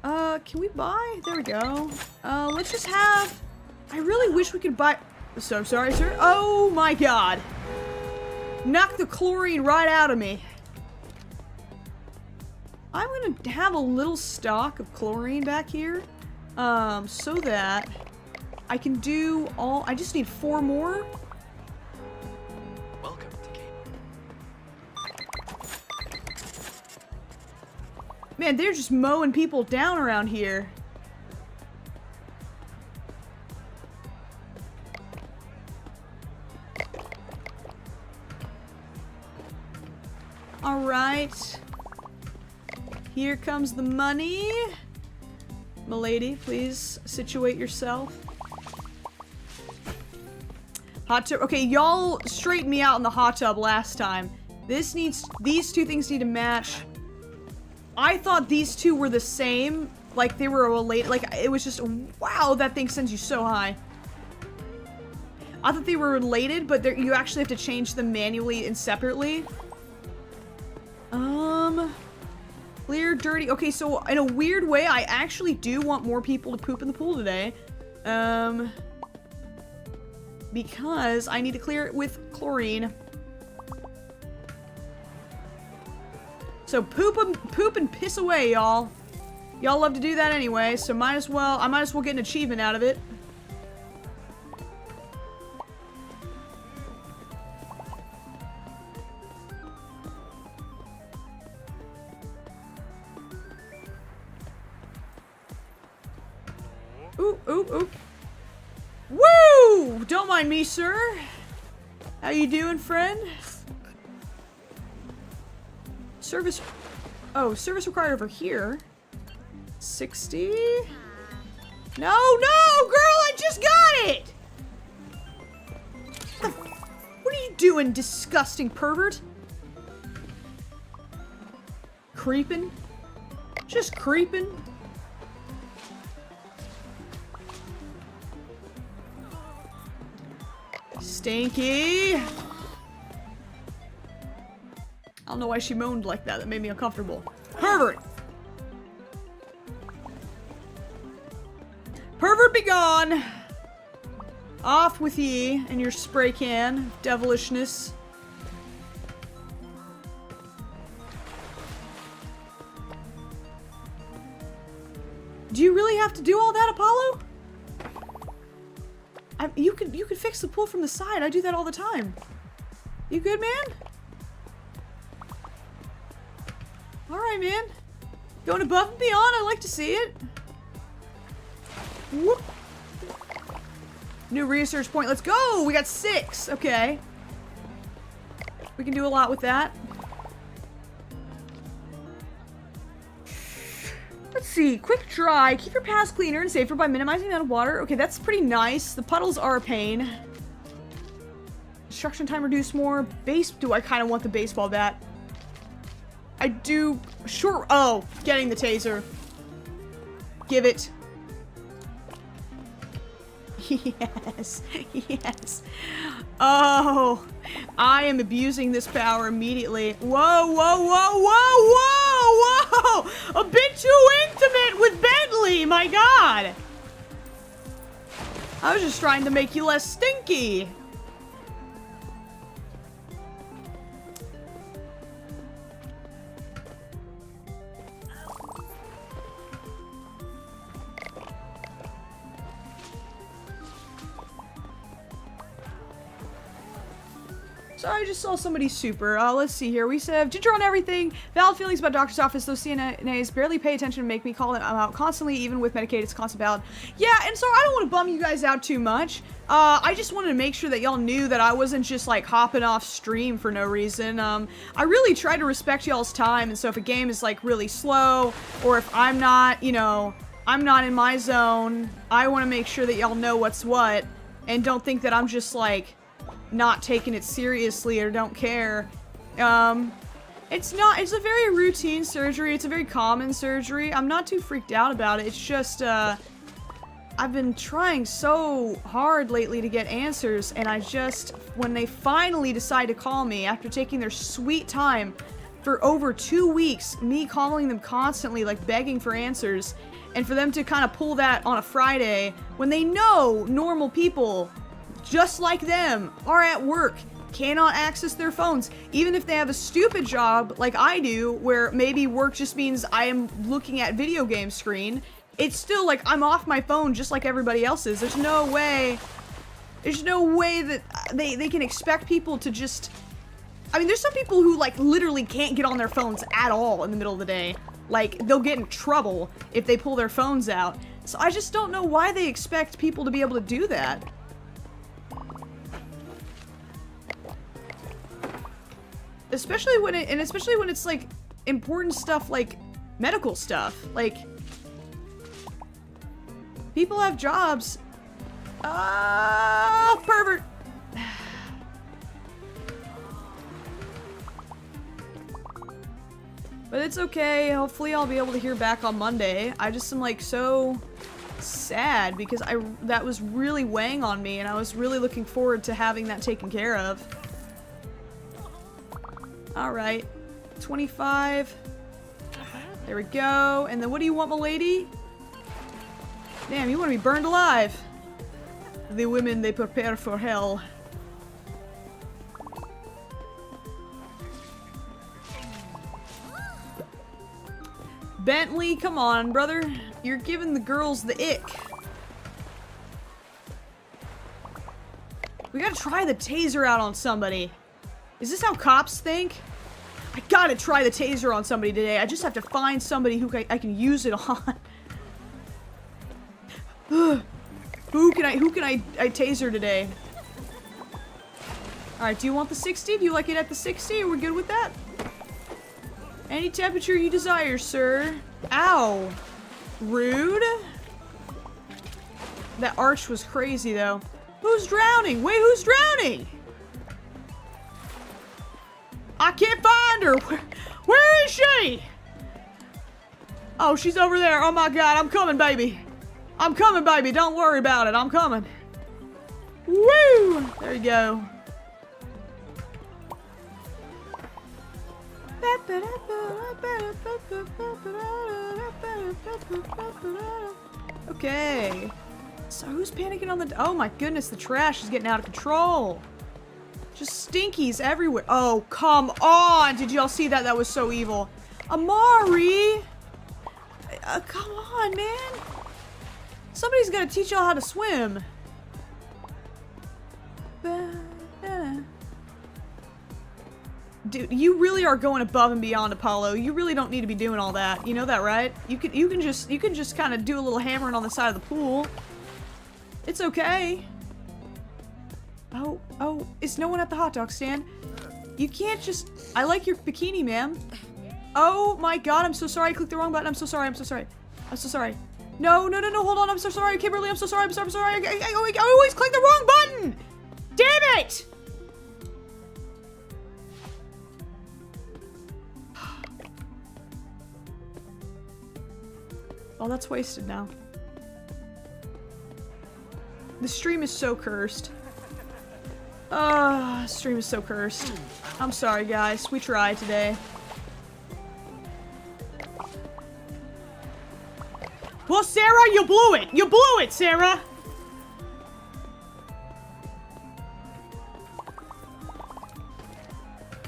Kmart. Can we buy? There we go. Let's just have... I really wish we could buy... So sorry, sir. Oh my god. Knock the chlorine right out of me. I'm gonna have a little stock of chlorine back here. So that I can do all... I just need 4 more. Welcome to Kmart. Man, they're just mowing people down around here. Alright. Here comes the money. Milady, please situate yourself. Hot tub. Okay, y'all straightened me out in the hot tub last time. These two things need to match. I thought these two were the same. Like they were related. Like it was just, wow, that thing sends you so high. I thought they were related, but you actually have to change them manually and separately. Clear, dirty. Okay, so in a weird way, I actually do want more people to poop in the pool today. Because I need to clear it with chlorine. So poop and piss away, y'all. Y'all love to do that anyway, so I might as well get an achievement out of it. Ooh, ooh, ooh. Woo! Don't mind me, sir. How you doing, friend? Service... Oh, service required over here. 60? No, no! Girl, I just got it! doing, disgusting pervert? Creeping? Just creeping? Stinky! I don't know why she moaned like that. That made me uncomfortable. Pervert! Pervert be gone! Off with ye and your spray can of devilishness. Do you really have to do all that, Apollo? You could fix the pool from the side. I do that all the time. You good, man? Alright, man. Going above and beyond. I like to see it. Whoop. New research point. Let's go! We got 6. Okay. We can do a lot with that. Let's see. Quick dry. Keep your paths cleaner and safer by minimizing the amount of water. Okay, that's pretty nice. The puddles are a pain. Construction time reduced more. Do I kind of want the baseball bat? I do. Sure. Oh, getting the taser. Give it. Yes. Yes. Oh, I am abusing this power immediately. Whoa, whoa, whoa, whoa, whoa, whoa! A bit too intimate with Bentley, my god! I was just trying to make you less stinky. Sorry, I just saw somebody super. Let's see here. We have ginger on everything. Valid feelings about doctor's office. Those CNAs barely pay attention and make me call them out constantly, even with Medicaid. It's constant valid. Yeah, and so I don't want to bum you guys out too much. I just wanted to make sure that y'all knew that I wasn't just like hopping off stream for no reason. I really try to respect y'all's time, and so if a game is like really slow, or if I'm not, you know, I'm not in my zone, I want to make sure that y'all know what's what, and don't think that I'm just like not taking it seriously or don't care. It's a very routine surgery. It's a very common surgery. I'm not too freaked out about it. It's just, I've been trying so hard lately to get answers, and when they finally decide to call me after taking their sweet time for over 2 weeks, me calling them constantly, like begging for answers, and for them to kind of pull that on a Friday when they know normal people just like them are at work, cannot access their phones, even if they have a stupid job like I do, where maybe work just means I am looking at video game screen. It's still like I'm off my phone just like everybody else is. There's no way that they can expect people to just, I mean, there's some people who like literally can't get on their phones at all in the middle of the day. Like, they'll get in trouble if they pull their phones out. So I just don't know why they expect people to be able to do that. Especially when it's like important stuff, like medical stuff. Like, people have jobs. Pervert. But it's okay. Hopefully I'll be able to hear back on Monday. I just am like so sad because that was really weighing on me, and I was really looking forward to having that taken care of. Alright, 25. There we go. And then what do you want, milady? Damn, you want to be burned alive. The women, they prepare for hell. Bentley, come on, brother. You're giving the girls the ick. We gotta try the taser out on somebody. Is this how cops think? I gotta try the taser on somebody today. I just have to find somebody who I can use it on. Who can I taser today? Alright, do you want the 60? Do you like it at the 60? Are we good with that? Any temperature you desire, sir. Ow. Rude. That arch was crazy, though. Who's drowning? Wait, who's drowning? I can't find her. Where is she? Oh, she's over there. Oh my God, I'm coming, baby. I'm coming, baby. Don't worry about it. I'm coming. Woo! There you go. Okay. So who's panicking on the... Oh my goodness, the trash is getting out of control. Just stinkies everywhere. Oh, come on. Did y'all see that? That was so evil. Amari! Come on, man. Somebody's got to teach y'all how to swim. Dude, you really are going above and beyond, Apollo. You really don't need to be doing all that. You know that, right? You can just kind of do a little hammering on the side of the pool. It's okay. Oh, is no one at the hot dog stand? You can't just... I like your bikini, ma'am. Oh my God, I'm so sorry. I clicked the wrong button. I'm so sorry. I'm so sorry. I'm so sorry. No, hold on. I'm so sorry, Kimberly. I'm so sorry. I'm sorry. I always click the wrong button. Damn it! Oh, that's wasted now. The stream is so cursed. Stream is so cursed. I'm sorry, guys. We tried today. Well, Sarah, you blew it! You blew it, Sarah!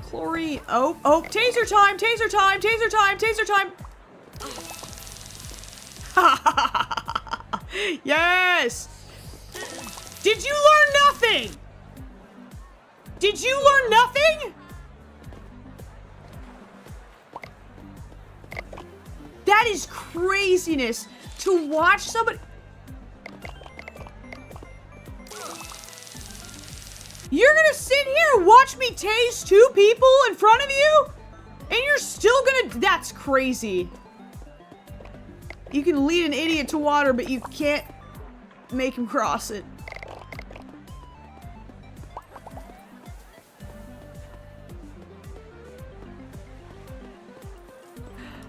Chlorine. Oh, taser time! Taser time! Taser time! Taser time! Yes! Did you learn nothing? Did you learn nothing? That is craziness to watch somebody. You're gonna sit here and watch me tase 2 people in front of you? And you're still gonna... That's crazy. You can lead an idiot to water, but you can't make him cross it.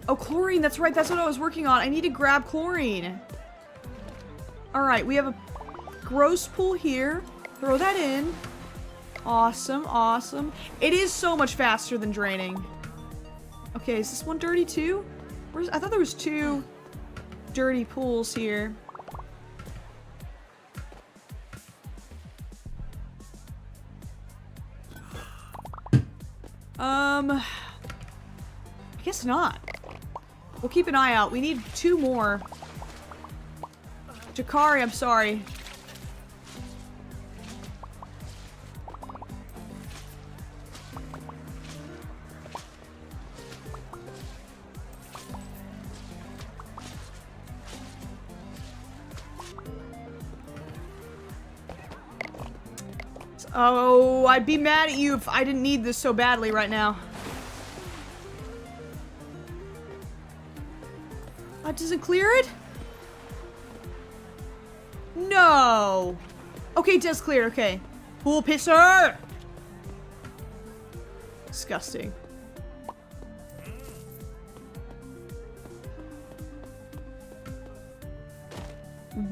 Oh, chlorine, that's right, that's what I was working on. I need to grab chlorine. Alright, we have a gross pool here. Throw that in. Awesome, awesome. It is so much faster than draining. Okay, is this one dirty too? I thought there was 2 dirty pools here. I guess not. We'll keep an eye out. We need 2 more. Jakari, I'm sorry. Oh, I'd be mad at you if I didn't need this so badly right now. That doesn't clear it? No. Okay, it does clear, okay. Pool pisser! Disgusting.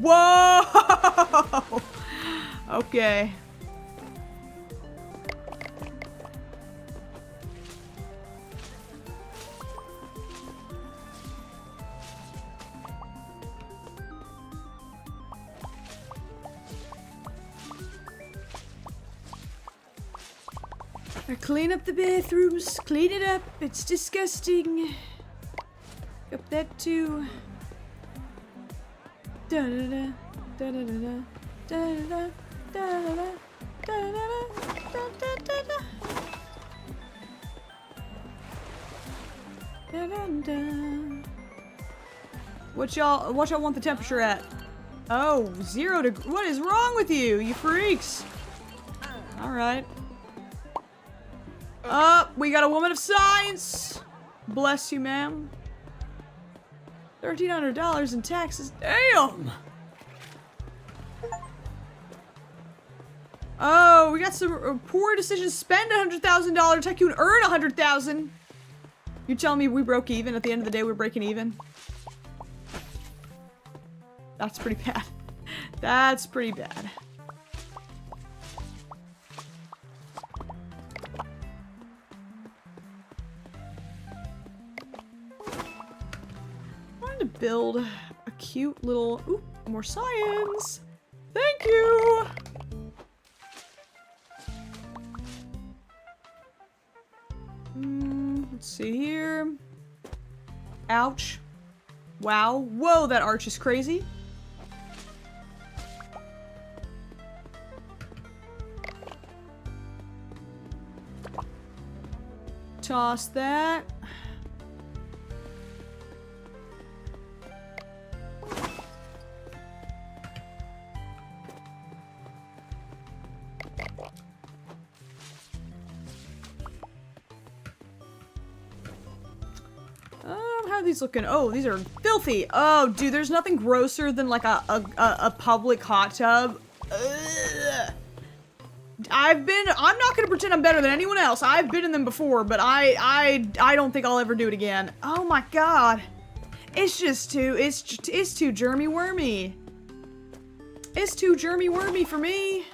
Whoa! Okay. Clean up the bathrooms. Clean it up. It's disgusting. Up that too. Da da da da da da da da da da da da da. What y'all want the temperature at? Oh, 0 degrees. What is wrong with you, you freaks? All right. We got a woman of science. Bless you, ma'am. $1,300 in taxes. Damn. Oh, we got some poor decisions. Spend $100,000 tycoon, earn 100,000. You're telling me we broke even? At the end of the day, we're breaking even? That's pretty bad. That's pretty bad. I wanted to build a cute little... Ooh, more science. Thank you. Let's see here. Ouch. Wow. Whoa, that arch is crazy. Toss that. How are these looking? Oh, these are filthy. Oh, dude, there's nothing grosser than like a public hot tub. Ugh. I'm not gonna pretend I'm better than anyone else. I've been in them before, but I don't think I'll ever do it again. Oh my god. It's too germy wormy. It's too germy wormy for me.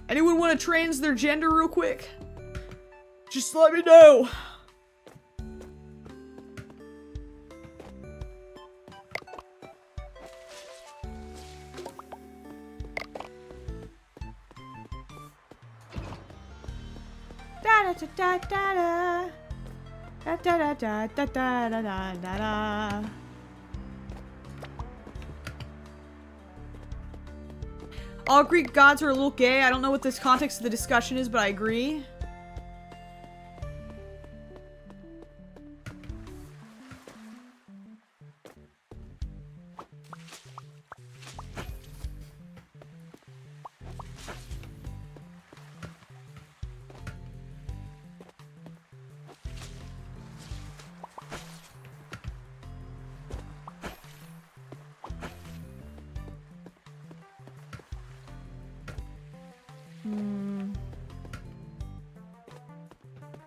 Anyone want to trans their gender real quick? Just let me know. Da da da da da da da da da da da da da da. All Greek gods are a little gay. I don't know what this context of the discussion is, but I agree.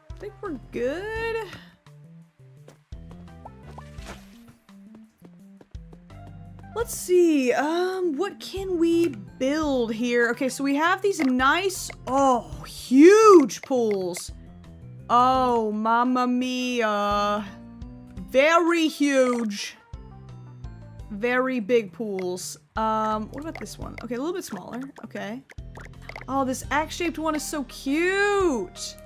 I think we're good. Let's see, what can we build here? Okay, so we have these nice, oh, huge pools. Oh, mamma mia. Very huge. Very big pools. What about this one? Okay, a little bit smaller, okay. Oh, this X-shaped one is so cute.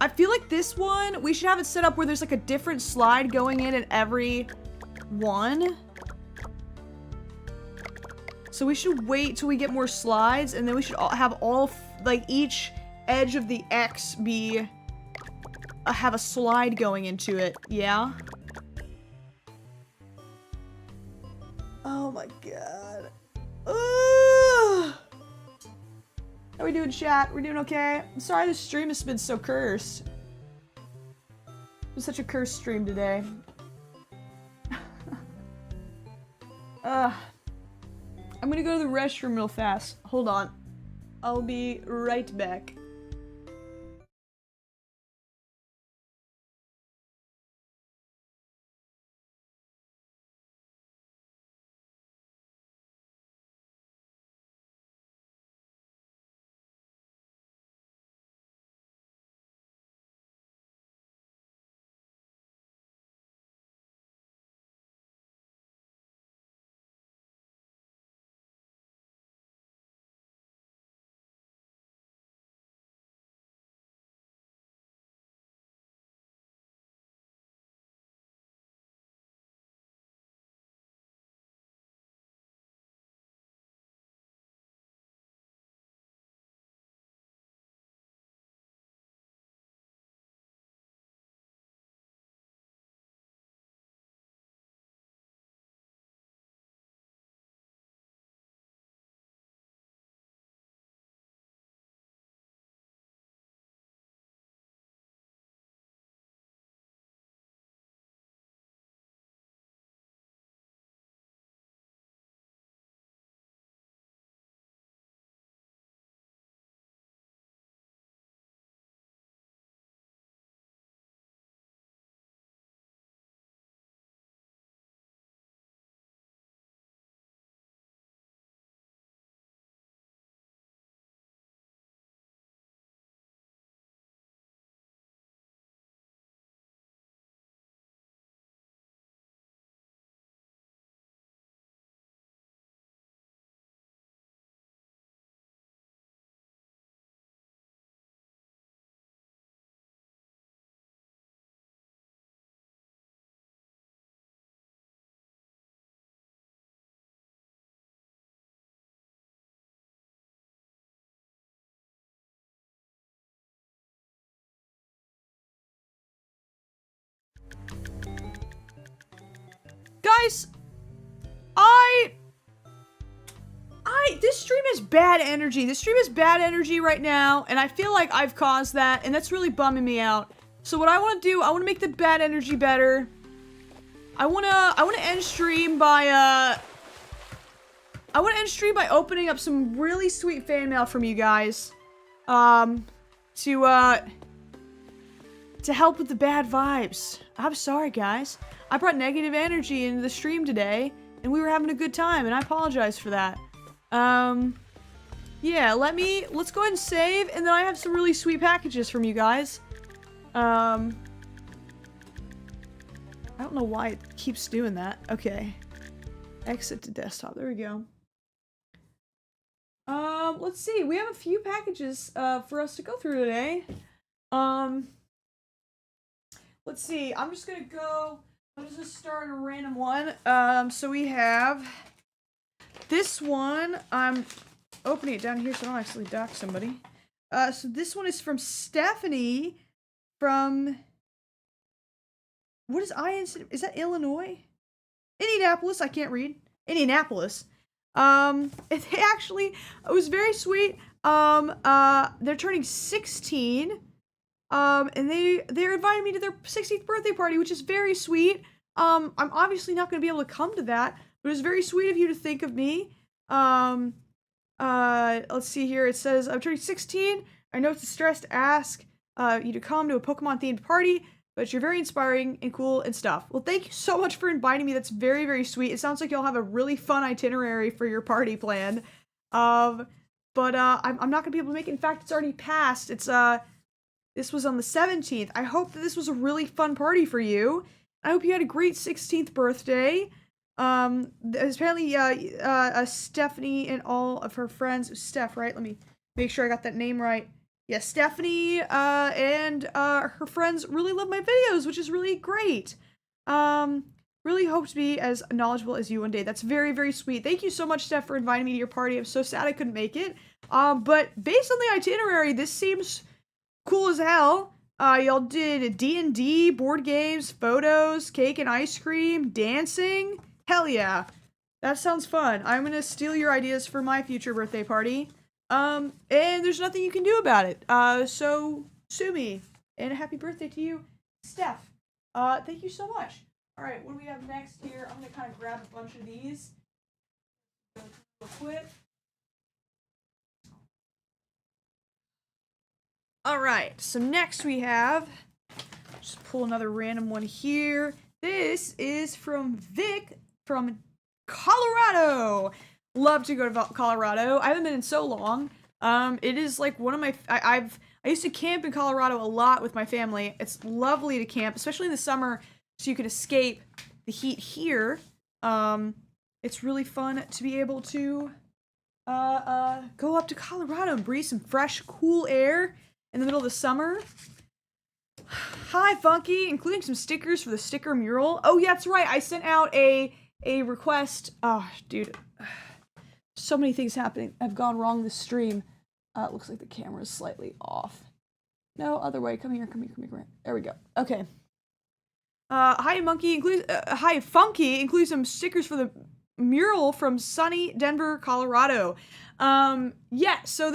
I feel like this one, we should have it set up where there's like a different slide going in every one. So we should wait till we get more slides, and then we should have all, like, each edge of the X be, have a slide going into it, yeah? Oh my god. Ugh. How we doing, chat? We're doing okay? I'm sorry this stream has been so cursed. It was such a cursed stream today. I'm gonna go to the restroom real fast. Hold on. I'll be right back. Guys, this stream has bad energy. This stream has bad energy right now, and I feel like I've caused that, and that's really bumming me out. So what I want to do, I want to make the bad energy better. I want to end stream by, opening up some really sweet fan mail from you guys. To help with the bad vibes. I'm sorry, guys. I brought negative energy into the stream today, and we were having a good time, and I apologize for that. Yeah, let's go ahead and save, and then I have some really sweet packages from you guys. I don't know why it keeps doing that. Okay. Exit to desktop. There we go. Let's see. We have a few packages, for us to go through today. Let's see. I'm just gonna start a random one. So we have this one. I'm opening it down here so I don't actually dock somebody. So this one is from Stephanie from... What is is that Illinois? Indianapolis, I can't read. Indianapolis. It was very sweet. They're turning 16. And they're inviting me to their 16th birthday party, which is very sweet. I'm obviously not going to be able to come to that, but it was very sweet of you to think of me. Let's see here. It says, I'm turning 16. I know it's a stress to ask you to come to a Pokemon-themed party, but you're very inspiring and cool and stuff. Well, thank you so much for inviting me. That's very, very sweet. It sounds like you'll have a really fun itinerary for your party planned. But I'm not going to be able to make it. In fact, it's already passed. This was on the 17th. I hope that this was a really fun party for you. I hope you had a great 16th birthday. Apparently, Stephanie and all of her friends, Steph, right? Let me make sure I got that name right. Yeah, Stephanie, and her friends really love my videos, which is really great. Really hope to be as knowledgeable as you one day. That's very, very sweet. Thank you so much, Steph, for inviting me to your party. I'm so sad I couldn't make it. But based on the itinerary, this seems cool as hell. Y'all did D&D, board games, photos, cake and ice cream, dancing. Hell yeah. That sounds fun. I'm gonna steal your ideas for my future birthday party. And there's nothing you can do about it. So sue me. And a happy birthday to you, Steph. Thank you so much. Alright, what do we have next here? I'm gonna kind of grab a bunch of these. Go real quick. Alright, so next we have, just pull another random one here. This is from Vic from Colorado. Love to go to Colorado. I haven't been in so long. It is like one of my, I used to camp in Colorado a lot with my family. It's lovely to camp, especially in the summer, so you can escape the heat here. It's really fun to be able to go up to Colorado and breathe some fresh, cool air in the middle of the summer. Hi, Funky, including some stickers for the sticker mural. Oh, yeah, that's right. I sent out a request. Oh, dude. So many things have gone wrong this stream. It looks like the camera is slightly off. No, other way. Come here, come here, come here, come here. There we go. Okay. Hi, Funky, includes some stickers for the mural from sunny Denver, Colorado. Yeah, so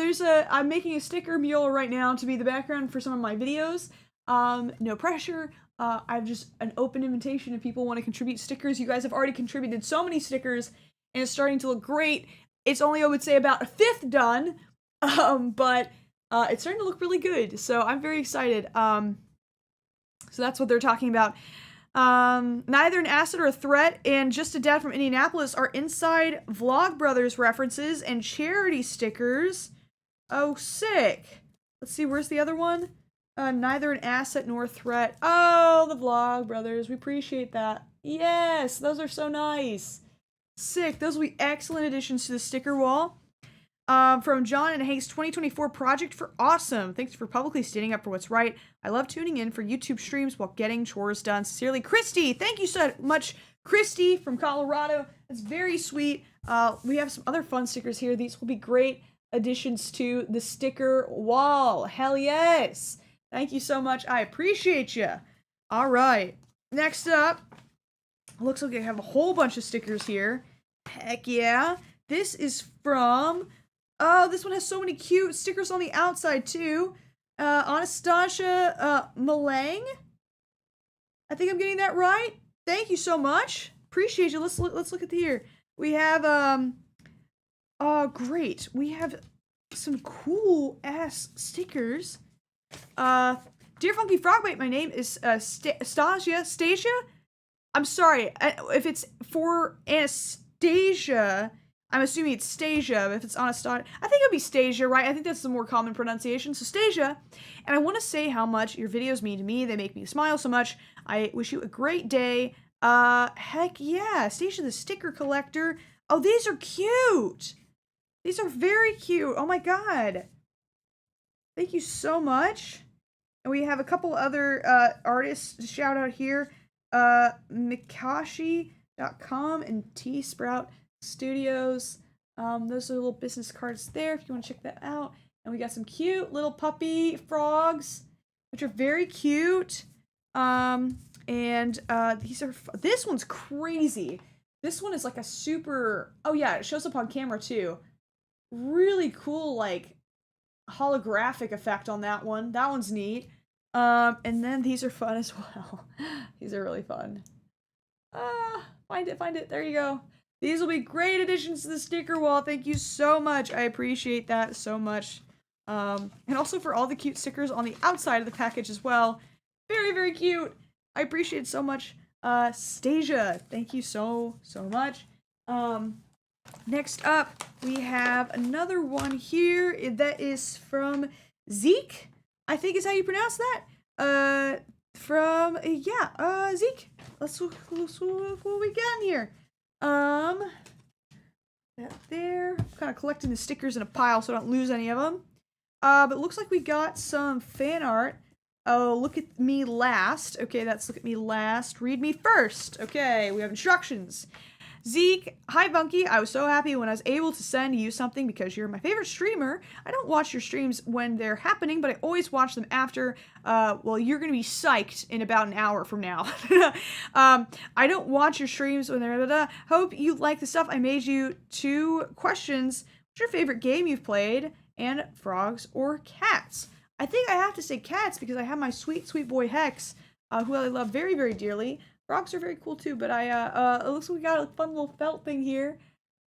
I'm making a sticker mural right now to be the background for some of my videos. No pressure. I've just an open invitation if people want to contribute stickers. You guys have already contributed so many stickers, and it's starting to look great. It's only, I would say, about a fifth done, but it's starting to look really good, so I'm very excited. So that's what they're talking about. Neither an asset or a threat and Just a Dad from Indianapolis are inside Vlogbrothers references and charity stickers. Oh, sick. Let's see, where's the other one? Neither an asset nor a threat. Oh, the Vlogbrothers. We appreciate that. Yes, those are so nice. Sick. Those will be excellent additions to the sticker wall. From John and Hank's 2024 project for awesome. Thanks for publicly standing up for what's right. I love tuning in for YouTube streams while getting chores done. Sincerely, Christy. Thank you so much, Christy from Colorado. That's very sweet. We have some other fun stickers here. These will be great additions to the sticker wall. Hell yes. Thank you so much. I appreciate you. All right. Next up, looks like I have a whole bunch of stickers here. Heck yeah. This is from, oh, this one has so many cute stickers on the outside too. Anastasia Malang. I think I'm getting that right. Thank you so much. Appreciate you. Let's look at here. We have great. We have some cool ass stickers. Dear Funky Frogmate, my name is Stasia. I'm sorry if it's for Anastasia. I'm assuming it's Stasia, but if it's Anastasia, I think it'd be Stasia, right? I think that's the more common pronunciation. So Stasia, and I want to say how much your videos mean to me. They make me smile so much. I wish you a great day. Heck yeah, Stasia the sticker collector. Oh, these are cute. These are very cute. Oh my god. Thank you so much. And we have a couple other artists to shout out here. Mikashi.com and T-Sprout Studios. Those are little business cards there if you want to check that out. And we got some cute little puppy frogs, which are very cute. These are, this one's crazy. This one is like a super, oh yeah, it shows up on camera too. Really cool, like, holographic effect on that one. That one's neat. And then these are fun as well. These are really fun. Find it. There you go. These will be great additions to the sticker wall. Thank you so much. I appreciate that so much. And also for all the cute stickers on the outside of the package as well. Very, very cute. I appreciate it so much. Stasia, thank you so much. Next up, we have another one here that is from Zeke, I think is how you pronounce that. Zeke. Let's look what we got in here. That there. I'm kind of collecting the stickers in a pile so I don't lose any of them. But it looks like we got some fan art. Oh, look at me last. Okay, that's look at me last. Read me first. Okay, we have instructions. Zeke, hi Bunky. I was so happy when I was able to send you something because you're my favorite streamer. I don't watch your streams when they're happening, but I always watch them after. Well, you're gonna be psyched in about an hour from now. I don't watch your streams when they're Hope you like the stuff. I made you 2 questions. What's your favorite game you've played? And frogs or cats? I think I have to say cats because I have my sweet boy Hex, who I love very, very dearly. Frogs are very cool too, but it looks like we got a fun little felt thing here.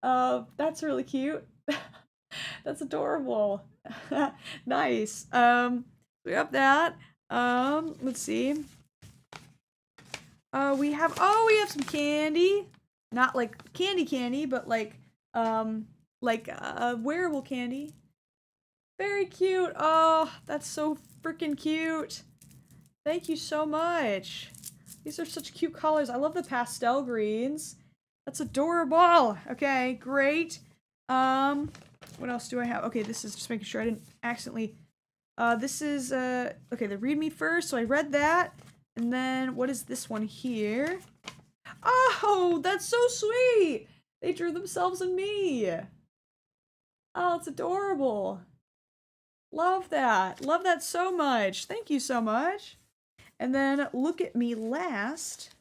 That's really cute. That's adorable. Nice. We have that. Let's see. We have some candy. Not like candy, but like wearable candy. Very cute. Oh, that's so freaking cute. Thank you so much. These are such cute colors. I love the pastel greens. That's adorable. Okay, great. What else do I have? Okay, this is just making sure I didn't accidentally. This is okay, the read me first. So I read that. And then what is this one here? Oh, that's so sweet. They drew themselves and me. Oh, it's adorable. Love that. Love that so much. Thank you so much. And then look at me last.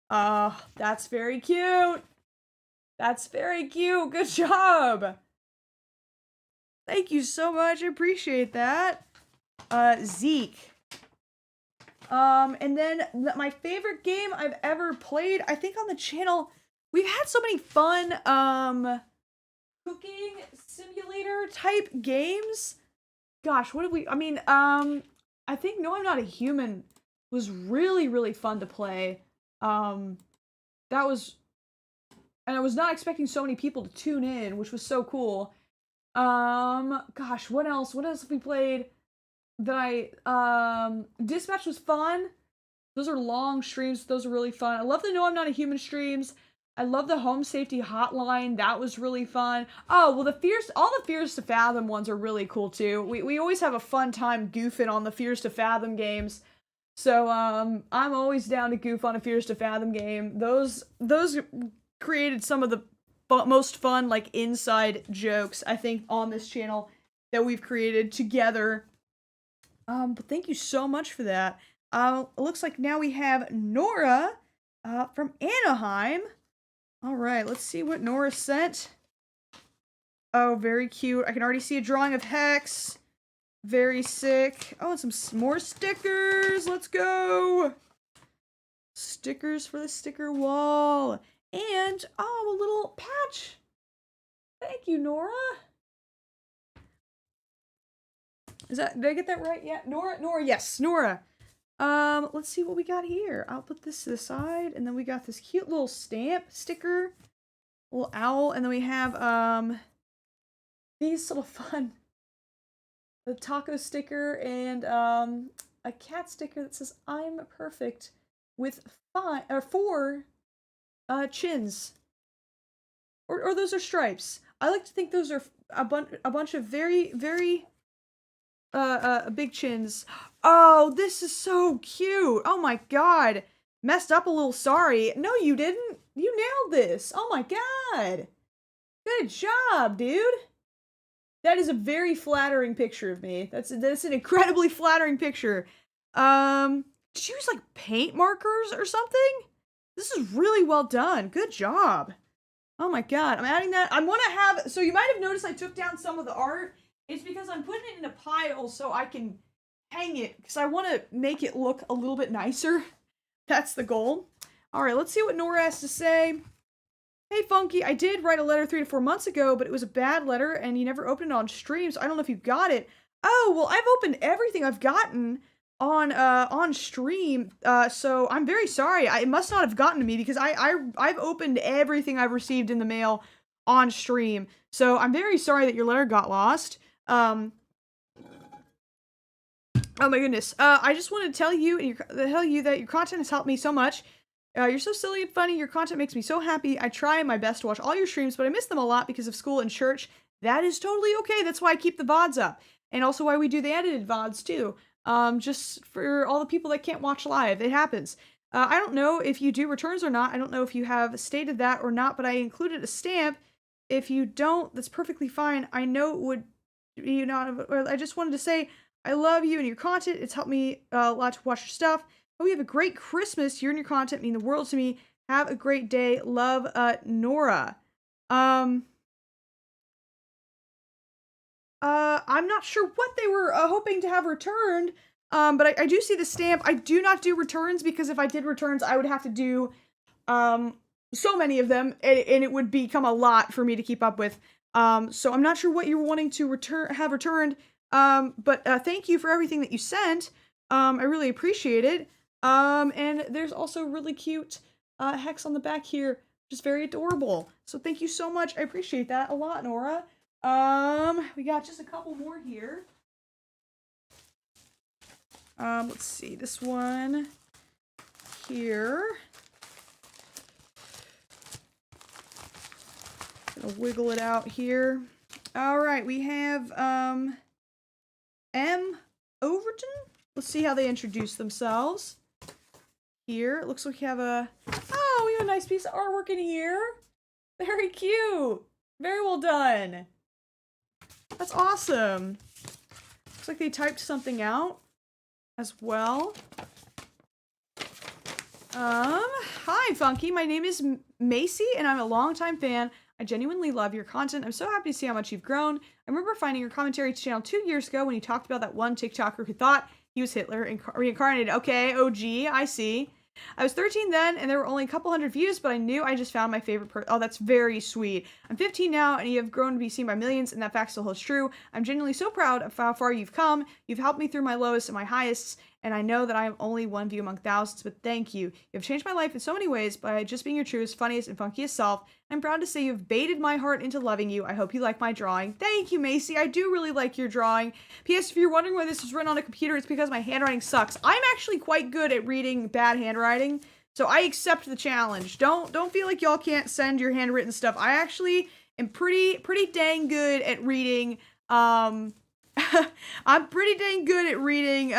That's very cute. That's very cute. Good job. Thank you so much. I appreciate that. Zeke. And then my favorite game I've ever played, I think on the channel, we've had so many fun, cooking simulator type games. Gosh, what did we, I think No, I'm Not a Human was really, really fun to play. And I was not expecting so many people to tune in, which was so cool. Gosh, what else have we played that Dispatch was fun. Those are long streams. Those are really fun. I love the No, I'm Not a Human streams. I love the Home Safety Hotline. That was really fun. Oh, well, all the Fears to Fathom ones are really cool too. We always have a fun time goofing on the Fears to Fathom games. So, I'm always down to goof on a Fears to Fathom game. Those created some of the most fun, like, inside jokes, I think, on this channel that we've created together. But thank you so much for that. It looks like now we have Nora from Anaheim. All right, let's see what Nora sent. Oh, very cute. I can already see a drawing of Hex. Very sick. Oh, and some more stickers. Let's go. Stickers for the sticker wall. And, oh, a little patch. Thank you, Nora. Did I get that right? Yeah, Nora, yes, Nora. Let's see what we got here. I'll put this to the side, and then we got this cute little stamp sticker. Little owl, and then we have, these little fun. The taco sticker and, a cat sticker that says, I'm perfect, with 4, chins. Or those are stripes. I like to think those are a bunch of very, very, big chins. Oh, this is so cute. Oh my god. Messed up a little, sorry. No, you didn't. You nailed this. Oh my god. Good job, dude. That is a very flattering picture of me. That's an incredibly flattering picture. Did you use like paint markers or something? This is really well done. Good job. Oh my god. I'm adding that. I want to have, so you might have noticed I took down some of the art. It's because I'm putting it in a pile so I can hang it, because I want to make it look a little bit nicer. That's the goal. Alright, let's see what Nora has to say. Hey Funky, I did write a letter 3 to 4 months ago, but it was a bad letter and you never opened it on stream, so I don't know if you got it. Oh, well, I've opened everything I've gotten on stream, so I'm very sorry. It must not have gotten to me because I've opened everything I've received in the mail on stream. So I'm very sorry that your letter got lost. Oh my goodness. I just want to tell you that your content has helped me so much. You're so silly and funny. Your content makes me so happy. I try my best to watch all your streams, but I miss them a lot because of school and church. That is totally okay. That's why I keep the VODs up. And also why we do the edited VODs too. Just for all the people that can't watch live. It happens. I don't know if you do returns or not. I don't know if you have stated that or not, but I included a stamp. If you don't, that's perfectly fine. I know it would, you know, I just wanted to say I love you and your content. It's helped me a lot to watch your stuff. Hope you have a great Christmas. You and your content mean the world to me. Have a great day. Love, Nora. I'm not sure what they were hoping to have returned, but I do see the stamp. I do not do returns because if I did returns, I would have to do so many of them, and it would become a lot for me to keep up with. So I'm not sure what you were wanting to have returned, but thank you for everything that you sent. I really appreciate it. And there's also really cute hex on the back here, which is very adorable. So thank you so much. I appreciate that a lot, Nora. We got just a couple more here. Let's see, this one here. Gonna wiggle it out here. All right, we have, M. Overton. Let's see how they introduce themselves. Here, it looks like we have a nice piece of artwork in here. Very cute. Very well done. That's awesome. Looks like they typed something out as well. Hi, Funky. My name is Macy, and I'm a longtime fan. I genuinely love your content. I'm so happy to see how much you've grown. I remember finding your commentary channel 2 years ago when you talked about that one TikToker who thought he was Hitler reincarnated. Okay, OG, I see. I was 13 then, and there were only a couple hundred views, but I knew I just found my favorite person. Oh, that's very sweet. I'm 15 now, and you have grown to be seen by millions, and that fact still holds true. I'm genuinely so proud of how far you've come. You've helped me through my lowest and my highest, and I know that I am only one view among thousands, but thank you. You have changed my life in so many ways by just being your truest, funniest, and funkiest self. I'm proud to say you've baited my heart into loving you. I hope you like my drawing. Thank you, Macy. I do really like your drawing. P.S. If you're wondering why this was written on a computer, it's because my handwriting sucks. I'm actually quite good at reading bad handwriting, so I accept the challenge. Don't feel like y'all can't send your handwritten stuff. I actually am pretty dang good at reading, I'm pretty dang good at reading,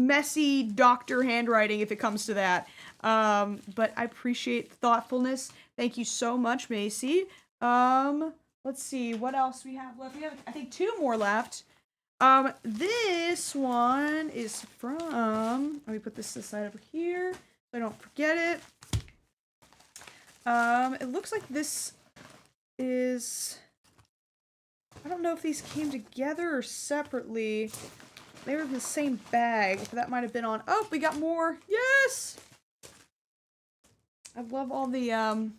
messy doctor handwriting if it comes to that. But I appreciate the thoughtfulness. Thank you so much, Macy. Let's see, what else we have left? We have, I think, 2 more left. This one is from, let me put this aside over here so I don't forget it. It looks like this is... I don't know if these came together or separately. They were in the same bag, but that might have been on... Oh, we got more! Yes! I love all the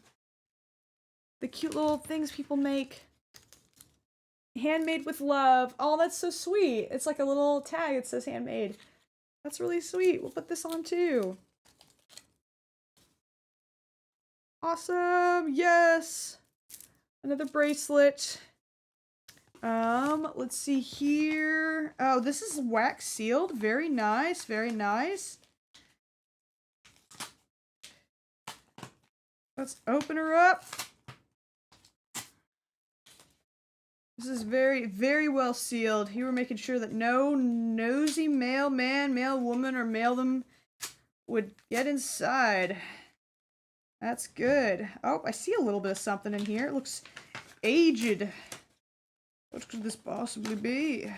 cute little things people make. Handmade with love. Oh, that's so sweet. It's like a little tag that says handmade. That's really sweet. We'll put this on too. Awesome! Yes! Another bracelet. Let's see here. Oh, this is wax sealed. Very nice, very nice. Let's open her up. This is very, very well sealed. Here we're making sure that no nosy male man, male woman, or male them would get inside. That's good. Oh, I see a little bit of something in here. It looks aged. What could this possibly be?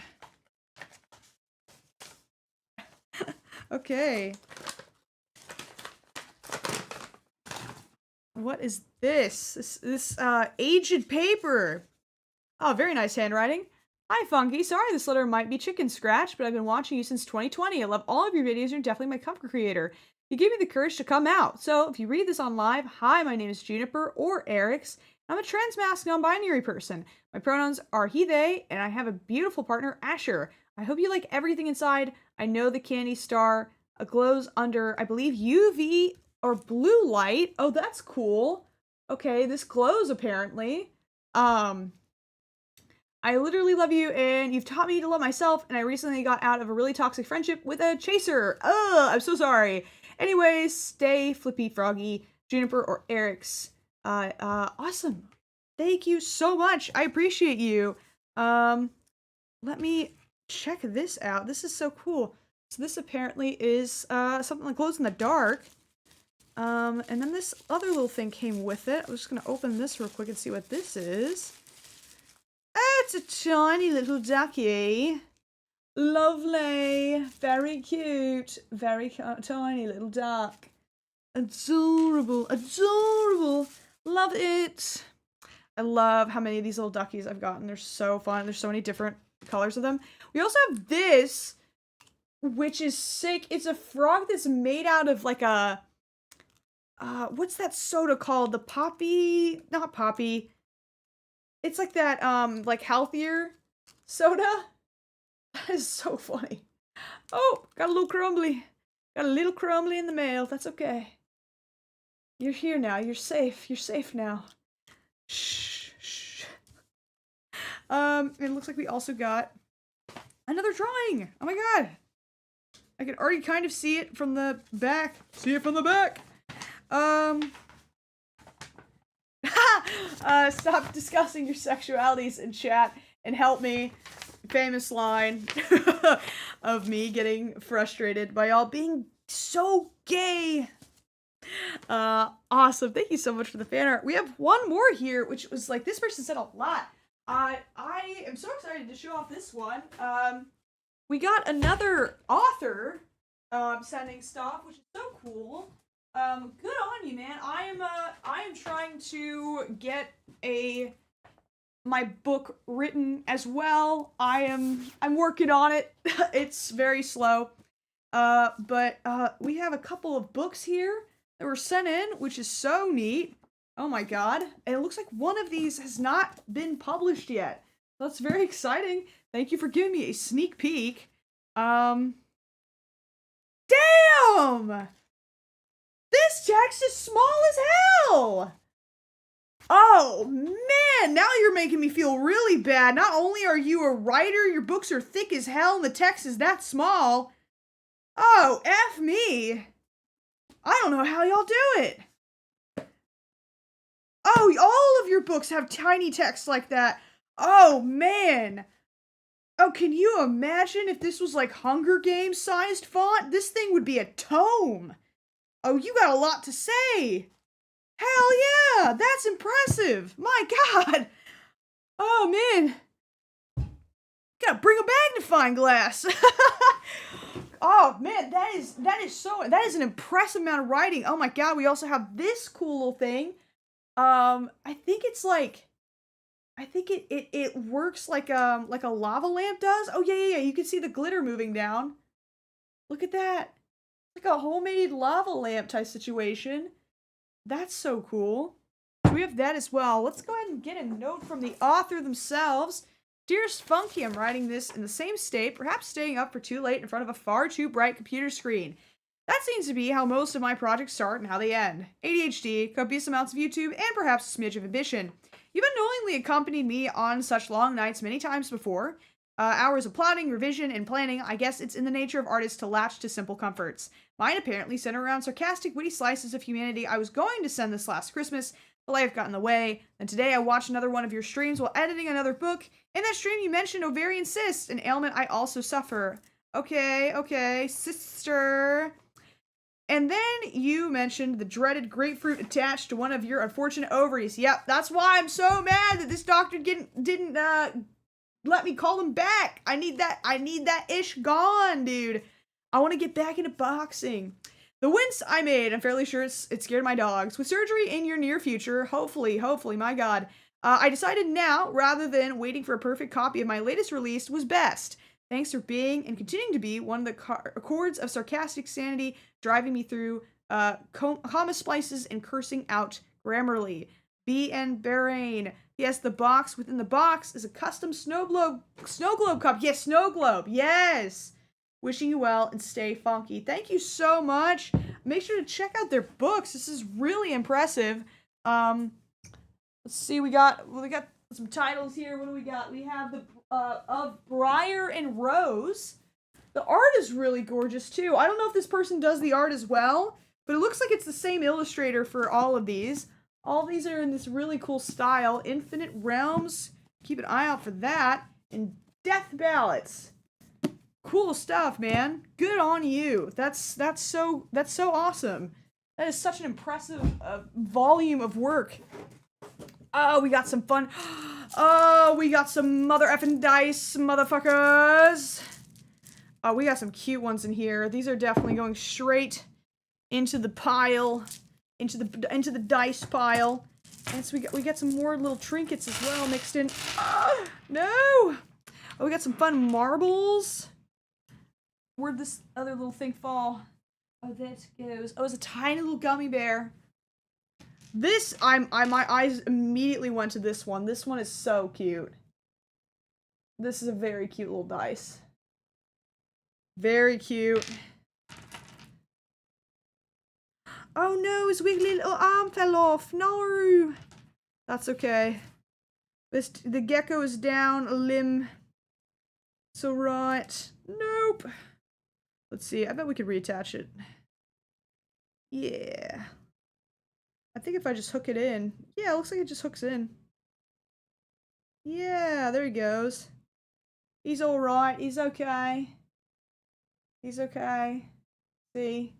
Okay. What is this? This aged paper. Oh, very nice handwriting. Hi, Funky. Sorry this letter might be chicken scratch, but I've been watching you since 2020. I love all of your videos. You're definitely my comfort creator. You gave me the courage to come out. So if you read this on live, hi, my name is Juniper or Eric's. I'm a trans-masc non-binary person. My pronouns are he, they, and I have a beautiful partner, Asher. I hope you like everything inside. I know the candy star glows under, I believe, UV or blue light. Oh, that's cool. Okay, this glows apparently. I literally love you, and you've taught me to love myself, and I recently got out of a really toxic friendship with a chaser. Ugh, I'm so sorry. Anyways, stay flippy froggy, Juniper or Eric's. Awesome. Thank you so much. I appreciate you. Let me check this out. This is so cool. So this apparently is, something that glows in the dark. And then this other little thing came with it. I'm just gonna open this real quick and see what this is. Oh, it's a tiny little ducky. Lovely. Very cute. Very tiny little duck. Adorable. Adorable. Love it. I love how many of these little duckies I've gotten. They're so fun. There's so many different colors of them. We also have this, which is sick. It's a frog that's made out of like a... what's that soda called? The Poppy... Not Poppy. It's like that, like healthier soda. That is so funny. Oh, got a little crumbly. Got a little crumbly in the mail. That's okay. You're here now. You're safe. You're safe now. Shh. Shh. It looks like we also got another drawing. Oh my god. I can already kind of see it from the back. See it from the back. Stop discussing your sexualities in chat and help me. Famous line of me getting frustrated by y'all being so gay. Awesome. Thank you so much for the fan art. We have one more here, which was like, this person said a lot. I am so excited to show off this one. We got another author, sending stuff, which is so cool. Good on you, man. I am trying to get my book written as well. I'm working on it. It's very slow. But we have a couple of books here that were sent in, which is so neat. Oh my god. And it looks like one of these has not been published yet. That's very exciting. Thank you for giving me a sneak peek. Damn! This text is small as hell! Oh, man! Now you're making me feel really bad. Not only are you a writer, your books are thick as hell, and the text is that small. Oh, F me. I don't know how y'all do it. Oh, all of your books have tiny text like that. Oh, man. Oh, can you imagine if this was like Hunger Games sized font? This thing would be a tome. Oh, you got a lot to say. Hell yeah, that's impressive. My god. Oh, man. Gotta bring a magnifying glass. Oh, man, that is an impressive amount of writing. Oh my god, we also have this cool little thing. I think it's like, I think it works like a lava lamp does. Oh yeah. You can see the glitter moving down. Look at that. Like a homemade lava lamp type situation. That's so cool. We have that as well. Let's go ahead and get a note from the author themselves. Dearest Funky, I'm writing this in the same state, perhaps staying up for too late in front of a far too bright computer screen. That seems to be how most of my projects start and how they end. ADHD, copious amounts of YouTube, and perhaps a smidge of ambition. You've unknowingly accompanied me on such long nights many times before. Hours of plotting, revision, and planning. I guess it's in the nature of artists to latch to simple comforts. Mine apparently center around sarcastic, witty slices of humanity I was going to send this last Christmas, but life got in the way. And today I watched another one of your streams while editing another book. In that stream you mentioned ovarian cysts, an ailment I also suffer. Okay, sister. And then you mentioned the dreaded grapefruit attached to one of your unfortunate ovaries. Yep, that's why I'm so mad that this doctor didn't let me call him back. I need that ish gone, dude. I want to get back into boxing. The wince I made, I'm fairly sure it scared my dogs. With surgery in your near future, hopefully, my God, I decided now, rather than waiting for a perfect copy of my latest release, was best. Thanks for being, and continuing to be, one of the chords of sarcastic sanity driving me through comma splices and cursing out Grammarly. B. and Bahrain. Yes, the box within the box is a custom snow globe cup. Yes, snow globe. Yes. Wishing you well and stay funky. Thank you so much. Make sure to check out their books. This is really impressive. Let's see. We got some titles here. What do we got? We have the of Briar and Rose. The art is really gorgeous too. I don't know if this person does the art as well, but it looks like it's the same illustrator for all of these. All of these are in this really cool style. Infinite Realms. Keep an eye out for that. And Death Ballots. Cool stuff, man. Good on you. That's so awesome. That is such an impressive volume of work. Oh, we got some fun. Oh, we got some mother effing dice, motherfuckers. Oh, we got some cute ones in here. These are definitely going straight into the pile, into the dice pile. And so we got some more little trinkets as well mixed in. No. Oh, we got some fun marbles. Where'd this other little thing fall? Oh, that goes. Oh, it's a tiny little gummy bear. This, my eyes immediately went to this one. This one is so cute. This is a very cute little dice. Very cute. Oh no, his wiggly little arm fell off. No. That's okay. The gecko is down a limb. It's alright. Nope. Let's see. I bet we could reattach it. Yeah. I think if I just hook it in. Yeah, it looks like it just hooks in. Yeah, there he goes. He's alright. He's okay. He's okay. See?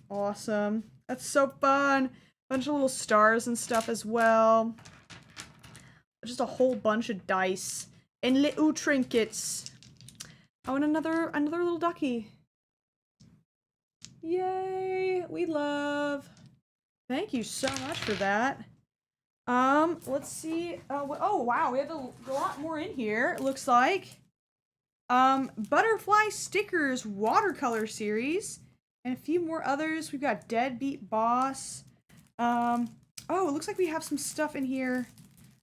Awesome. That's so fun. Bunch of little stars and stuff as well. Just a whole bunch of dice. And little trinkets. Oh, and another little ducky. Yay! We love. Thank you so much for that. Let's see. Oh wow, we have a lot more in here. It looks like. Butterfly Stickers watercolor series, and a few more others. We've got Deadbeat Boss. Oh, it looks like we have some stuff in here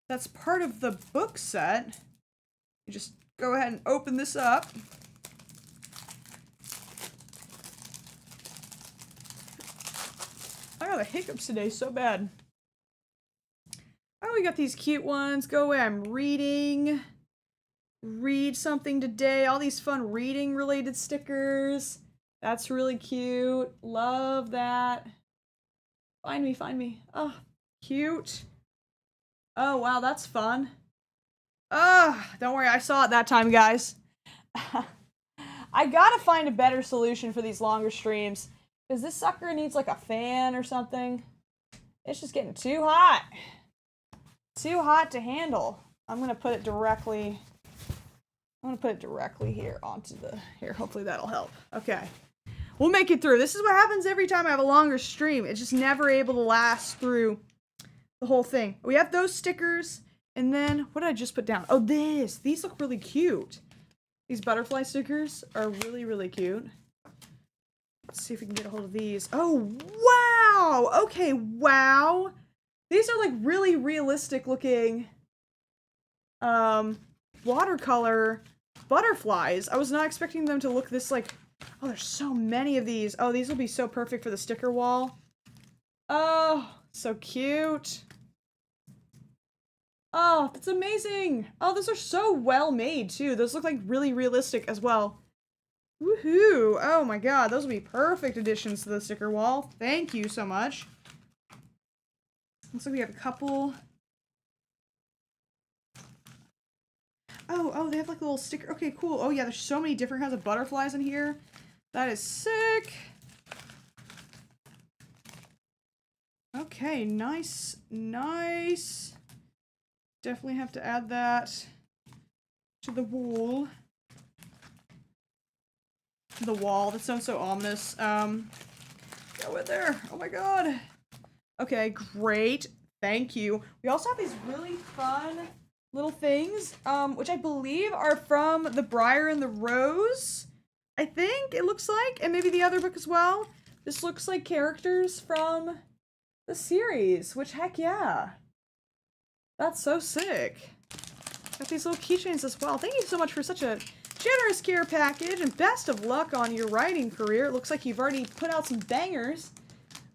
that's part of the book set. You just go ahead and open this up. I got the hiccups today so bad. Oh, we got these cute ones. Go away, I'm reading. Read something today. All these fun reading related stickers. That's really cute. Love that. Find me. Oh, cute. Oh, wow, that's fun. Oh, don't worry, I saw it that time, guys. I gotta find a better solution for these longer streams. Because this sucker needs like a fan or something. It's just getting too hot. Too hot to handle. I'm gonna put it directly here onto the, here, hopefully that'll help. Okay. We'll make it through. This is what happens every time I have a longer stream. It's just never able to last through the whole thing. We have those stickers, and then, what did I just put down? Oh, this. These look really cute. These butterfly stickers are really, really cute. Let's see if we can get a hold of these. Oh, wow! Okay, wow. These are, like, really realistic looking, watercolor butterflies. I was not expecting them to look this, like... Oh, there's so many of these. Oh, these will be so perfect for the sticker wall. Oh, so cute. Oh, that's amazing. Oh, those are so well made, too. Those look like really realistic as well. Woohoo. Oh my god, those will be perfect additions to the sticker wall. Thank you so much. Looks like we have a couple. Oh, they have like a little sticker. Okay, cool. Oh yeah, there's so many different kinds of butterflies in here. That is sick. Okay, nice, nice. Definitely have to add that to the wall. The wall. That sounds so ominous. Go in there. Oh my god. Okay, great. Thank you. We also have these really fun little things, which I believe are from The Briar and the Rose. I think it looks like, and maybe the other book as well. This looks like characters from the series, which heck yeah. That's so sick. Got these little keychains as well. Thank you so much for such a generous care package, and best of luck on your writing career. It looks like you've already put out some bangers.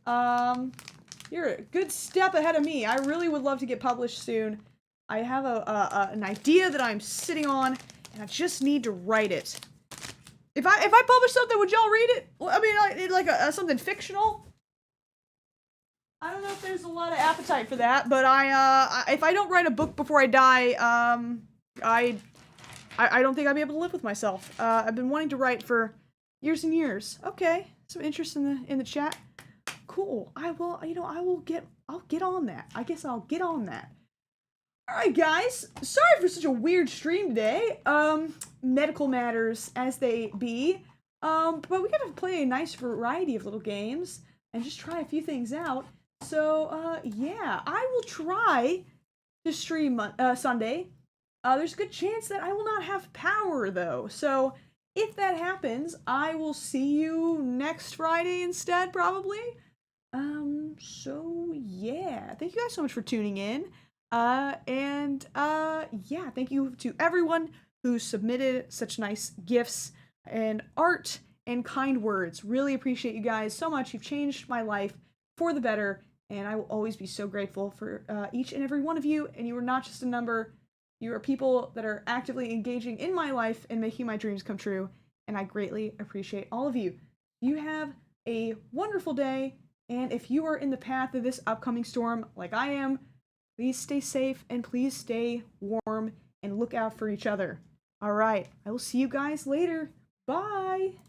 You're a good step ahead of me. I really would love to get published soon. I have an idea that I'm sitting on, and I just need to write it. If I publish something, would y'all read it? I mean, like something fictional. I don't know if there's a lot of appetite for that, but if I don't write a book before I die, I don't think I'll be able to live with myself. I've been wanting to write for years and years. Okay, some interest in the chat. Cool. I'll get on that. I guess I'll get on that. Alright guys, sorry for such a weird stream today. Medical matters as they be. But we gotta play a nice variety of little games and just try a few things out. So, yeah, I will try to stream Sunday. There's a good chance that I will not have power though. So, if that happens, I will see you next Friday instead, probably. So yeah, thank you guys so much for tuning in. Yeah, thank you to everyone who submitted such nice gifts and art and kind words. Really appreciate you guys so much. You've changed my life for the better, and I will always be so grateful for each and every one of you. And you are not just a number. You are people that are actively engaging in my life and making my dreams come true, and I greatly appreciate all of you. You have a wonderful day, and if you are in the path of this upcoming storm like I am, please stay safe and please stay warm and look out for each other. All right, I will see you guys later. Bye!